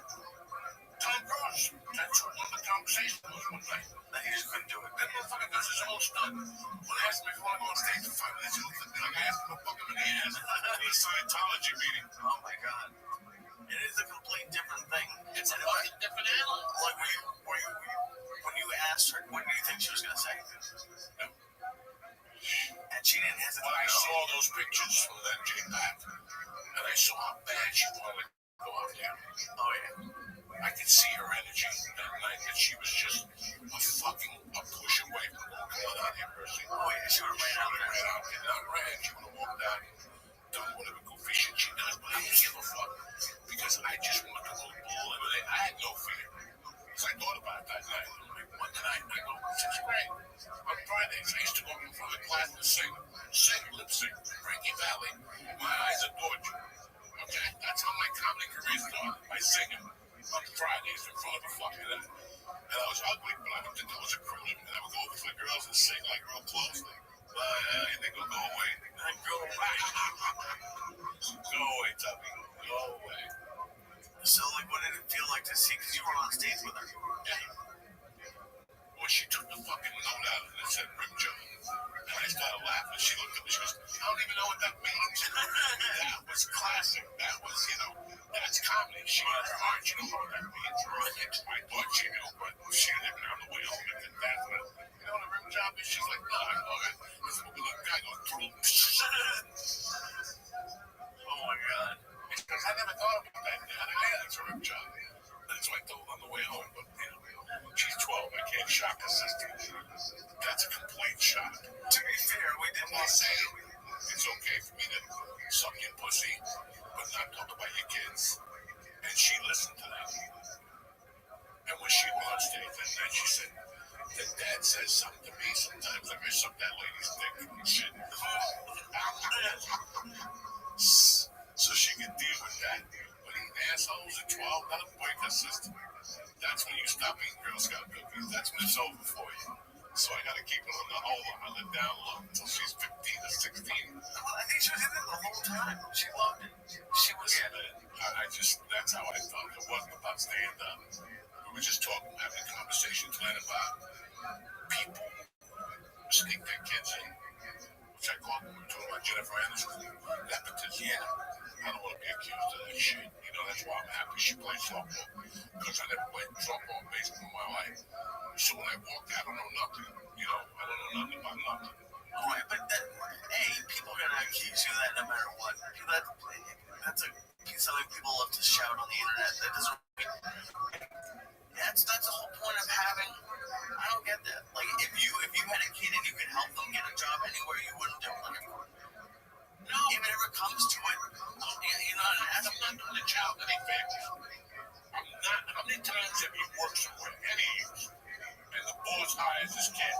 Tom Cruise. That's what one of the conversations was one night. That he just couldn't do it. That motherfucker does his own stunt. When I asked him if he wanted to go on stage for 5 minutes, he looked at me like I asked him to fuck him in the ass at a Scientology meeting. Oh my god. It is a complete different thing. It's a fucking different animal. Like, when you asked her, what do you think she was going to say? No. And she didn't hesitate. When I saw those pictures from that J-Pack, and I saw how bad she wanted to go out there. Oh, yeah. I could see her energy that night, that she was just a push away from going, come on out here, Mercy. Oh, yeah, she would have ran out there. Not ran, she would have walked out and done whatever goofy shit she does, but I didn't give a fuck. Because I just wanted to go eliminate. I had no fear. Because I thought about it that night. I'm like, one night, I go, this is great. On Fridays, I used to go in front of the class and sing, lip sync, Frankie Valley. My eyes adored you. Okay? That's how my comedy career started, by singing on Fridays in front of the fucking that. And I was ugly, but I don't think that was a crooner. And I would go over to the girls and sing like real closely. And they go away. And go away. Go away, Tubby. Go away. So, like, what did it feel like to see? Because you were on stage with her. Yeah. Well, she took the fucking note out and it said rim job. And I started laughing. She looked at me. She goes, I don't even know what that means. That was classic. That was, that's comedy. She got her heart. You know what that means. I thought she knew, but she didn't on the way home. And then that's what, you know what a rim job is? She's like, no, I know it. This is what the guy goes through. Oh, my God. Because I never thought about that. That's a rim job. That's what I told on the way home. But, she's 12. I can't shock her sister. That's a complete shock. To be fair, we did not say it's okay for me to suck your pussy, but not talk about your kids. And she listened to that. And when she went on stage that night, she said, that dad says something to me sometimes, like I suck that lady's dick and shit. So she can deal with that. But these assholes at 12, let them break her system. That's when you stop eating Girl Scout cookies. That's when it's over for you. So I got to keep it on the whole on the down low until she's 15 or 16. Well, I think she was in it the whole time. She loved it. She was. Yeah, man. That's how I thought. It wasn't about stand up. We were just talking, having a conversation, tonight about people who sneak their kids in. Which I called when we were talking about Jennifer Aniston. Nepotism. Yeah. I don't want to be accused of that shit. That's why I'm happy she plays softball. Because I never played softball and baseball in my life. So when I walk out, I don't know nothing. I don't know nothing about nothing. Right, but people are going to accuse you of that no matter what. That's something people love to shout on the internet. That doesn't mean... That's the whole point of having... I don't get that. Like, if you had a kid and you could help them get a job anywhere, you wouldn't do it. No. If it ever comes to it, I'm not doing a job any favors. I'm not. How many times have you worked somewhere, any of you, and the boss hires this kid,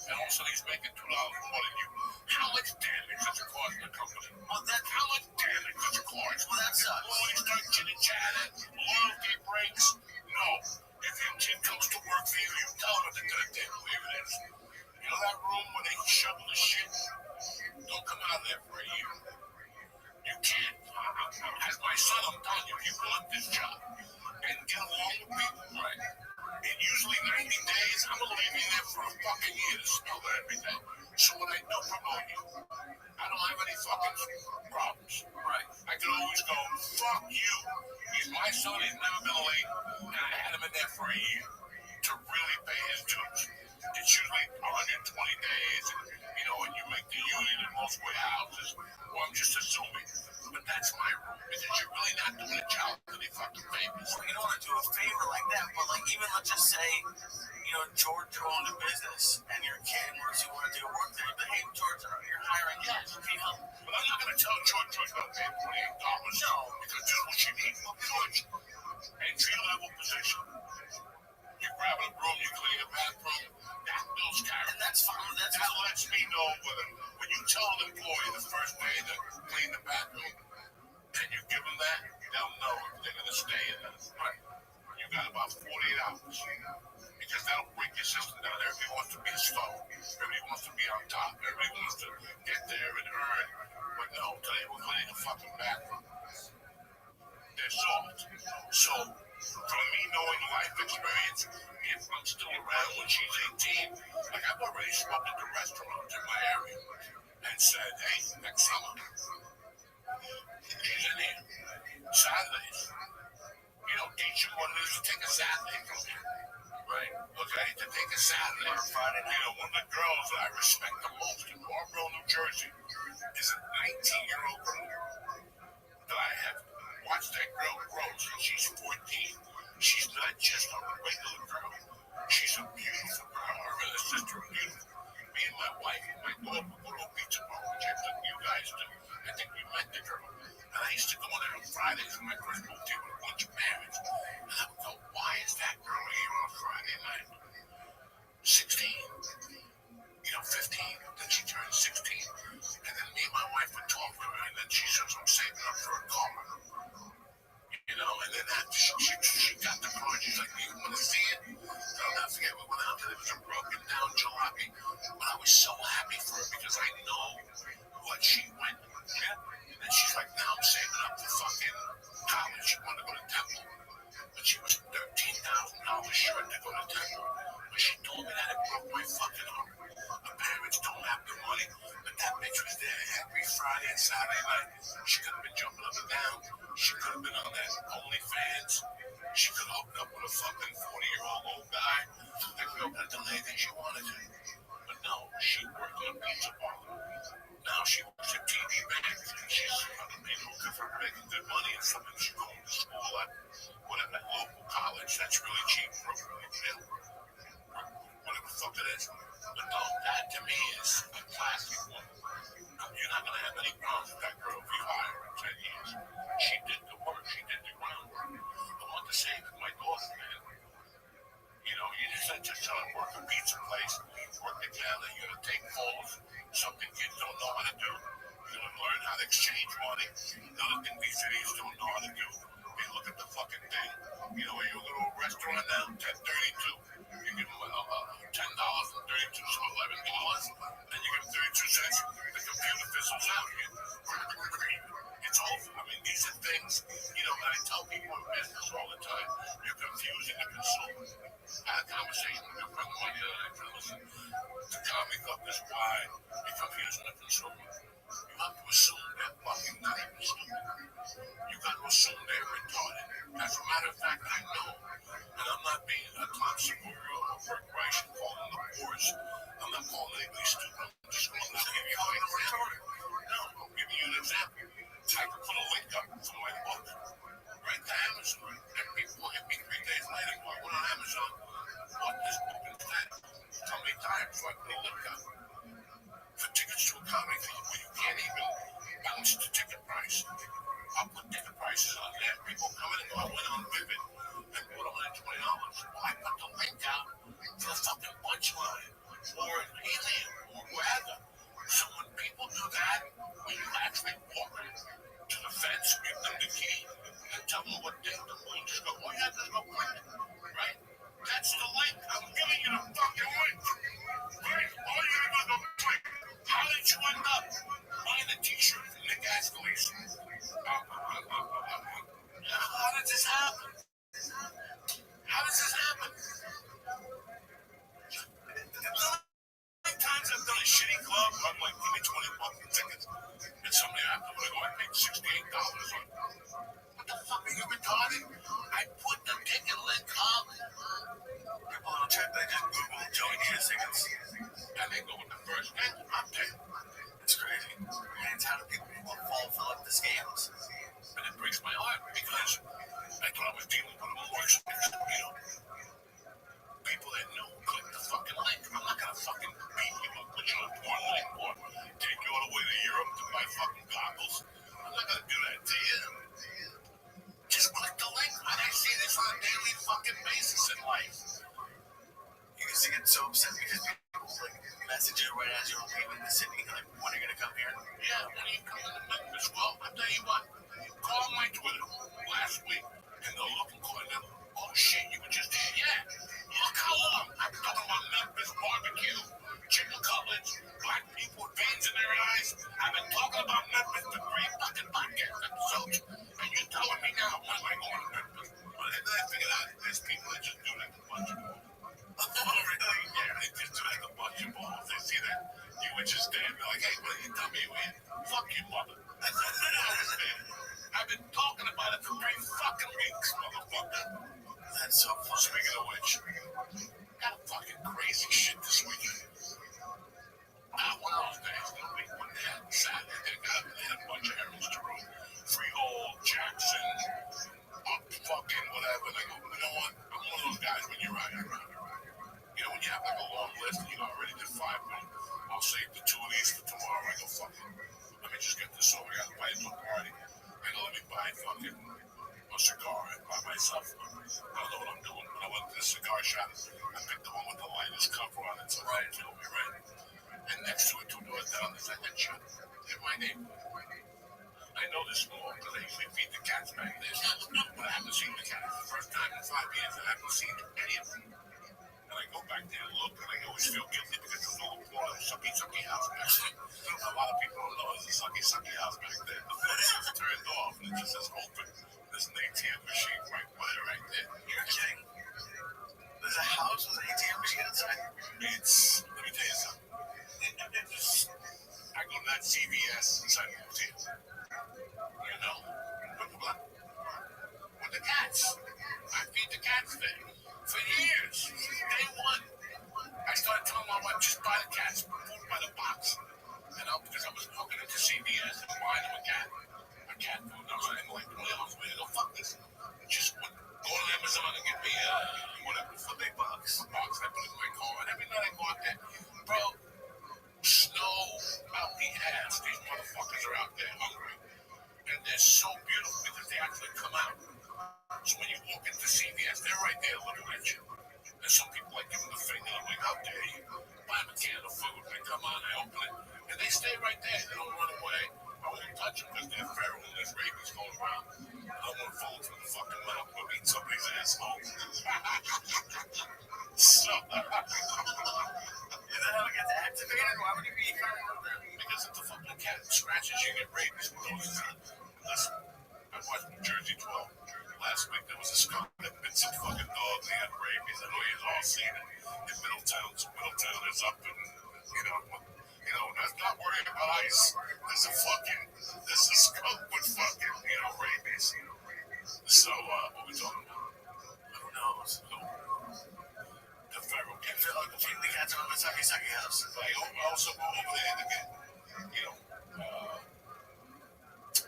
and also he's making $2 more than you? How much damage does it cause the company? Well, how much damage does it cause? Well, that sucks. Oh, you start chit-chatting, loyalty breaks. No. If your kid comes to work for you, you tell them they're going to take believe it is. You know that room where they shovel the shit? Don't come out of there for a year. You fucking year to smell everything. So when I do promote you, I don't have any fucking problems. Right. I can always go, fuck you. He's my son, he's never been late, and I had him in there for a year to really pay his dues. It's usually 120 days, and you make the union in most warehouses. Well, I'm just assuming. But that's my rule, because you're really not doing a job any fucking favors. You don't want to do a favor like that, but even let's just say, George owned a business and your kid wants you wanted to go work there. But hey, George, you're hiring. Yes, you can help. But I'm not going to tell George about paying $28. No. Because this is what you need. George, entry-level position. You're grabbing a broom, you clean a bathroom. That builds character. And that's fine. That lets me know when you tell an employee the first day to clean the bathroom, and you give them that, they'll know if they're going to stay in that. Right. You got about 48 hours. Because that'll break your system down. Everybody wants to be a star. Everybody wants to be on top. Everybody wants to get there and earn. But no, today we're cleaning the fucking bathroom. They're soft. So, from me knowing life experience, if I'm still around when she's 18, I've already spoken to restaurants in my area and said, hey, next summer, she's in here. Saturdays. Teach them what it is to take a Saturday from here. Right. Okay, to take a Saturday or Friday night. One of the girls that I respect the most in Marlboro, New Jersey, is a 19-year-old girl that I have watched that girl grow since she's 14. She's not just a regular girl. She's a beautiful girl. Her and her sister are beautiful. Me and my wife and my daughter would go to a pizza bar, which I think you guys do. I think we met the girl. And I used to go there on Fridays when I first moved here with a bunch of parents. And I would go, why is that girl here on Friday night? 16, 15, then she turned 16. And then me and my wife would talk to her, and then she says, I'm saving up for a car. And then after she got the car, she's like, you want to see it? And I'll never forget, we went out there, it was a broken down jalopy. But I was so happy for her because I know what she went through. Yeah? And she's like, now I'm saving up for fucking college. She wanted to go to Temple. But she was $13,000 short to go to Temple. But she told me that it broke my fucking heart. Her parents don't have the money, but that bitch was there every Friday and Saturday night. She could have been jumping up and down. She could have been on that OnlyFans. She could have hooked up with a fucking 40-year-old old guy. That girl could have done anything she wanted to. But no, she worked on a pizza parlor. Now she works at TV Bank, and she's looking for making good money and something. She's going to school at whatever local college that's really cheap for whatever the fuck it is. But no, that to me is a classic one. You're not going to have any problems with that girl if you hire her in 10 years. She did the work. She did the groundwork. I want the same with my daughter, man. You just not just trying to work a pizza place, work the counter, you're going to take calls, something kids don't know how to do. You're going to learn how to exchange money. The other thing these idiots don't know how to do. They look at the fucking thing. You go to a restaurant now, 10:32. $68 on. What the fuck are you retarded? I put the ticket link up. People don't check, they just Google Joey Diaz tickets. And they go with the first thing. I'm dead. It's crazy. And it's how do people fall for like the scams? And it breaks my heart because I thought I was dealing with a more experienced, people that know click the fucking link. I'm not gonna fucking beat you up, put you on one link or take you all the way to Europe to buy fucking goggles. I'm not gonna do that to you. Just click the link. I see this on a daily fucking basis in life. You used to get so upset because people like message you right as you're leaving the city, like, when are you gonna come here? Yeah, when are you coming to Memphis? Well, I'll tell you what. Call my Twitter last week and they'll look and call them. Oh shit, you were just here. Yeah. Look how long I've been talking about Memphis barbecue, chicken cutlets, black people with veins in their eyes. I've been talking about Memphis for 3 fucking podcast episodes. And you're telling me now, when am I going to Memphis? Well, then I figured out there's people that just do that to bunch of balls. Oh, really? Yeah, they just do that to bunch of balls. They see that you were just there. They're like, hey, well, you tell me you were here. Fuck you, mother. I've been talking about it for 3 fucking weeks, motherfucker. That's so funny. Speaking of which, got fucking crazy shit this weekend. One of those days, one day on Saturday, they had a bunch of errands to run. Freehold, Jackson, up fucking whatever. And I go, you know what? I'm one of those guys when you're right, you're right. When you have like a long list and you already did 5 of them, I'll save the 2 of these for tomorrow. I go, fuck it. Let me just get this over. I got to buy it to a party. I go, let me buy fucking a cigar by myself. I don't know what I'm doing. When I went to the cigar shop, I picked the one with the lightest cover on it, so right, it'll be right. And next to it, 2 doors down, there's like that shop. They're my name. I know this small because I usually feed the cats back there. But I haven't seen the cats. The first time in 5 years, I haven't seen any of them. And I go back there and look, and I always feel guilty because there's no sucky house back there. A lot of people don't know there's a sucky house back there. The place is turned off, and it just says open. There's an ATM machine right there. You're kidding. There's a house with an ATM machine inside? Let me tell you something. I go to that CVS inside the museum. With the cats. I feed the cats there. For years, since day one, I started telling my wife, just buy the cats, food by the box. Because I was walking into CVS and buying them a cat food. And I was like, $20 go, fuck this. Just go to Amazon and get me whatever, for $8. Box. I put it in my car, and every night I go out there, bro, snow out the ass. These motherfuckers are out there hungry. And they're so beautiful because they actually come out. So when you walk into CVS, they're right there looking at you. And some people like give them the finger. I'm like, how dare you? Buy them a can of food. They come on, I open it. And they stay right there. They don't run away. I won't touch them because they're feral and there's rabies going around. I don't want to fall through the fucking mouth and eat somebody's asshole. So, is that how it gets activated? Why would you be feral with them? Because if the fucking cat scratches, you get rabies. Listen, I watched New Jersey 12. Last week there was a skunk that bit some fucking dog and he had rabies. I know you've all seen it in Middletown. So Middletown is up and, that's not worrying about ice. There's a skunk with fucking, rabies. So, what we talking about? Who knows? The feral cat. The cats are on the sucky house. I also go over there to get,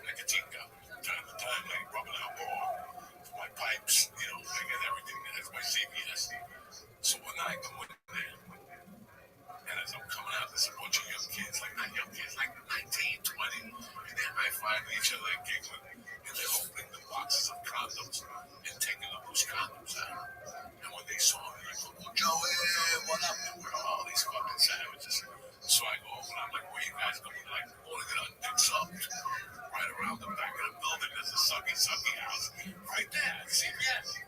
nicotine gum. Time to time, like rubbing alcohol for my pipes, I get everything. That's my CVS. So one night I go in there, and as I'm coming out, there's a bunch of young kids, like not young kids, like 19, 20, and they're high-fiving each other and giggling, and they're opening the boxes of condoms and taking the loose condoms out. And when they saw me, they go, oh, Joey, what up? And we're all these fucking savages. So I go over and I'm like, where you guys going? Like, I want to get on dick sucked. Right around the back of the building, there's a sucky house. Right there, CVS.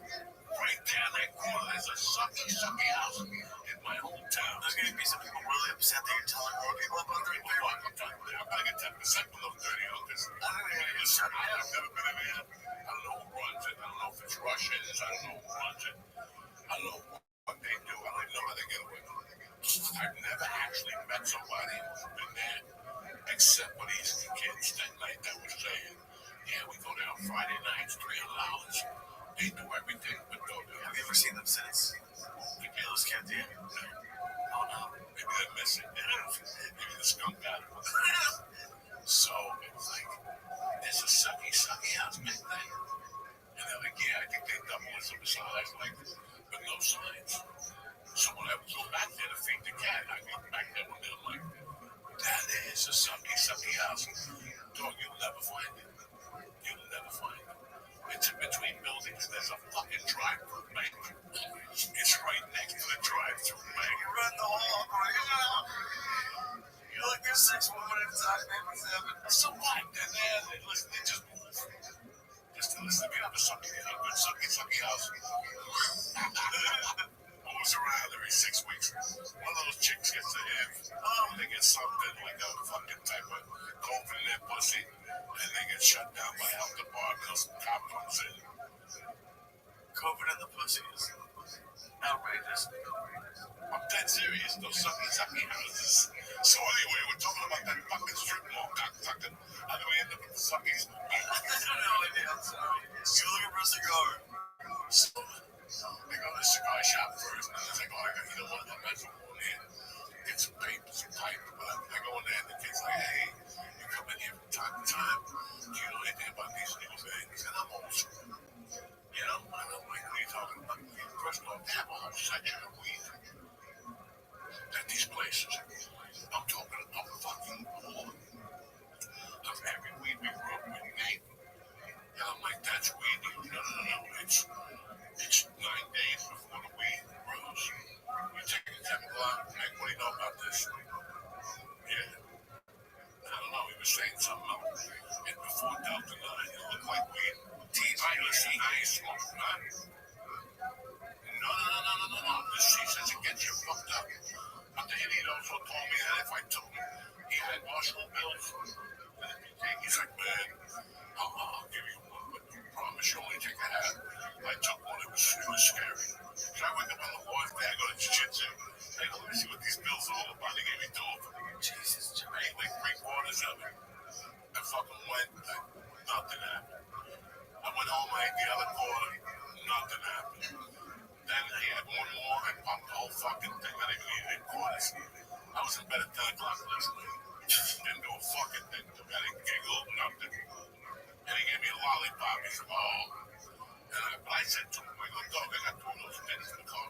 Right there in that corner, there's a sucky house in my hometown. There's going to be some people really upset that you're telling more people about their I'm going to get 10% for those dirty hookers. I've never been in there. I don't know who runs it. I don't know if it's Russians. I don't know who runs it. I don't know what they do. I don't even know how they get away with it. I've never actually met somebody who's been there Except for these kids that night that were saying, yeah, we go down Friday nights, $300. They do everything but go there. Have you ever seen them since? Those kids, yeah. Oh no, maybe they're missing. Maybe the skunk got it. So it was like, there's a sucky house back then. And they're like, yeah, I think they double as a size, like, but no signs. So when I would go back there to feed the cat, I go back there one day, I'm like, that is a sucky house. Dog, you'll never find it. You'll never find it. It's in between buildings. There's a fucking drive-through bank. It's right next to the drive-through bank. You run the whole operation. You're like, there's 6 women at a time, maybe 7. So what? And then, listen, they just move. Just listen, we have a good sucky house. Moves around every 6 weeks. One of those chicks gets a hit. They get something like a fucking type of COVID in their pussy. And they get shut down by health department. Some cop comes in. COVID in the pussy is outrageous. I'm dead serious. Those sucky houses. So anyway, we're talking about that fucking strip mall cocksucker. How do we end up with the suckies? I don't know idea. I'm sorry. You're looking for a cigar. So, I go to the cigar shop first, and I was like, oh, I got you know what? I'm not going in. Get some paper, some pipe. But I go in there, and the kid's like, hey, you come in here from time to time. Do you know anything about these new things? And I'm old school. You know, and I'm like, what are you talking about? First of all, they have a whole section of weed at these places. I'm talking about fucking all of every weed we grew up with, name. And I'm like, that's weed. No. It's 9 days before the weed grows. You take a chemical out, like, what do you know about this? Yeah. I don't know, he was saying something else. And before Delta 9, it looked like weed. Listen, I ain't smoking, man. No. She says it gets you fucked up. But the idiot also told me that if I took him, he had Marshall bills. He's like, man, I'll give you one, but you promise you only take a half. I took one, it was scary. So I wake up on the fourth day, I go to jiu-jitsu. I go, let me see what these bills are all about. They gave me 2 of them. Jesus, I ate like 3/4 of it. I fucking went, nothing happened. I went home, I ate the other quarter, nothing happened. Then I had one more, I popped the whole fucking thing. I didn't even eat quarters. I was in bed at 10 o'clock last night. Didn't do a fucking thing. I didn't giggle, nothing. And he gave me a lollipop. He said, oh. But I said to him, I go, dog, I got 2 of those things in the car.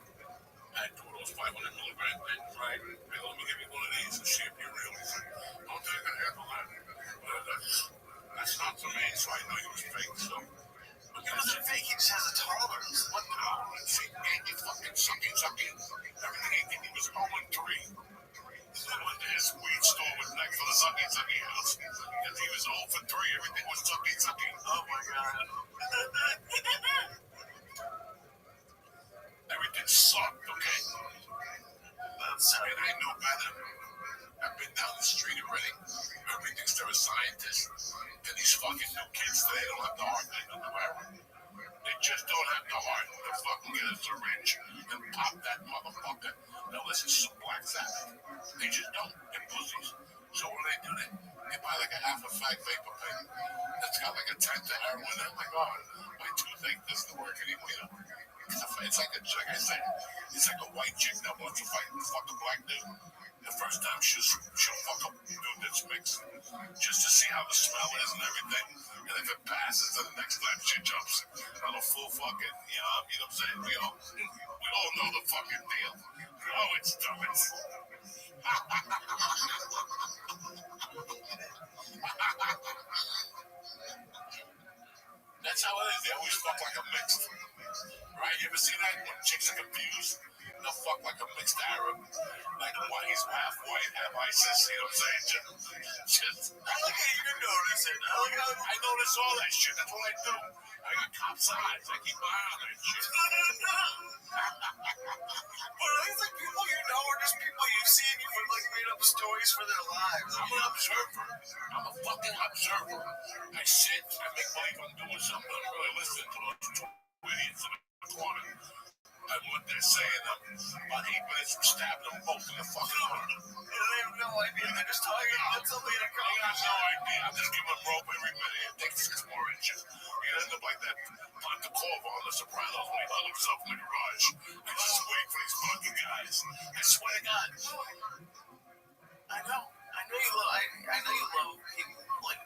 I had 2 of those 500 milligram things, right? I go, let me give you one of these and see if you're real. He said, don't take a handle on that. That's not for me, so I knew he was fake, so. He wasn't fake, he just has a tolerance. What tolerance? He gave me fucking sucking. Everything he did, he was 0-3. So I went to his weed store was next to the sucky house. Because he was 0-3, everything was sucky. Oh my god. Everything sucked, okay? That's And I knew better. I've been down the street already. Everybody thinks they're a scientist. And these fucking new kids today don't have the heart they do ever. They just don't have the heart to fucking get a syringe and pop that motherfucker. Now listen to some Black Sabbath. They just don't. They're pussies. So what do? They buy like a half a fag vapor pen that's got like a 10th of heroin. Oh my god, my toothache doesn't work anymore. You know? It's like I said, it's like a white chick that wants to fuck a black dude. The first time she'll fuck a dude that's mixed, just to see how the smell is and everything. And if it passes, then the next time she jumps on a full fucking, you know what I'm saying? We all know the fucking deal. Oh, it's dumb. That's how it is. They always fuck like a mixed. Right? You ever see that? When chicks are confused, they'll fuck like a mixed Arab. Like why he's half white, half ISIS. You know what I'm saying? Just I like how you notice it. I notice all that shit. That's what I do. I got cop's eyes. I keep my eye on that shit. But are these like people you know or just people you've seen you've like made up stories for their lives? I'm an observer. I'm a fucking observer. I sit, I make believe I'm doing something. I'm really listening to those 2 idiots in the corner. And what they're just saying, about 8 minutes from stabbing them both in the fucking arm. They have no idea. They're just talking about something to come. I got no idea. I'm just giving them rope every minute. It takes 6 more inches. You end up like that Pontecorvo on The Sopranos when he hung himself in the garage. I just wait for these fucking guys. I swear to God. I know you love. I know you love people. Like,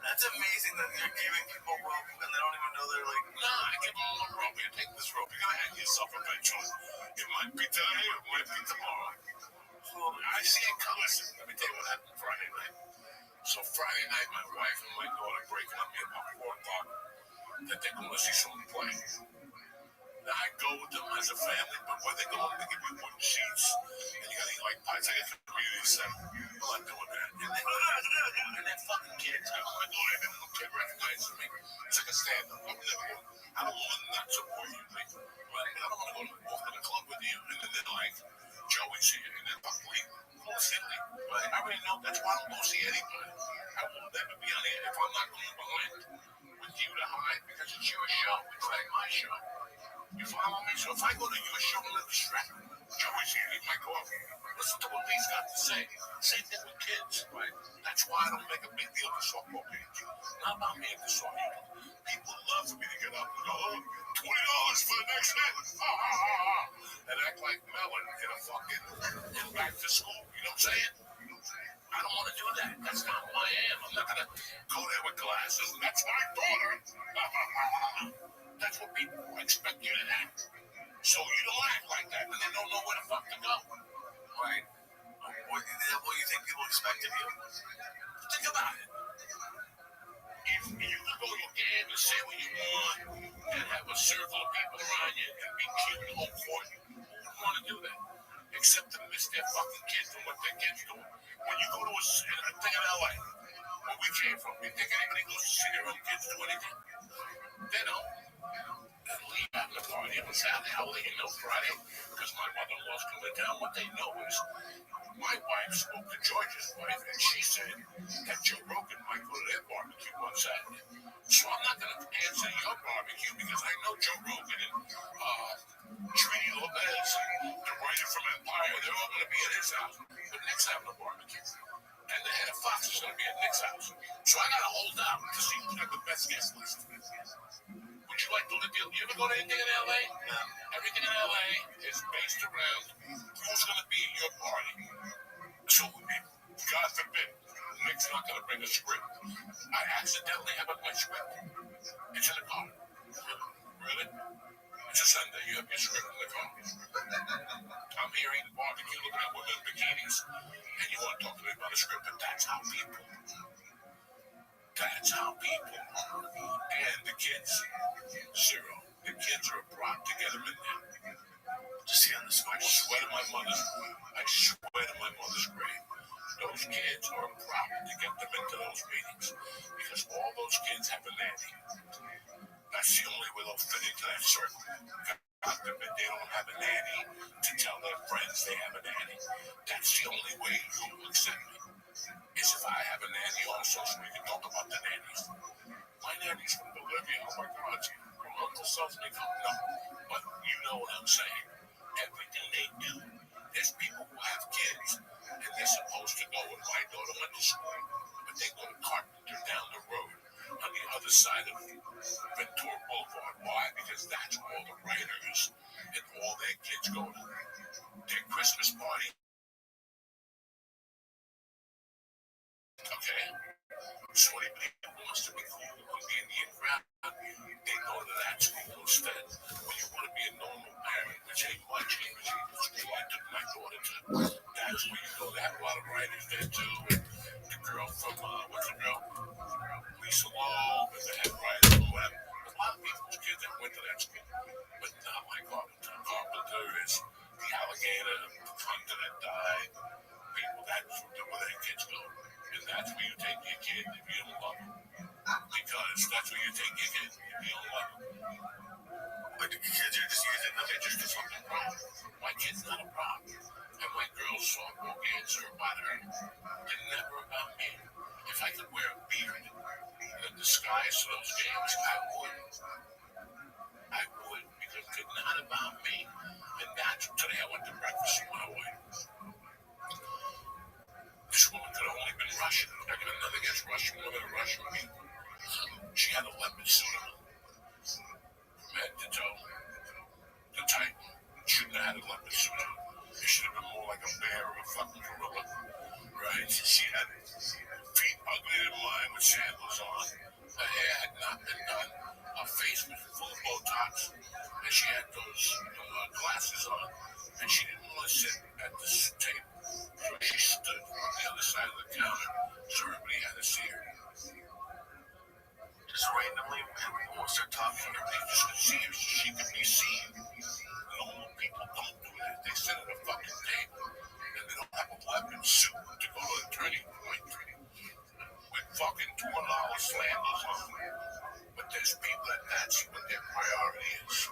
that's amazing that you're giving people rope and they don't even know they're like. Nah, I give them a rope. You take this rope. You're gonna hang yourself eventually. It might be today. It might be tomorrow. I see it coming. Listen, let me tell you what happened Friday night. So Friday night, my wife and my daughter breaking up me about 4 o'clock that they're going to see someone play. Now, I go with them as a family, but when they go home, they give you wooden sheets, and you got to eat like pies. I get the community center. I'm not doing that. And they're fucking kids. I want to go there, and the kid recognizes me. It's like a stand-up. I'm never going. I don't want to not support you, like, but I don't want to go walk to the club with you, and then they're like, Joey's here, and then fuck leave. Go see me. Right? I already know that's why I don't go see anybody. I will never be on here if I'm not going behind with you to hide, because it's your show. It's like my show. You follow me? So if I go to your show, I'm not distracted. Joey's here, eat my coffee. Listen to what these got to say. Same thing with kids, right? That's why I don't make a big deal of the softball games. Not about me at the softball. People love for me to get up and go, oh, $20 for the next hit. Ha ha ha ha. And act like Melon in a fucking and back to school. You know what I'm saying? I don't want to do that. That's not who I am. I'm not going to go there with glasses. That's my daughter. Ha ha ha ha. That's what people expect you to act. So you don't act like that, and they don't know where the fuck to go. Right. What do you think people expect of you? Think about it. If you could go to a game and say what you want and have a circle of people around you and be cute and home court, who would want to do that? Except to miss their fucking kids and what their kids doing. When you go to a thing in LA, where we came from, you think anybody goes to see their own kids do anything? They don't. And leave out the party on Saturday. How will you know Friday? Because my mother-in-law's coming down. What they know is my wife spoke to George's wife, and she said that Joe Rogan might go to their barbecue on Saturday. So I'm not going to answer your barbecue because I know Joe Rogan and Trini Lopez and the writer from Empire, they're all going to be at his house. But Nick's having a barbecue. And the head of Fox is going to be at Nick's house. So I got to hold out to see who's got the best guest list. Would you like to do the deal? You ever go to anything in LA? No. Everything in LA is based around who's going to be at your party. So, God forbid, Nick's not going to bring a script. I accidentally have my script. It's in the car. Really? It's a Sunday. You have your script in the car. I'm here eating barbecue, looking at women in bikinis, and you want to talk to me about a script, but that's how people. That's how people. And the kids. Zero. The kids are a prop to get them in there. Just see on the school. I swear to my mother's grave. Those kids are a prop to get them into those meetings. Because all those kids have a nanny. That's the only way they'll fit into that circle. God forbid they don't have a nanny to tell their friends they have a nanny. That's the only way you will accept me. Is if I have a nanny also, so we can talk about the nannies. My nanny's from Bolivia. Oh my God, your uncle sells me from no. But you know what I'm saying. Everything they do. There's people who have kids, and they're supposed to go. And my daughter went to school, but they go to Carpenter down the road on the other side of Ventura Boulevard. Why? Because that's where all the writers and all their kids go to. Their Christmas party. Okay? So anybody who wants to be cool on the Indian crowd, they go to that school instead. When you want to be a normal parent, which ain't much, the school I took my daughter to, that's where you go. They have a lot of writers there too. And the girl from, what's the girl? Lisa Loeb, and the head writer, or whatever. A lot of people's kids that went to that school, but not like Carpenter. Carpenter is the alligator hunter that died. People, that's where their kids go. And that's where you take your kid if you don't love him. Because that's where you take your kid if you don't love him. But the kids are just using them. They're just a fucking problem. My kid's not a problem. And my girls' softball games are about her. They're never about me. If I could wear a beard and a disguise for those games, I would. I would. not about me. And that's today I went to breakfast on my way. This woman could have only been Russian. I got another guess Russian woman, a Russian meat. She had a leopard suit on from head to toe. The type shouldn't have had a leopard suit on. It should have been more like a bear or a fucking gorilla. Right? She had feet uglier than mine with sandals on. Her hair had not been done. Her face was full of Botox. And she had those glasses on. And she didn't want to sit at this table. So she stood on the other side of the counter so everybody had to see her. Just randomly, and we won't start talking. Everybody just could see her so she could be seen. Normal people don't do that. They sit at a fucking table and they don't have a weapon suit to go to a turning point with fucking $2 slanders on. But there's people that's what their priority is.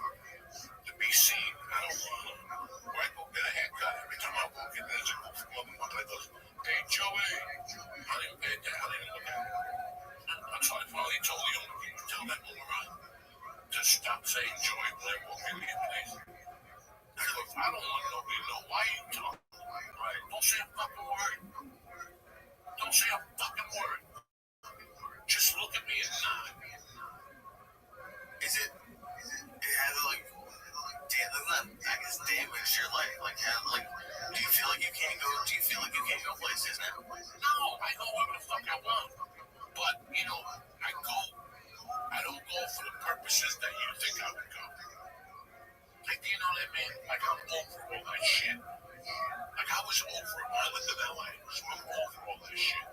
To be seen. I don't want to. Or I go get a haircut. Every time I walk in, there's a goofy motherfucker that goes, "Hey, Joey." I don't even pay attention. I don't even look at him. That's why I finally told the owner, tell that moron to stop saying Joey when I walk in the place. If I don't want nobody to know why you talk, right? Don't say a fucking word. Don't say a fucking word. Just look at me and nod. Is it has like I guess damage your life? Do you feel like you can't go? Do you feel like you can't go places now? No, I go wherever the fuck I want. But I don't go for the purposes that you think I would go. Like, do you know what I mean? Like, I'm over all that shit. Like, I was over it when I lived in LA, so I'm over all that shit.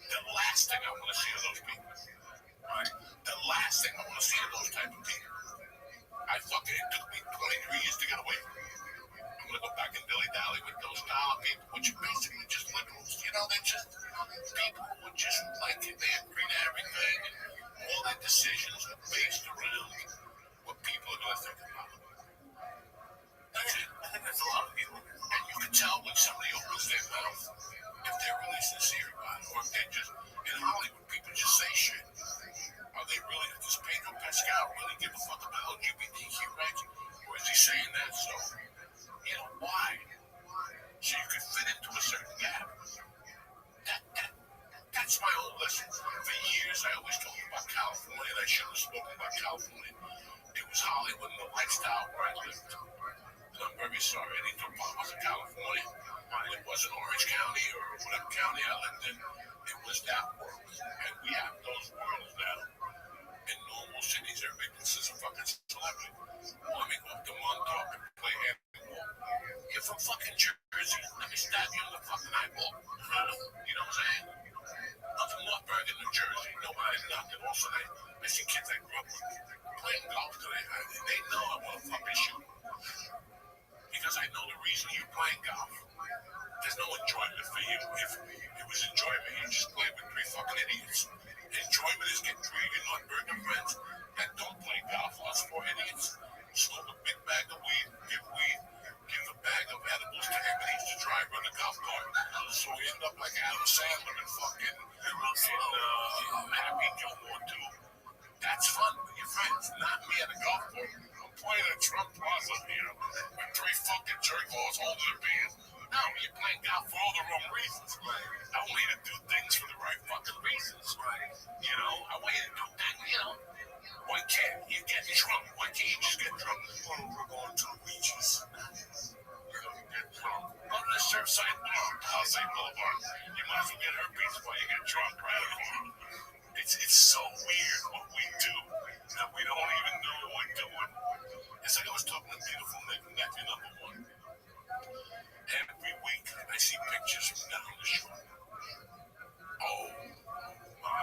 The last thing I want to see are those people. Right? The last thing I want to see are those type of people. It took me 23 years to get away from it. I'm going to go back and dilly-dally with those dollar people, which are basically just liberals. You know, they're just people who are just like, they agree to everything, and all their decisions are based around what people are going to think about them. That's it. I think that's a lot of people. And you can tell when somebody opens their mouth if they're really sincere about it, or if they're just, in Hollywood, people just say shit. Are they really, does Pedro Pascal really give a fuck about LGBTQ rights? Or is he saying that so, why? So you could fit into a certain gap. That's my whole lesson. For years, I always talked about California, and I should have spoken about California. It was Hollywood and the lifestyle where I lived. And I'm very sorry, I didn't talk about California. It wasn't Orange County or whatever county I lived in. It was that world. And we have those worlds now. In normal cities, everybody thinks a fucking celebrity. Let me go up to Montauk and play handball. You're from fucking Jersey. Let me stab you in the fucking eyeball. You know what I'm saying? I'm from North Bergen, New Jersey. Nobody's nothing. Also, I see kids I grew up with playing golf today. They know I want to fucking shoot. Because I know the reason you're playing golf. There's no enjoyment for you. If it was enjoyment, you just play with three fucking idiots. Enjoyment is getting three of your non-Bergen friends that don't play golf. Us four idiots. Smoke a big bag of weed, give a bag of edibles to him, and he used to drive on the golf cart. So we end up like Adam Sandler and fucking Happy Gilmore too. That's fun with your friends, not me at a golf course. I'm playing at Trump Plaza here with three fucking jerk-offs holding a band. No, you're playing golf for all the wrong reasons. I want you to do things for the right fucking reasons. I want you to do things, Why can't you get drunk? Why can't you just get drunk? We're going to the beaches. Get drunk. Go to the Surfside Bar, Palisade Boulevard. You might as well get herpes while you get drunk, right? It's so weird what we do that we don't even know what we're doing. It's like I was talking to beautiful nephew number one. Every week I see pictures from down the shore. Oh my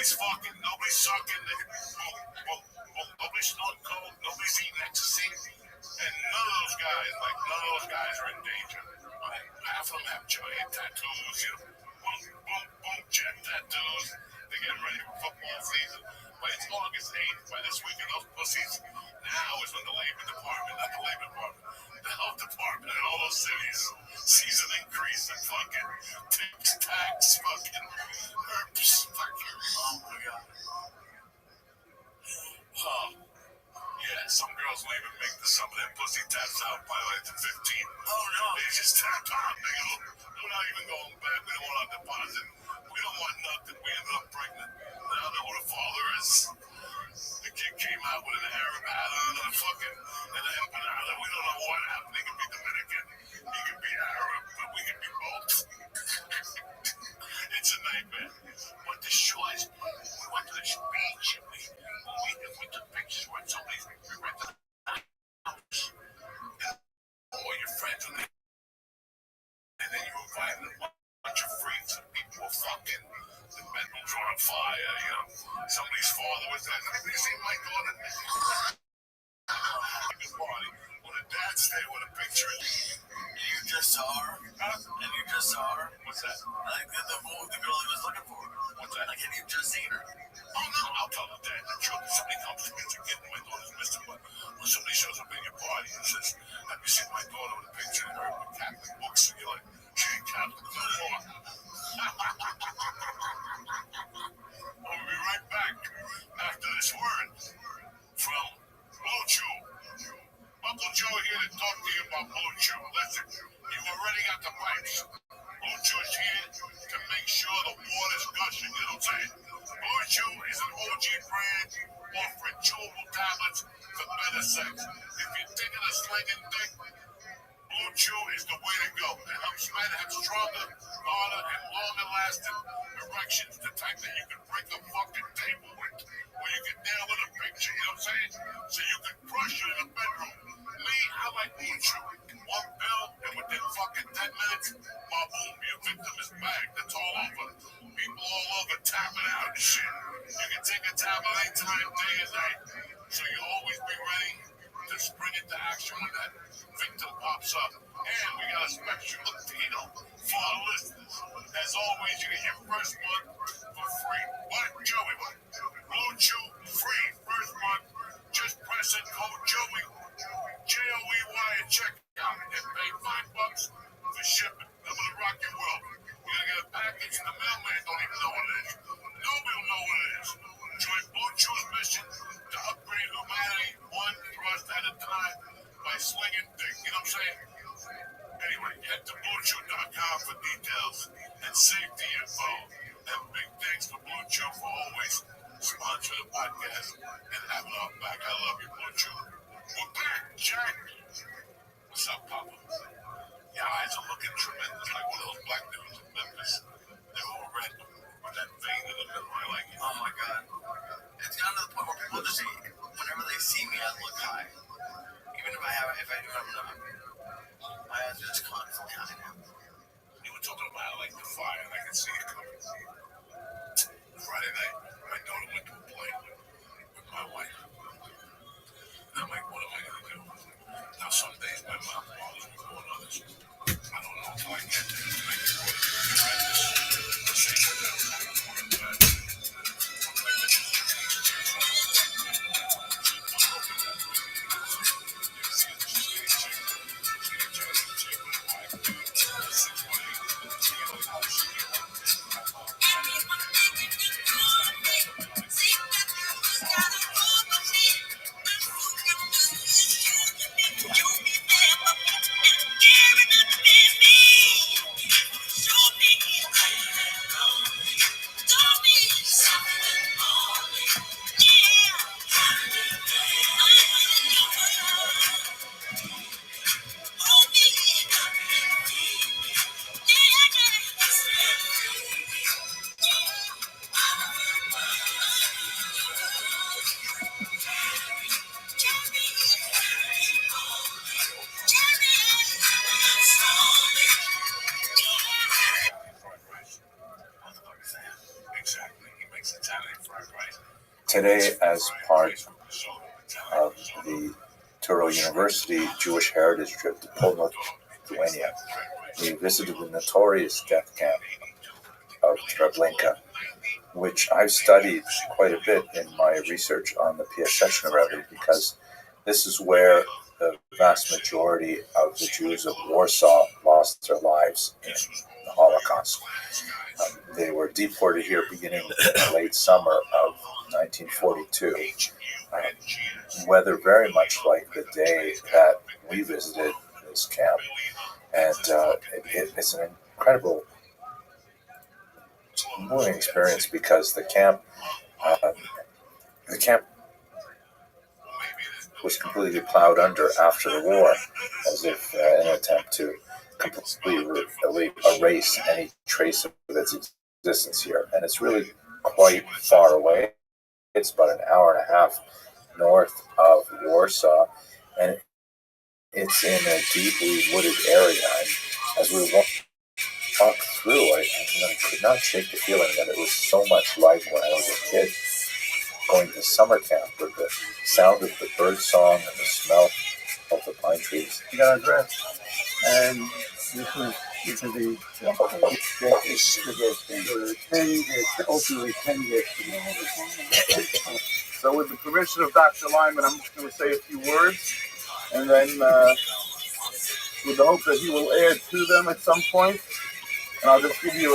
Nobody's fucking, nobody's sucking, nobody's snorting coke, nobody's eating ecstasy. And none of those guys are in danger. Right? Half of them have giant tattoos, you know, boom, jet tattoos. They're getting ready for football season. But it's August 8th. By this weekend, those pussies, now is when the Labor Department, not the Labor Department, the Health Department in all those cities sees an increase in fucking tips, tax, fucking herpes, fucking, oh my God. Yeah, some girls will even make some of their pussy taps out by like the 15th. Oh no. They just tap out. They go, we're not even going back. We don't want our deposit. We don't want nothing. We ended up pregnant. I don't know who the father is. The kid came out with an Arab hat on and an empanada. We don't know what happened. He could be Dominican. He could be Arab, but we could be both. It's a nightmare. But the short is, we went to this beach and we took pictures when somebody's rented a house. And all your friends and then you invite a bunch of freaks and people were fucking. The bedrooms were on fire, you know. Somebody's father was there. Have you seen my daughter? Good party. Well, the dad's there with a picture. You just saw her? Huh? And you just saw her? What's that? Like the girl he was looking for. What's that? Like, have you just seen her? Oh, no, I'll tell the dad the truth. Somebody comes to me and says, my daughter's missing, but when somebody shows up in your party and says, have you seen my daughter with a picture of her with Catholic books? And you're like, she ain't Catholic no more. I'll be right back after this word from Blue Chew. Uncle Joe here to talk to you about Blue Chew. Listen, you already got the pipes. Blue Chew is here to make sure the water's gushing, you know what I'm saying? Blue Chew is an OG brand offering chewable tablets for better sex. If you're thinking of slinging dick, Blue Chew is the way to go. It helps men have stronger, harder, and longer-lasting erections, the type that you can break a fucking table with, or you can nail in a picture, you know what I'm saying? So you can crush it in the bedroom. Me, I like Blue Chew. One pill, and within fucking 10 minutes, boom, your victim is bagged. It's all over. People all over tapping out and shit. You can take a tablet anytime, day and night. So you'll always be ready to spring into action when that victim pops up. And we got a special deal for our listeners. As always, you get your first month for free. What, Joey? What? Blue Chew free first month. Just press in code Joey, Joey at checkout, and pay $5 for shipping. I'm gonna rock your world. You're gonna get a package, and the mailman don't even know what it is. Nobody will know what it is. Join Blue Chew's mission to upgrade humanity one thrust at a time by slinging dick. You know what I'm saying? Anyway, head to BlueChew.com for details and safety info. And big thanks to Blue Chew for always sponsoring the podcast and having our back. I love you, Blue Chew. We're back, Jack. What's up, Papa? Your eyes are looking tremendous, like one of those black dudes in Memphis. They're all red with that vein in the middle. I like it. Oh my God. It's gotten to the point where people just say, whenever they see me, I look high. Even if I do, I'm not. My eyes are just constantly high now. You were talking about like the fire, and I can see it coming. Friday night, my daughter went to a play with my wife. I'm like, what am I going to do? Now, some days my mouth bothers me more than others. I don't know until I get there to make it work. The same with them. Today, as part of the Touro University Jewish Heritage trip to Poland, Lithuania, we visited the notorious death camp of Treblinka, which I've studied quite a bit in my research on the Piaseczna Rabbi, because this is where the vast majority of the Jews of Warsaw lost their lives in the Holocaust. They were deported here beginning in the late summer of 1942. Weather very much like the day that we visited this camp. And it's an incredible moving experience, because the camp was completely plowed under after the war, as if in an attempt to completely erase any trace of its existence here. And it's really quite far away. It's about an hour and a half north of Warsaw, and it's in a deeply wooded area. And as we walked through, I could not shake the feeling that it was so much like when I was a kid, going to summer camp with the sound of the bird song and the smell of the pine trees. You got a dress, and this was the ultimately 10 years. So with the permission of Dr. Lyman, I'm just going to say a few words, and then with the hope that he will add to them at some point, and I'll just give you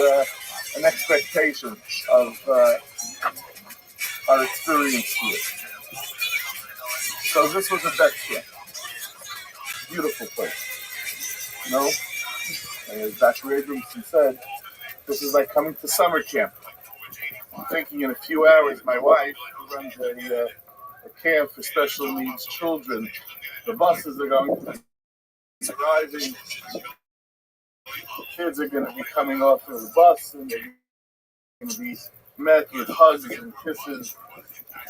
an expectation of our experience here. So this was a death camp. Beautiful place. You know, as Dr. Abramson said, this is like coming to summer camp. I'm thinking in a few hours, my wife, who runs a camp for special needs children, the buses are going to be arriving. The kids are going to be coming off of the bus, and they're going to be met with hugs and kisses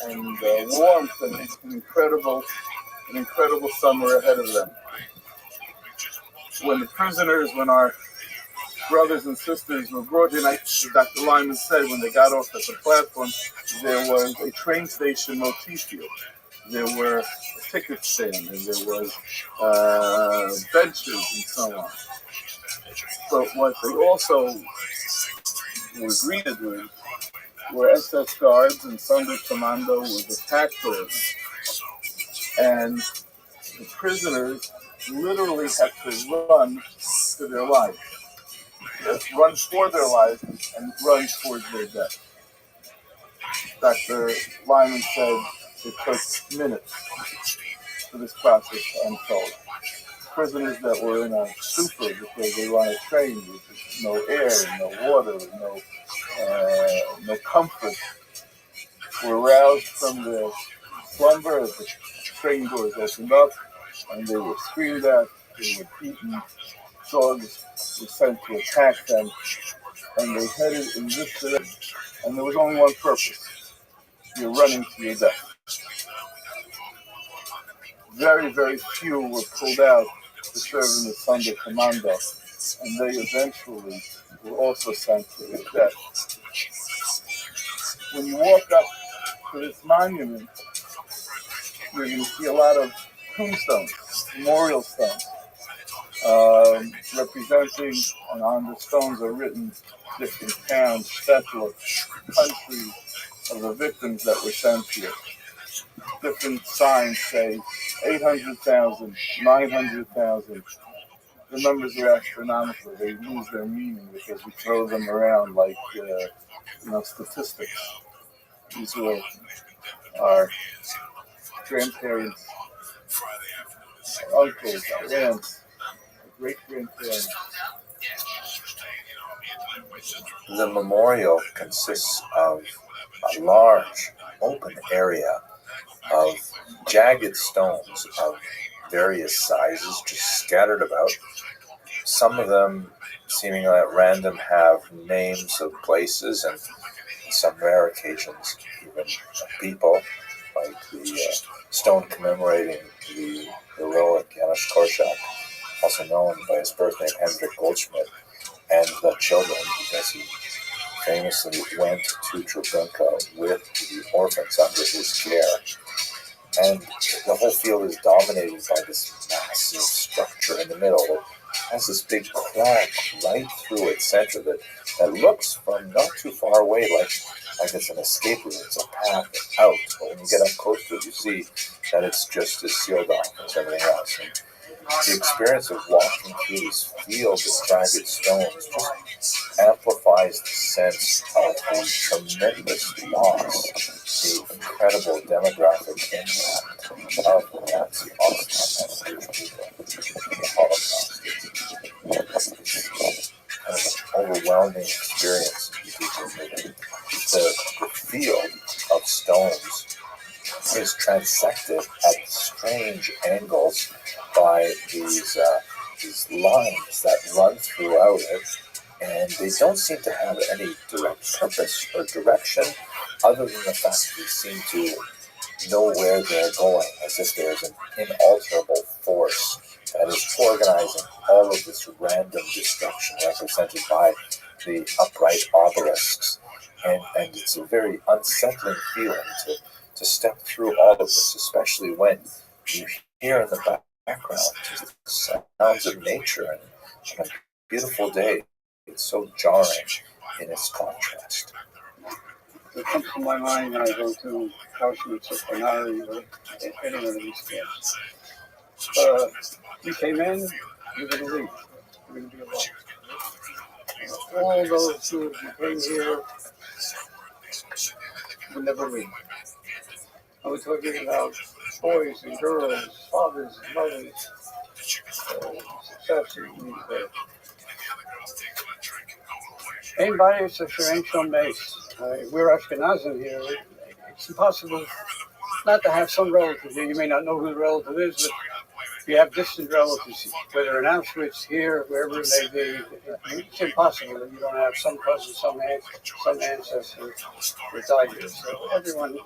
and warmth, and an incredible summer ahead of them. When our brothers and sisters were brought in, as Dr. Lyman said, when they got off at the platform, there was a train station motif here. There were a ticket stand, and there was benches and so on. But what they also were greeted with were SS guards and Sonderkommando with attack dogs. And the prisoners literally had to run for their lives. Run for their lives and run towards their death. Dr. Lyman said it took minutes for this process to unfold. Prisoners that were in a stupor because they were on a train with no air, no water, no comfort, were roused from their slumber as the train doors opened up, and they were screamed at, they were beaten, dogs were sent to attack them, and they headed in this direction, and there was only one purpose: you're running to your death. Very, very few were pulled out to serve in the Sonderkommando, and they eventually were also sent to their death. When you walk up to this monument, you're going to see a lot of tombstones, memorial stones, representing, and on the stones are written different towns, settlers, countries of the victims that were sent here. Different signs say 800,000, 900,000. The numbers are astronomical. They lose their meaning because we throw them around like, statistics. These were our grandparents, our uncles, our aunts, our great-grandparents. The memorial consists of a large open area of jagged stones of various sizes just scattered about. Some of them, seemingly at random, have names of places, and on some rare occasions even people, like the stone commemorating the heroic Janusz Korczak, also known by his birth name Hendrik Goldschmidt, and the children, because he famously went to Treblinka with the orphans under his care. And the whole field is dominated by this massive structure in the middle that has this big crack right through its center that looks from not too far away like it's an escape route, it's a path out. But when you get up close to it, you see that it's just as sealed off as everything else. And the experience of walking through this field of jagged stones just amplifies the sense of the tremendous loss, the incredible demographic impact of the Nazi Holocaust on Jewish people. The Holocaust is kind of an overwhelming experience. The field of stones is transected at strange angles by these lines that run throughout it, and they don't seem to have any direct purpose or direction other than the fact that they seem to know where they're going, as if there's an inalterable force that is organizing all of this random destruction represented by the upright obelisks. And it's a very unsettling feeling to step through all of this, especially when you hear in the background just the sounds of nature and on a beautiful day. It's so jarring in its contrast. It comes to my mind when I go to Auschwitz or Canary or any one of these camps. You came in, you're going to leave. You're going to be alone. All those who came here will never leave. I was talking about boys and girls, fathers and mothers. It's absolutely anybody, it's a Sharon base. We're Ashkenazim here. It's impossible not to have some relative here. You may not know who the relative is, but if you have distant relatives, whether in Auschwitz, here, wherever it may be, it's impossible that you don't have some cousin, some ancestor that died here. So everyone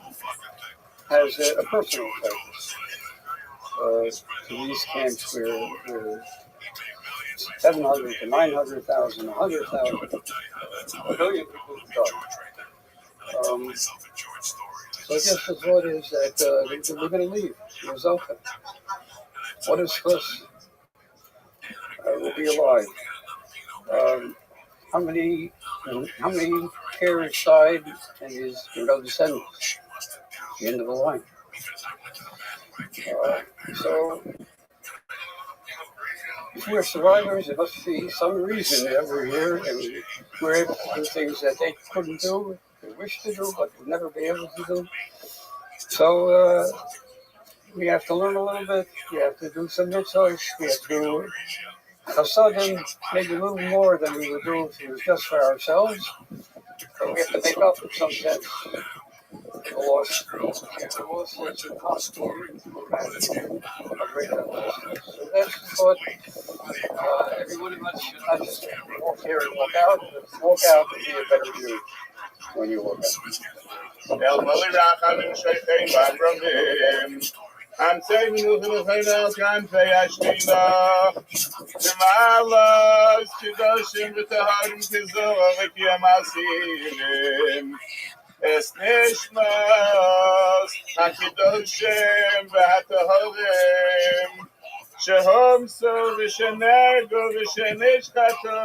has a personal focus to these camps where 700 to 900,000, 100,000, a million people died. So I guess the thought is that we're going to leave. It's open. What is first will be alive. How many parents died and his descendants? The end of the line. So if we're survivors, there must be some reason that we're here and we're able to do things that they couldn't do, they wish to do, but would never be able to do. So we have to learn a little bit. We have to do some mitzvahs. We have to do chasadim, maybe a little more than we would do if it was just for ourselves. But we have to make up in some sense. The loss was impossible. So that's the thought. Every one of us should not just walk here and walk out, but walk out and be a better Jew when you walk out. I'm saying you can find out can't say Ashtina. The Malas Kidoshim with the Harim Kizor with Yamasinim. Es Nishmas Hakidoshim Vatahorim. Shehom so Vishanego Vishanishkato.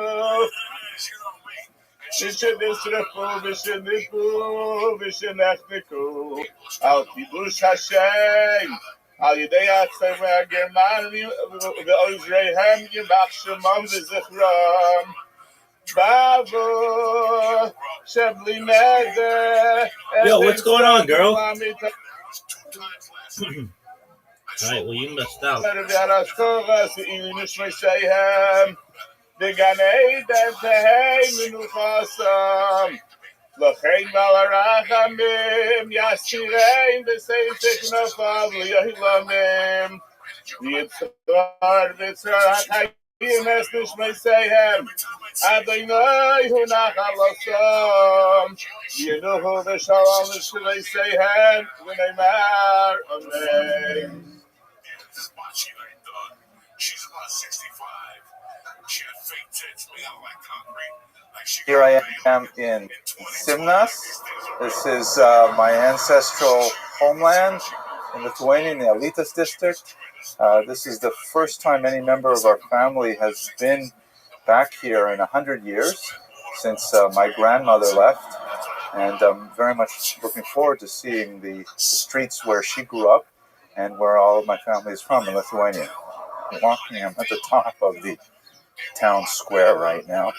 Vishanishrafu Vishanifu Vishanechniku. Al Kibush Hashem. Al Yidei Atzem Germani Ve'Ozreihem Yimach Shemam V'Zichram Bavo Shebli Neder. Yo, what's going on, girl? Alright, well, you missed out. L'chein v'alarachamim yasirein b'seisik nofav l'yohilamim v'yitzar v'yitzar ha'chayim es nishmeisehem Adonai hu nachal osom yinuhu v'shalom v'shveisehem v'neimar Amen. She's about 65. She had fake tits made out like concrete. Here I am in Simnas. This is my ancestral homeland in Lithuania, in the Alytus district. This is the first time any member of our family has been back here in 100 years since my grandmother left. And I'm very much looking forward to seeing the streets where she grew up and where all of my family is from in Lithuania. I'm at the top of the town square right now.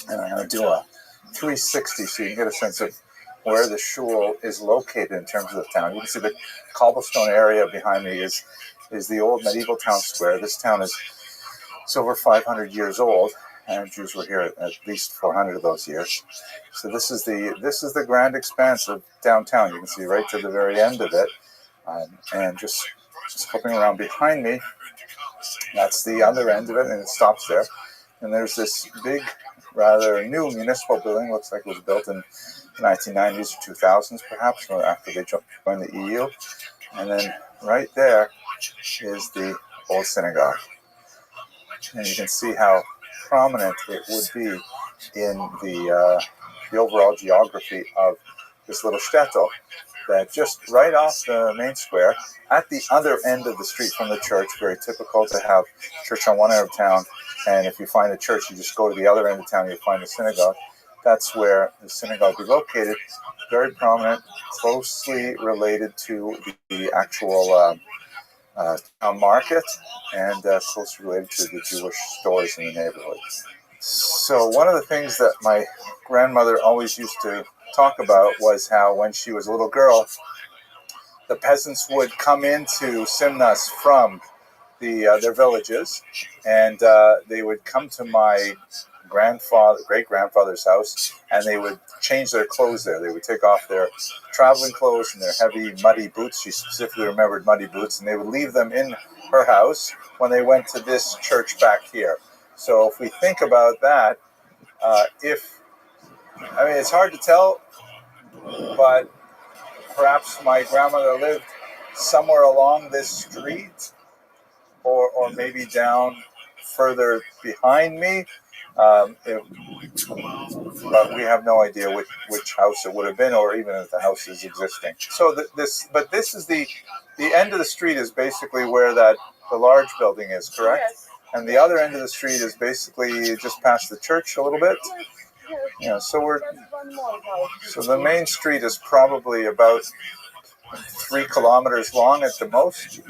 And I'm going to do a 360 so you can get a sense of where the shul is located in terms of the town. You can see the cobblestone area behind me is the old medieval town square. This town is over 500 years old, and Jews were here at least 400 of those years. So this is the grand expanse of downtown. You can see right to the very end of it, and just flipping around behind me, that's the other end of it, and it stops there. And there's this big, rather new municipal building. Looks like it was built in the 1990s or 2000s, perhaps, after they joined the EU. And then right there is the old synagogue. And you can see how prominent it would be in the overall geography of this little shtetl, that just right off the main square, at the other end of the street from the church, very typical to have church on one end of town, and if you find a church, you just go to the other end of town, you find the synagogue. That's where the synagogue is located, very prominent, closely related to the actual town market, and closely related to the Jewish stores in the neighborhood. So one of the things that my grandmother always used to talk about was how when she was a little girl, the peasants would come into Simnas from their villages, and they would come to my great-grandfather's house, and they would change their clothes there. They would take off their traveling clothes and their heavy, muddy boots. She specifically remembered muddy boots, and they would leave them in her house when they went to this church back here. So if we think about that, it's hard to tell, but perhaps my grandmother lived somewhere along this street, or maybe down further behind me. But we have no idea which house it would have been, or even if the house is existing. So this is the end of the street is basically where the large building is, correct? Yes. And the other end of the street is basically just past the church a little bit. Yeah. So the main street is probably about 3 kilometers long at the most.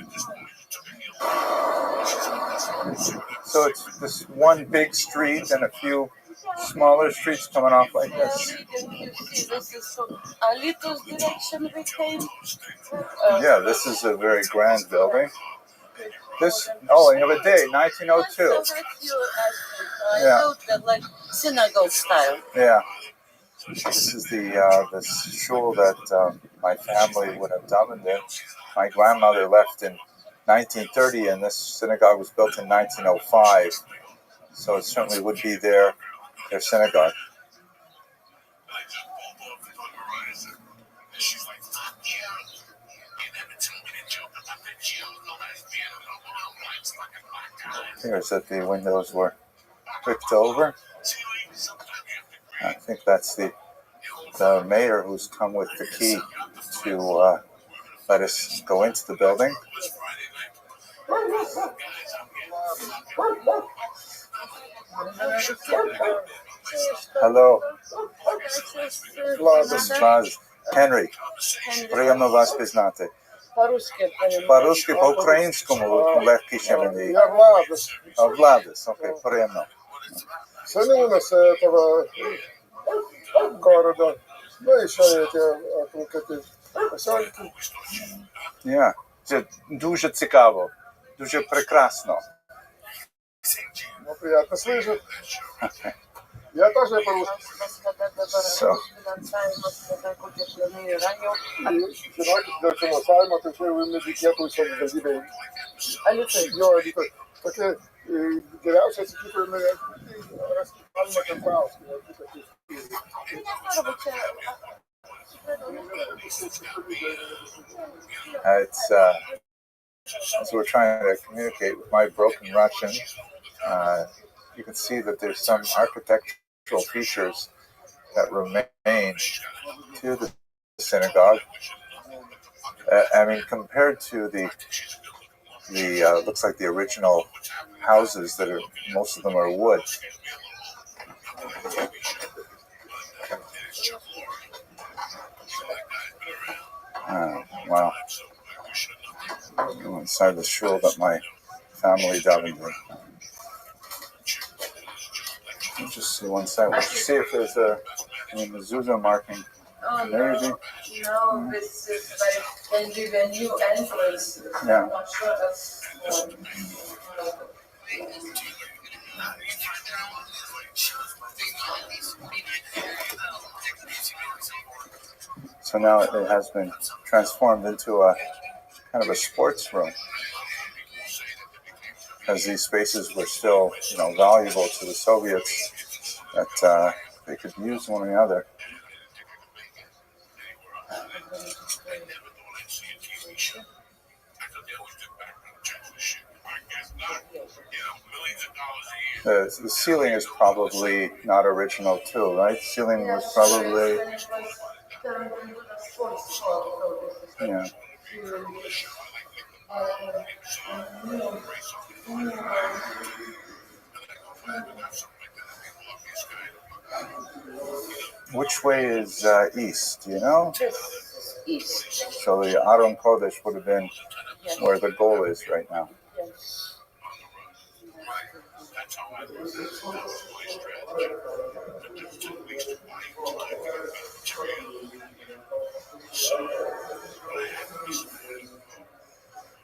So it's this one big street and a few smaller streets coming off like this. This is from Alytus direction we came. Yeah, this is a very grand building. Another day, 1902. Yeah. Like synagogue style. Yeah. This is the shul that my family would have davened in. My grandmother left in 1930, and this synagogue was built in 1905. So it certainly would be their synagogue. Here's that the windows were bricked over. I think that's the mayor who's come with the key to let us go into the building. Hello. Henry. Приємно вас пізнати. По-русски, по-українському легкий ще мені. Я Владис, окей, приємно. Сыны у нас этого города. Ну, еще эти поселки. Yeah. Це дуже цікаво, дуже прекрасно. Ну, приятно слышать. Я тоже по-русски. So. Žinokit, dėl finansavimo, tai čia reikėtų savivaldybei. Jo, tokie geriausiai atsakytumėme rasti galima Kempauskį. So we're trying to communicate with my broken Russian. you can see that there's some architectural features that remain to the synagogue. I mean, compared to the looks like the original houses that are, most of them are wood. Wow. Go inside the shul that my family davened in. Let's just see one second. Let's see if there's any mezuzah marking. Oh, Maybe. no, this is like can give a new entrance. Yeah. I'm not sure that's. So now it has been transformed into a kind of a sports room, because these spaces were still, valuable to the Soviets, that they could use one another. The ceiling is probably not original too, right? The ceiling was probably, yeah. Which way is east? Do you know? East. So the Aron Kodesh would have been where the goal is right now. Yes.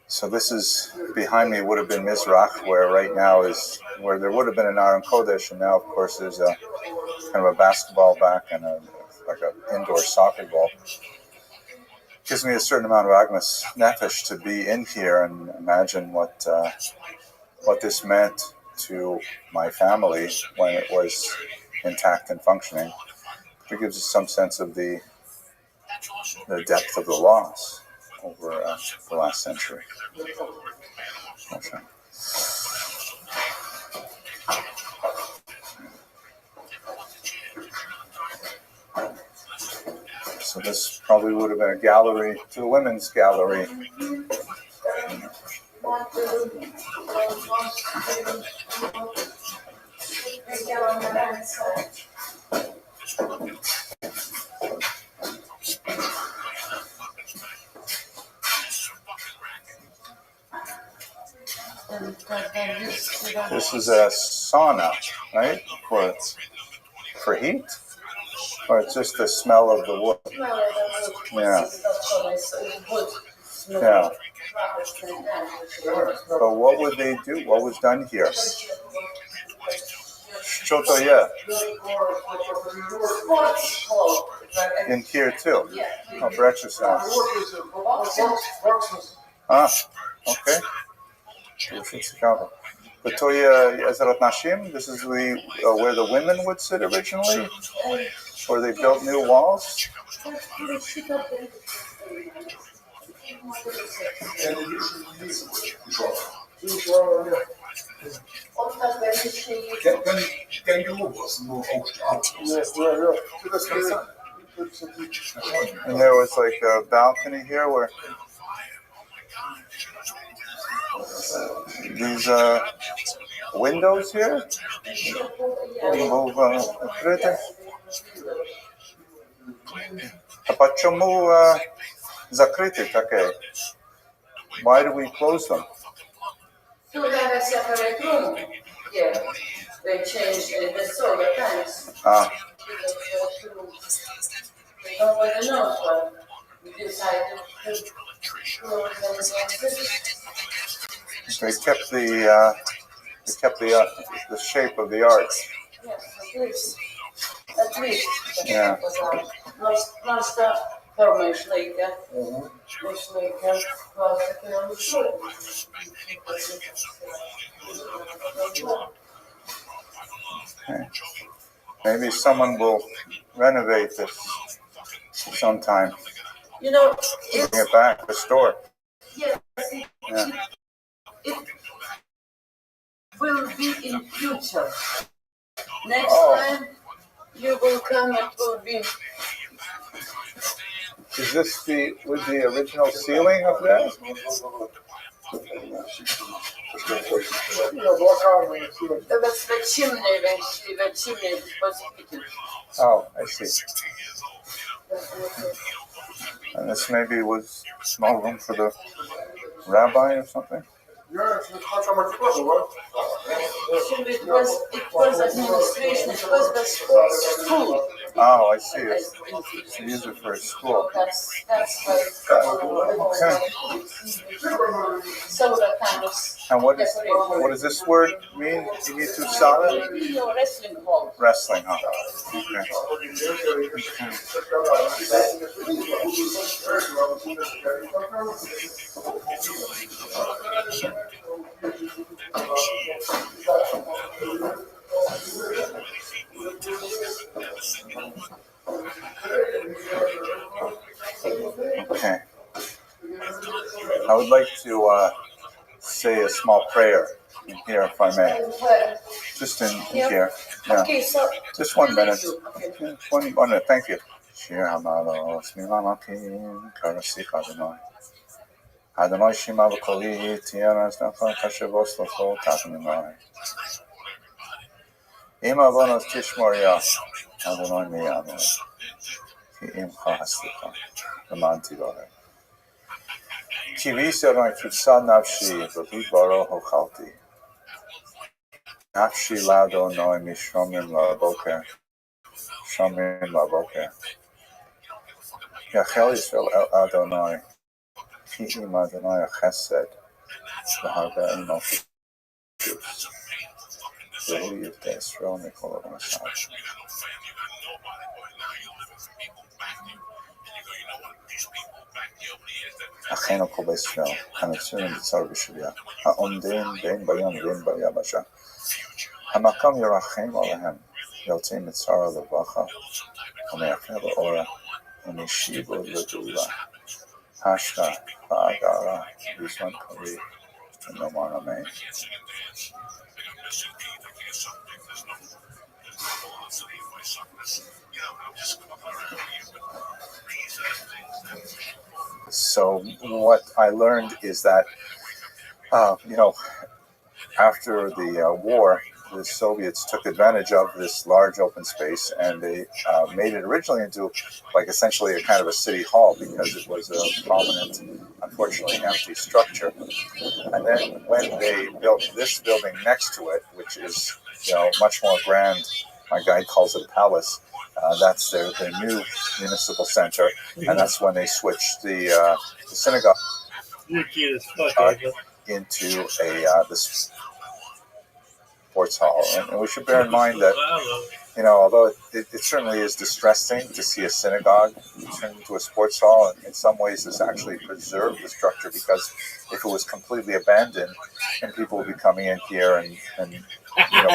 So this is, behind me would have been Mizrach, where right now is, where there would have been an Aron Kodesh, and now of course there's a kind of a basketball back and like an indoor soccer ball. Gives me a certain amount of agmas nefesh to be in here and imagine what this meant to my family when it was intact and functioning. It gives us some sense of the depth of the loss over the last century. Okay. So this probably would have been a gallery, to the women's gallery. This is a sauna, right? For heat? Or it's just the smell of the wood? Yeah. Yeah. But what would they do? What was done here? Что то є? In here too? Oh, for exercise. Okay. But to є Ezrat Nashim, this is where the women would sit originally? Or they built new walls? And there was like a balcony here where these windows here. А почему закрыты такие? Why do we close them? So they have a separate room. Yeah, they changed the solar tanks. Nobody knows what we decided to close them. They kept the shape of the arch. Yes, at least. Yeah. Nästa formation Okay. Maybe someone will renovate this sometime. You know, bring it back, restore. Yes, Yeah. it will be in future. Next time you will come, it will be. Is this with the original ceiling up there? That's the chimney, the chimney was fitted. Oh, I see. And this maybe was small room for the rabbi or something? It was administration, it was the school. Oh, I see. She used it for a school. That's why. Okay. Solar panels. And what does this word mean? You need to solve it? Wrestling hall. Wrestling hall. Okay. I would like to say a small prayer in here, if I may. Just in here. Yeah. Okay, so just 1 minute. Okay. 1 minute. Thank you. Adonai Shema v'koli tiyana z'nafar kashevos l'chol ta'minai. Ima avonos tishmoria Adonai miyanu ki imcha haslicha v'man tivare. Ki v'isi Adonai kitsa nafshi v'hi baro hochalti. Nafshi l'Adonai mishomim l'boker. Shomim l'boker. Yachel Yisrael el Adonai. Ki im Adonai chesed v'harbe imo kidus. V'hu yivtei Yisrael mikol ha'masad. אחינו כל בית ישראל, הנצורים בצער בשביה, העומדים בין בים ובין ביבשה. המקום ירחם עליהם, יוצאים מצער לברכה, ומייחל לאורה, ומשיבו לגאולה. השקה והגרה, בזמן קריב, ונאמר אמן. So what I learned is that, after the war, the Soviets took advantage of this large open space, and they made it originally into essentially a kind of a city hall, because it was a prominent, unfortunately empty structure. And then when they built this building next to it, which is much more grand, my guide calls it a palace. That's their new municipal center, and that's when they switched the synagogue into the sports hall. And we should bear in mind that, although it certainly is distressing to see a synagogue turned into a sports hall, in some ways this actually preserved the structure, because if it was completely abandoned, and people would be coming in here and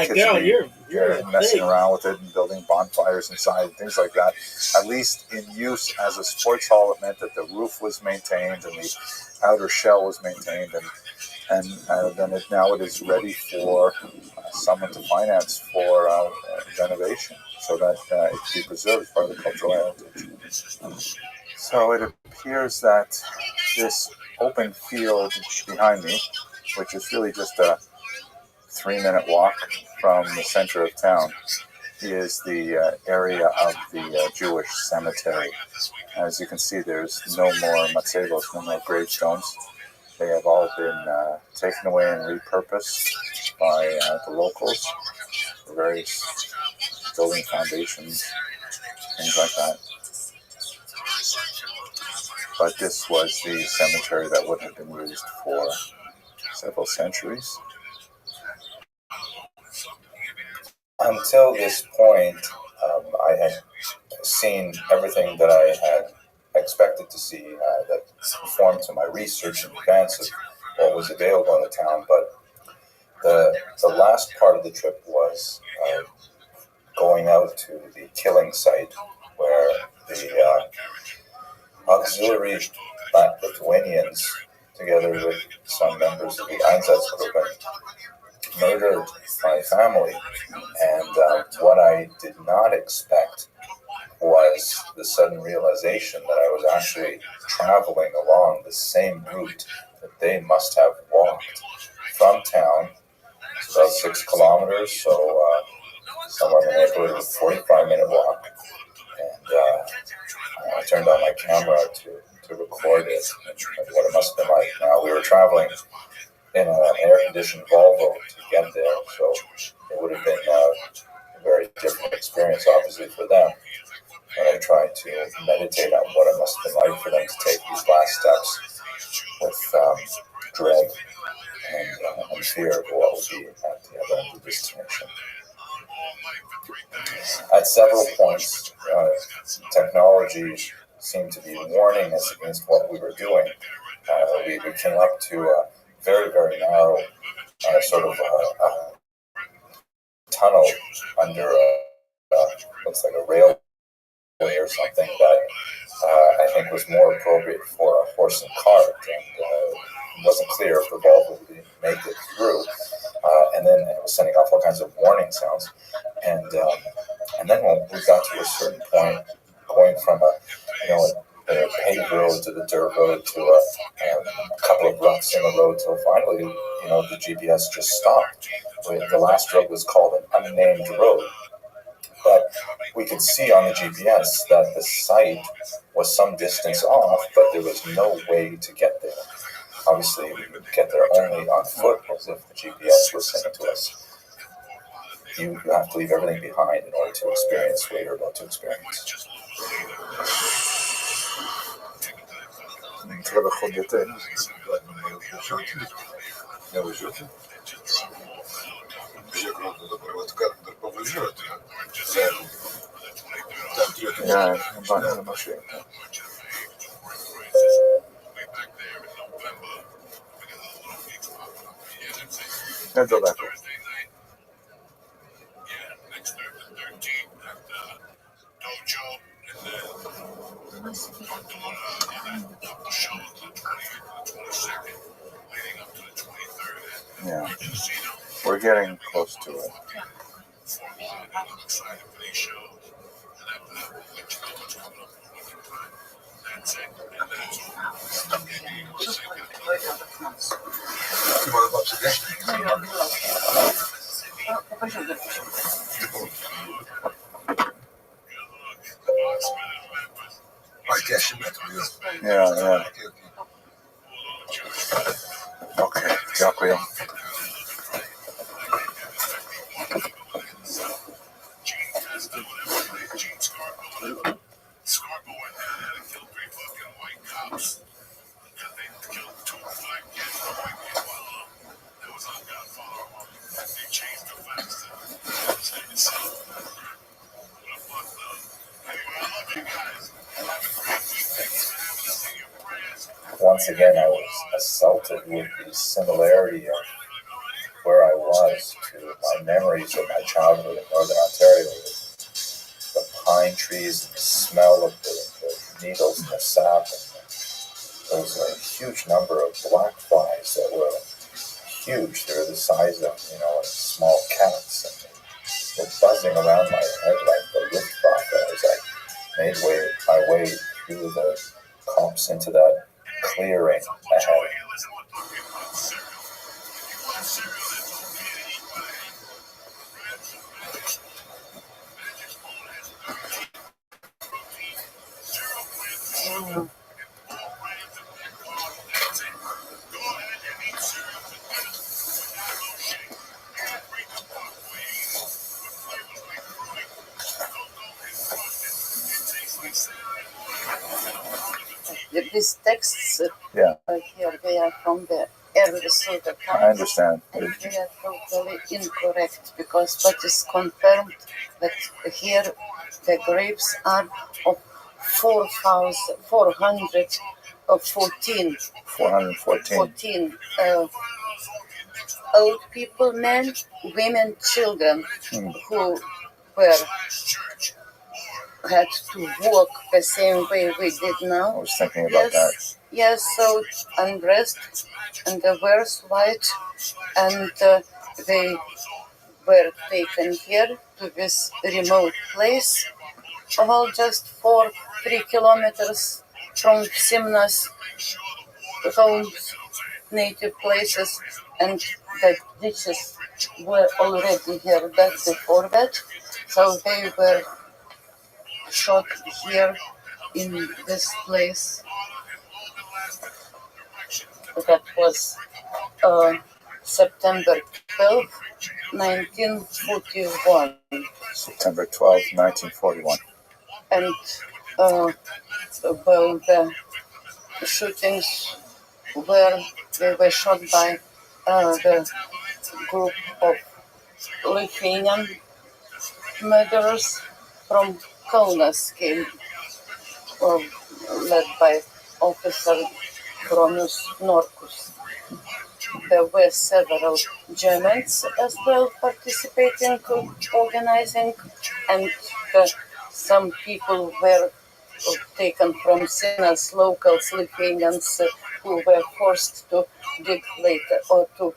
kids would be messing around with it and building bonfires inside and things like that. At least in use as a sports hall, it meant that the roof was maintained and the outer shell was maintained, and then now it is ready for someone to finance for renovation, so that it can be preserved as part of the cultural heritage. So it appears that this open field behind me, which is really just a 3-minute walk from the center of town, is the area of the Jewish cemetery. As you can see, there's no more matzevos, no more gravestones. They have all been taken away and repurposed by the locals for various building foundations, things like that. But this was the cemetery that would have been used for several centuries. Until this point, I had seen everything that I had expected to see, that conformed to my research in advance of what was available in the town. But the last part of the trip was going out to the killing site, where the auxiliary Lithuanians, together with some members of the Einsatzgruppen, murdered my family. And what I did not expect was the sudden realization that I was actually traveling along the same route that they must have walked from town. It's about 6 kilometers, so somewhere in the neighborhood of a 45-minute walk. And I turned on my camera to record it and what it must have been like. Now, we were traveling in an air-conditioned Volvo to get there, so it would have been a very different experience, obviously, for them. And I tried to meditate on what it must have been like for them to take these last steps with dread and fear of what would be at the other end of the destination. At several points, technology seemed to be warning us against what we were doing. We came up to a very, very narrow sort of tunnel under looks like a railway or something that I think was more appropriate for a horse and cart, and it wasn't clear if the Volvo would make it through. And then it was sending off all kinds of warning sounds. And then when we got to a certain point, going from a paved road to the dirt road to a couple of ruts in the road till finally, the GPS just stopped. The last road was called an unnamed road. But we could see on the GPS that the site was some distance off, but there was no way to get there. Obviously, we could get there only on foot, as if the GPS was saying to us, you have to leave everything behind in order to experience what you're about to experience. Треба ходити. Ja, chyba maszyna. Niedaleko. Yeah, we're getting close to it. Yeah. Okay, дякую. Once again, I was assaulted with the similarity of where I was to my memories of my childhood in Northern Ontario. The pine trees and the smell of the needles and the sap. And there was a huge number of black flies that were huge. They were the size of, small cats. And they were buzzing around my head like the Luftwaffe as I made my way through the copse into that clearing ahead. These texts here, they are from the early Soda I understand. and they are totally incorrect because what is confirmed that here the graves are of 414 old people, men, women, children who had to walk the same way we did now. I was thinking about that. Yes, so undressed and the worst white, and they were taken here to this remote place, about just 3 kilometers from Simna's homes, native places, and the ditches were already here back before that, so they were shot here in this place. That was September 12, 1941. September 12th, 1941. And well, the shootings they were shot by the group of Lithuanian murderers from Kaunas came, led by Officer Bronius Norkus. There were several Germans as well participating, organizing, and some people were taken from Sinas, locals, Lithuanians, who were forced to dig later or to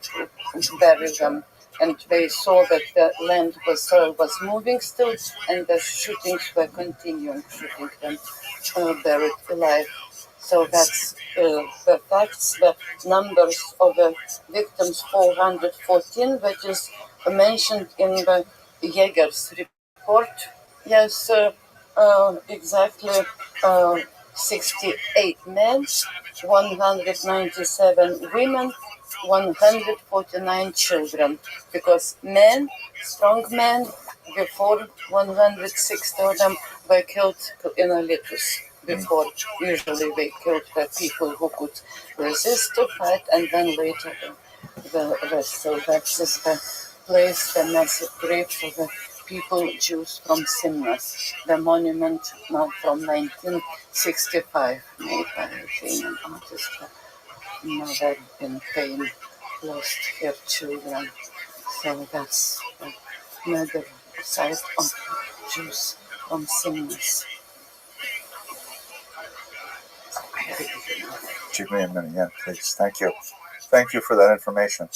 bury them. And they saw that the land soil was moving still, and the shootings were continuing, shooting them buried alive. So that's the facts. The numbers of the victims, 414, that is mentioned in the Jäger's report. Yes, exactly 68 men, 197 women, 149 children. Because men, strong men, before 160 of them were killed in Alytus. Before, usually they killed the people who could resist to fight, and then later the rest. So that is the place, the massive grave for the people, Jews from Simnas. The monument from 1965, made by a Lithuanian artist. Mother in pain lost her children. So that's the murder site of Jews from Simnas. Give me a minute, yeah, please. Thank you. Thank you for that information.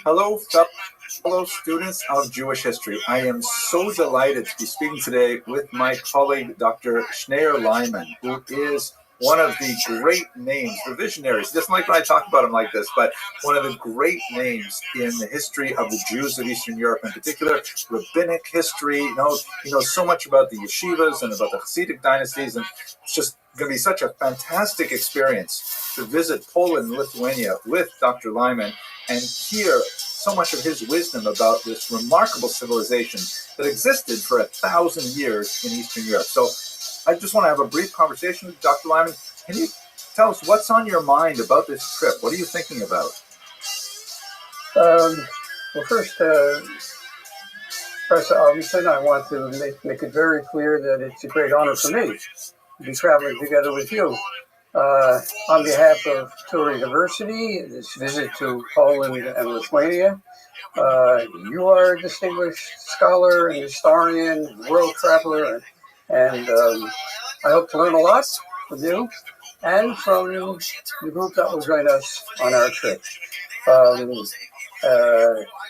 Hello, fellow students of Jewish history. I am so delighted to be speaking today with my colleague, Dr. Schneur Lyman, who is one of the great names, the visionaries. He doesn't like when I talk about him like this, but one of the great names in the history of the Jews of Eastern Europe, in particular, rabbinic history. He knows so much about the yeshivas and about the Hasidic dynasties, and it's just going to be such a fantastic experience to visit Poland and Lithuania with Dr. Lyman and hear so much of his wisdom about this remarkable civilization that existed for 1,000 years in Eastern Europe. So I just want to have a brief conversation with Dr. Lyman. Can you tell us what's on your mind about this trip? What are you thinking about? Well, first, Professor Augustin, I want to make it very clear that it's a great honor for me to be traveling together with you. On behalf of Torah University, this visit to Poland and Lithuania, you are a distinguished scholar and historian, world traveler, and I hope to learn a lot from you and from the group that will join us on our trip.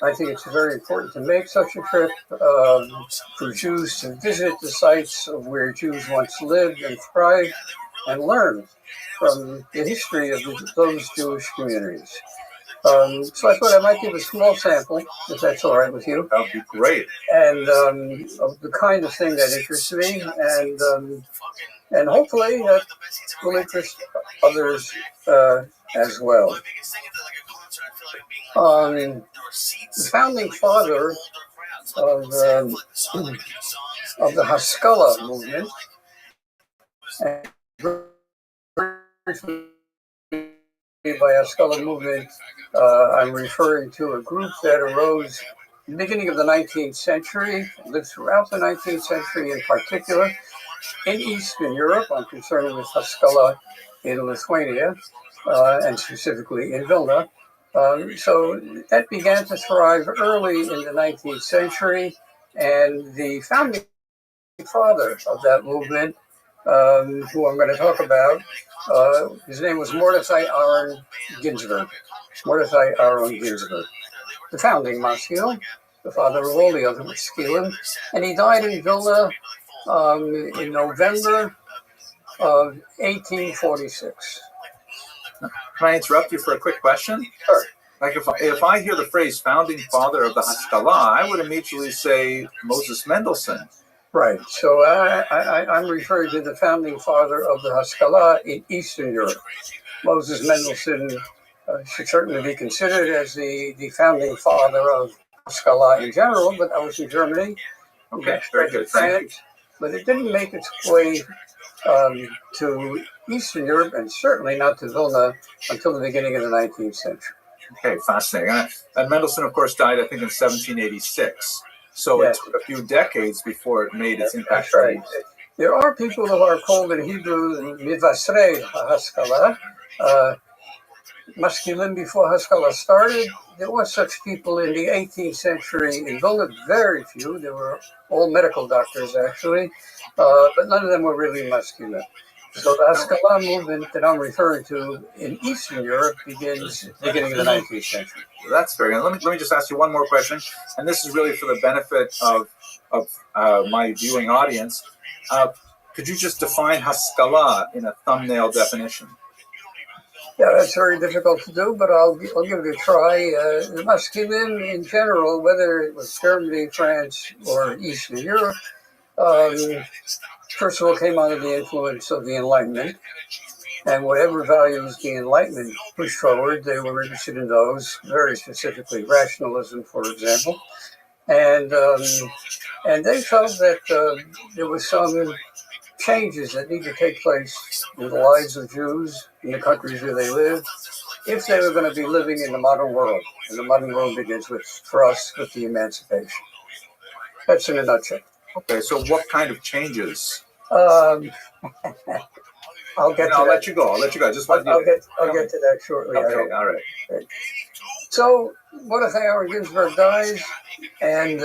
I think it's very important to make such a trip for Jews to visit the sites of where Jews once lived and thrived and learn from the history of those Jewish communities. So I thought I might give a small sample, if that's all right with you. That would be great. And of the kind of thing that interests me, and hopefully that will interest others as well. The founding father of the Haskalah movement, by Haskalah movement, I'm referring to a group that arose in the beginning of the 19th century, lived throughout the 19th century in particular, in Eastern Europe. I'm concerned with Haskalah in Lithuania, and specifically in Vilna. So that began to thrive early in the 19th century, and the founding father of that movement who I'm going to talk about. His name was Mordechai Aaron Ginsburg. Mordechai Aaron Ginsburg, the founding maskil, the father of all the other maskilim, and he died in Vilna in November of 1846. Can I interrupt you for a quick question? Sure. Like if I hear the phrase founding father of the Haskalah, I would immediately say Moses Mendelssohn. Right. So I'm referring to the founding father of the Haskalah in Eastern Europe. Moses Mendelssohn should certainly be considered as the founding father of Haskalah in general, but that was in Germany. Okay, very good. France, but it didn't make its way to Eastern Europe, and certainly not to Vilna until the beginning of the 19th century. Okay, fascinating. And Mendelssohn, of course, died, I think, in 1786. So Yes. it took a few decades before it made its impact. That's right. There are people who are called in Hebrew Mivasrei Haskalah, Maskilim before Haskalah started. There were such people in the 18th century in Vilna, very few. They were all medical doctors, actually, but none of them were really Maskilim. So the Haskalah movement that I'm referring to in Eastern Europe begins at the beginning of the 19th century. That's very good. Let me just ask you one more question, and this is really for the benefit of my viewing audience. Could you just define Haskalah in a thumbnail definition? Yeah, that's very difficult to do, but I'll give it a try. The Maskilim in general, whether it was Germany, France, or Eastern Europe, first of all, came under the influence of the Enlightenment, and whatever values the Enlightenment pushed forward, they were interested in those, very specifically rationalism, for example, and they felt that there was some changes that need to take place in the lives of Jews in the countries where they live, if they were going to be living in the modern world. And the modern world begins for us with the emancipation. That's in a nutshell. Okay, so what kind of changes? I'll let you go. I'll let you go. I'll get to that shortly. Okay, all right. So Mordechai Aaron Ginsburg dies, and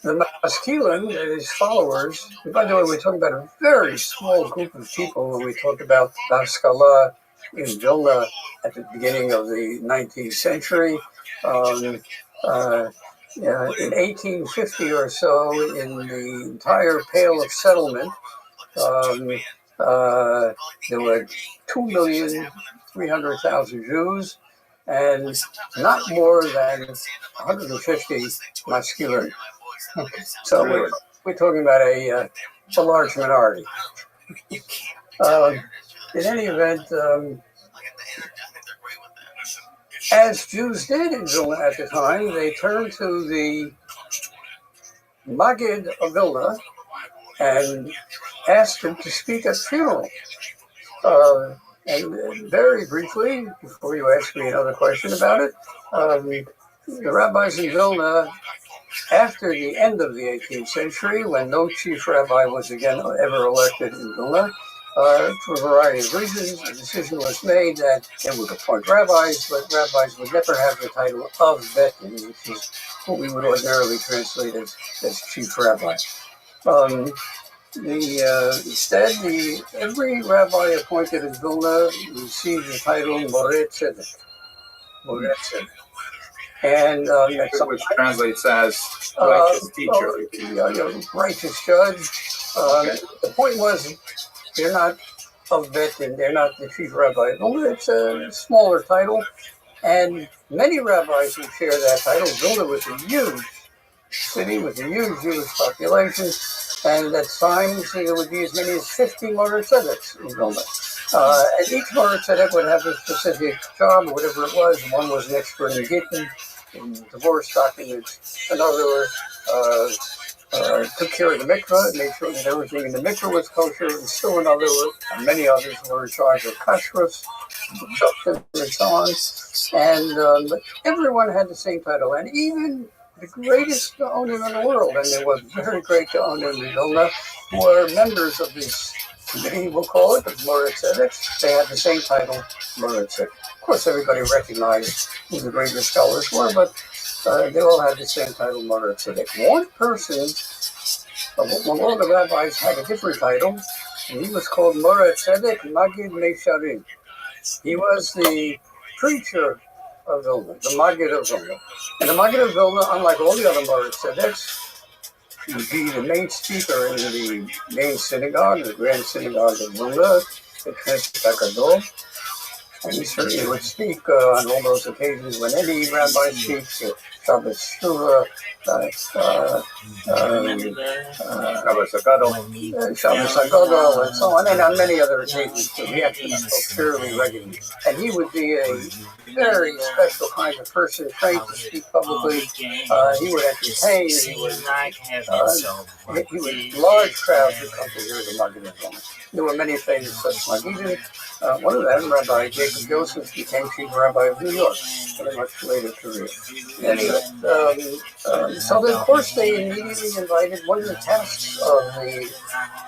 the Maskilim, his followers, and by the way, we're talking about a very small group of people when we talk about the Haskalah in Vilna at the beginning of the 19th century. In 1850 or so, in the entire Pale of Settlement, there were 2,300,000 Jews and not more than 150 Maskilim. So we're talking about a large minority. In any event, as Jews did in Vilna at the time, they turned to the Maggid of Vilna and asked him to speak at funeral. And very briefly, before you ask me another question about it, the rabbis in Vilna, after the end of the 18th century, when no chief rabbi was again ever elected in Vilna, for a variety of reasons, the decision was made that they would appoint rabbis, but rabbis would never have the title of Betin, which is what we would ordinarily translate as chief rabbi. Instead, every rabbi appointed in Vilna received the title Moreh Tzedek. Moreh Tzedek. And which translates as righteous teacher. Righteous judge. The point was, they're not of Betin, they're not the chief rabbi. It's a smaller title, and many rabbis who share that title. Vilna was a huge city with a huge Jewish population, and at times there would be as many as 50 Moreh Tzedeks in Vilna. And each Moreh Tzedek would have a specific job, or whatever it was. One was an expert in Gittin, in divorce documents. Another took care of the mikvah, made sure that everything in the mikvah was kosher, and still another, and many others were in charge of kashrus, and so on. And everyone had the same title, and even the greatest Gaonim in the world, and they were very great Gaonim in Vilna, were members of this committee, we'll call it, the Moreh Tzedek. They had the same title, Moreh Tzedek. Of course, everybody recognized who the greatest scholars were, but they all had the same title, Moreh Tzedek. One person Well, all the rabbis had a different title, and he was called Moreh Tzedek Magid Meisharim. He was the preacher of Vilna, the Maggid of Vilna. And the Maggid of Vilna, unlike all the other Moreh Tzedeks, would be the main speaker in the main synagogue, the grand synagogue of Vilna, the Knesset HaGadol. And he certainly would speak on all those occasions when any rabbi speaks, Shabbos Shuvah, Shabbos Hagadol, and so on, and on many other occasions too. He actually spoke fairly regularly. And he would be a very special kind of person, trained to speak publicly. He would entertain, he would large crowds would come to hear the Maggid. There were many famous such Maggidim. One of them, Rabbi Jacob Joseph, became chief rabbi of New York in a much later career. Anyway, so of course they immediately invited. One of the tasks of the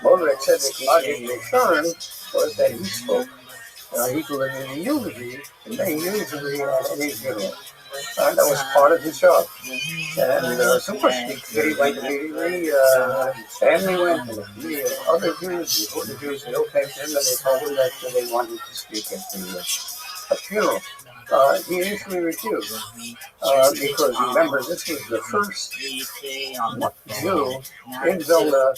Moreh Tzedek Maggid Meisharim was that he spoke. He delivered the eulogy, the main eulogy at any funeral. That was part of his job. And so of course he went immediately, his family went, and the other Jews, the Jews, they all came to him and they told him that they wanted to speak at the funeral. He initially refused, because remember, this was the first Jew in Vilna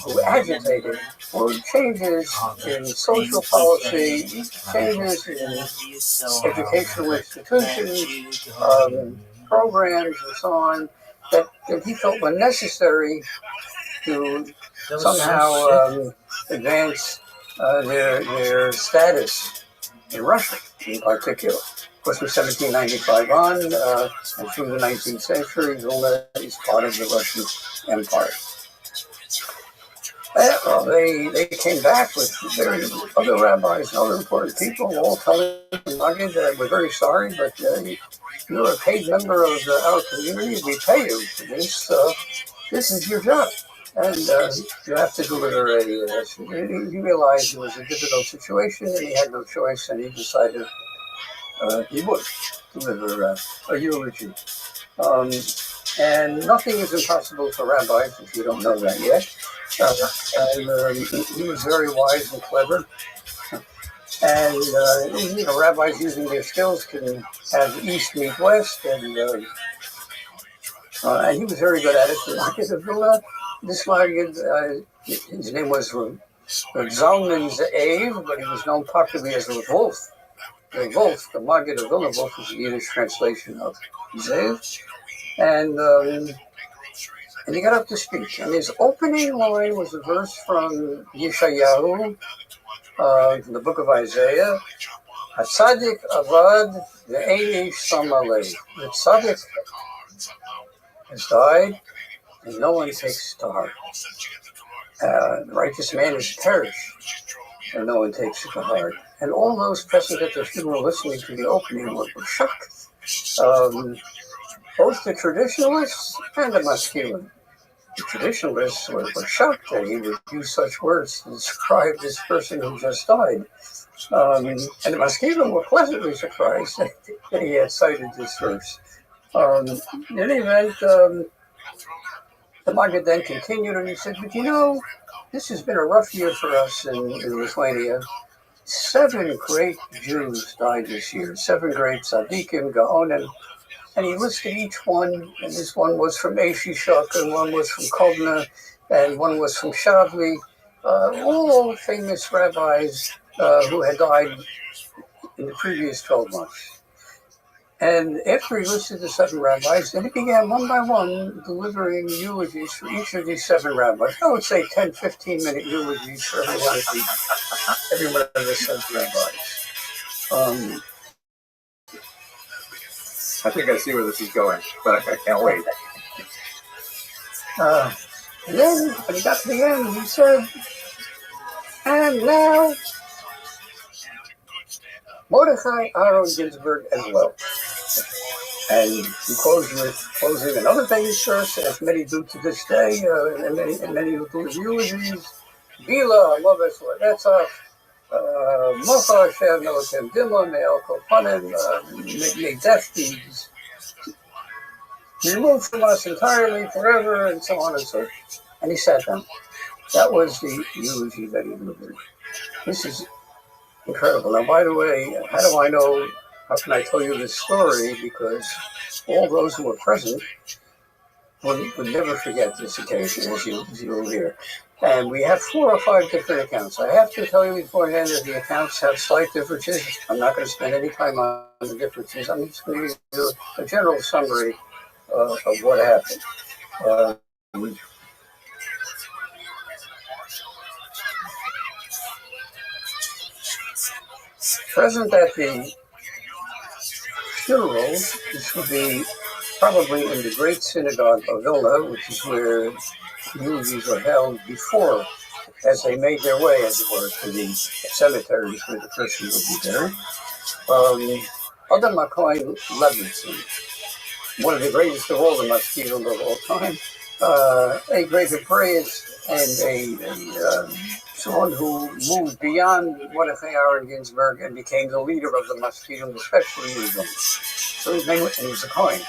who agitated for changes in social policy, changes in educational institutions, programs, and so on, that he felt were necessary to somehow advance their status in Russia in particular. Of course, from 1795 on and through the 19th century, Vilna is part of the Russian Empire. Well, they came back with other rabbis and other important people, all telling the Maggid that we're very sorry, but you're a paid member of our community. We pay you for this. This is your job. And you have to deliver he realized it was a difficult situation and he had no choice, and he decided he would deliver a eulogy. And nothing is impossible for rabbis, if you don't know that yet. He was very wise and clever. And, rabbis using their skills can have East meet West, and he was very good at it. The Maggid of Vilna, this Maggid, his name was Zalman Ze'ev, but he was known popularly as Wolf. Wolf, the Maggid of Vilna, Wolf is the Yiddish translation of Ze'ev. And he got up to speak. And his opening line was a verse from Yeshayahu, from the book of Isaiah. HaTzadik avad ve'ein ish sam alev. The Tzaddik has died, and no one takes to heart. The righteous man is perished, and no one takes it to heart. And all those present at the funeral listening to the opening were shocked. Both the traditionalists and the Maskilim. The traditionalists were shocked that he would use such words to describe this person who just died. And the Maskilim were pleasantly surprised that he had cited this verse. In any event, the Maggid then continued and he said, but this has been a rough year for us in Lithuania. 7 great Jews died this year, 7 great tzaddikim, gaonim, and he listed each one, and this one was from Eshishak, and one was from Kovna, and one was from Shavli, all famous rabbis who had died in the previous 12 months. And after he listed the 7 rabbis, then he began one by one delivering eulogies for each of these 7 rabbis. I would say 10, 15-minute eulogies for every one of the 7 rabbis. I think I see where this is going, but I can't wait. And then, when he got to the end, he said, and now, Mordechai Aaron Ginsburg as well. And he closed with closing another famous verse, as many do to this day, and many who do eulogies. Bila, Loves, Lenetzach, Mocha Hashem, Elokim Dimon, Me'el Kopanim, may death be removed from us entirely, forever, and so on and so forth. And he sat down. That was the eulogy that he delivered. This is incredible. Now, by the way, how do I know? How can I tell you this story? Because all those who were present would never forget this occasion, as you will hear. And we have 4 or 5 different accounts. I have to tell you beforehand that the accounts have slight differences. I'm not going to spend any time on the differences. I'm just going to give you a general summary of what happened. Present at the funeral, this would be probably in the Great Synagogue of Vilna, which is where eulogies are held before, as they made their way, as it were, to the cemeteries where the person would be buried. Adam McCoy Levinson, one of the greatest of all the Maskilim of all time, a great Hebraist and someone who moved beyond Mordechai Aaron Ginsburg and became the leader of the Maskilim, especially in Vilna. So his name was a Cohen,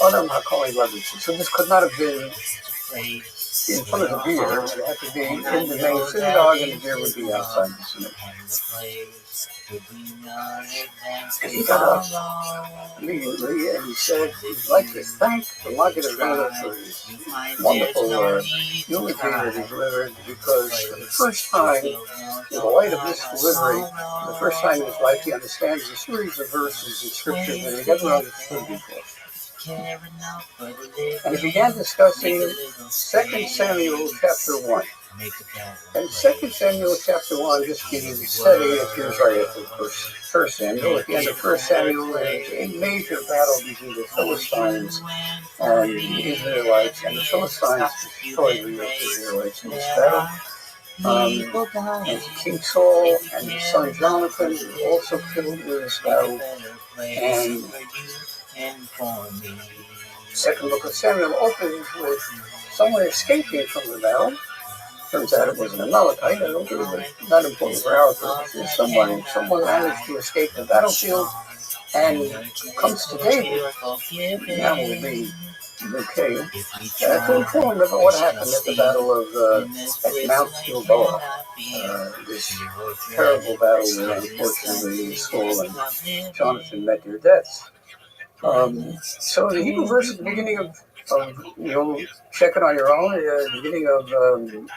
Adam McCoy Levinson. So this could not have been in front of the beer. It had to be in the main synagogue, and the beer would be outside the synagogue. And he got up immediately and he said he'd like to thank the Maggid of Vilna for his wonderful eulogy that he delivered, because for the first time, in the light of this delivery, the first time in his life, he understands a series of verses in Scripture that he never understood before. And he began discussing 2 Samuel chapter 1. And 2 Samuel chapter 1, just gives you the setting, it appears right after the first Samuel. At the end of 1 Samuel, there's a major battle between the Philistines and the Israelites, and the Philistines destroyed the Israelites in this battle. And King Saul and his son Jonathan were also killed in this battle. And second book of Samuel opens with someone escaping from the battle. Turns out it was an Amalekite. I don't think it was not important for our purposes. Someone managed to escape the battlefield and comes to David. Now will be okay. To inform about what happened at the battle of at Mount Gilboa. This terrible battle where unfortunately Saul and Jonathan met their deaths. So the Hebrew verse at the beginning of check it on your own, the beginning of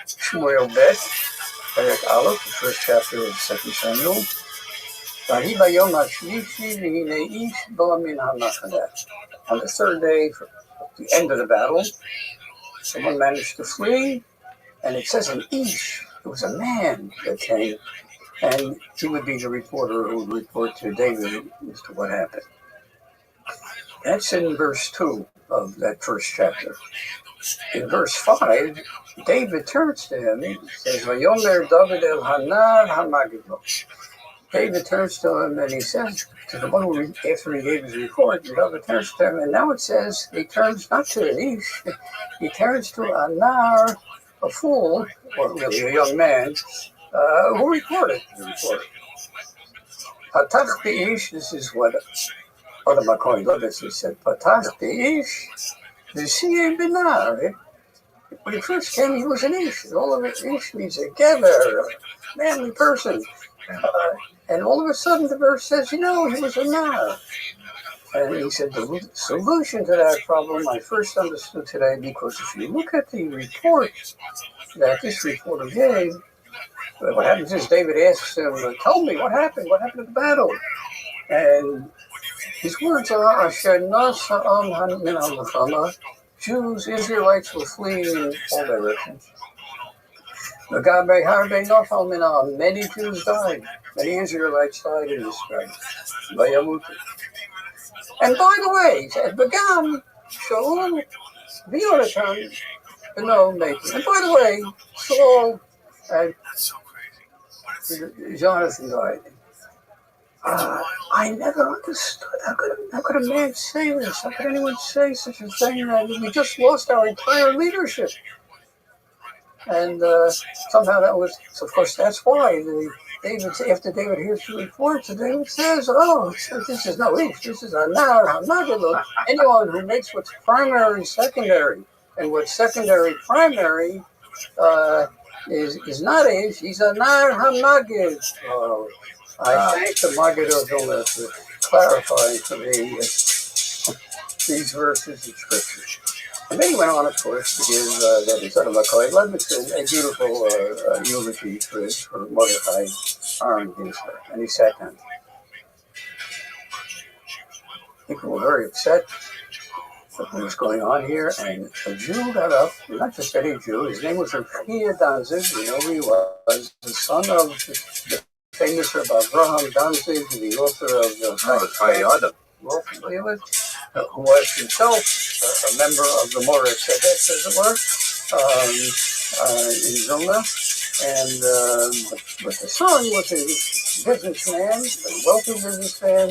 Shmuel Bet, Perek Aleph, the first chapter of 2 Samuel. On the third day, the end of the battle, someone managed to flee, and it says an Ish, it was a man that came, and he would be the reporter who would report to David as to what happened. That's in verse 2 of that first chapter. In verse 5, David turns to him. He says, Vayomer David el Hanar HaMagidlo. David turns to him and he says to the one who, after he gave his report, David turns to him, and now it says he turns not to an Ish, he turns to a Nar, a fool, or really a young man, who reported the report. Patach Ish, this is what Adam McCoy Levinson said, Patach Ish, V'siyeh B'nar. When he first came, he was an Ish. All of it, Ish means a gever, a manly person. And all of a sudden the verse says, he was a Nar. And he said, the solution to that problem I first understood today, because if you look at the report that this reporter gave, what happens is David asks him, tell me what happened at the battle. And his words are, Jews, Israelites were fleeing in all directions. Many Jews died. Many Israelites died in this battle. And by the way, he said, Begam, Shaul, V'Yonatan, B'no Nathan. And by the way, Saul and Jonathan died. I never understood. How could a man say this? How could anyone say such a thing? We just lost our entire leadership. And somehow that was, of course, that's why after David hears the report, David says, this is no Ish, this is a Nar HaMagidlo. Anyone who makes what's primary and secondary And what's secondary, primary, is not age. He's a Nar HaMagid. I thank the Maggid of Vilna for clarifying for me these verses of Scripture. And then he went on, of course, to give that is Makoy Levinson a beautiful eulogy for Mordecai Aaron Ginsberg. And he sat down. People were very upset with what was going on here, and a Jew got up, not just any Jew, his name was Rabbi Danzig, you know who he was, the son of the famous Rabbi Abraham Danzig, the author of the who was himself a member of the Moreh Sedet, as it were, in Vilna. But the son was a businessman, a wealthy businessman,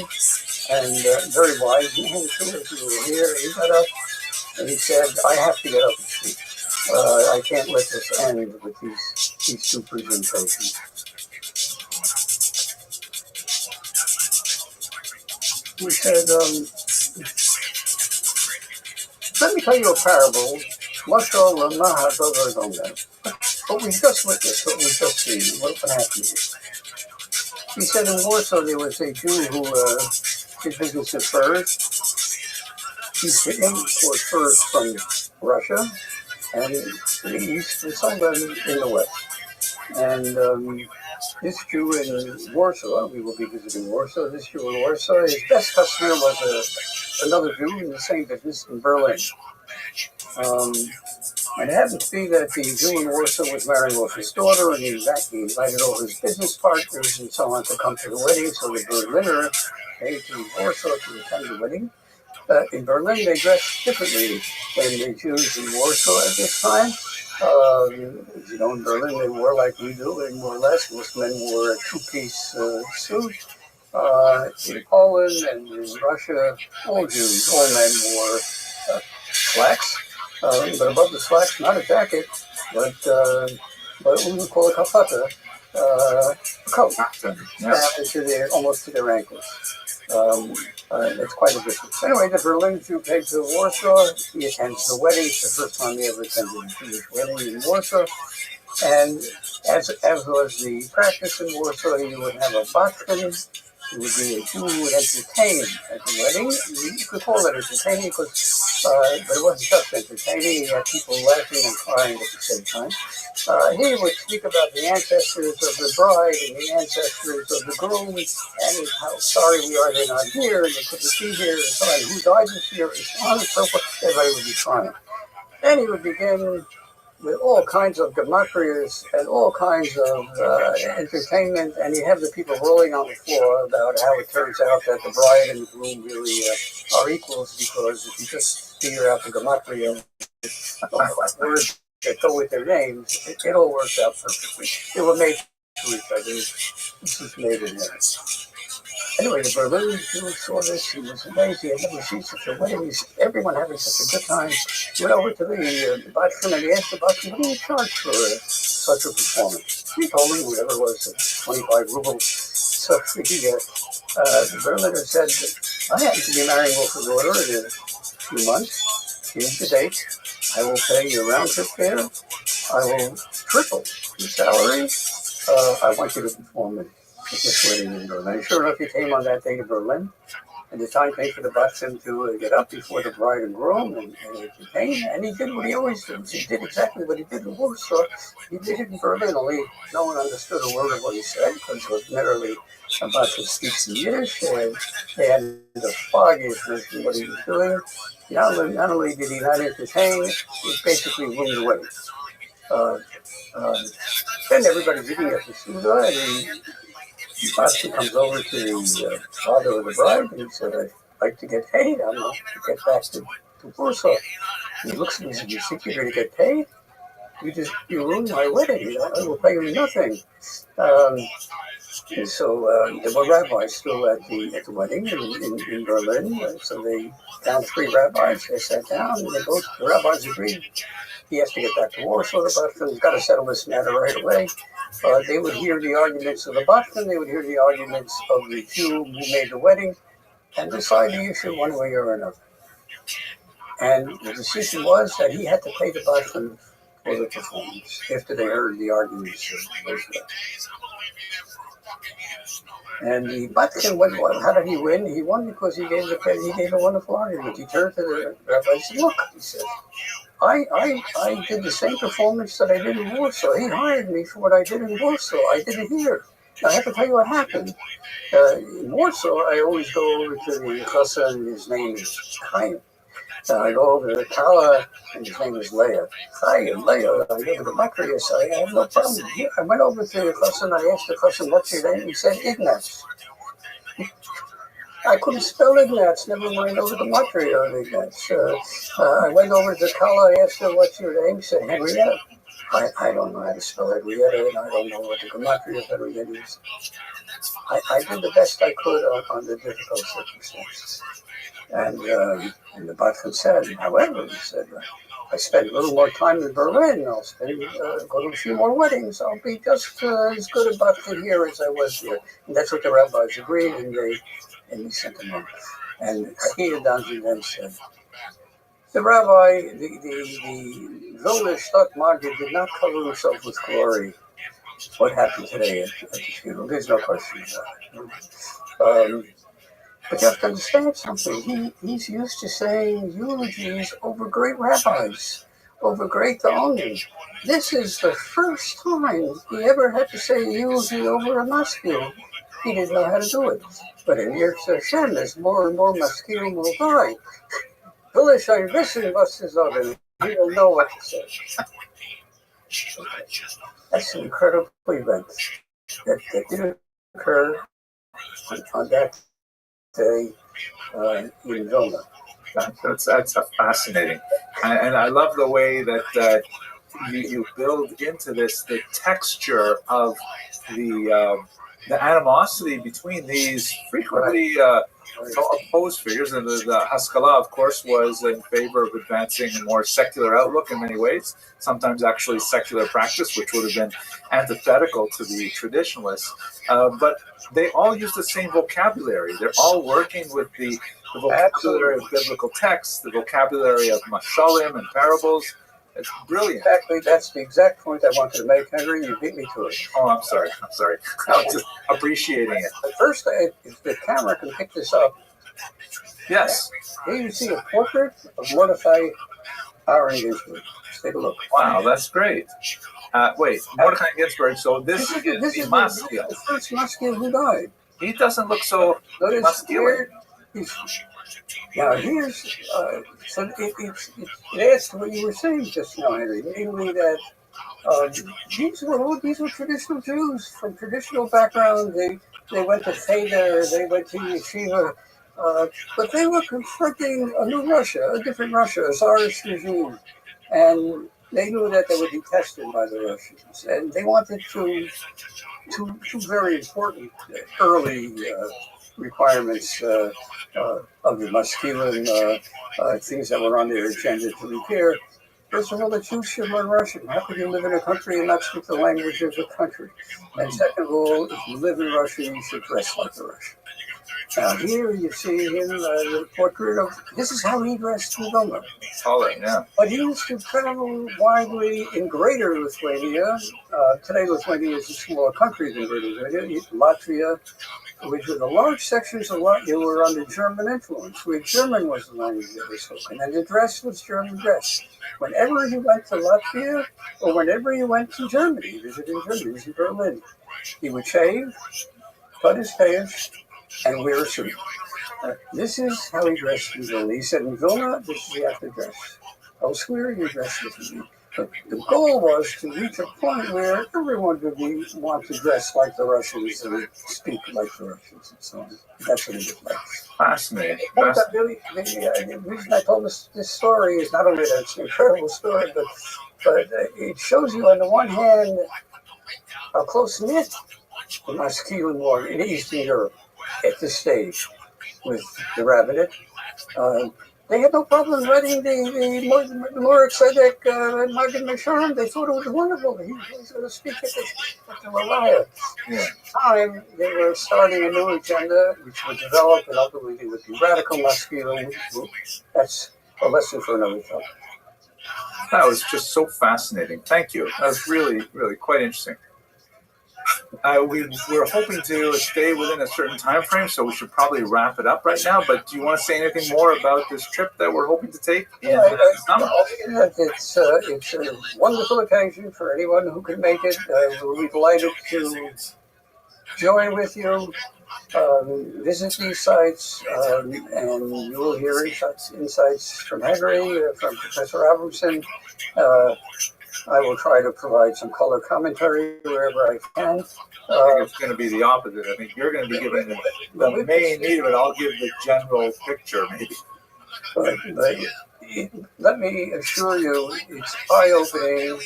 and very wise man too. As you will hear, he got up and he said, "I have to get up and speak. I can't let this end with these two presentations." He said, "Let me tell you a parable. But we just witnessed what we just seen. What happened here?" He said in Warsaw there was a Jew who did business in furs. He imported furs from Russia and the East and sold them in the West. And this Jew in Warsaw, we will be visiting Warsaw, this Jew in Warsaw, his best customer was another Jew in the same business in Berlin. And it happened to be that the Jew in Warsaw was marrying off his daughter, and he invited all his business partners and so on to come to the wedding. So the Berliner came to Warsaw to attend the wedding. In Berlin, they dressed differently than the Jews in Warsaw at this time. As you know, in Berlin, they wore like we do, and more or less. Most men wore a two-piece suit. In Poland and in Russia, all Jews, all men wore slacks. But above the slacks, not a jacket, but what we would call a kafata, a coat, down almost to their ankles. It's quite a difference. Anyway, the Berlin Jew came to Warsaw. He attends the wedding. It's the first time he ever attended a Jewish wedding in Warsaw. And as was the practice in Warsaw, you would have a bachman. It would be a Jew who would entertain at the wedding. You could call it entertaining, because, but it wasn't just entertaining. You had people laughing and crying at the same time. He would speak about the ancestors of the bride and the ancestors of the groom, and how sorry we are they're not here, and they couldn't be here, and so on. Who died this year, and so on and so forth. Everybody would be crying. Then he would begin with all kinds of gematrias and all kinds of entertainment, and you have the people rolling on the floor about how it turns out that the bride and the groom really are equals, because if you just figure out the gematria words that go with their names, it all works out perfectly. They were made to each other. This is made in heaven. Anyway, the Berlin Jew saw this. He was amazed. He had never seen such a wedding. Everyone having such a good time. He went over to the bachman and he asked the bachman, "What do you charge for such a performance?" He told him whatever it was, 25 rubles. So the Berliner said, "I happen to be marrying off a daughter in a few months. Here's the date. I will pay your round trip fare. I will triple your salary. I want you to perform it at this wedding in Berlin." Sure enough, he came on that day to Berlin, and the time came for the bachman to get up before the bride and groom and entertain, and he did what he always does. He did exactly what he did in Warsaw. He did it in Berlin, only no one understood a word of what he said, because ordinarily a bachman speaks in Yiddish, and they had to fog his what he was doing. Not only did he not entertain, he basically ruined the wedding. Then everybody's eating at the Suda, and the bachman comes over to the father of the bride, and he said, "I'd like to get paid. I'm going to get back to Warsaw." And he looks at me and says, "You think you're going to get paid? You ruined my wedding. I will pay you nothing." And so there were rabbis still at the wedding in Berlin. So they found 3 rabbis. They sat down, and the rabbis agreed. He has to get back to Warsaw. The bachman's got to settle this matter right away. They would hear the arguments of the bachman. They would hear the arguments of the Jew who made the wedding, and decide the issue one way or another. And the decision was that he had to pay the Bachman for the performance after they heard the arguments. And the Bachman, how did he win? He won because he gave a wonderful argument. He turned to the rabbi and said, "Look," he said, I did the same performance that I did in Warsaw. He hired me for what I did in Warsaw. I did it here. Now, I have to tell you what happened. In Warsaw, I always go over to the chassan, and his name is Chaim. I go over to the Kala, and his name is Leah. Chaim, Leah, I go to the Makrius. I have no problem. I went over to the chassan, I asked the chassan, "What's your name?" He said, "Ignatz." I couldn't spell Ignatz, never mind over the Matria of Ignatz. I went over to Kala, I asked her, "What's your name?" She said, "Henrietta." I don't know how to spell Henrietta, and I don't know what the Gematria of Henrietta is. I did the best I could on the difficult circumstances. And the Bachman said, however, he said, I spent a little more time in Berlin. I'll go to a few more weddings. I'll be just as good a Bachman here as I was here. And that's what the rabbis agreed, and they sent him on. And Achia Danzi then said, the rabbi, the Vilna Shtut Magid did not cover himself with glory. What happened today at the funeral? There's no question about it. But you have to understand something. He's used to saying eulogies over great rabbis, over great Gaonim. This is the first time he ever had to say a eulogy over a maskil. He didn't know how to do it. But in Yirtz Hashem, as more and more maskilim will die, Village I listen buses of him. He will know what to say. That's an incredible event that did occur on that day in Vilna. That's fascinating, and I love the way that you build into this the texture of the animosity between these frequently opposed figures. And the Haskalah, of course, was in favor of advancing a more secular outlook in many ways, sometimes actually secular practice, which would have been antithetical to the traditionalists. But they all use the same vocabulary. They're all working with the vocabulary of biblical texts, the vocabulary of mashalim and parables. It's brilliant. Exactly, that's the exact point I wanted to make, Henry. You beat me to it. Oh, I'm sorry. I was just appreciating it. But first, if the camera can pick this up. Yes. Here you see a portrait of Mordechai Aaron Ginsburg. Let's take a look. Wow, that's great. Wait, Mordechai Ginsburg. So this is the maskil. The first maskil who died. He doesn't look so masculine. Now here's so it adds to what you were saying just now, Henry. Namely that these were traditional Jews from traditional background. They went to Cheder, they went to yeshiva, but they were confronting a new Russia, a different Russia, a Tsarist regime, and they knew that they would be tested by the Russians, and they wanted two very important early requirements of the masculine things that were on their agenda to repair. First of all, the Jews should learn Russian. How could you live in a country and not speak the language of the country? And second of all, if you live in Russia, you should dress like a Russian. Now here you see him, the portrait of, this is how he dressed in Vilna. Taller, yeah. But he used to travel widely in Greater Lithuania. Today Lithuania is a smaller country than Greater Lithuania. Latvia, which were the large sections of Latvia were under German influence, where German was the language that was spoken, and the dress was German dress. Whenever he went to Latvia, or whenever he went to Germany, visiting Germany, he was in Berlin, he would shave, cut his hair, and wear a suit. This is how he dressed in Vilna. He said, in Vilna, this is how you have to dress. Elsewhere, you dress differently. But the goal was to reach a point where everyone would want to dress like the Russians and speak like the Russians and so on. That's what it was like. Fascinating. The reason I told this story is not only that it's an incredible story, but it shows you on the one hand how close-knit the masculine war in Eastern Europe at this stage with the rabbinate. They had no problem writing the Morik Tzedek Maggid Mesharim. They thought it was wonderful. He was going to speak at the Mariah. At the time, they were starting a new agenda, which would develop, and ultimately would be radical masculine. That's a lesson for another time. That was just so fascinating. Thank you. That was really, really quite interesting. We're hoping to stay within a certain time frame, so we should probably wrap it up right now. But do you want to say anything more about this trip that we're hoping to take in summer? It's a wonderful occasion for anyone who can make it. We'll be delighted to join with you, visit these sites, and you will hear insights from Henry, from Professor Robertson. I will try to provide some color commentary wherever I can. I think it's going to be the opposite. I think you're going to be giving the main need of it. I'll give the general picture, maybe. But let me assure you, it's eye-opening.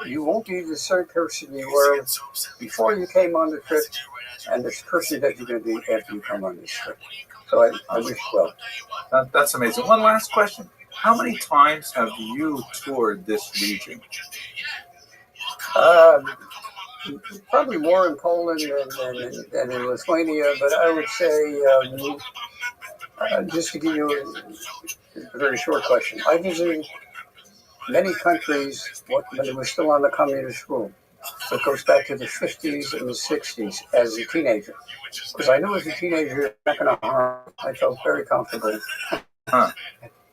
You won't be the third person you were before you came on the trip, and the person that you're going to be after you come on this trip. So I wish well. That's amazing. One last question. How many times have you toured this region? Probably more in Poland than in Lithuania, but I would say, just to give you a very short question, I visited many countries when it was still on the communist rule. So it goes back to the 50s and the 60s as a teenager. Because I knew as a teenager, I'm not going to harm. I felt very comfortable.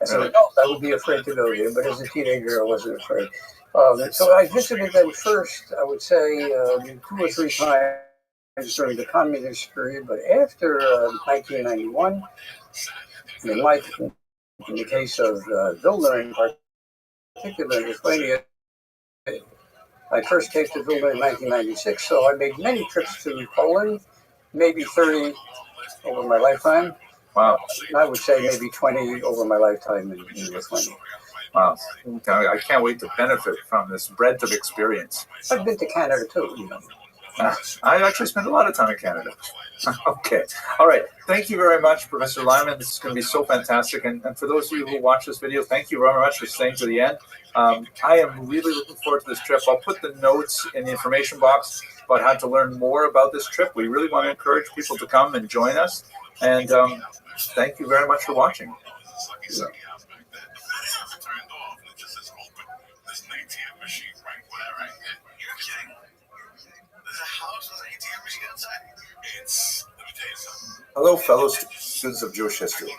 As an adult, I would be afraid to go there, but as a teenager, I wasn't afraid. So I visited them first, I would say, 2 or 3 times during the communist period, but after 1991, in the case of Vilna in particular, Lithuania, I first came to Vilna in 1996, so I made many trips to Poland, maybe 30 over my lifetime. Wow. I would say maybe 20 over my lifetime in Lithuania. Wow. I can't wait to benefit from this breadth of experience. I've been to Canada too, you know. I actually spent a lot of time in Canada. Okay. All right. Thank you very much, Professor Lyman. This is going to be so fantastic. And for those of you who watch this video, thank you very much for staying to the end. I am really looking forward to this trip. I'll put the notes in the information box about how to learn more about this trip. We really want to encourage people to come and join us. And thank you very much for watching. Yeah. Hello, fellow students of Jewish history.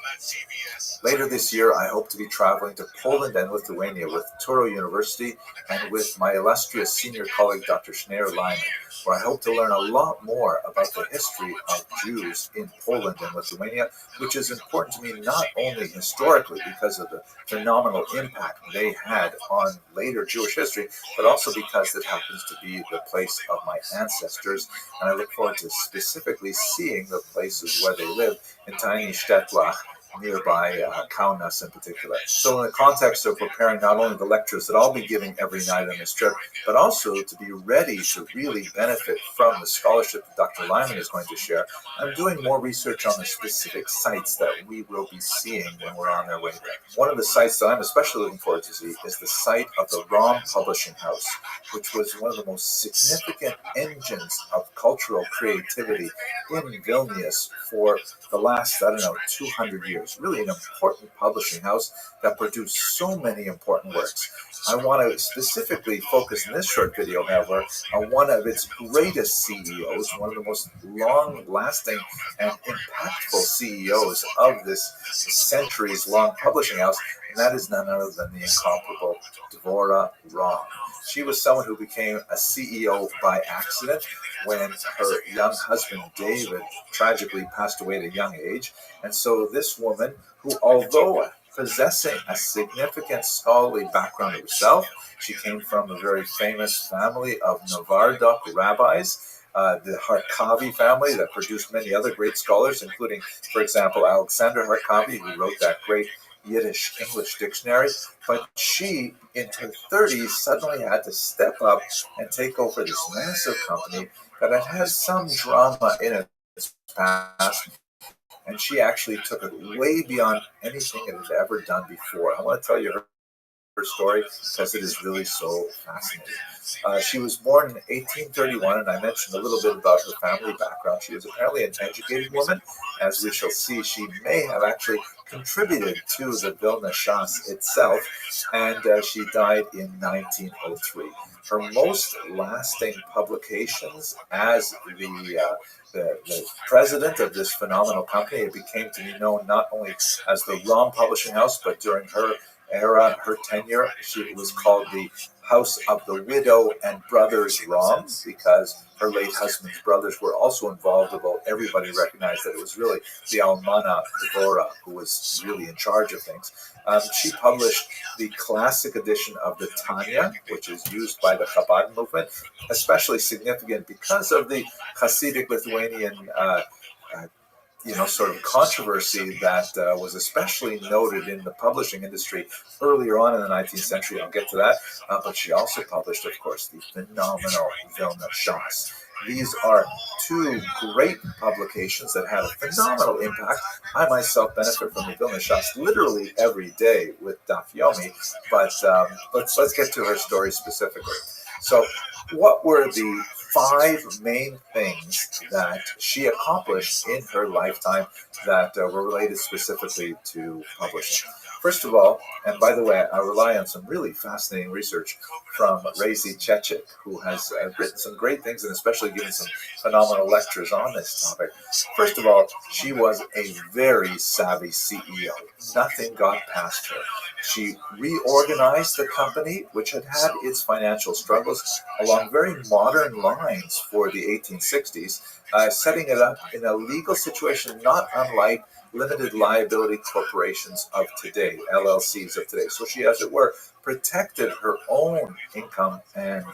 Later this year, I hope to be traveling to Poland and Lithuania with Touro University and with my illustrious senior colleague, Dr. Schneier Lyman, where I hope to learn a lot more about the history of Jews in Poland and Lithuania, which is important to me not only historically because of the phenomenal impact they had on later Jewish history, but also because it happens to be the place of my ancestors, and I look forward to specifically seeing the places where they live in tiny Shtetlach, nearby Kaunas in particular. So in the context of preparing not only the lectures that I'll be giving every night on this trip, but also to be ready to really benefit from the scholarship that Dr. Lyman is going to share, I'm doing more research on the specific sites that we will be seeing when we're on our way there. One of the sites that I'm especially looking forward to see is the site of the ROM Publishing House, which was one of the most significant engines of cultural creativity in Vilnius for the last, 200 years. Really an important publishing house that produced so many important works. I want to specifically focus in this short video, however, on one of its greatest CEOs, one of the most long-lasting and impactful CEOs of this centuries-long publishing house, and that is none other than the incomparable Dvorah Rom. She was someone who became a CEO by accident when her young husband, David, tragically passed away at a young age. And so this woman, who although possessing a significant scholarly background herself, she came from a very famous family of Novardok rabbis, the Harkavi family that produced many other great scholars, including, for example, Alexander Harkavi, who wrote that great Yiddish-English dictionary. But she, in her 30s, suddenly had to step up and take over this massive company that had had some drama in its past. And she actually took it way beyond anything it had ever done before. I want to tell you her story because it is really so fascinating. She was born in 1831, and I mentioned a little bit about her family background. She was apparently an educated woman. As we shall see, she may have actually contributed to the Vilna Shas itself, and she died in 1903. Her most lasting publications as the president of this phenomenal company, it became to be known not only as the Rom Publishing House, but during her era, her tenure, it was called the House of the Widow and Brothers Rom, because her late husband's brothers were also involved, although everybody recognized that it was really the Almana Devora who was really in charge of things. She published the classic edition of the Tanya, which is used by the Chabad movement, especially significant because of the Hasidic Lithuanian sort of controversy that was especially noted in the publishing industry earlier on in the 19th century. I'll get to that. But she also published, of course, the phenomenal Vilna Shas. These are two great publications that had a phenomenal impact. I myself benefit from the Vilna Shas literally every day with Daf Yomi, but let's get to her story specifically. So, what were the 5 main things that she accomplished in her lifetime that were related specifically to publishing? First of all, and by the way, I rely on some really fascinating research from Razi Chechik, who has written some great things and especially given some phenomenal lectures on this topic. First of all, she was a very savvy CEO. Nothing got past her. She reorganized the company, which had had its financial struggles, along very modern lines for the 1860s, setting it up in a legal situation not unlike limited liability corporations of today, LLCs of today. So she, as it were, protected her own income and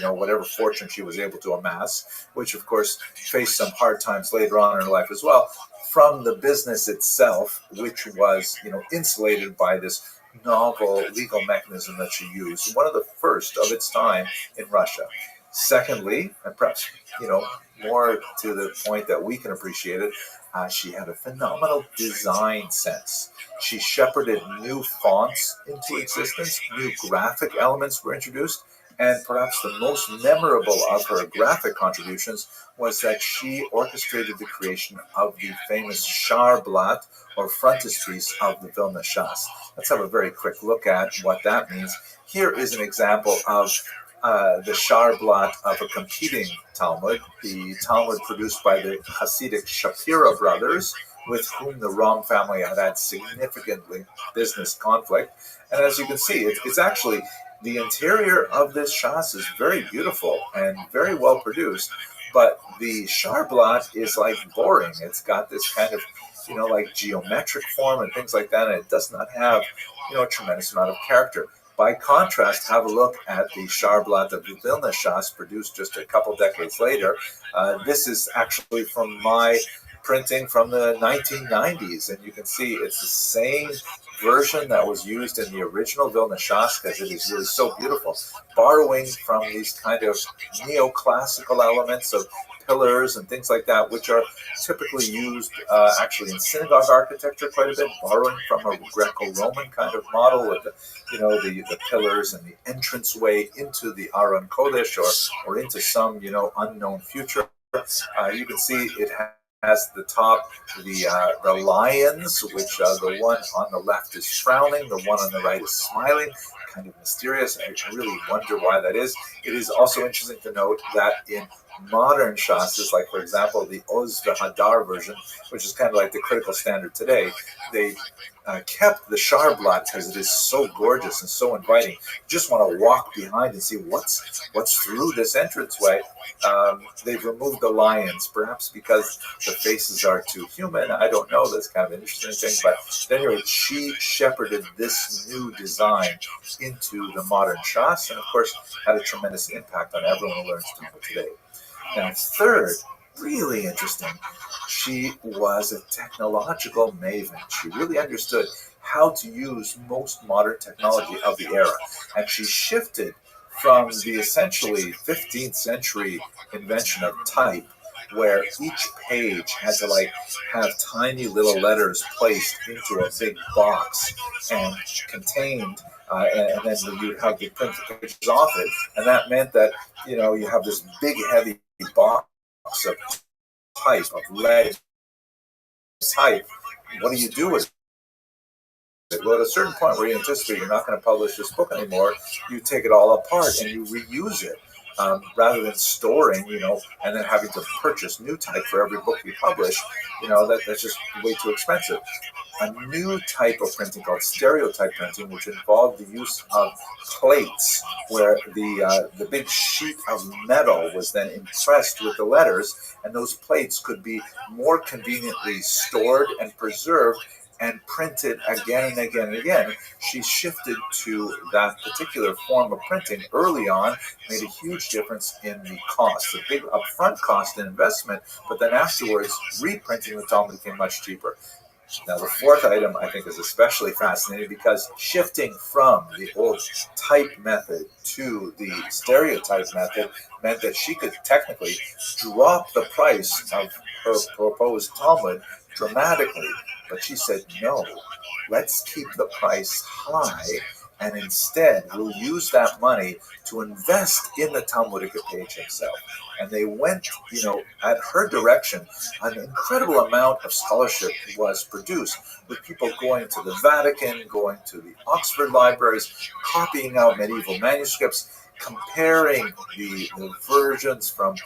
whatever fortune she was able to amass, which of course faced some hard times later on in her life as well, from the business itself, which was insulated by this novel legal mechanism that she used, one of the first of its time in Russia. Secondly, and perhaps more to the point that we can appreciate it, she had a phenomenal design sense. She shepherded new fonts into existence, new graphic elements were introduced, and perhaps the most memorable of her graphic contributions was that she orchestrated the creation of the famous Sharblatt, or frontispiece of the Vilna Shas. Let's have a very quick look at what that means. Here is an example of the Sharblatt of a competing Talmud, the Talmud produced by the Hasidic Shapira brothers, with whom the Rom family had had significant business conflict. And as you can see, it's actually, the interior of this Shas is very beautiful and very well produced, but the Sharblatt is like boring. It's got this kind of, like geometric form and things like that, and it does not have, a tremendous amount of character. By contrast, have a look at the Sharblatt of the Vilna Shas, produced just a couple decades later. This is actually from my printing from the 1990s, and you can see it's the same version that was used in the original Vilna Shas, because it is really so beautiful, borrowing from these kind of neoclassical elements of pillars and things like that, which are typically used actually in synagogue architecture quite a bit, borrowing from a Greco-Roman kind of model with the pillars and the entranceway into the Aron Kodesh or into some unknown future. You can see it has the top, the lions, which the one on the left is frowning, the one on the right is smiling, kind of mysterious. I really wonder why that is. It is also interesting to note that in modern Shastas, like for example the Oz V'Hadar version, which is kind of like the critical standard today, they kept the Sharblatt because it is so gorgeous and so inviting. You just want to walk behind and see what's through this entranceway. They've removed the lions, perhaps because the faces are too human. I don't know. That's kind of an interesting thing. But anyway, she shepherded this new design into the modern Shas, and of course had a tremendous impact on everyone who learns Talmud today. Now, third, really interesting, she was a technological maven. She really understood how to use most modern technology of the era. And she shifted from the essentially 15th century invention of type, where each page had to have tiny little letters placed into a big box and contained, and then you'd have to print the pictures off it. And that meant that, you have this big, heavy box of type, of lead type. What do you do with Well, at a certain point where you anticipate you're not going to publish this book anymore, you take it all apart and you reuse it, rather than storing, and then having to purchase new type for every book you publish. That's just way too expensive. A new type of printing called stereotype printing, which involved the use of plates, where the big sheet of metal was then impressed with the letters, and those plates could be more conveniently stored and preserved and printed again and again and again. She shifted to that particular form of printing early on, made a huge difference in the cost, a big upfront cost and investment, but then afterwards, reprinting the Talmud became much cheaper. Now, the fourth item I think is especially fascinating because shifting from the old type method to the stereotype method meant that she could technically drop the price of her proposed Talmud dramatically. But she said, no, let's keep the price high, and instead we'll use that money to invest in the Talmudic page himself. And they went, at her direction, an incredible amount of scholarship was produced, with people going to the Vatican, going to the Oxford libraries, copying out medieval manuscripts, comparing the versions from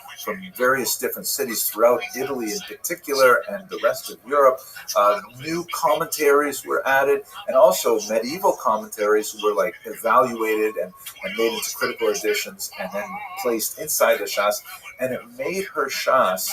various different cities throughout Italy in particular and the rest of Europe. New commentaries were added, and also medieval commentaries were evaluated and made into critical editions and then placed inside the Shas. And it made her Shas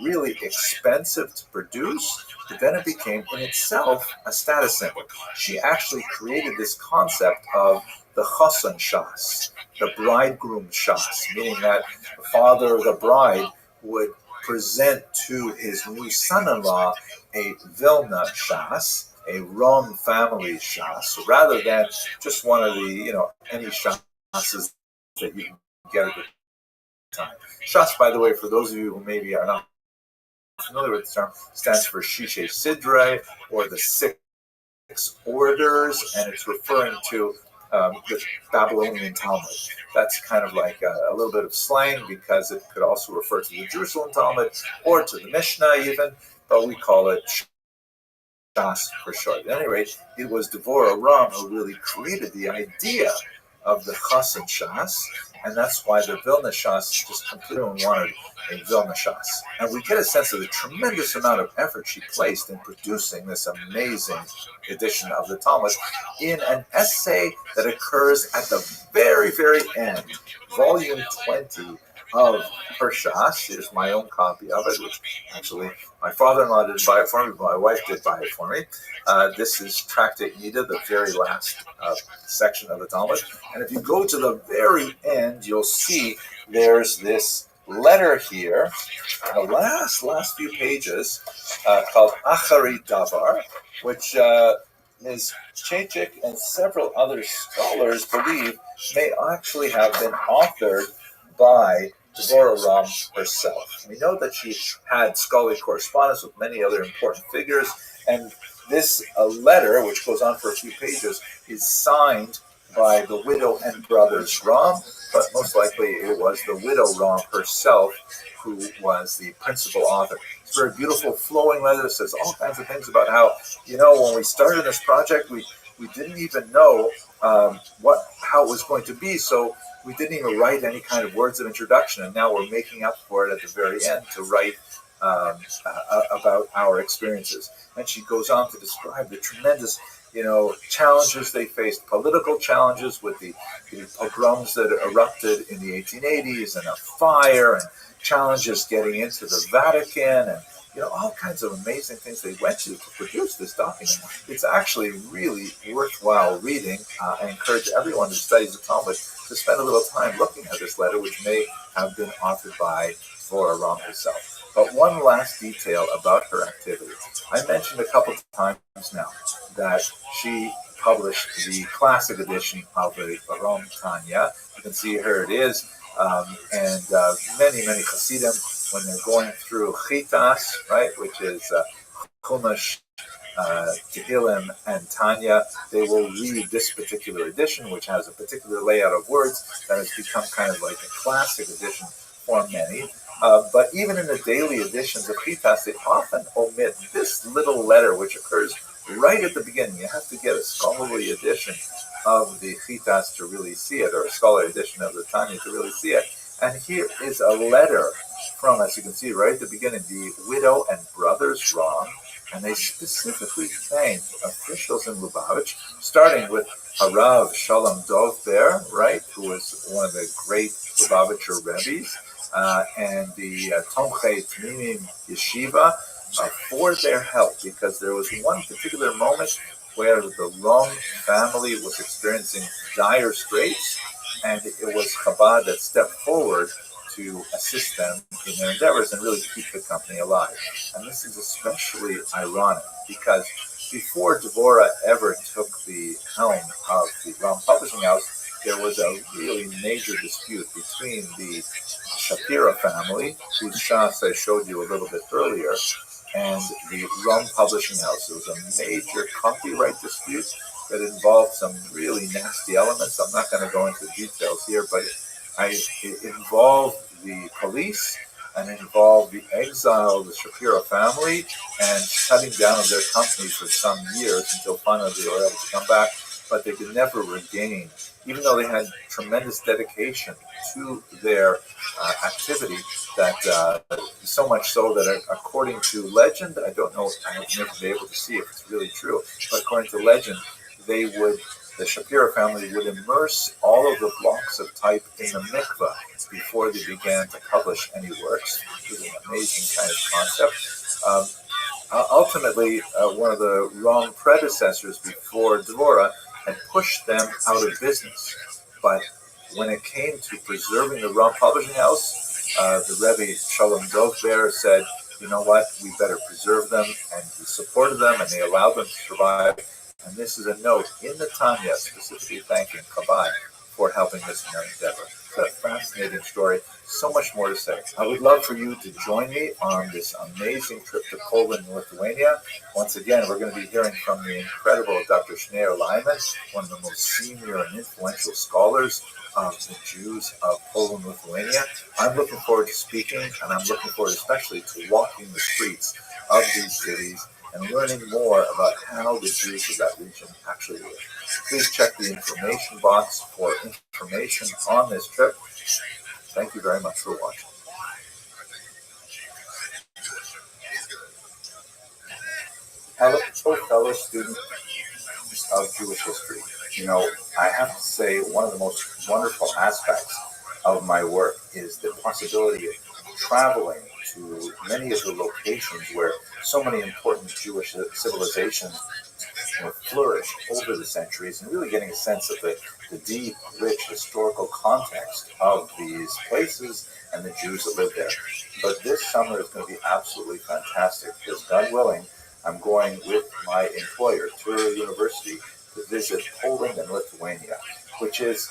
really expensive to produce, but then it became in itself a status symbol. She actually created this concept of the Chosan Shas, the bridegroom Shas, meaning that the father of the bride would present to his new son-in-law a Vilna Shas, a Rom family Shas, rather than just one of the, any Shas that you can get at the time. Shas, by the way, for those of you who maybe are not familiar with the term, stands for Shishe Sidre, or the six orders, and it's referring to the Babylonian Talmud. That's kind of like a little bit of slang, because it could also refer to the Jerusalem Talmud or to the Mishnah even, but we call it Shas for short. At any rate, it was Devorah Ram who really created the idea of the Chosan Shas, and that's why the Vilna Shas just completely wanted a Vilna Shas. And we get a sense of the tremendous amount of effort she placed in producing this amazing edition of the Talmud in an essay that occurs at the very, very end, volume 20 of her Shas. Here's my own copy of it, which actually my father-in-law didn't buy it for me, but my wife did buy it for me. This is Tractate Nida, the very last section of the Talmud. And if you go to the very end, you'll see there's this letter here, the last few pages, called Achari Davar, which Ms. Chachik and several other scholars believe may actually have been authored by Devorah Ram herself. We know that she had scholarly correspondence with many other important figures, and this letter, which goes on for a few pages, is signed by the widow and brothers Ram, but most likely it was the widow Ram herself who was the principal author. It's a very beautiful, flowing letter that says all kinds of things about how, when we started this project, we didn't even know how it was going to be, so we didn't even write any kind of words of introduction, and now we're making up for it at the very end to write about our experiences. And she goes on to describe the tremendous, challenges they faced, political challenges with the pogroms that erupted in the 1880s, and a fire, and challenges getting into the Vatican, and all kinds of amazing things they went to produce this document. It's actually really worthwhile reading. I encourage everyone who studies the Talmud to spend a little time looking at this letter, which may have been authored by Devorah Ram herself. But one last detail about her activity. I mentioned a couple of times now that she published the classic edition of the Ram Tanya. You can see here it is. And many Hasidim, when they're going through Chitas, right, which is Chumash, Tehillim, and Tanya, they will read this particular edition, which has a particular layout of words that has become kind of like a classic edition for many. But even in the daily editions of Chitas, they often omit this little letter, which occurs right at the beginning. You have to get a scholarly edition of the Chitas to really see it, or a scholarly edition of the Tanya to really see it. And here is a letter from, as you can see right at the beginning, the widow and brothers Rom, and they specifically thank officials in Lubavitch, starting with Harav Shalom Dov Ber, right, who was one of the great Lubavitcher Rebbes, and the Tomchei Tmimim Yeshiva, for their help, because there was one particular moment where the Rom family was experiencing dire straits, and it was Chabad that stepped forward to assist them in their endeavors and really keep the company alive. And this is especially ironic because before Devorah ever took the helm of the Rom Publishing House, there was a really major dispute between the Shapira family, whose Shas I showed you a little bit earlier, and the Rom Publishing House. It was a major copyright dispute that involved some really nasty elements. I'm not going to go into details here, but it involved the police and involved the exile of the Shapira family and shutting down of their company for some years until finally they were able to come back. But they could never regain, even though they had tremendous dedication to their activity, that so much so that according to legend, I don't know, I have never been able to see if it's really true, but according to legend, the Shapira family would immerse all of the blocks of type in the mikveh before they began to publish any works. It was an amazing kind of concept. Ultimately, one of the wrong predecessors before Devorah had pushed them out of business. But when it came to preserving the Rom Publishing House, the Rebbe Shalom Dovber said, you know what, we better preserve them, and he supported them, and they allowed them to survive. And this is a note in the Tanya specifically thanking Chabad for helping this endeavor. It's a fascinating story. So much more to say. I would love for you to join me on this amazing trip to Poland and Lithuania. Once again, we're going to be hearing from the incredible Dr. Schneur Lyman, one of the most senior and influential scholars of the Jews of Poland and Lithuania. I'm looking forward to speaking, and I'm looking forward especially to walking the streets of these cities and learning more about how the Jews of that region actually live. Please check the information box for information on this trip. Thank you very much for watching. Hello, fellow students of Jewish history. You know, I have to say one of the most wonderful aspects of my work is the possibility of traveling to many of the locations where so many important Jewish civilizations flourished over the centuries, and really getting a sense of the deep, rich historical context of these places and the Jews that live there. But this summer is going to be absolutely fantastic because, God willing, I'm going with my employer, Tura University, to visit Poland and Lithuania, which is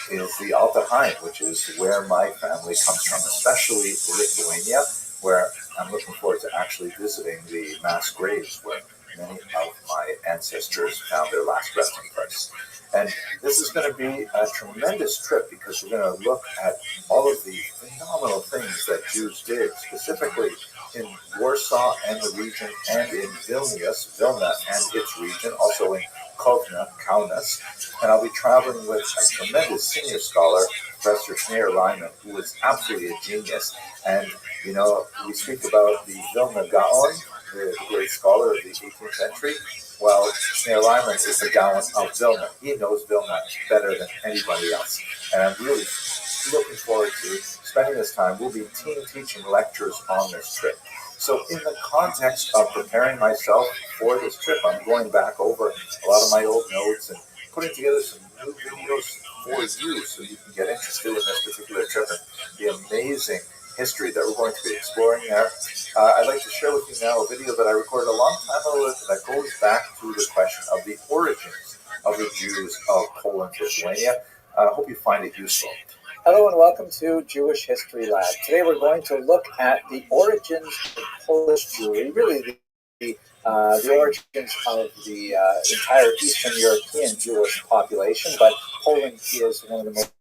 the Alta Haim, which is where my family comes from, especially Lithuania, where I'm looking forward to actually visiting the mass graves where many of my ancestors found their last resting place. And this is going to be a tremendous trip because we're going to look at all of the phenomenal things that Jews did, specifically in Warsaw and the region, and in Vilna and its region, also in Kovna, Kaunas. And I'll be traveling with a tremendous senior scholar, Professor Schneur Lyman, who is absolutely a genius. And, you know, we speak about the Vilna Gaon, the great scholar of the 18th century. Well, Schneur Lyman is the Gaon of Vilna. He knows Vilna better than anybody else. And I'm really looking forward to spending this time. We'll be teaching lectures on this trip. So in the context of preparing myself for this trip, I'm going back over a lot of my old notes and putting together some new videos for you so you can get interested in this particular trip and the amazing history that we're going to be exploring there. I'd like to share with you now a video that I recorded a long time ago that goes back to the question of the origins of the Jews of Poland and Lithuania. I hope you find it useful. Hello and welcome to Jewish History Lab. Today we're going to look at the origins of Polish Jewry, really the origins of the entire Eastern European Jewish population, but Poland is one of the most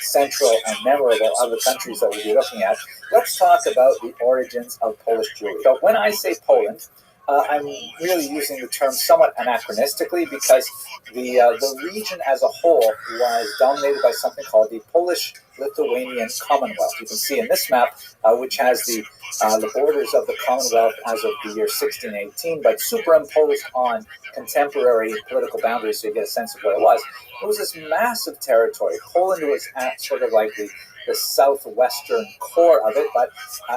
central and memorable of the countries that we'll be looking at. Let's talk about the origins of Polish Jewry. So when I say Poland, I'm really using the term somewhat anachronistically because the region as a whole was dominated by something called the Polish-Lithuanian Commonwealth. You can see in this map, which has the borders of the Commonwealth as of the year 1618, but superimposed on contemporary political boundaries so you get a sense of what it was. It was this massive territory. Poland was at sort of like the southwestern core of it, but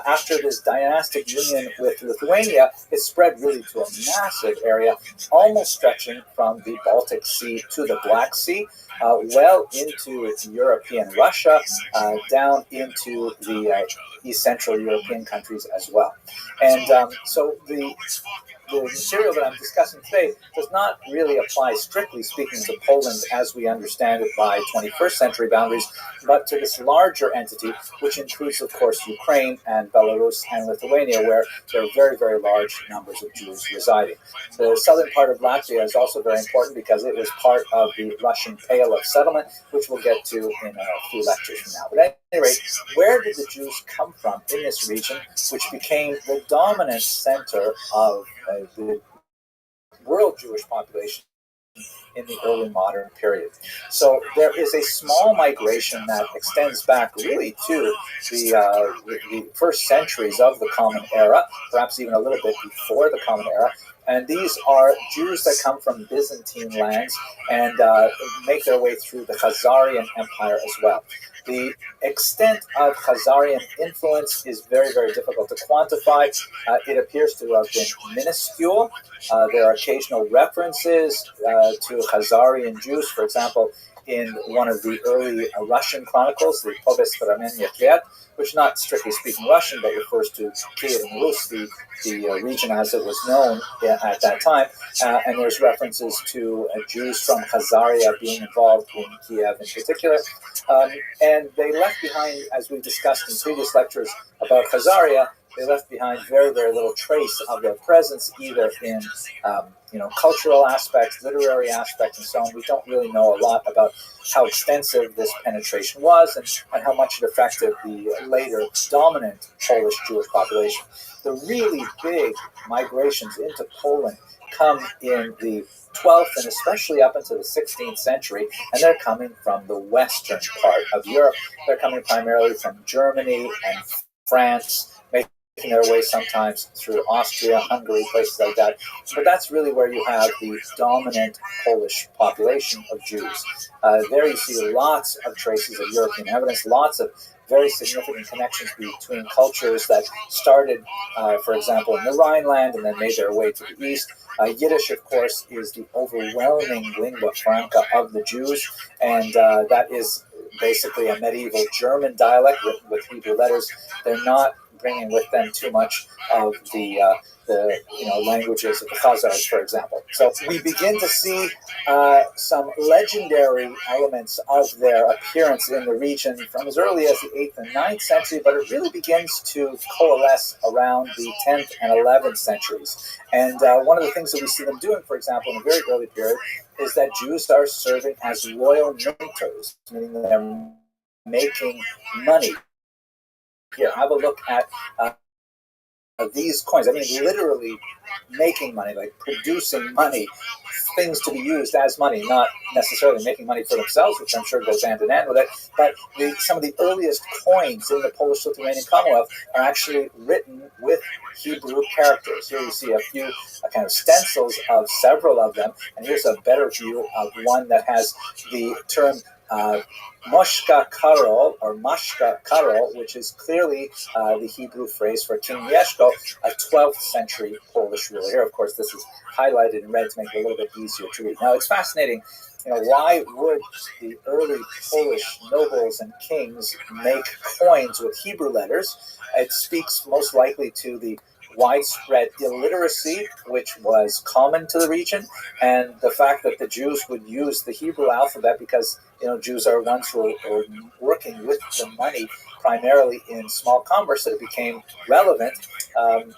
after this dynastic union with Lithuania, it spread really to a massive area, almost stretching from the Baltic Sea to the Black Sea, well into European Russia, down into the East Central European countries as well. And so the material that I'm discussing today does not really apply, strictly speaking, to Poland as we understand it by 21st century boundaries, but to this larger entity, which includes, of course, Ukraine and Belarus and Lithuania, where there are very, very large numbers of Jews residing. The southern part of Latvia is also very important because it was part of the Russian Pale of Settlement, which we'll get to in a few lectures from now. But at any rate, where did the Jews come from in this region, which became the dominant center of the world Jewish population in the early modern period? So there is a small migration that extends back really to the first centuries of the Common Era, perhaps even a little bit before the Common Era. And these are Jews that come from Byzantine lands and make their way through the Khazarian Empire as well. The extent of Khazarian influence is very, very difficult to quantify. It appears to have been minuscule. There are occasional references to Khazarian Jews, for example, in one of the early Russian chronicles, the Povest Ramenya Kvet, which not strictly speaking Russian, but refers to Kiev and Rus, the region as it was known at that time. And there's references to Jews from Khazaria being involved in Kiev in particular. And they left behind, as we discussed in previous lectures about Khazaria, they left behind very, very little trace of their presence, either in cultural aspects, literary aspects, and so on. We don't really know a lot about how extensive this penetration was and how much it affected the later dominant Polish Jewish population. The really big migrations into Poland come in the 12th and especially up into the 16th century, and they're coming from the western part of Europe. They're coming primarily from Germany and France, making their way sometimes through Austria, Hungary, places like that. But that's really where you have the dominant Polish population of Jews. There you see lots of traces of European evidence, lots of very significant connections between cultures that started, for example, in the Rhineland and then made their way to the east. Yiddish, of course, is the overwhelming lingua franca of the Jews, and that is basically a medieval German dialect with Hebrew letters. They're not bringing with them too much of the languages of the Khazars, for example. So we begin to see some legendary elements of their appearance in the region from as early as the 8th and 9th century, but it really begins to coalesce around the 10th and 11th centuries. And one of the things that we see them doing, for example, in a very early period, is that Jews are serving as royal minters, meaning that they're making money. Here, have a look at these coins. I mean, literally making money, like producing money, things to be used as money, not necessarily making money for themselves, which I'm sure goes hand in hand with it. But some of the earliest coins in the Polish-Lithuanian Commonwealth are actually written with Hebrew characters. Here you see a few kind of stencils of several of them, and here's a better view of one that has the term Moshka Karol, or Mashka Karol, which is clearly the Hebrew phrase for King Mieszko, a 12th century Polish ruler. Here, of course, this is highlighted in red to make it a little bit easier to read. Now, it's fascinating. Why would the early Polish nobles and kings make coins with Hebrew letters? It speaks most likely to the widespread illiteracy, which was common to the region, and the fact that the Jews would use the Hebrew alphabet because Jews are ones who are working with the money primarily in small commerce, that it became relevant.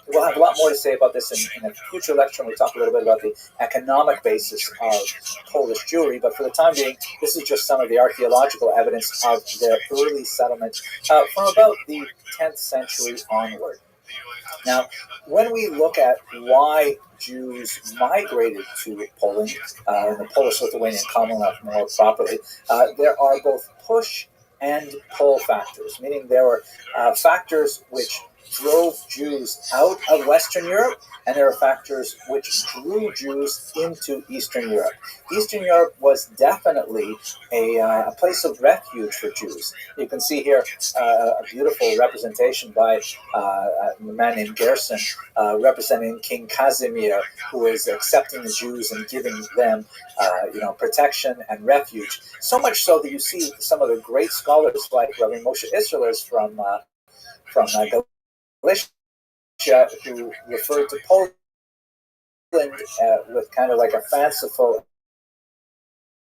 We'll have a lot more to say about this in a future lecture when we talk a little bit about the economic basis of Polish Jewry, but for the time being, this is just some of the archaeological evidence of their early settlement from about the 10th century onward. Now, when we look at why Jews migrated to Poland, in the Polish-Lithuanian Commonwealth more properly, there are both push and pull factors, meaning there were factors which drove Jews out of Western Europe, and there are factors which drew Jews into Eastern Europe. Eastern Europe was definitely a place of refuge for Jews. You can see here a beautiful representation by a man named Gerson, representing King Casimir, who is accepting the Jews and giving them protection and refuge. So much so that you see some of the great scholars like Rabbi Moshe Isserles from Galicia, who referred to Poland with kind of like a fanciful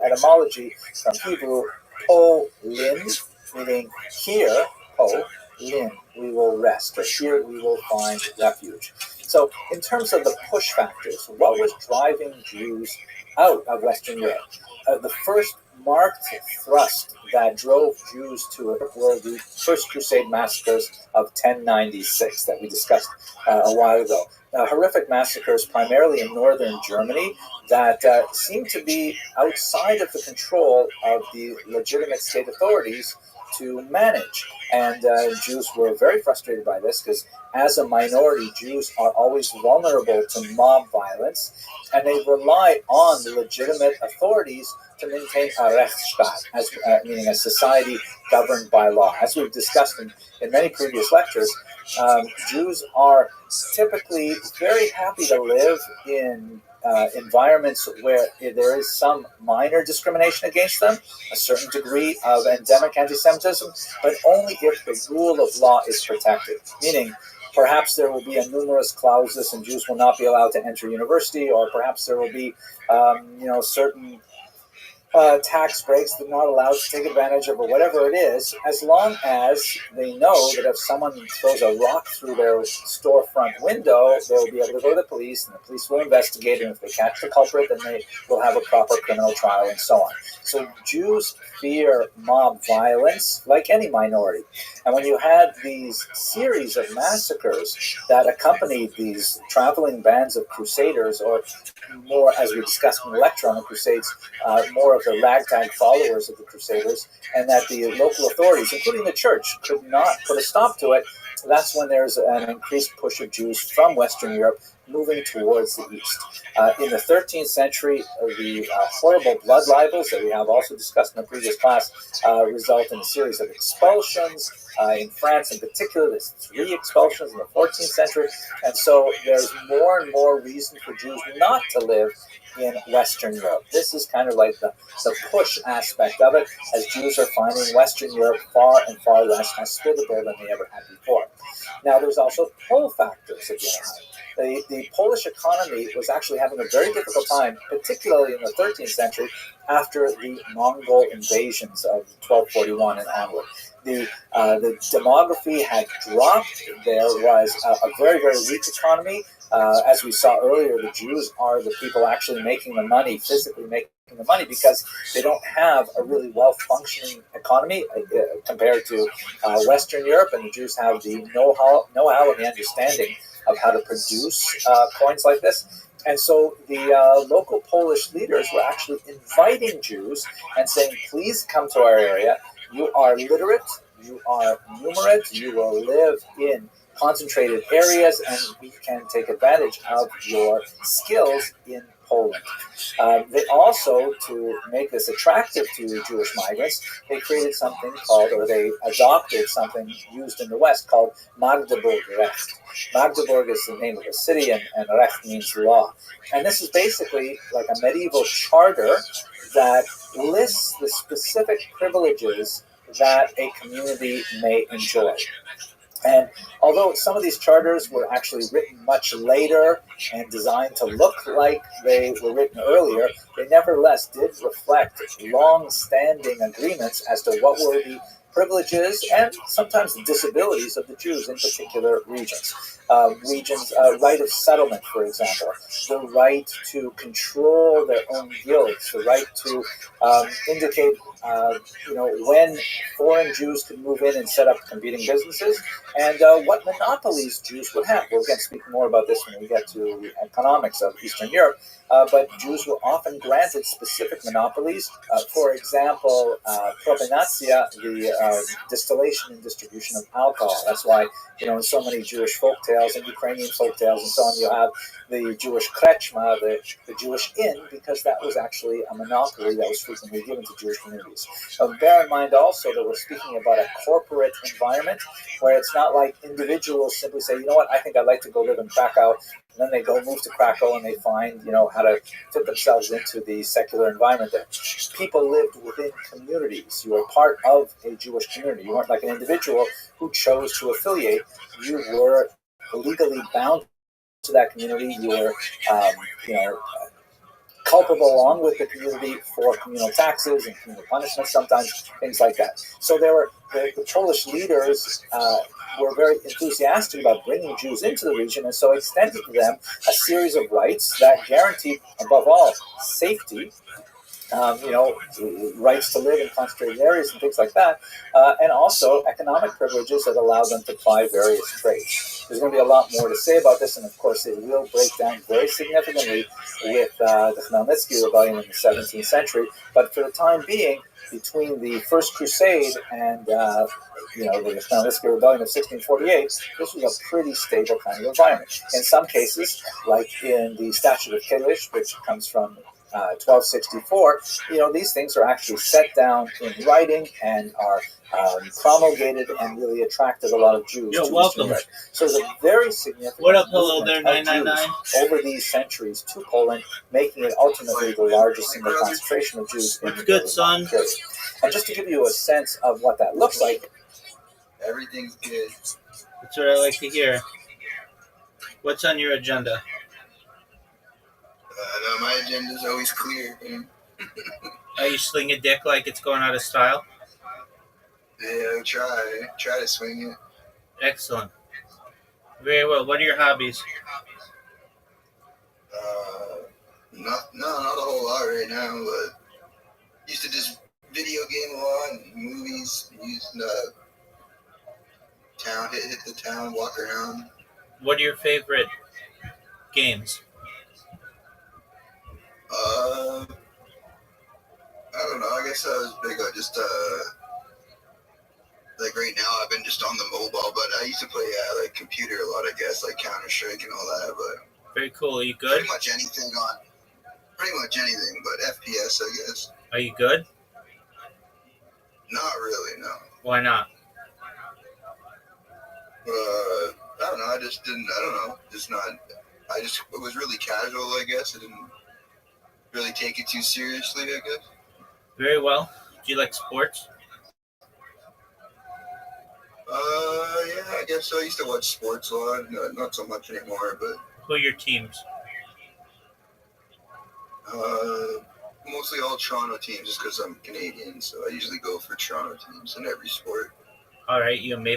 etymology from Hebrew, Polin, meaning here, Polin, we will rest, or here we will find refuge. So in terms of the push factors, what was driving Jews out of Western Europe? The first marked thrust that drove Jews to it were the First Crusade massacres of 1096 that we discussed a while ago. Horrific massacres primarily in northern Germany that seemed to be outside of the control of the legitimate state authorities to manage. And Jews were very frustrated by this because as a minority, Jews are always vulnerable to mob violence, and they rely on the legitimate authorities to maintain a ROTHSCHILD, meaning a society governed by law. As we've discussed in many previous lectures, Jews are typically very happy to live in environments where there is some minor discrimination against them, a certain degree of endemic anti-Semitism, but only if the rule of law is protected. Meaning, perhaps there will be a numerous clauses and Jews will not be allowed to enter university, or perhaps there will be, certain tax breaks they're not allowed to take advantage of, or whatever it is, as long as they know that if someone throws a rock through their storefront window, they'll be able to go to the police, and the police will investigate, and if they catch the culprit, then they will have a proper criminal trial, and so on. So Jews fear mob violence like any minority. And when you had these series of massacres that accompanied these traveling bands of crusaders, or more, as we discussed in the lecture on the Crusades, more of the ragtag followers of the Crusaders, and that the local authorities, including the church, could not put a stop to it, that's when there's an increased push of Jews from Western Europe moving towards the east. In the 13th century, the horrible blood libels that we have also discussed in the previous class result in a series of expulsions. In France in particular, there's 3 expulsions in the 14th century, and so there's more and more reason for Jews not to live in Western Europe. This is kind of like the push aspect of it, as Jews are finding Western Europe far and far less hospitable than they ever had before. Now, there's also pull factors again. The Polish economy was actually having a very difficult time, particularly in the 13th century, after the Mongol invasions of 1241 and onward. The demography had dropped. There was a very, very weak economy. As we saw earlier, the Jews are the people actually making the money, physically making the money, because they don't have a really well-functioning economy compared to Western Europe, and the Jews have the know-how and the understanding of how to produce coins like this. And so the local Polish leaders were actually inviting Jews and saying, please come to our area. You are literate, you are numerate, you will live in concentrated areas, and we can take advantage of your skills in Poland. They also, to make this attractive to Jewish migrants, they created something called, or they adopted something used in the West called Magdeburg Recht. Magdeburg is the name of the city, and Recht means law. And this is basically like a medieval charter that lists the specific privileges that a community may enjoy. And although some of these charters were actually written much later and designed to look like they were written earlier, they nevertheless did reflect long-standing agreements as to what were the privileges and sometimes the disabilities of the Jews in particular regions. Right of settlement, for example, the right to control their own guilds, the right to indicate when foreign Jews could move in and set up competing businesses, and what monopolies Jews would have. We'll again speak more about this when we get to the economics of Eastern Europe, but Jews were often granted specific monopolies. For example, propinatia, the distillation and distribution of alcohol. That's why, in so many Jewish folk tales and Ukrainian folk tales and so on, you have the Jewish krechma, the Jewish inn, because that was actually a monopoly that was frequently given to Jewish communities. Bear in mind also that we're speaking about a corporate environment where it's not like individuals simply say, you know what, I think I'd like to go live in Krakow, and then they go move to Krakow and they find, how to fit themselves into the secular environment there. People lived within communities. You were part of a Jewish community. You weren't like an individual who chose to affiliate. You were legally bound to that community. You were, culpable along with the community for communal taxes and communal punishments, sometimes things like that. So there were the Polish leaders were very enthusiastic about bringing Jews into the region, and so extended to them a series of rights that guaranteed, above all, safety. Rights to live in concentrated areas and things like that, and also economic privileges that allow them to ply various trades. There's going to be a lot more to say about this, and of course it will break down very significantly with the Khmelnytsky rebellion in the 17th century, but for the time being, between the First Crusade and the Khmelnytsky rebellion of 1648, this was a pretty stable kind of environment. In some cases, like in the Statute of Kalish, which comes from 1264, these things are actually set down in writing and are promulgated and really attracted a lot of Jews. You're welcome. So there's a very significant What up, hello there, movement of 999? Jews over these centuries to Poland, making it ultimately the largest single concentration of Jews in What's the good, son? period. And just to give you a sense of what that looks like, Everything's good. That's what I like to hear. What's on your agenda? No, my agenda's always clear, man. Are you sling a dick like it's going out of style? Yeah, try to swing it. Excellent. Very well. What are your hobbies? Not a whole lot right now, but used to just video game a lot, movies, used town, hit the town, walk around. What are your favorite games? I don't know. I guess I was big on just like right now I've been just on the mobile, but I used to play like computer a lot. I guess like Counter-Strike and all that. But Very cool. Are you good? pretty much anything, but FPS, I guess. Are you good? Not really, no. Why not? I don't know. I don't know. Just not. It was really casual, I guess. I didn't really take it too seriously, I guess. Very well. Do you like sports? Yeah, I guess so. I used to watch sports a lot. Not so much anymore, but Who are your teams? mostly all Toronto teams just because I'm Canadian, so I usually go for Toronto teams in every sport. All right, you a Maple